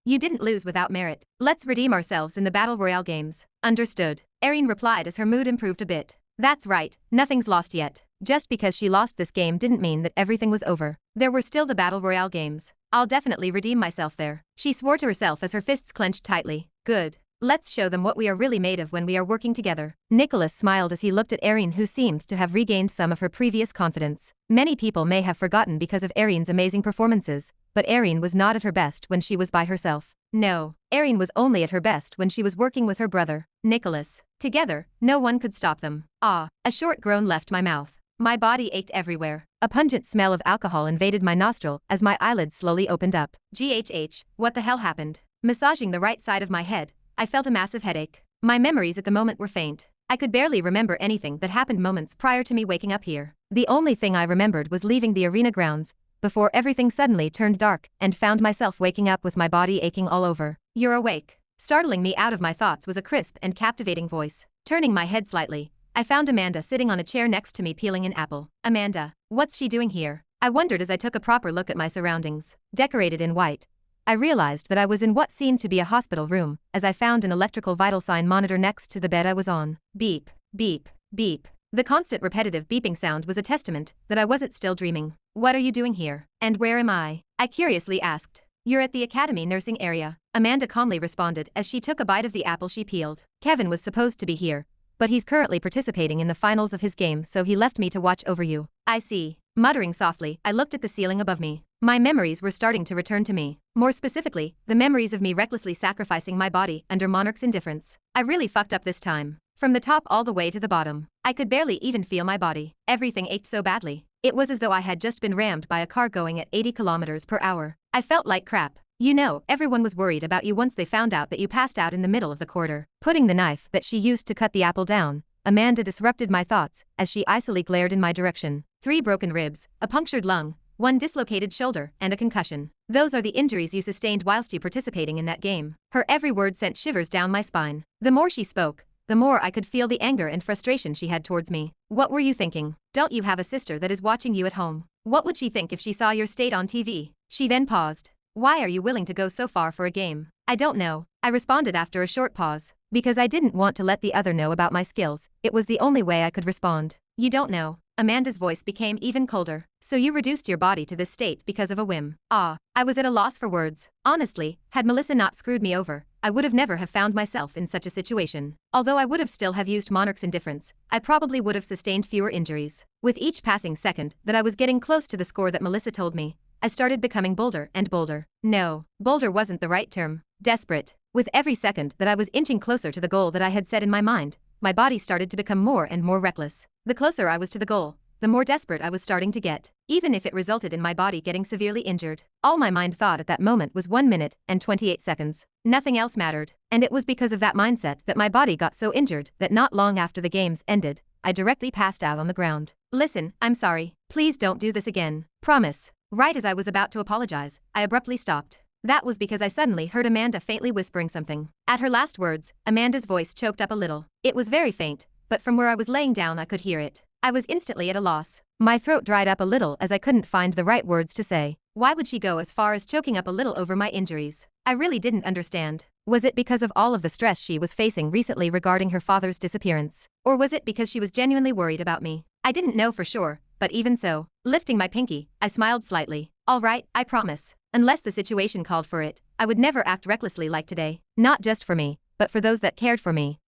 You didn't lose without merit. Let's redeem ourselves in the Battle Royale games. Understood. Erin replied as her mood improved a bit. That's right, nothing's lost yet. Just because she lost this game didn't mean that everything was over. There were still the Battle Royale games. I'll definitely redeem myself there. She swore to herself as her fists clenched tightly. Good. Let's show them what we are really made of when we are working together. Nicholas smiled as he looked at Erin, who seemed to have regained some of her previous confidence. Many people may have forgotten because of Erin's amazing performances, but Erin was not at her best when she was by herself. No, Erin was only at her best when she was working with her brother, Nicholas. Together, no one could stop them. Ah, a short groan left my mouth. My body ached everywhere. A pungent smell of alcohol invaded my nostril as my eyelids slowly opened up. GHH, what the hell happened? Massaging the right side of my head, I felt a massive headache. My memories at the moment were faint. I could barely remember anything that happened moments prior to me waking up here. The only thing I remembered was leaving the arena grounds, before everything suddenly turned dark and found myself waking up with my body aching all over. You're awake. Startling me out of my thoughts was a crisp and captivating voice. Turning my head slightly, I found Amanda sitting on a chair next to me peeling an apple. Amanda, what's she doing here? I wondered as I took a proper look at my surroundings. Decorated in white, I realized that I was in what seemed to be a hospital room, as I found an electrical vital sign monitor next to the bed I was on. Beep, beep, beep. The constant repetitive beeping sound was a testament that I wasn't still dreaming. What are you doing here? And where am I? I curiously asked. You're at the academy nursing area, Amanda calmly responded as she took a bite of the apple she peeled. Kevin was supposed to be here, but he's currently participating in the finals of his game, so he left me to watch over you. I see. Muttering softly, I looked at the ceiling above me. My memories were starting to return to me. More specifically, the memories of me recklessly sacrificing my body under Monarch's indifference. I really fucked up this time. From the top all the way to the bottom, I could barely even feel my body. Everything ached so badly. It was as though I had just been rammed by a car going at 80 kilometers per hour. I felt like crap. You know, everyone was worried about you once they found out that you passed out in the middle of the corridor. Putting the knife that she used to cut the apple down, Amanda disrupted my thoughts as she icily glared in my direction. 3 broken ribs, a punctured lung, 1 dislocated shoulder, and a concussion. Those are the injuries you sustained whilst you participating in that game. Her every word sent shivers down my spine. The more she spoke, the more I could feel the anger and frustration she had towards me. What were you thinking? Don't you have a sister that is watching you at home? What would she think if she saw your state on TV? She then paused. Why are you willing to go so far for a game? I don't know, I responded after a short pause. Because I didn't want to let the other know about my skills, it was the only way I could respond. You don't know. Amanda's voice became even colder. So you reduced your body to this state because of a whim. Ah, I was at a loss for words. Honestly, had Melissa not screwed me over, I would have never have found myself in such a situation. Although I would have still have used Monarch's indifference, I probably would have sustained fewer injuries. With each passing second that I was getting close to the score that Melissa told me, I started becoming bolder and bolder. No, bolder wasn't the right term. Desperate. With every second that I was inching closer to the goal that I had set in my mind, my body started to become more and more reckless. The closer I was to the goal, the more desperate I was starting to get, even if it resulted in my body getting severely injured. All my mind thought at that moment was 1 minute and 28 seconds. Nothing else mattered. And it was because of that mindset that my body got so injured that not long after the games ended, I directly passed out on the ground. Listen, I'm sorry. Please don't do this again. Promise. Right as I was about to apologize, I abruptly stopped. That was because I suddenly heard Amanda faintly whispering something. At her last words, Amanda's voice choked up a little. It was very faint, but from where I was laying down I could hear it. I was instantly at a loss. My throat dried up a little as I couldn't find the right words to say. Why would she go as far as choking up a little over my injuries? I really didn't understand. Was it because of all of the stress she was facing recently regarding her father's disappearance? Or was it because she was genuinely worried about me? I didn't know for sure, but even so, lifting my pinky, I smiled slightly. All right, I promise. Unless the situation called for it, I would never act recklessly like today. Not just for me, but for those that cared for me.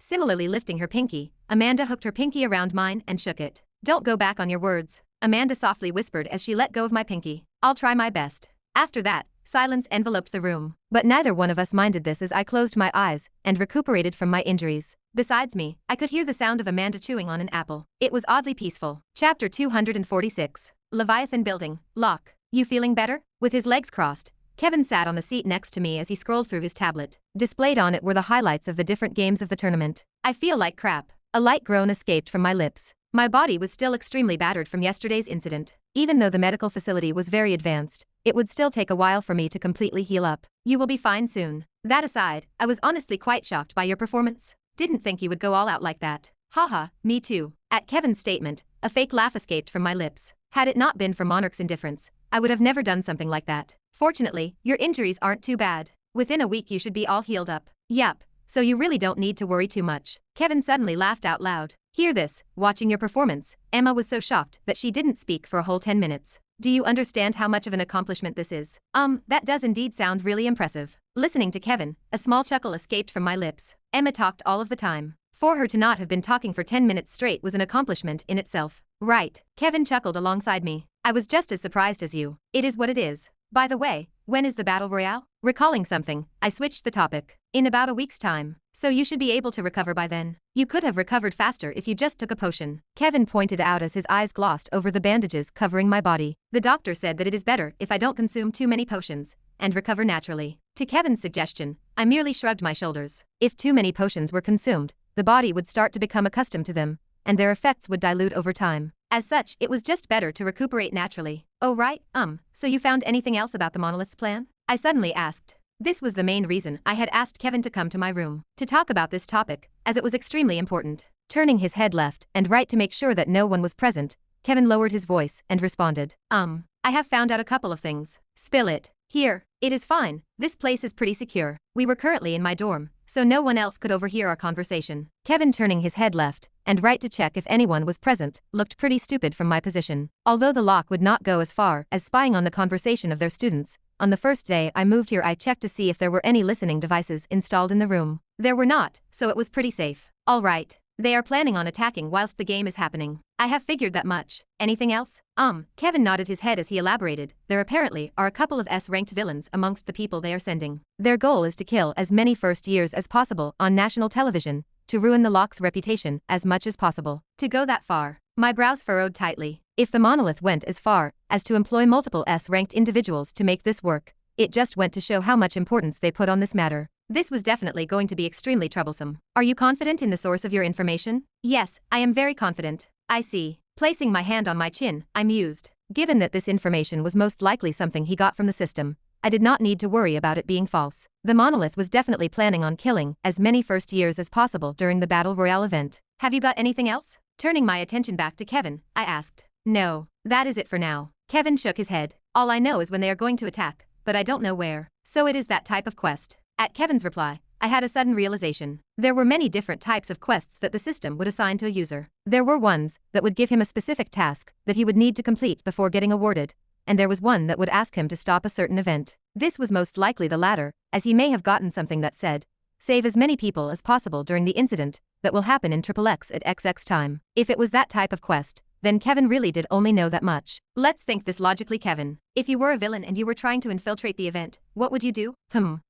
Similarly lifting her pinky, Amanda hooked her pinky around mine and shook it. Don't go back on your words, Amanda softly whispered as she let go of my pinky. I'll try my best. After that, silence enveloped the room. But neither one of us minded this as I closed my eyes and recuperated from my injuries. Besides me, I could hear the sound of Amanda chewing on an apple. It was oddly peaceful. Chapter 246. Leviathan Building, Lock. You feeling better? With his legs crossed, Kevin sat on the seat next to me as he scrolled through his tablet. Displayed on it were the highlights of the different games of the tournament. I feel like crap. A light groan escaped from my lips. My body was still extremely battered from yesterday's incident. Even though the medical facility was very advanced, it would still take a while for me to completely heal up. You will be fine soon. That aside, I was honestly quite shocked by your performance. Didn't think you would go all out like that. Haha, me too. At Kevin's statement, a fake laugh escaped from my lips. Had it not been for Monarch's indifference, I would have never done something like that. Fortunately, your injuries aren't too bad. Within a week you should be all healed up. Yup, so you really don't need to worry too much. Kevin suddenly laughed out loud. Hear this, watching your performance, Emma was so shocked that she didn't speak for a whole 10 minutes. Do you understand how much of an accomplishment this is? That does indeed sound really impressive. Listening to Kevin, a small chuckle escaped from my lips. Emma talked all of the time. For her to not have been talking for 10 minutes straight was an accomplishment in itself. Right, Kevin chuckled alongside me. I was just as surprised as you. It is what it is. By the way, when is the battle royale? Recalling something, I switched the topic. In about a week's time. So you should be able to recover by then. You could have recovered faster if you just took a potion. Kevin pointed out as his eyes glossed over the bandages covering my body. The doctor said that it is better if I don't consume too many potions and recover naturally. To Kevin's suggestion, I merely shrugged my shoulders. If too many potions were consumed, the body would start to become accustomed to them, and their effects would dilute over time. As such, it was just better to recuperate naturally. Oh right, so you found anything else about the monolith's plan? I suddenly asked. This was the main reason I had asked Kevin to come to my room, to talk about this topic, as it was extremely important. Turning his head left and right to make sure that no one was present, Kevin lowered his voice and responded. I have found out a couple of things. Spill it. Here. It is fine. This place is pretty secure. We were currently in my dorm, so no one else could overhear our conversation. Kevin, turning his head left and right to check if anyone was present, looked pretty stupid from my position. Although the lock would not go as far as spying on the conversation of their students, on the first day I moved here I checked to see if there were any listening devices installed in the room. There were not, so it was pretty safe. All right. They are planning on attacking whilst the game is happening. I have figured that much. Anything else? Kevin nodded his head as he elaborated. There apparently are a couple of S-ranked villains amongst the people they are sending. Their goal is to kill as many first years as possible on national television, to ruin the lock's reputation as much as possible. To go that far. My brows furrowed tightly. If the monolith went as far as to employ multiple S-ranked individuals to make this work, it just went to show how much importance they put on this matter. This was definitely going to be extremely troublesome. Are you confident in the source of your information? Yes, I am very confident. I see. Placing my hand on my chin, I mused. Given that this information was most likely something he got from the system, I did not need to worry about it being false. The monolith was definitely planning on killing as many first years as possible during the Battle Royale event. Have you got anything else? Turning my attention back to Kevin, I asked. No, that is it for now. Kevin shook his head. All I know is when they are going to attack, but I don't know where. So it is that type of quest. At Kevin's reply, I had a sudden realization. There were many different types of quests that the system would assign to a user. There were ones that would give him a specific task that he would need to complete before getting awarded, and there was one that would ask him to stop a certain event. This was most likely the latter, as he may have gotten something that said, "Save as many people as possible during the incident that will happen in XXX at XX time." If it was that type of quest, then Kevin really did only know that much. Let's think this logically, Kevin. If you were a villain and you were trying to infiltrate the event, what would you do?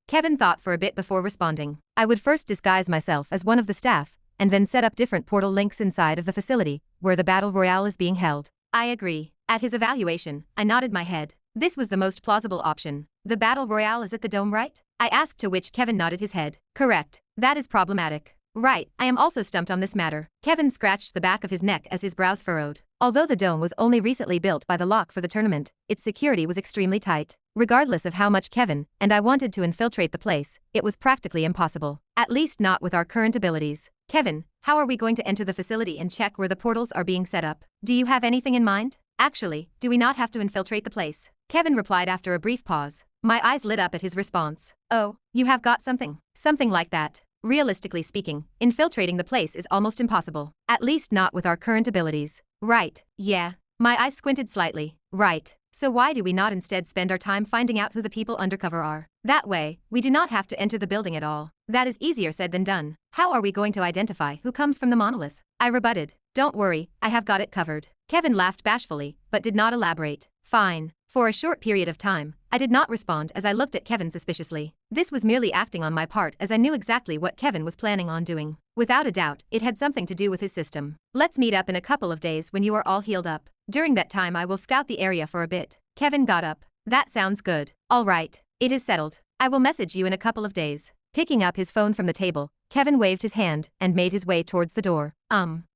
Kevin thought for a bit before responding. I would first disguise myself as one of the staff, and then set up different portal links inside of the facility where the battle royale is being held. I agree. At his evaluation, I nodded my head. This was the most plausible option. The battle royale is at the dome, right? I asked, to which Kevin nodded his head. Correct. That is problematic. Right, I am also stumped on this matter. Kevin scratched the back of his neck as his brows furrowed. Although the dome was only recently built by the lock for the tournament, its security was extremely tight. Regardless of how much Kevin and I wanted to infiltrate the place, it was practically impossible. At least not with our current abilities. Kevin, how are we going to enter the facility and check where the portals are being set up? Do you have anything in mind? Actually, do we not have to infiltrate the place? Kevin replied after a brief pause. My eyes lit up at his response. Oh, you have got something? Something like that. Realistically speaking, infiltrating the place is almost impossible. At least not with our current abilities. Right, yeah. My eyes squinted slightly. Right. So why do we not instead spend our time finding out who the people undercover are? That way, we do not have to enter the building at all. That is easier said than done. How are we going to identify who comes from the monolith? I rebutted. Don't worry, I have got it covered. Kevin laughed bashfully, but did not elaborate. Fine. For a short period of time, I did not respond as I looked at Kevin suspiciously. This was merely acting on my part, as I knew exactly what Kevin was planning on doing. Without a doubt, it had something to do with his system. Let's meet up in a couple of days when you are all healed up. During that time I will scout the area for a bit. Kevin got up. That sounds good. All right. It is settled. I will message you in a couple of days. Picking up his phone from the table, Kevin waved his hand and made his way towards the door.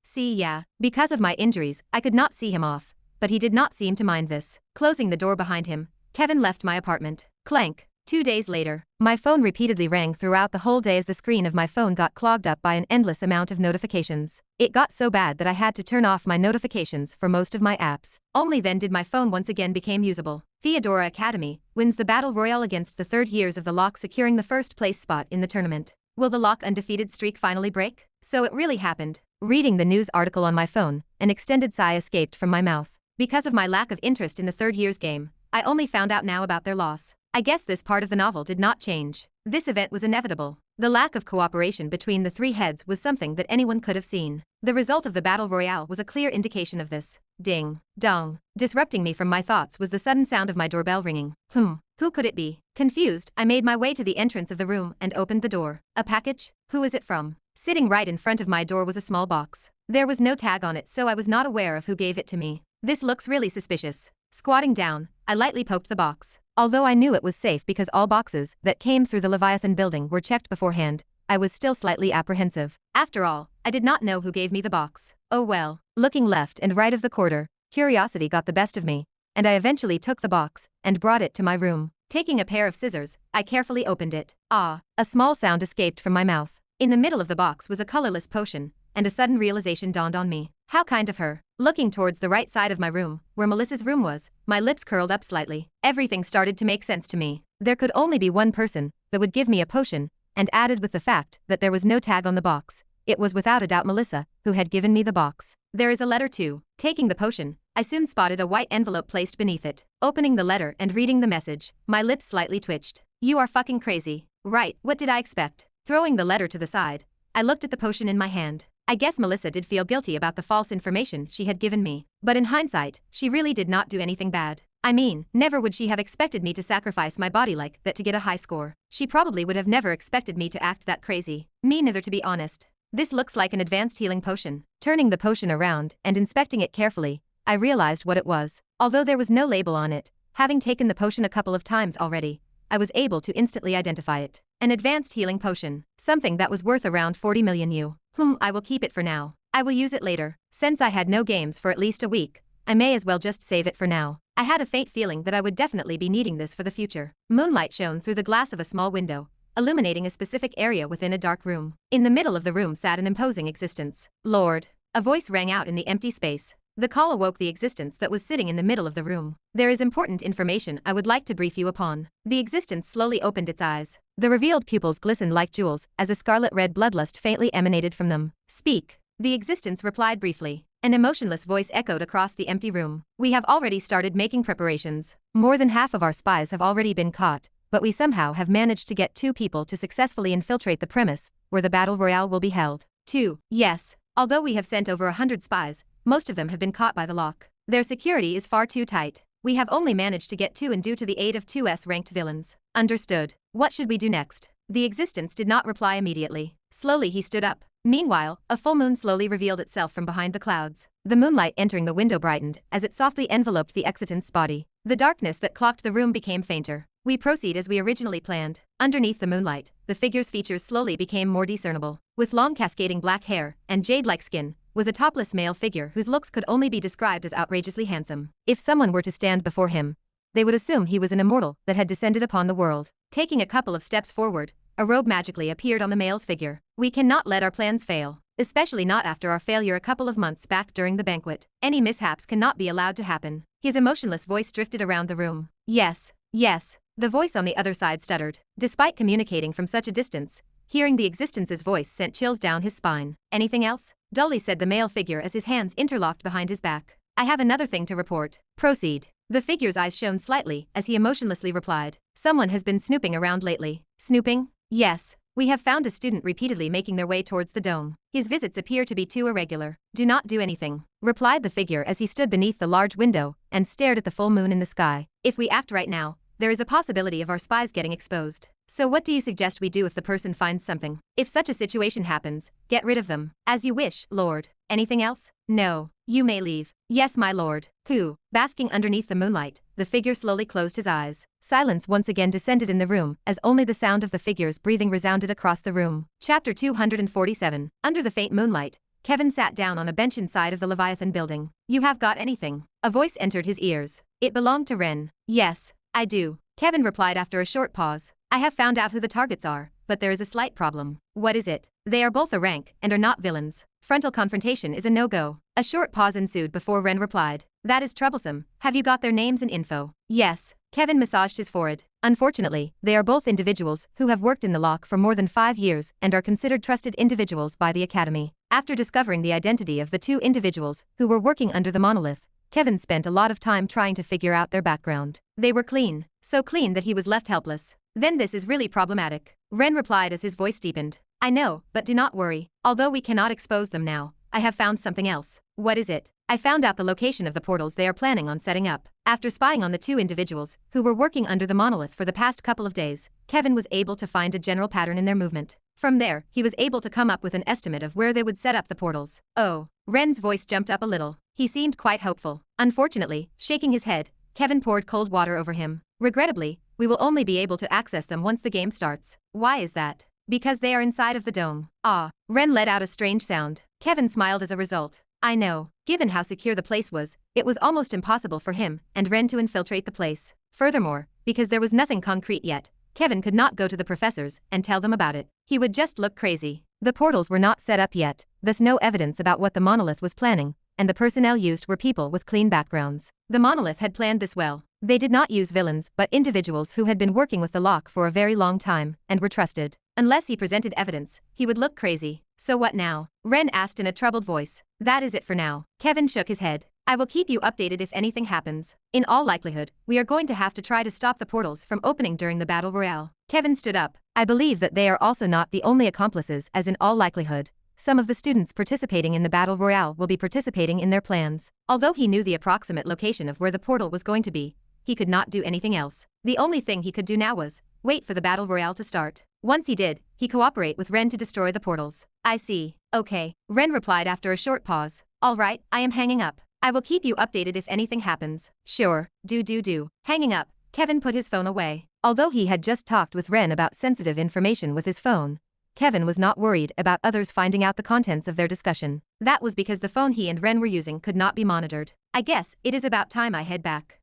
See, yeah. Because of my injuries, I could not see him off, but he did not seem to mind this. Closing the door behind him, Kevin left my apartment. Clank. 2 days later, my phone repeatedly rang throughout the whole day as the screen of my phone got clogged up by an endless amount of notifications. It got so bad that I had to turn off my notifications for most of my apps. Only then did my phone once again become usable. Theodora Academy wins the Battle Royale against the third years of the Lock, securing the first place spot in the tournament. Will the Lock undefeated streak finally break? So it really happened. Reading the news article on my phone, an extended sigh escaped from my mouth. Because of my lack of interest in the third year's game, I only found out now about their loss. I guess this part of the novel did not change. This event was inevitable. The lack of cooperation between the three heads was something that anyone could have seen. The result of the Battle Royale was a clear indication of this. Ding. Dong. Disrupting me from my thoughts was the sudden sound of my doorbell ringing. Who could it be? Confused, I made my way to the entrance of the room and opened the door. A package? Who is it from? Sitting right in front of my door was a small box. There was no tag on it, so I was not aware of who gave it to me. This looks really suspicious. Squatting down, I lightly poked the box. Although I knew it was safe because all boxes that came through the Leviathan building were checked beforehand, I was still slightly apprehensive. After all, I did not know who gave me the box. Oh well. Looking left and right of the corridor, curiosity got the best of me, and I eventually took the box and brought it to my room. Taking a pair of scissors, I carefully opened it. Ah! A small sound escaped from my mouth. In the middle of the box was a colorless potion, and a sudden realization dawned on me. How kind of her. Looking towards the right side of my room, where Melissa's room was, my lips curled up slightly. Everything started to make sense to me. There could only be one person that would give me a potion, and added with the fact that there was no tag on the box, it was without a doubt Melissa who had given me the box. There is a letter too. Taking the potion, I soon spotted a white envelope placed beneath it. Opening the letter and reading the message, my lips slightly twitched. You are fucking crazy. Right, what did I expect? Throwing the letter to the side, I looked at the potion in my hand. I guess Melissa did feel guilty about the false information she had given me. But in hindsight, she really did not do anything bad. I mean, never would she have expected me to sacrifice my body like that to get a high score. She probably would have never expected me to act that crazy. Me neither, to be honest. This looks like an advanced healing potion. Turning the potion around and inspecting it carefully, I realized what it was. Although there was no label on it, having taken the potion a couple of times already, I was able to instantly identify it. An advanced healing potion. Something that was worth around 40 million U. I will keep it for now. I will use it later. Since I had no games for at least a week, I may as well just save it for now. I had a faint feeling that I would definitely be needing this for the future. Moonlight shone through the glass of a small window, illuminating a specific area within a dark room. In the middle of the room sat an imposing existence. Lord. A voice rang out in the empty space. The call awoke the existence that was sitting in the middle of the room. There is important information I would like to brief you upon. The existence slowly opened its eyes. The revealed pupils glistened like jewels as a scarlet-red bloodlust faintly emanated from them. Speak. The existence replied briefly. An emotionless voice echoed across the empty room. We have already started making preparations. More than half of our spies have already been caught, but we somehow have managed to get 2 people to successfully infiltrate the premise where the battle royale will be held. 2. Yes. Although we have sent over 100 spies, most of them have been caught by the lock. Their security is far too tight. We have only managed to get 2 and due to the aid of 2 S-ranked villains. Understood. What should we do next? The existence did not reply immediately. Slowly he stood up. Meanwhile, a full moon slowly revealed itself from behind the clouds. The moonlight entering the window brightened as it softly enveloped the excitant's body. The darkness that clocked the room became fainter. We proceed as we originally planned. Underneath the moonlight, the figure's features slowly became more discernible. With long cascading black hair and jade-like skin, was a topless male figure whose looks could only be described as outrageously handsome. If someone were to stand before him, they would assume he was an immortal that had descended upon the world. Taking a couple of steps forward, a robe magically appeared on the male's figure. We cannot let our plans fail, especially not after our failure a couple of months back during the banquet. Any mishaps cannot be allowed to happen. His emotionless voice drifted around the room. Yes, yes. The voice on the other side stuttered. Despite communicating from such a distance, hearing the existence's voice sent chills down his spine. Anything else? Dully said the male figure as his hands interlocked behind his back. I have another thing to report. Proceed. The figure's eyes shone slightly as he emotionlessly replied. Someone has been snooping around lately. Snooping? Yes. We have found a student repeatedly making their way towards the dome. His visits appear to be too irregular. Do not do anything, replied the figure as he stood beneath the large window and stared at the full moon in the sky. If we act right now, there is a possibility of our spies getting exposed. So what do you suggest we do if the person finds something? If such a situation happens, get rid of them. As you wish, Lord. Anything else? No. You may leave. Yes, my lord. Who? Basking underneath the moonlight, the figure slowly closed his eyes. Silence once again descended in the room as only the sound of the figure's breathing resounded across the room. Chapter 247. Under the faint moonlight, Kevin sat down on a bench inside of the Leviathan building. You have got anything? A voice entered his ears. It belonged to Ren. Yes, I do. Kevin replied after a short pause. I have found out who the targets are, but there is a slight problem. What is it? They are both a rank and are not villains. Frontal confrontation is a no-go. A short pause ensued before Ren replied. That is troublesome. Have you got their names and info? Yes. Kevin massaged his forehead. Unfortunately, they are both individuals who have worked in the lock for more than 5 years and are considered trusted individuals by the Academy. After discovering the identity of the 2 individuals who were working under the monolith, Kevin spent a lot of time trying to figure out their background. They were clean. So clean that he was left helpless. Then this is really problematic. Ren replied as his voice deepened. I know, but do not worry. Although we cannot expose them now, I have found something else. What is it? I found out the location of the portals they are planning on setting up. After spying on the 2 individuals who were working under the monolith for the past couple of days, Kevin was able to find a general pattern in their movement. From there, he was able to come up with an estimate of where they would set up the portals. Oh. Ren's voice jumped up a little. He seemed quite hopeful. Unfortunately, shaking his head, Kevin poured cold water over him. Regrettably, we will only be able to access them once the game starts. Why is that? Because they are inside of the dome. Ah. Ren let out a strange sound. Kevin smiled as a result. I know. Given how secure the place was, it was almost impossible for him and Ren to infiltrate the place. Furthermore, because there was nothing concrete yet, Kevin could not go to the professors and tell them about it. He would just look crazy. The portals were not set up yet, thus no evidence about what the monolith was planning, and the personnel used were people with clean backgrounds. The monolith had planned this well. They did not use villains but individuals who had been working with the lock for a very long time and were trusted. Unless he presented evidence, he would look crazy. So what now? Ren asked in a troubled voice. That is it for now. Kevin shook his head. I will keep you updated if anything happens. In all likelihood, we are going to have to try to stop the portals from opening during the battle royale. Kevin stood up. I believe that they are also not the only accomplices, as in all likelihood, some of the students participating in the battle royale will be participating in their plans. Although he knew the approximate location of where the portal was going to be, he could not do anything else. The only thing he could do now was wait for the battle royale to start. Once he did, he cooperate with Ren to destroy the portals. I see. Okay. Ren replied after a short pause. All right, I am hanging up. I will keep you updated if anything happens. Sure. Do. Hanging up, Kevin put his phone away. Although he had just talked with Ren about sensitive information with his phone, Kevin was not worried about others finding out the contents of their discussion. That was because the phone he and Ren were using could not be monitored. I guess it is about time I head back.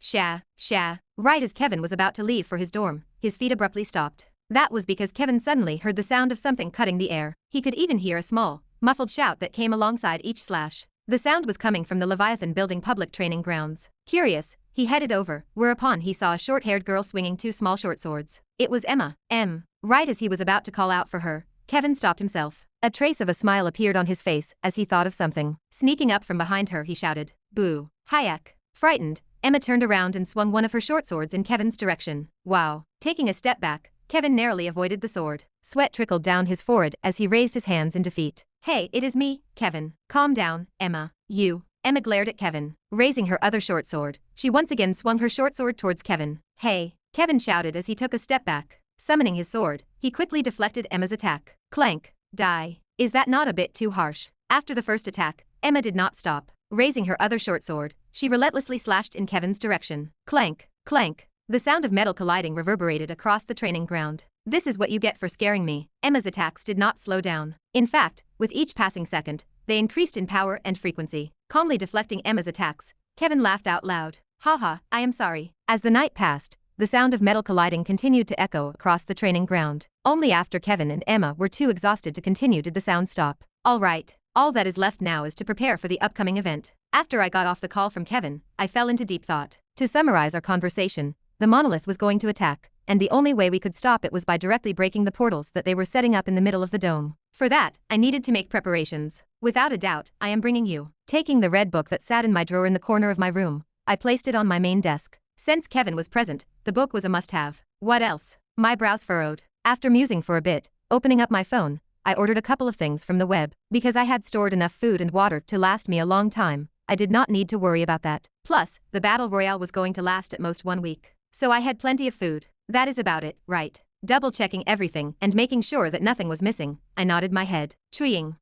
Sha. Right as Kevin was about to leave for his dorm, his feet abruptly stopped. That was because Kevin suddenly heard the sound of something cutting the air. He could even hear a small, muffled shout that came alongside each slash. The sound was coming from the Leviathan building public training grounds. Curious, he headed over, whereupon he saw a short-haired girl swinging two small short swords. It was Emma. Right as he was about to call out for her, Kevin stopped himself. A trace of a smile appeared on his face as he thought of something. Sneaking up from behind her, he shouted, "Boo. Hayek." Frightened, Emma turned around and swung one of her short swords in Kevin's direction. Wow. Taking a step back, Kevin narrowly avoided the sword. Sweat trickled down his forehead as he raised his hands in defeat. "Hey, it is me, Kevin. Calm down, Emma. Emma glared at Kevin. Raising her other short sword, she once again swung her short sword towards Kevin. "Hey," Kevin shouted as he took a step back. Summoning his sword, he quickly deflected Emma's attack. Clank. Die. Is that not a bit too harsh? After the first attack, Emma did not stop. Raising her other short sword, she relentlessly slashed in Kevin's direction. Clank. Clank. The sound of metal colliding reverberated across the training ground. "This is what you get for scaring me." Emma's attacks did not slow down. In fact, with each passing second, they increased in power and frequency. Calmly deflecting Emma's attacks, Kevin laughed out loud. "Haha, I am sorry." As the night passed, the sound of metal colliding continued to echo across the training ground. Only after Kevin and Emma were too exhausted to continue did the sound stop. "All right, all that is left now is to prepare for the upcoming event." After I got off the call from Kevin, I fell into deep thought. To summarize our conversation, the monolith was going to attack, and the only way we could stop it was by directly breaking the portals that they were setting up in the middle of the dome. For that, I needed to make preparations. Without a doubt, I am bringing you. Taking the red book that sat in my drawer in the corner of my room, I placed it on my main desk. Since Kevin was present, the book was a must-have. What else? My brows furrowed. After musing for a bit, opening up my phone, I ordered a couple of things from the web. Because I had stored enough food and water to last me a long time, I did not need to worry about that. Plus, the battle royale was going to last at most 1 week. So I had plenty of food. That is about it, right? Double-checking everything and making sure that nothing was missing, I nodded my head. Treeing.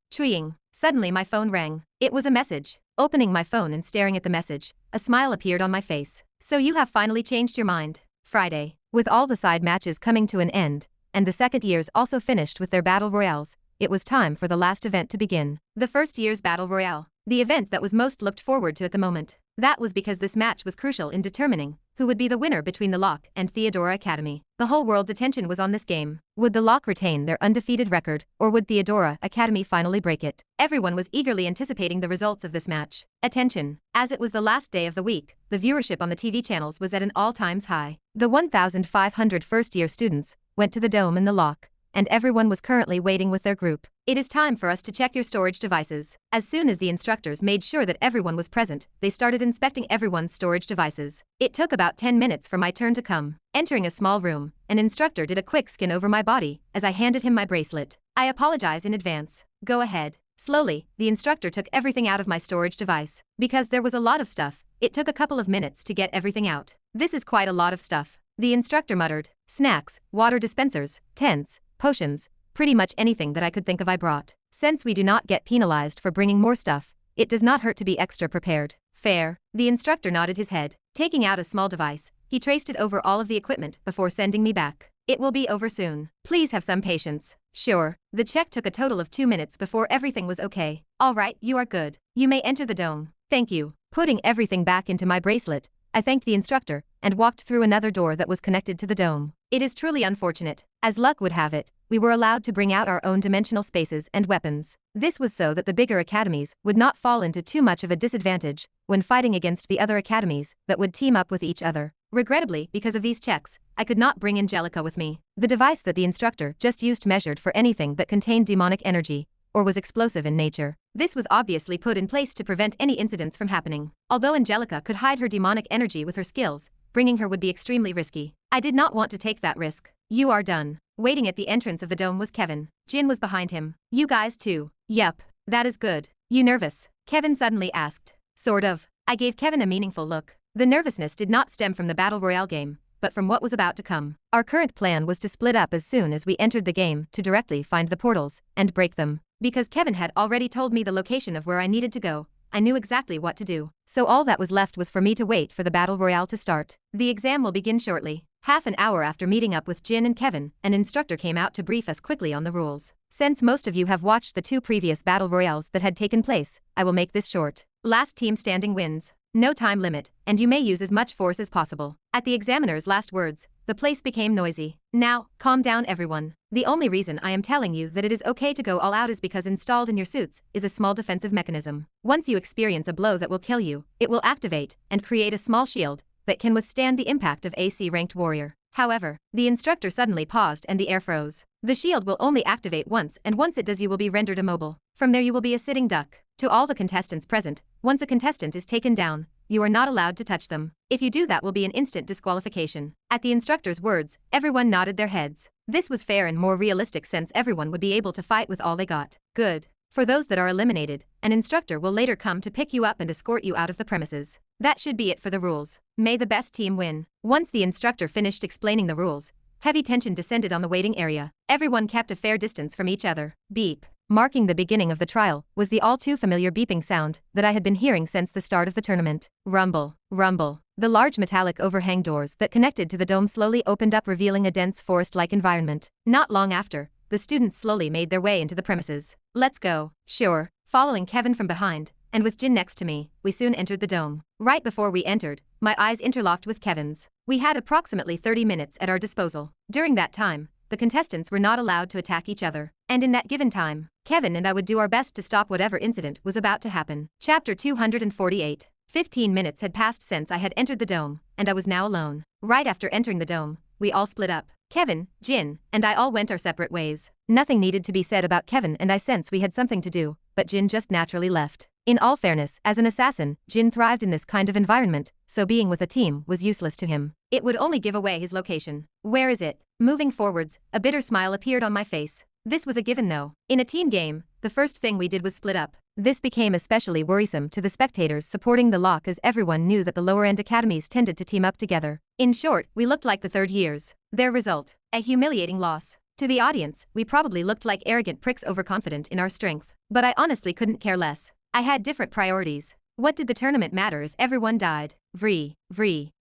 Suddenly my phone rang. It was a message. Opening my phone and staring at the message, a smile appeared on my face. "So you have finally changed your mind." Friday. With all the side matches coming to an end, and the second years also finished with their battle royales, it was time for the last event to begin. The first year's battle royale. The event that was most looked forward to at the moment. That was because this match was crucial in determining who would be the winner between the Locke and Theodora Academy. The whole world's attention was on this game. Would the Locke retain their undefeated record, or would Theodora Academy finally break it? Everyone was eagerly anticipating the results of this match. Attention! As it was the last day of the week, the viewership on the TV channels was at an all-time high. The 1,500 first-year students went to the dome in the Locke, and everyone was currently waiting with their group. "It is time for us to check your storage devices." As soon as the instructors made sure that everyone was present, they started inspecting everyone's storage devices. It took about 10 minutes for my turn to come. Entering a small room, an instructor did a quick scan over my body as I handed him my bracelet. "I apologize in advance. Go ahead." Slowly, the instructor took everything out of my storage device. Because there was a lot of stuff, it took a couple of minutes to get everything out. "This is quite a lot of stuff," the instructor muttered. "Snacks, water dispensers, tents, potions, pretty much anything that I could think of I brought. Since we do not get penalized for bringing more stuff, it does not hurt to be extra prepared." "Fair." The instructor nodded his head. Taking out a small device, he traced it over all of the equipment before sending me back. "It will be over soon. Please have some patience." "Sure." The check took a total of 2 minutes before everything was okay. "All right, you are good. You may enter the dome." "Thank you." Putting everything back into my bracelet, I thanked the instructor and walked through another door that was connected to the dome. It is truly unfortunate. As luck would have it, we were allowed to bring out our own dimensional spaces and weapons. This was so that the bigger academies would not fall into too much of a disadvantage when fighting against the other academies that would team up with each other. Regrettably, because of these checks, I could not bring Angelica with me. The device that the instructor just used measured for anything that contained demonic energy or was explosive in nature. This was obviously put in place to prevent any incidents from happening. Although Angelica could hide her demonic energy with her skills, bringing her would be extremely risky. I did not want to take that risk. "You are done." Waiting at the entrance of the dome was Kevin. Jin was behind him. "You guys too?" "Yep. That is good." "You nervous?" Kevin suddenly asked. "Sort of." I gave Kevin a meaningful look. The nervousness did not stem from the Battle Royale game, but from what was about to come. Our current plan was to split up as soon as we entered the game to directly find the portals and break them. Because Kevin had already told me the location of where I needed to go, I knew exactly what to do. So all that was left was for me to wait for the Battle Royale to start. "The exam will begin shortly." Half an hour after meeting up with Jin and Kevin, an instructor came out to brief us quickly on the rules. Since most of you have watched the 2 previous Battle Royales that had taken place, I will make this short. Last team standing wins. No time limit, and you may use as much force as possible. At the examiner's last words, the place became noisy. Now, calm down everyone. The only reason I am telling you that it is okay to go all out is because installed in your suits is a small defensive mechanism. Once you experience a blow that will kill you, it will activate and create a small shield that can withstand the impact of AC-ranked warrior. However, the instructor suddenly paused and the air froze. The shield will only activate once, and once it does you will be rendered immobile. From there you will be a sitting duck. To all the contestants present, once a contestant is taken down, you are not allowed to touch them. If you do, that will be an instant disqualification. At the instructor's words, everyone nodded their heads. This was fair and more realistic since everyone would be able to fight with all they got. Good. For those that are eliminated, an instructor will later come to pick you up and escort you out of the premises. That should be it for the rules. May the best team win. Once the instructor finished explaining the rules, heavy tension descended on the waiting area. Everyone kept a fair distance from each other. Beep. Marking the beginning of the trial was the all-too-familiar beeping sound that I had been hearing since the start of the tournament. Rumble. Rumble. The large metallic overhang doors that connected to the dome slowly opened up, revealing a dense forest-like environment. Not long after, the students slowly made their way into the premises. Let's go. Sure. Following Kevin from behind, and with Jin next to me, we soon entered the dome. Right before we entered, my eyes interlocked with Kevin's. We had approximately 30 minutes at our disposal. During that time, the contestants were not allowed to attack each other. And in that given time, Kevin and I would do our best to stop whatever incident was about to happen. Chapter 248. 15 minutes had passed since I had entered the dome, and I was now alone. Right after entering the dome, we all split up. Kevin, Jin, and I all went our separate ways. Nothing needed to be said about Kevin and I since we had something to do, but Jin just naturally left. In all fairness, as an assassin, Jin thrived in this kind of environment, so being with a team was useless to him. It would only give away his location. Where is it? Moving forwards, a bitter smile appeared on my face. This was a given though. In a team game, the first thing we did was split up. This became especially worrisome to the spectators supporting the lock, as everyone knew that the lower-end academies tended to team up together. In short, we looked like the third years. Their result: a humiliating loss. To the audience, we probably looked like arrogant pricks overconfident in our strength. But I honestly couldn't care less. I had different priorities. What did the tournament matter if everyone died? Vree.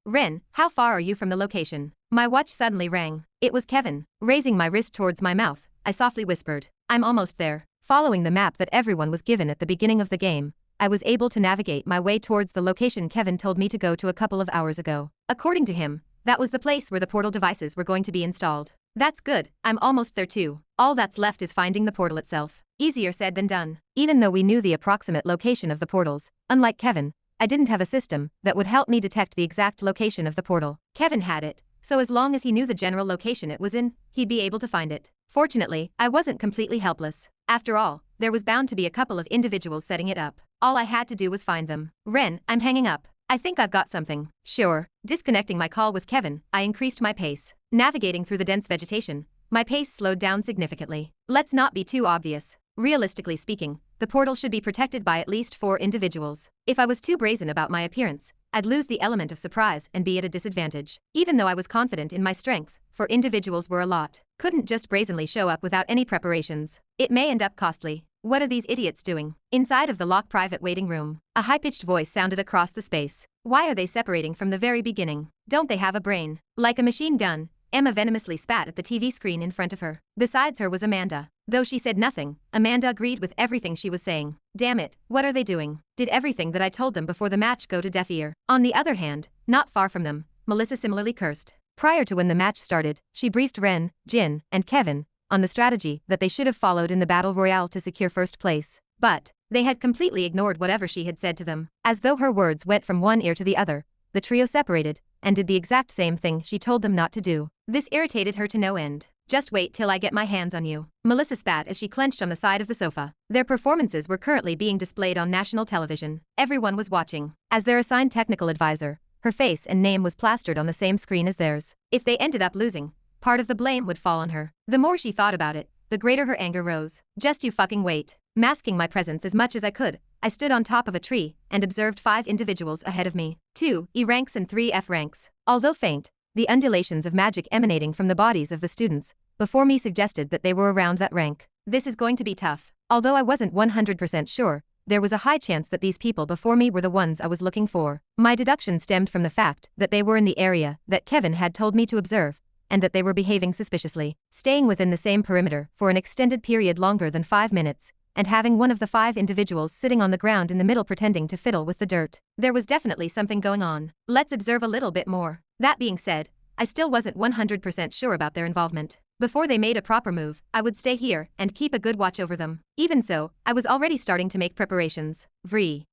Ren, how far are you from the location? My watch suddenly rang. It was Kevin. Raising my wrist towards my mouth, I softly whispered, I'm almost there. Following the map that everyone was given at the beginning of the game, I was able to navigate my way towards the location Kevin told me to go to a couple of hours ago. According to him, that was the place where the portal devices were going to be installed. That's good, I'm almost there too. All that's left is finding the portal itself. Easier said than done. Even though we knew the approximate location of the portals, unlike Kevin, I didn't have a system that would help me detect the exact location of the portal. Kevin had it, so as long as he knew the general location it was in, he'd be able to find it. Fortunately, I wasn't completely helpless. After all, there was bound to be a couple of individuals setting it up. All I had to do was find them. Ren, I'm hanging up. I think I've got something. Sure. Disconnecting my call with Kevin, I increased my pace. Navigating through the dense vegetation, my pace slowed down significantly. Let's not be too obvious. Realistically speaking, the portal should be protected by at least 4 individuals. If I was too brazen about my appearance, I'd lose the element of surprise and be at a disadvantage. Even though I was confident in my strength, 4 individuals were a lot. Couldn't just brazenly show up without any preparations. It may end up costly. What are these idiots doing? Inside of the lock private waiting room, a high-pitched voice sounded across the space. Why are they separating from the very beginning? Don't they have a brain? Like a machine gun, Emma venomously spat at the TV screen in front of her. Besides her was Amanda. Though she said nothing, Amanda agreed with everything she was saying. Damn it, what are they doing? Did everything that I told them before the match go to deaf ear? On the other hand, not far from them, Melissa similarly cursed. Prior to when the match started, she briefed Ren, Jin, and Kevin on the strategy that they should have followed in the battle royale to secure first place. But they had completely ignored whatever she had said to them. As though her words went from one ear to the other, the trio separated and did the exact same thing she told them not to do. This irritated her to no end. Just wait till I get my hands on you. Melissa spat as she clenched on the side of the sofa. Their performances were currently being displayed on national television. Everyone was watching. As their assigned technical advisor, her face and name was plastered on the same screen as theirs. If they ended up losing, part of the blame would fall on her. The more she thought about it, the greater her anger rose. Just you fucking wait. Masking my presence as much as I could, I stood on top of a tree and observed 5 individuals ahead of me. 2 E ranks and 3 F ranks. Although faint, the undulations of magic emanating from the bodies of the students before me suggested that they were around that rank. This is going to be tough. Although I wasn't 100% sure, there was a high chance that these people before me were the ones I was looking for. My deduction stemmed from the fact that they were in the area that Kevin had told me to observe, and that they were behaving suspiciously. Staying within the same perimeter for an extended period longer than 5 minutes and having one of the 5 individuals sitting on the ground in the middle pretending to fiddle with the dirt. There was definitely something going on. Let's observe a little bit more. That being said, I still wasn't 100% sure about their involvement. Before they made a proper move, I would stay here and keep a good watch over them. Even so, I was already starting to make preparations. Vree.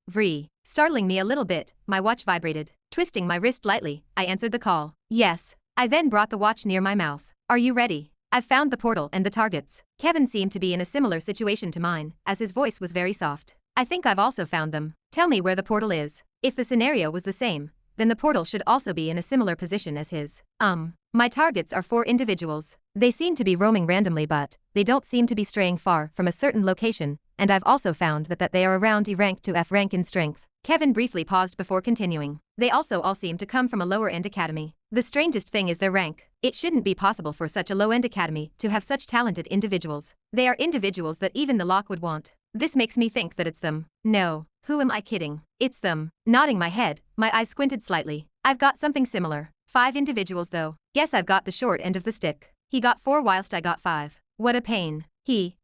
Startling me a little bit, my watch vibrated. Twisting my wrist lightly, I answered the call. Yes. I then brought the watch near my mouth. Are you ready? I've found the portal and the targets. Kevin seemed to be in a similar situation to mine, as his voice was very soft. I think I've also found them. Tell me where the portal is. If the scenario was the same, then the portal should also be in a similar position as his. My targets are 4 individuals. They seem to be roaming randomly, but they don't seem to be straying far from a certain location, and I've also found that they are around E rank to F rank in strength. Kevin briefly paused before continuing. They also all seem to come from a lower-end academy. The strangest thing is their rank. It shouldn't be possible for such a low-end academy to have such talented individuals. They are individuals that even the Lock would want. This makes me think that it's them. No, who am I kidding? It's them. Nodding my head, my eyes squinted slightly. I've got something similar. 5 individuals though. Guess I've got the short end of the stick. He got 4 whilst I got 5. What a pain.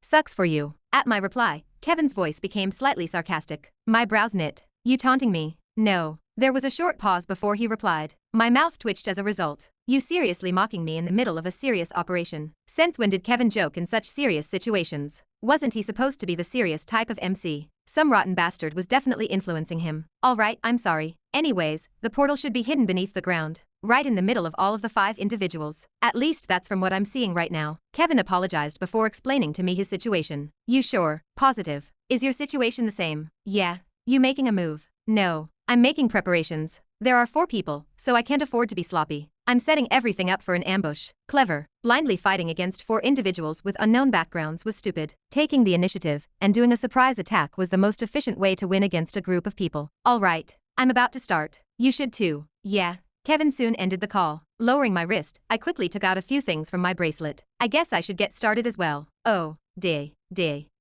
Sucks for you. At my reply, Kevin's voice became slightly sarcastic. My brows knit. You taunting me? No. There was a short pause before he replied. My mouth twitched as a result. You seriously mocking me in the middle of a serious operation? Since when did Kevin joke in such serious situations? Wasn't he supposed to be the serious type of MC? Some rotten bastard was definitely influencing him. Alright, I'm sorry. Anyways, the portal should be hidden beneath the ground, right in the middle of all of the 5 individuals. At least that's from what I'm seeing right now. Kevin apologized before explaining to me his situation. You sure? Positive? Is your situation the same? Yeah. You making a move? No. I'm making preparations. There are 4 people, so I can't afford to be sloppy. I'm setting everything up for an ambush. Clever. Blindly fighting against 4 individuals with unknown backgrounds was stupid. Taking the initiative and doing a surprise attack was the most efficient way to win against a group of people. Alright. I'm about to start. You should too. Yeah. Kevin soon ended the call. Lowering my wrist, I quickly took out a few things from my bracelet. I guess I should get started as well. Oh, day.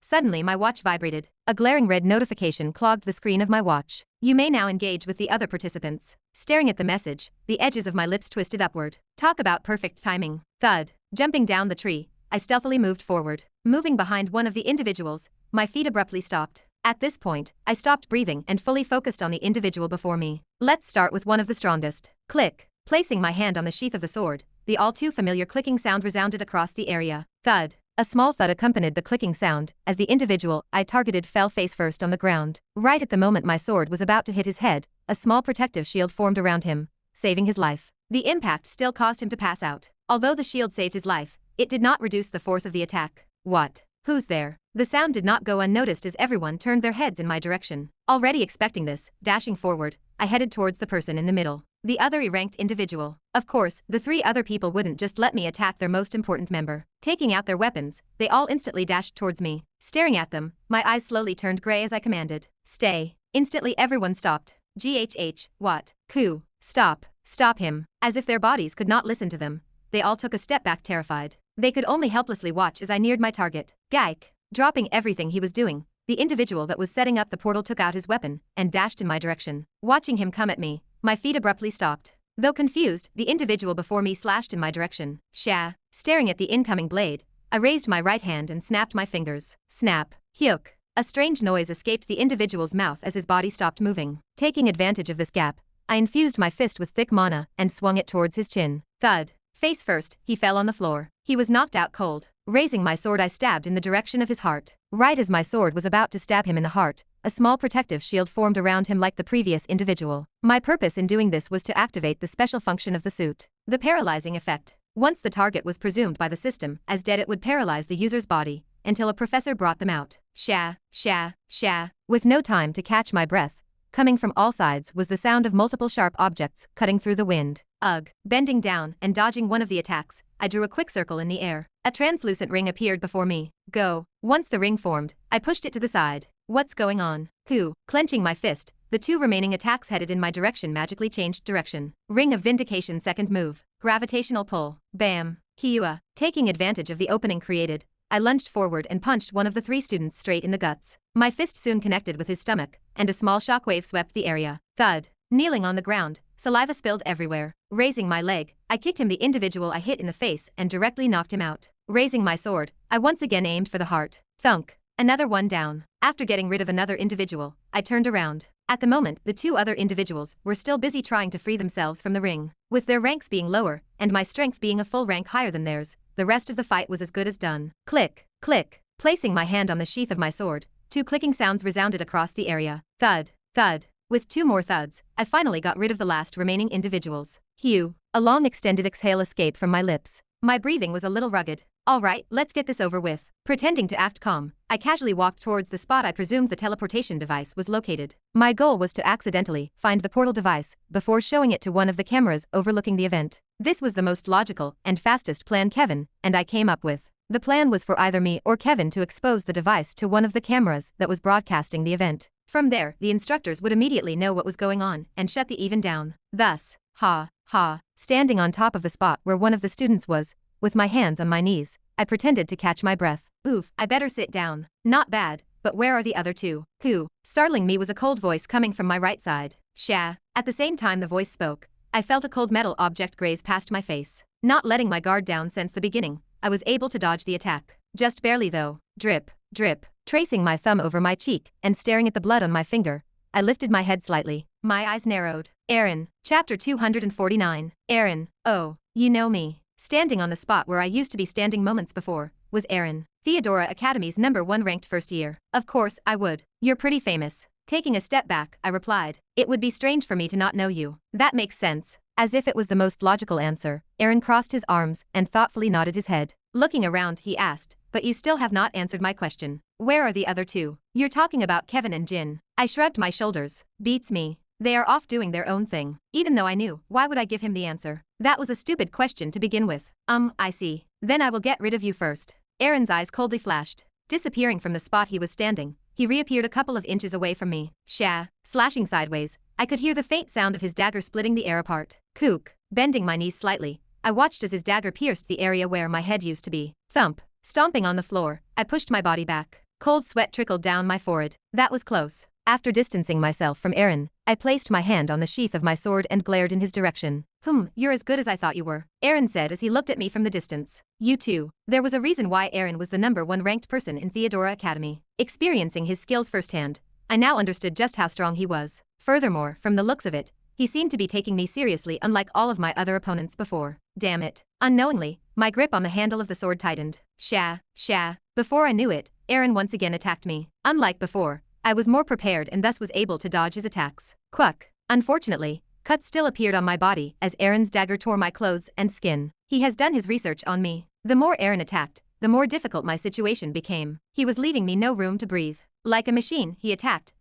Suddenly my watch vibrated. A glaring red notification clogged the screen of my watch. You may now engage with the other participants. Staring at the message, the edges of my lips twisted upward. Talk about perfect timing. Thud. Jumping down the tree, I stealthily moved forward. Moving behind one of the individuals, my feet abruptly stopped. At this point, I stopped breathing and fully focused on the individual before me. Let's start with one of the strongest. Click. Placing my hand on the sheath of the sword, the all too familiar clicking sound resounded across the area. Thud. A small thud accompanied the clicking sound as the individual I targeted fell face first on the ground. Right at the moment my sword was about to hit his head, a small protective shield formed around him, saving his life. The impact still caused him to pass out. Although the shield saved his life, it did not reduce the force of the attack. What? Who's there? The sound did not go unnoticed as everyone turned their heads in my direction. Already expecting this, dashing forward, I headed towards the person in the middle. The other E-ranked individual. Of course, the 3 other people wouldn't just let me attack their most important member. Taking out their weapons, they all instantly dashed towards me. Staring at them, my eyes slowly turned gray as I commanded. Stay. Instantly everyone stopped. GHH, what? Ku. Stop. Stop him. As if their bodies could not listen to them, they all took a step back terrified. They could only helplessly watch as I neared my target. Gaik. Dropping everything he was doing, the individual that was setting up the portal took out his weapon and dashed in my direction. Watching him come at me, my feet abruptly stopped. Though confused, the individual before me slashed in my direction. Sha. Staring at the incoming blade, I raised my right hand and snapped my fingers. Snap. Hyuk. A strange noise escaped the individual's mouth as his body stopped moving. Taking advantage of this gap, I infused my fist with thick mana and swung it towards his chin. Thud. Face first, he fell on the floor. He was knocked out cold. Raising my sword I stabbed in the direction of his heart. Right as my sword was about to stab him in the heart, a small protective shield formed around him like the previous individual. My purpose in doing this was to activate the special function of the suit, the paralyzing effect. Once the target was presumed by the system as dead, it would paralyze the user's body until a professor brought them out. Sha. With no time to catch my breath, coming from all sides was the sound of multiple sharp objects cutting through the wind. Ugh. Bending down and dodging one of the attacks, I drew a quick circle in the air. A translucent ring appeared before me. Go. Once the ring formed, I pushed it to the side. What's going on? Who? Clenching my fist, the 2 remaining attacks headed in my direction magically changed direction. Ring of Vindication second move. Gravitational pull. Bam. Kyua. Taking advantage of the opening created, I lunged forward and punched one of the 3 students straight in the guts. My fist soon connected with his stomach, and a small shockwave swept the area. Thud. Kneeling on the ground, saliva spilled everywhere. Raising my leg, I kicked him the individual I hit in the face and directly knocked him out. Raising my sword, I once again aimed for the heart. Thunk. Another one down. After getting rid of another individual, I turned around. At the moment, the two other individuals were still busy trying to free themselves from the ring. With their ranks being lower, and my strength being a full rank higher than theirs, the rest of the fight was as good as done. Click, click. Placing my hand on the sheath of my sword, 2 clicking sounds resounded across the area. Thud, thud. With 2 more thuds, I finally got rid of the last remaining individuals. Phew. A long extended exhale escaped from my lips. My breathing was a little rugged. Alright, let's get this over with. Pretending to act calm, I casually walked towards the spot I presumed the teleportation device was located. My goal was to accidentally find the portal device before showing it to one of the cameras overlooking the event. This was the most logical and fastest plan Kevin and I came up with. The plan was for either me or Kevin to expose the device to one of the cameras that was broadcasting the event. From there, the instructors would immediately know what was going on and shut the event down. Thus, standing on top of the spot where one of the students was, with my hands on my knees, I pretended to catch my breath. Oof, I better sit down. Not bad, but where are the other two? Who? Startling me was a cold voice coming from my right side. Sha. At the same time the voice spoke, I felt a cold metal object graze past my face. Not letting my guard down since the beginning, I was able to dodge the attack. Just barely though. Drip, drip. Tracing my thumb over my cheek and staring at the blood on my finger, I lifted my head slightly. My eyes narrowed. Aaron. Chapter 249. Aaron. Oh, you know me. Standing on the spot where I used to be standing moments before, was Aaron. Theodora Academy's #1 ranked first year. Of course, I would. You're pretty famous. Taking a step back, I replied. It would be strange for me to not know you. That makes sense. As if it was the most logical answer, Aaron crossed his arms and thoughtfully nodded his head. Looking around, he asked, but you still have not answered my question. Where are the other two? You're talking about Kevin and Jin. I shrugged my shoulders. Beats me. They are off doing their own thing. Even though I knew, why would I give him the answer? That was a stupid question to begin with. I see. Then I will get rid of you first. Aaron's eyes coldly flashed. Disappearing from the spot he was standing, he reappeared a couple of inches away from me. Slashing sideways, I could hear the faint sound of his dagger splitting the air apart. Kook. Bending my knees slightly, I watched as his dagger pierced the area where my head used to be. Thump. Stomping on the floor, I pushed my body back. Cold sweat trickled down my forehead. That was close. After distancing myself from Aaron, I placed my hand on the sheath of my sword and glared in his direction. You're as good as I thought you were, Aaron said as he looked at me from the distance. You too. There was a reason why Aaron was the #1 ranked person in Theodora Academy. Experiencing his skills firsthand, I now understood just how strong he was. Furthermore, from the looks of it, he seemed to be taking me seriously unlike all of my other opponents before. Damn it. Unknowingly, my grip on the handle of the sword tightened. Before I knew it, Aaron once again attacked me. Unlike before, I was more prepared and thus was able to dodge his attacks. Quack. Unfortunately, cuts still appeared on my body as Aaron's dagger tore my clothes and skin. He has done his research on me. The more Aaron attacked, the more difficult my situation became. He was leaving me no room to breathe. Like a machine, he attacked,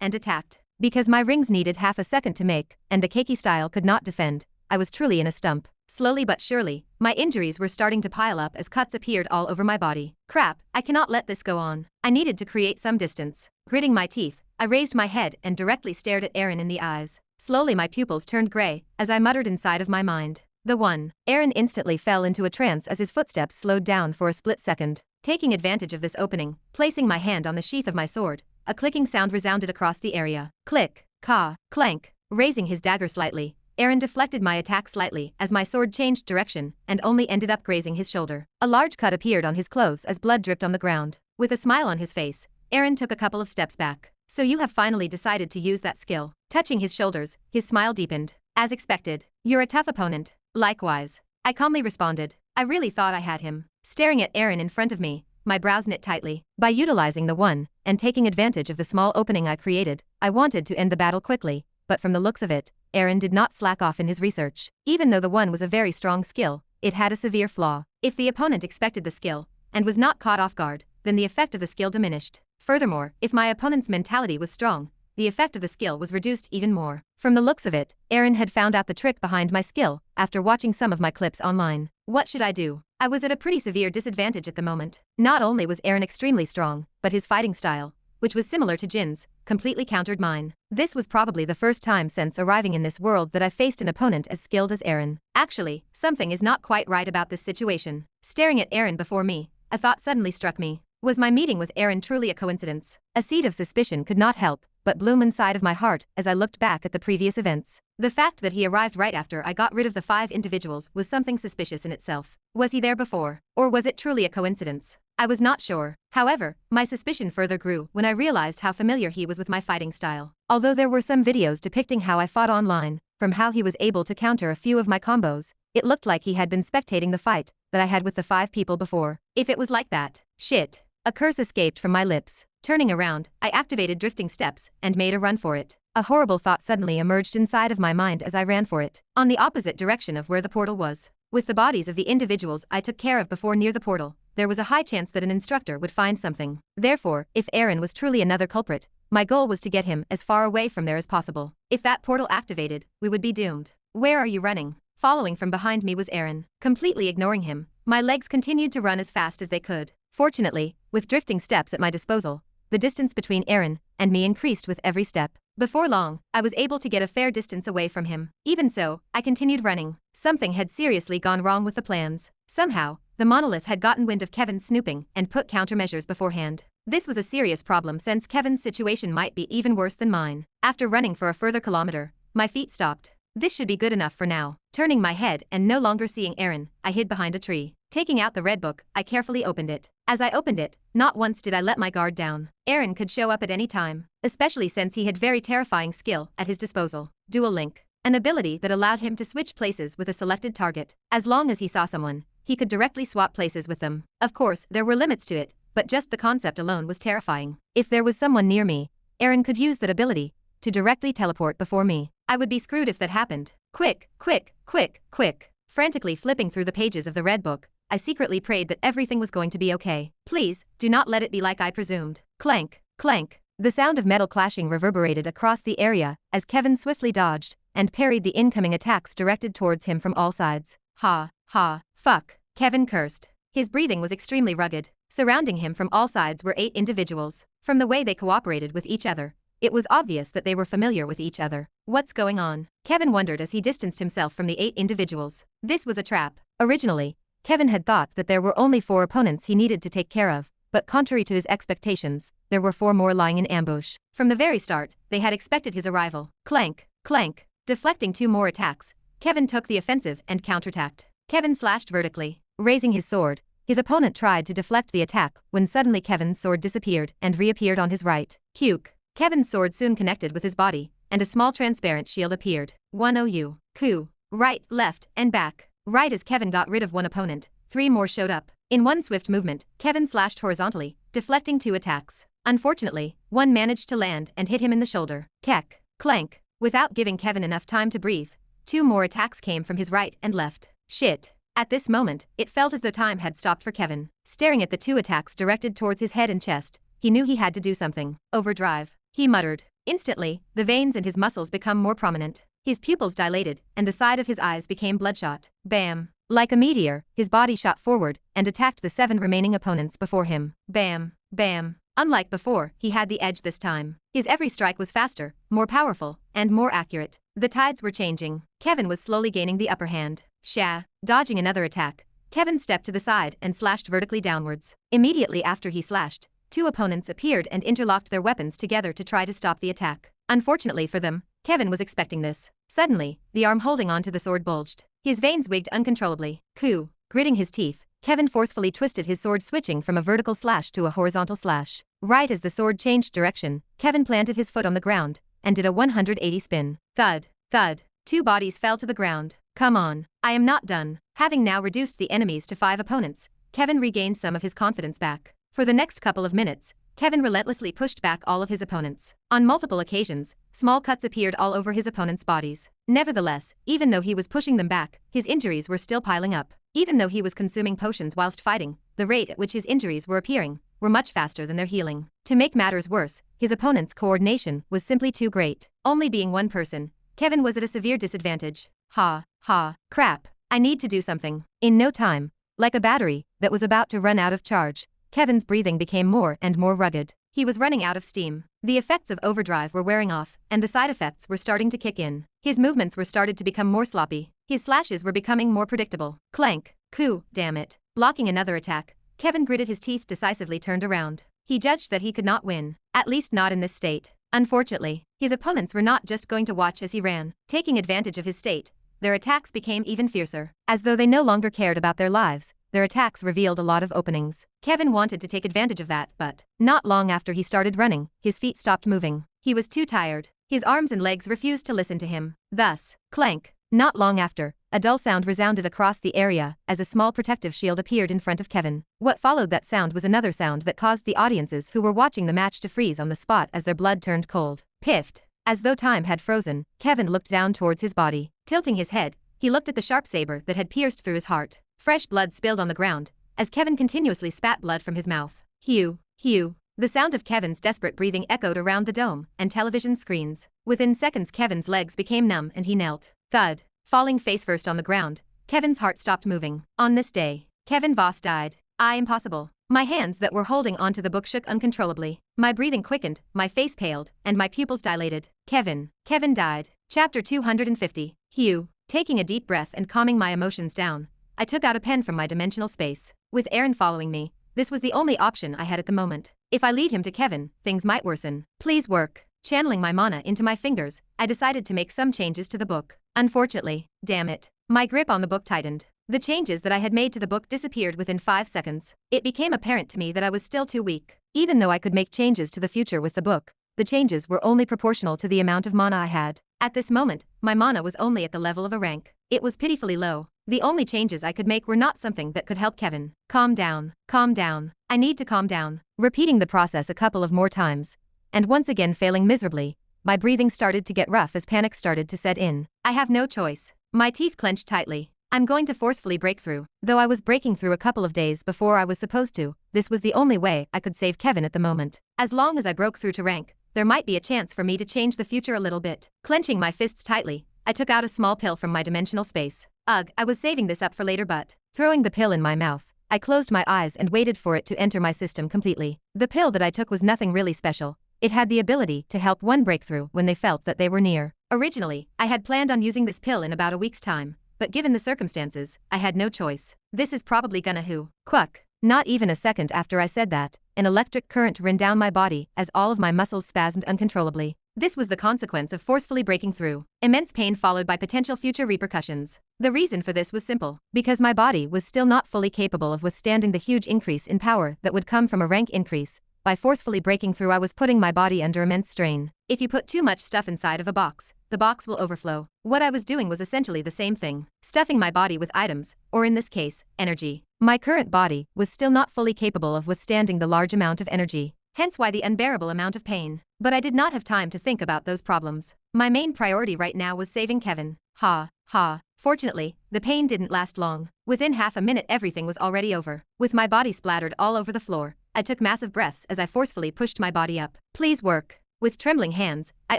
and attacked. Because my rings needed half a second to make, and the Keiki style could not defend, I was truly in a stump. Slowly but surely, my injuries were starting to pile up as cuts appeared all over my body. Crap, I cannot let this go on. I needed to create some distance. Gritting my teeth, I raised my head and directly stared at Aaron in the eyes. Slowly my pupils turned gray, as I muttered inside of my mind. The one. Aaron instantly fell into a trance as his footsteps slowed down for a split second. Taking advantage of this opening, placing my hand on the sheath of my sword, a clicking sound resounded across the area. Click, caw, clank. Raising his dagger slightly, Aaron deflected my attack slightly as my sword changed direction and only ended up grazing his shoulder. A large cut appeared on his clothes as blood dripped on the ground. With a smile on his face, Aaron took a couple of steps back. So you have finally decided to use that skill. Touching his shoulders, his smile deepened. As expected. You're a tough opponent. Likewise. I calmly responded. I really thought I had him. Staring at Aaron in front of me, my brows knit tightly. By utilizing the one, and taking advantage of the small opening I created, I wanted to end the battle quickly, but from the looks of it, Aaron did not slack off in his research. Even though the one was a very strong skill, it had a severe flaw. If the opponent expected the skill, and was not caught off guard, then the effect of the skill diminished. Furthermore, if my opponent's mentality was strong, the effect of the skill was reduced even more. From the looks of it, Aaron had found out the trick behind my skill after watching some of my clips online. What should I do? I was at a pretty severe disadvantage at the moment. Not only was Aaron extremely strong, but his fighting style, which was similar to Jin's, completely countered mine. This was probably the first time since arriving in this world that I faced an opponent as skilled as Aaron. Actually, something is not quite right about this situation. Staring at Aaron before me, a thought suddenly struck me. Was my meeting with Aaron truly a coincidence? A seed of suspicion could not help but bloom inside of my heart as I looked back at the previous events. The fact that he arrived right after I got rid of the 5 individuals was something suspicious in itself. Was he there before? Or was it truly a coincidence? I was not sure. However, my suspicion further grew when I realized how familiar he was with my fighting style. Although there were some videos depicting how I fought online, from how he was able to counter a few of my combos, it looked like he had been spectating the fight that I had with the 5 people before. If it was like that, shit. A curse escaped from my lips. Turning around, I activated drifting steps and made a run for it. A horrible thought suddenly emerged inside of my mind as I ran for it, on the opposite direction of where the portal was. With the bodies of the individuals I took care of before near the portal, there was a high chance that an instructor would find something. Therefore, if Aaron was truly another culprit, my goal was to get him as far away from there as possible. If that portal activated, we would be doomed. Where are you running? Following from behind me was Aaron. Completely ignoring him, my legs continued to run as fast as they could. Fortunately, with drifting steps at my disposal, the distance between Aaron and me increased with every step. Before long, I was able to get a fair distance away from him. Even so, I continued running. Something had seriously gone wrong with the plans. Somehow, the monolith had gotten wind of Kevin's snooping and put countermeasures beforehand. This was a serious problem since Kevin's situation might be even worse than mine. After running for a further kilometer, my feet stopped. This should be good enough for now. Turning my head and no longer seeing Aaron, I hid behind a tree. Taking out the red book, I carefully opened it. As I opened it, not once did I let my guard down. Aaron could show up at any time, especially since he had very terrifying skill at his disposal. Dual Link, an ability that allowed him to switch places with a selected target. As long as he saw someone, he could directly swap places with them. Of course, there were limits to it, but just the concept alone was terrifying. If there was someone near me, Aaron could use that ability to directly teleport before me. I would be screwed if that happened. Quick, quick, quick, quick. Frantically flipping through the pages of the red book, I secretly prayed that everything was going to be okay. Please, do not let it be like I presumed. Clank, clank. The sound of metal clashing reverberated across the area as Kevin swiftly dodged and parried the incoming attacks directed towards him from all sides. Ha, ha, fuck. Kevin cursed. His breathing was extremely rugged. Surrounding him from all sides were 8 individuals. From the way they cooperated with each other, it was obvious that they were familiar with each other. What's going on? Kevin wondered as he distanced himself from the 8 individuals. This was a trap. Originally, Kevin had thought that there were only 4 opponents he needed to take care of, but contrary to his expectations, there were 4 more lying in ambush. From the very start, they had expected his arrival. Clank, clank. Deflecting 2 more attacks, Kevin took the offensive and counterattacked. Kevin slashed vertically. Raising his sword, his opponent tried to deflect the attack when suddenly Kevin's sword disappeared and reappeared on his right. Puke. Kevin's sword soon connected with his body, and a small transparent shield appeared. 1 Coup. Right, left, and back. Right as Kevin got rid of 1 opponent, 3 more showed up. In one swift movement, Kevin slashed horizontally, deflecting 2 attacks. Unfortunately, one managed to land and hit him in the shoulder. Keck. Clank. Without giving Kevin enough time to breathe, 2 more attacks came from his right and left. Shit. At this moment, it felt as though time had stopped for Kevin. Staring at the 2 attacks directed towards his head and chest, he knew he had to do something. Overdrive. He muttered. Instantly, the veins in his muscles become more prominent. His pupils dilated, and the side of his eyes became bloodshot. Bam. Like a meteor, his body shot forward and attacked the 7 remaining opponents before him. Bam. Bam. Unlike before, he had the edge this time. His every strike was faster, more powerful, and more accurate. The tides were changing. Kevin was slowly gaining the upper hand. Sha. Dodging another attack, Kevin stepped to the side and slashed vertically downwards. Immediately after he slashed, 2 opponents appeared and interlocked their weapons together to try to stop the attack. Unfortunately for them, Kevin was expecting this. Suddenly, the arm holding onto the sword bulged. His veins wigged uncontrollably. Coup. Gritting his teeth, Kevin forcefully twisted his sword, switching from a vertical slash to a horizontal slash. Right as the sword changed direction, Kevin planted his foot on the ground and did a 180 spin. Thud. Thud. 2 bodies fell to the ground. Come on. I am not done. Having now reduced the enemies to 5 opponents, Kevin regained some of his confidence back. For the next couple of minutes, Kevin relentlessly pushed back all of his opponents. On multiple occasions, small cuts appeared all over his opponents' bodies. Nevertheless, even though he was pushing them back, his injuries were still piling up. Even though he was consuming potions whilst fighting, the rate at which his injuries were appearing were much faster than their healing. To make matters worse, his opponent's coordination was simply too great. Only being one person, Kevin was at a severe disadvantage. Ha, ha, crap. I need to do something. In no time, like a battery that was about to run out of charge, Kevin's breathing became more and more rugged. He was running out of steam. The effects of overdrive were wearing off, and the side effects were starting to kick in. His movements were started to become more sloppy. His slashes were becoming more predictable. Clank. Coup. Damn it. Blocking another attack, Kevin gritted his teeth, decisively turned around. He judged that he could not win. At least not in this state. Unfortunately, his opponents were not just going to watch as he ran. Taking advantage of his state, their attacks became even fiercer. As though they no longer cared about their lives, their attacks revealed a lot of openings. Kevin wanted to take advantage of that, but not long after he started running, his feet stopped moving. He was too tired. His arms and legs refused to listen to him. Thus, clank. Not long after, a dull sound resounded across the area as a small protective shield appeared in front of Kevin. What followed that sound was another sound that caused the audiences who were watching the match to freeze on the spot as their blood turned cold. Piffed. As though time had frozen, Kevin looked down towards his body. Tilting his head, he looked at the sharp saber that had pierced through his heart. Fresh blood spilled on the ground as Kevin continuously spat blood from his mouth. Hew, hew. The sound of Kevin's desperate breathing echoed around the dome and television screens. Within seconds, Kevin's legs became numb and he knelt. Thud. Falling face first on the ground, Kevin's heart stopped moving. On this day, Kevin Voss died. Impossible. My hands that were holding onto the book shook uncontrollably. My breathing quickened, my face paled, and my pupils dilated. Kevin died. Chapter 250. Hew. Taking a deep breath and calming my emotions down, I took out a pen from my dimensional space. With Aaron following me, this was the only option I had at the moment. If I lead him to Kevin, things might worsen. Please work. Channeling my mana into my fingers, I decided to make some changes to the book. Unfortunately, damn it, my grip on the book tightened. The changes that I had made to the book disappeared within 5 seconds. It became apparent to me that I was still too weak. Even though I could make changes to the future with the book, the changes were only proportional to the amount of mana I had. At this moment, my mana was only at the level of a rank. It was pitifully low. The only changes I could make were not something that could help Kevin. Calm down. Calm down. I need to calm down. Repeating the process a couple of more times, and once again failing miserably, my breathing started to get rough as panic started to set in. I have no choice. My teeth clenched tightly. I'm going to forcefully break through. Though I was breaking through a couple of days before I was supposed to, this was the only way I could save Kevin at the moment. As long as I broke through to rank, there might be a chance for me to change the future a little bit. Clenching my fists tightly, I took out a small pill from my dimensional space. Ugh, I was saving this up for later, but throwing the pill in my mouth, I closed my eyes and waited for it to enter my system completely. The pill that I took was nothing really special. It had the ability to help one break through when they felt that they were near. Originally, I had planned on using this pill in about a week's time, but given the circumstances, I had no choice. This is probably gonna who. Quack. Not even a second after I said that, an electric current ran down my body as all of my muscles spasmed uncontrollably. This was the consequence of forcefully breaking through. Immense pain followed by potential future repercussions. The reason for this was simple. Because my body was still not fully capable of withstanding the huge increase in power that would come from a rank increase. By forcefully breaking through, I was putting my body under immense strain. If you put too much stuff inside of a box, the box will overflow. What I was doing was essentially the same thing. Stuffing my body with items, or in this case, energy. My current body was still not fully capable of withstanding the large amount of energy. Hence why the unbearable amount of pain. But I did not have time to think about those problems. My main priority right now was saving Kevin. Ha, ha. Fortunately, the pain didn't last long. Within half a minute everything was already over. With my body splattered all over the floor, I took massive breaths as I forcefully pushed my body up. Please work. With trembling hands, I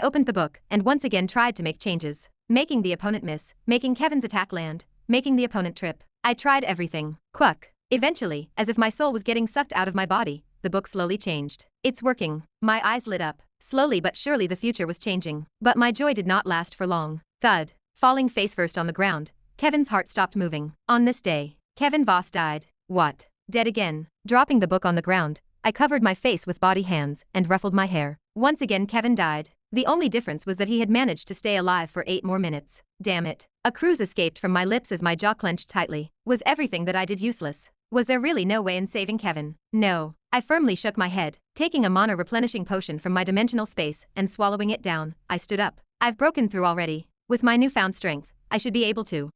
opened the book and once again tried to make changes. Making the opponent miss, making Kevin's attack land, making the opponent trip. I tried everything. Quack. Eventually, as if my soul was getting sucked out of my body, the book slowly changed. It's working. My eyes lit up. Slowly but surely the future was changing. But my joy did not last for long. Thud. Falling face first on the ground, Kevin's heart stopped moving. On this day, Kevin Voss died. What? Dead again. Dropping the book on the ground, I covered my face with body hands and ruffled my hair. Once again Kevin died. The only difference was that he had managed to stay alive for 8 more minutes. Damn it. A cruise escaped from my lips as my jaw clenched tightly. Was everything that I did useless? Was there really no way in saving Kevin? No. I firmly shook my head. Taking a mana replenishing potion from my dimensional space and swallowing it down, I stood up. I've broken through already. With my newfound strength, I should be able to.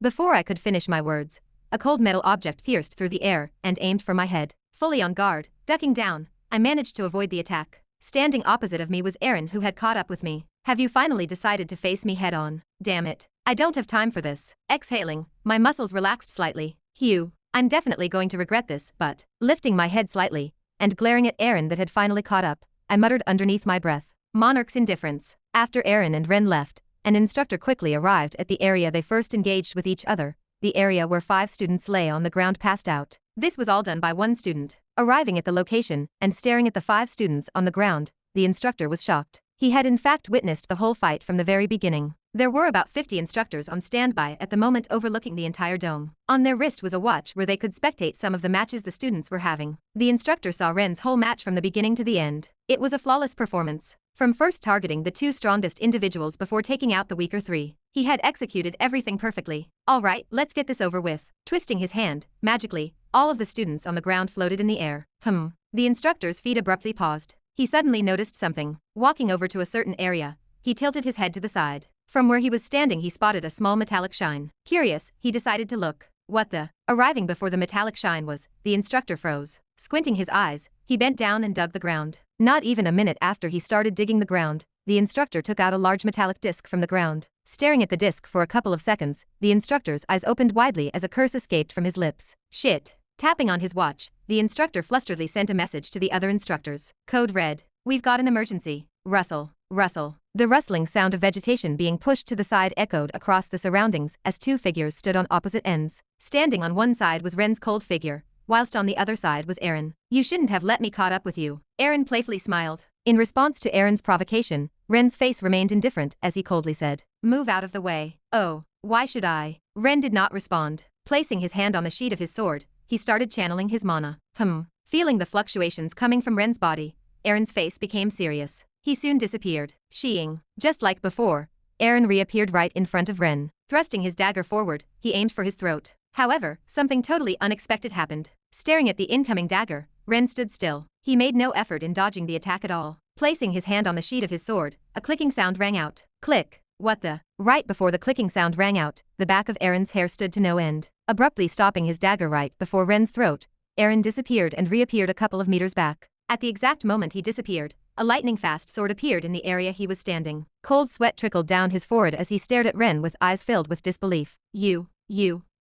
Before I could finish my words, a cold metal object pierced through the air and aimed for my head. Fully on guard, ducking down, I managed to avoid the attack. Standing opposite of me was Aaron, who had caught up with me. Have you finally decided to face me head on? Damn it. I don't have time for this. Exhaling, my muscles relaxed slightly. Hew. I'm definitely going to regret this, but, lifting my head slightly, and glaring at Aaron that had finally caught up, I muttered underneath my breath. Monarch's indifference. After Aaron and Ren left, an instructor quickly arrived at the area they first engaged with each other, the area where 5 students lay on the ground passed out. This was all done by one student. Arriving at the location and staring at the 5 students on the ground, the instructor was shocked. He had in fact witnessed the whole fight from the very beginning. There were about 50 instructors on standby at the moment overlooking the entire dome. On their wrist was a watch where they could spectate some of the matches the students were having. The instructor saw Ren's whole match from the beginning to the end. It was a flawless performance. From first targeting the 2 strongest individuals before taking out the weaker 3. He had executed everything perfectly. All right, let's get this over with. Twisting his hand, magically, all of the students on the ground floated in the air. The instructor's feet abruptly paused. He suddenly noticed something. Walking over to a certain area, he tilted his head to the side. From where he was standing he spotted a small metallic shine. Curious, he decided to look. What the? Arriving before the metallic shine was, the instructor froze. Squinting his eyes, he bent down and dug the ground. Not even a minute after he started digging the ground, the instructor took out a large metallic disc from the ground. Staring at the disc for a couple of seconds, the instructor's eyes opened widely as a curse escaped from his lips. Shit. Tapping on his watch, the instructor flusteredly sent a message to the other instructors. Code red. We've got an emergency. Rustle. Rustle. The rustling sound of vegetation being pushed to the side echoed across the surroundings as two figures stood on opposite ends. Standing on one side was Ren's cold figure, whilst on the other side was Aaron. You shouldn't have let me caught up with you. Aaron playfully smiled. In response to Aaron's provocation, Ren's face remained indifferent as he coldly said, "Move out of the way." "Oh, why should I?" Ren did not respond. Placing his hand on the sheath of his sword, he started channeling his mana. Feeling the fluctuations coming from Ren's body, Aaron's face became serious. He soon disappeared. Sheeing. Just like before, Aaron reappeared right in front of Ren. Thrusting his dagger forward, he aimed for his throat. However, something totally unexpected happened. Staring at the incoming dagger, Ren stood still. He made no effort in dodging the attack at all. Placing his hand on the sheath of his sword, a clicking sound rang out. Click. What the? Right before the clicking sound rang out, the back of Aaron's hair stood to no end. Abruptly stopping his dagger right before Ren's throat, Aaron disappeared and reappeared a couple of meters back. At the exact moment he disappeared, a lightning-fast sword appeared in the area he was standing. Cold sweat trickled down his forehead as he stared at Ren with eyes filled with disbelief.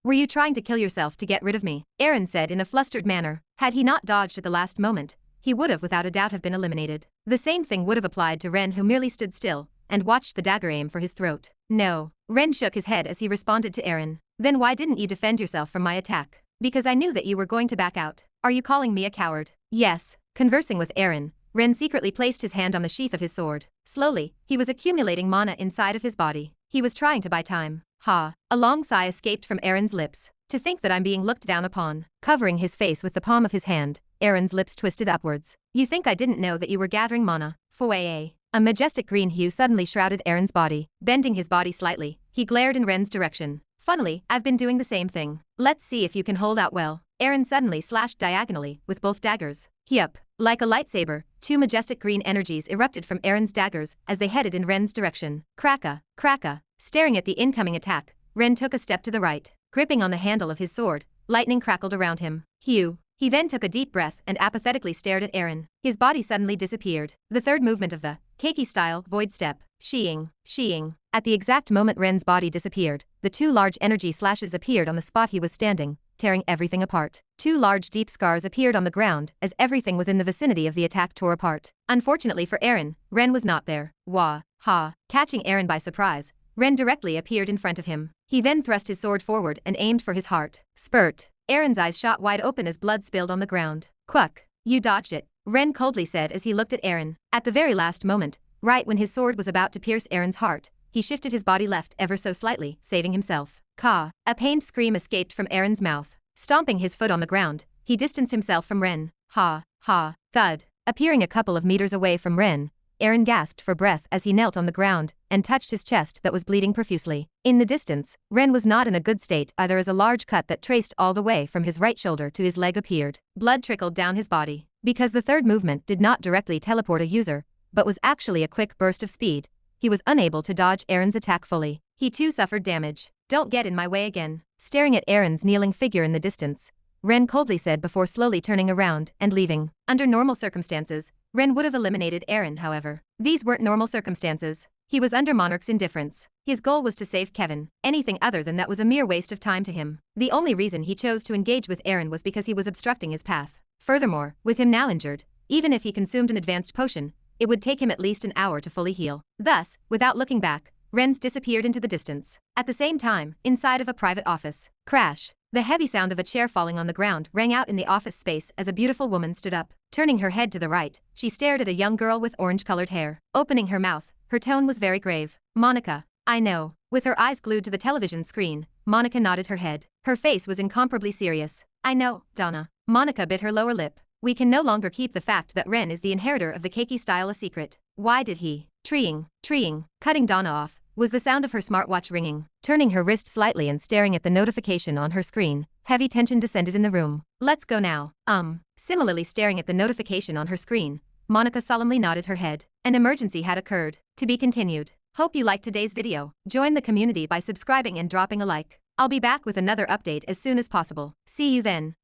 Were you trying to kill yourself to get rid of me?" Aaron said in a flustered manner. Had he not dodged at the last moment, he would have without a doubt have been eliminated. The same thing would have applied to Ren, who merely stood still and watched the dagger aim for his throat. "No." Ren shook his head as he responded to Aaron. "Then why didn't you defend yourself from my attack?" "Because I knew that you were going to back out." "Are you calling me a coward?" "Yes." Conversing with Aaron, Ren secretly placed his hand on the sheath of his sword. Slowly, he was accumulating mana inside of his body. He was trying to buy time. Ha! A long sigh escaped from Aaron's lips. "To think that I'm being looked down upon." Covering his face with the palm of his hand, Aaron's lips twisted upwards. "You think I didn't know that you were gathering mana?" Fway. A majestic green hue suddenly shrouded Aaron's body. Bending his body slightly, he glared in Ren's direction. "Funnily, I've been doing the same thing. Let's see if you can hold out well." Aaron suddenly slashed diagonally with both daggers. Yup. Like a lightsaber, two majestic green energies erupted from Aaron's daggers as they headed in Ren's direction. Cracka, cracka. Staring at the incoming attack, Ren took a step to the right. Gripping on the handle of his sword, lightning crackled around him. He then took a deep breath and apathetically stared at Aaron. His body suddenly disappeared. The third movement of the Keiki-style void step. Sheeing. At the exact moment Ren's body disappeared, the two large energy slashes appeared on the spot he was standing, tearing everything apart. Two large deep scars appeared on the ground as everything within the vicinity of the attack tore apart. Unfortunately for Aaron, Ren was not there. Wah. Ha. Catching Aaron by surprise, Ren directly appeared in front of him. He then thrust his sword forward and aimed for his heart. Spurt. Aaron's eyes shot wide open as blood spilled on the ground. "Quack. You dodged it," Ren coldly said as he looked at Aaron. At the very last moment, right when his sword was about to pierce Aaron's heart, he shifted his body left ever so slightly, saving himself. Caw. A pained scream escaped from Aaron's mouth. Stomping his foot on the ground, he distanced himself from Ren. Ha. Thud. Appearing a couple of meters away from Ren, Aaron gasped for breath as he knelt on the ground and touched his chest that was bleeding profusely. In the distance, Ren was not in a good state either as a large cut that traced all the way from his right shoulder to his leg appeared. Blood trickled down his body. Because the third movement did not directly teleport a user, but was actually a quick burst of speed, he was unable to dodge Aaron's attack fully. He too suffered damage. "Don't get in my way again." Staring at Aaron's kneeling figure in the distance, Ren coldly said before slowly turning around and leaving. Under normal circumstances, Ren would have eliminated Aaron, however. These weren't normal circumstances. He was under Monarch's indifference. His goal was to save Kevin. Anything other than that was a mere waste of time to him. The only reason he chose to engage with Aaron was because he was obstructing his path. Furthermore, with him now injured, even if he consumed an advanced potion, it would take him at least an hour to fully heal. Thus, without looking back, Ren's disappeared into the distance. At the same time, inside of a private office. Crash. The heavy sound of a chair falling on the ground rang out in the office space as a beautiful woman stood up. Turning her head to the right, she stared at a young girl with orange-colored hair. Opening her mouth, her tone was very grave. "Monica." "I know." With her eyes glued to the television screen, Monica nodded her head. Her face was incomparably serious. "I know, Donna." Monica bit her lower lip. "We can no longer keep the fact that Ren is the inheritor of the Keiki style a secret. Why did he?" Treeing. Cutting Donna off, was the sound of her smartwatch ringing. Turning her wrist slightly and staring at the notification on her screen, heavy tension descended in the room. Let's go now. Similarly staring at the notification on her screen, Monica solemnly nodded her head. An emergency had occurred. To be continued. Hope you liked today's video. Join the community by subscribing and dropping a like. I'll be back with another update as soon as possible. See you then.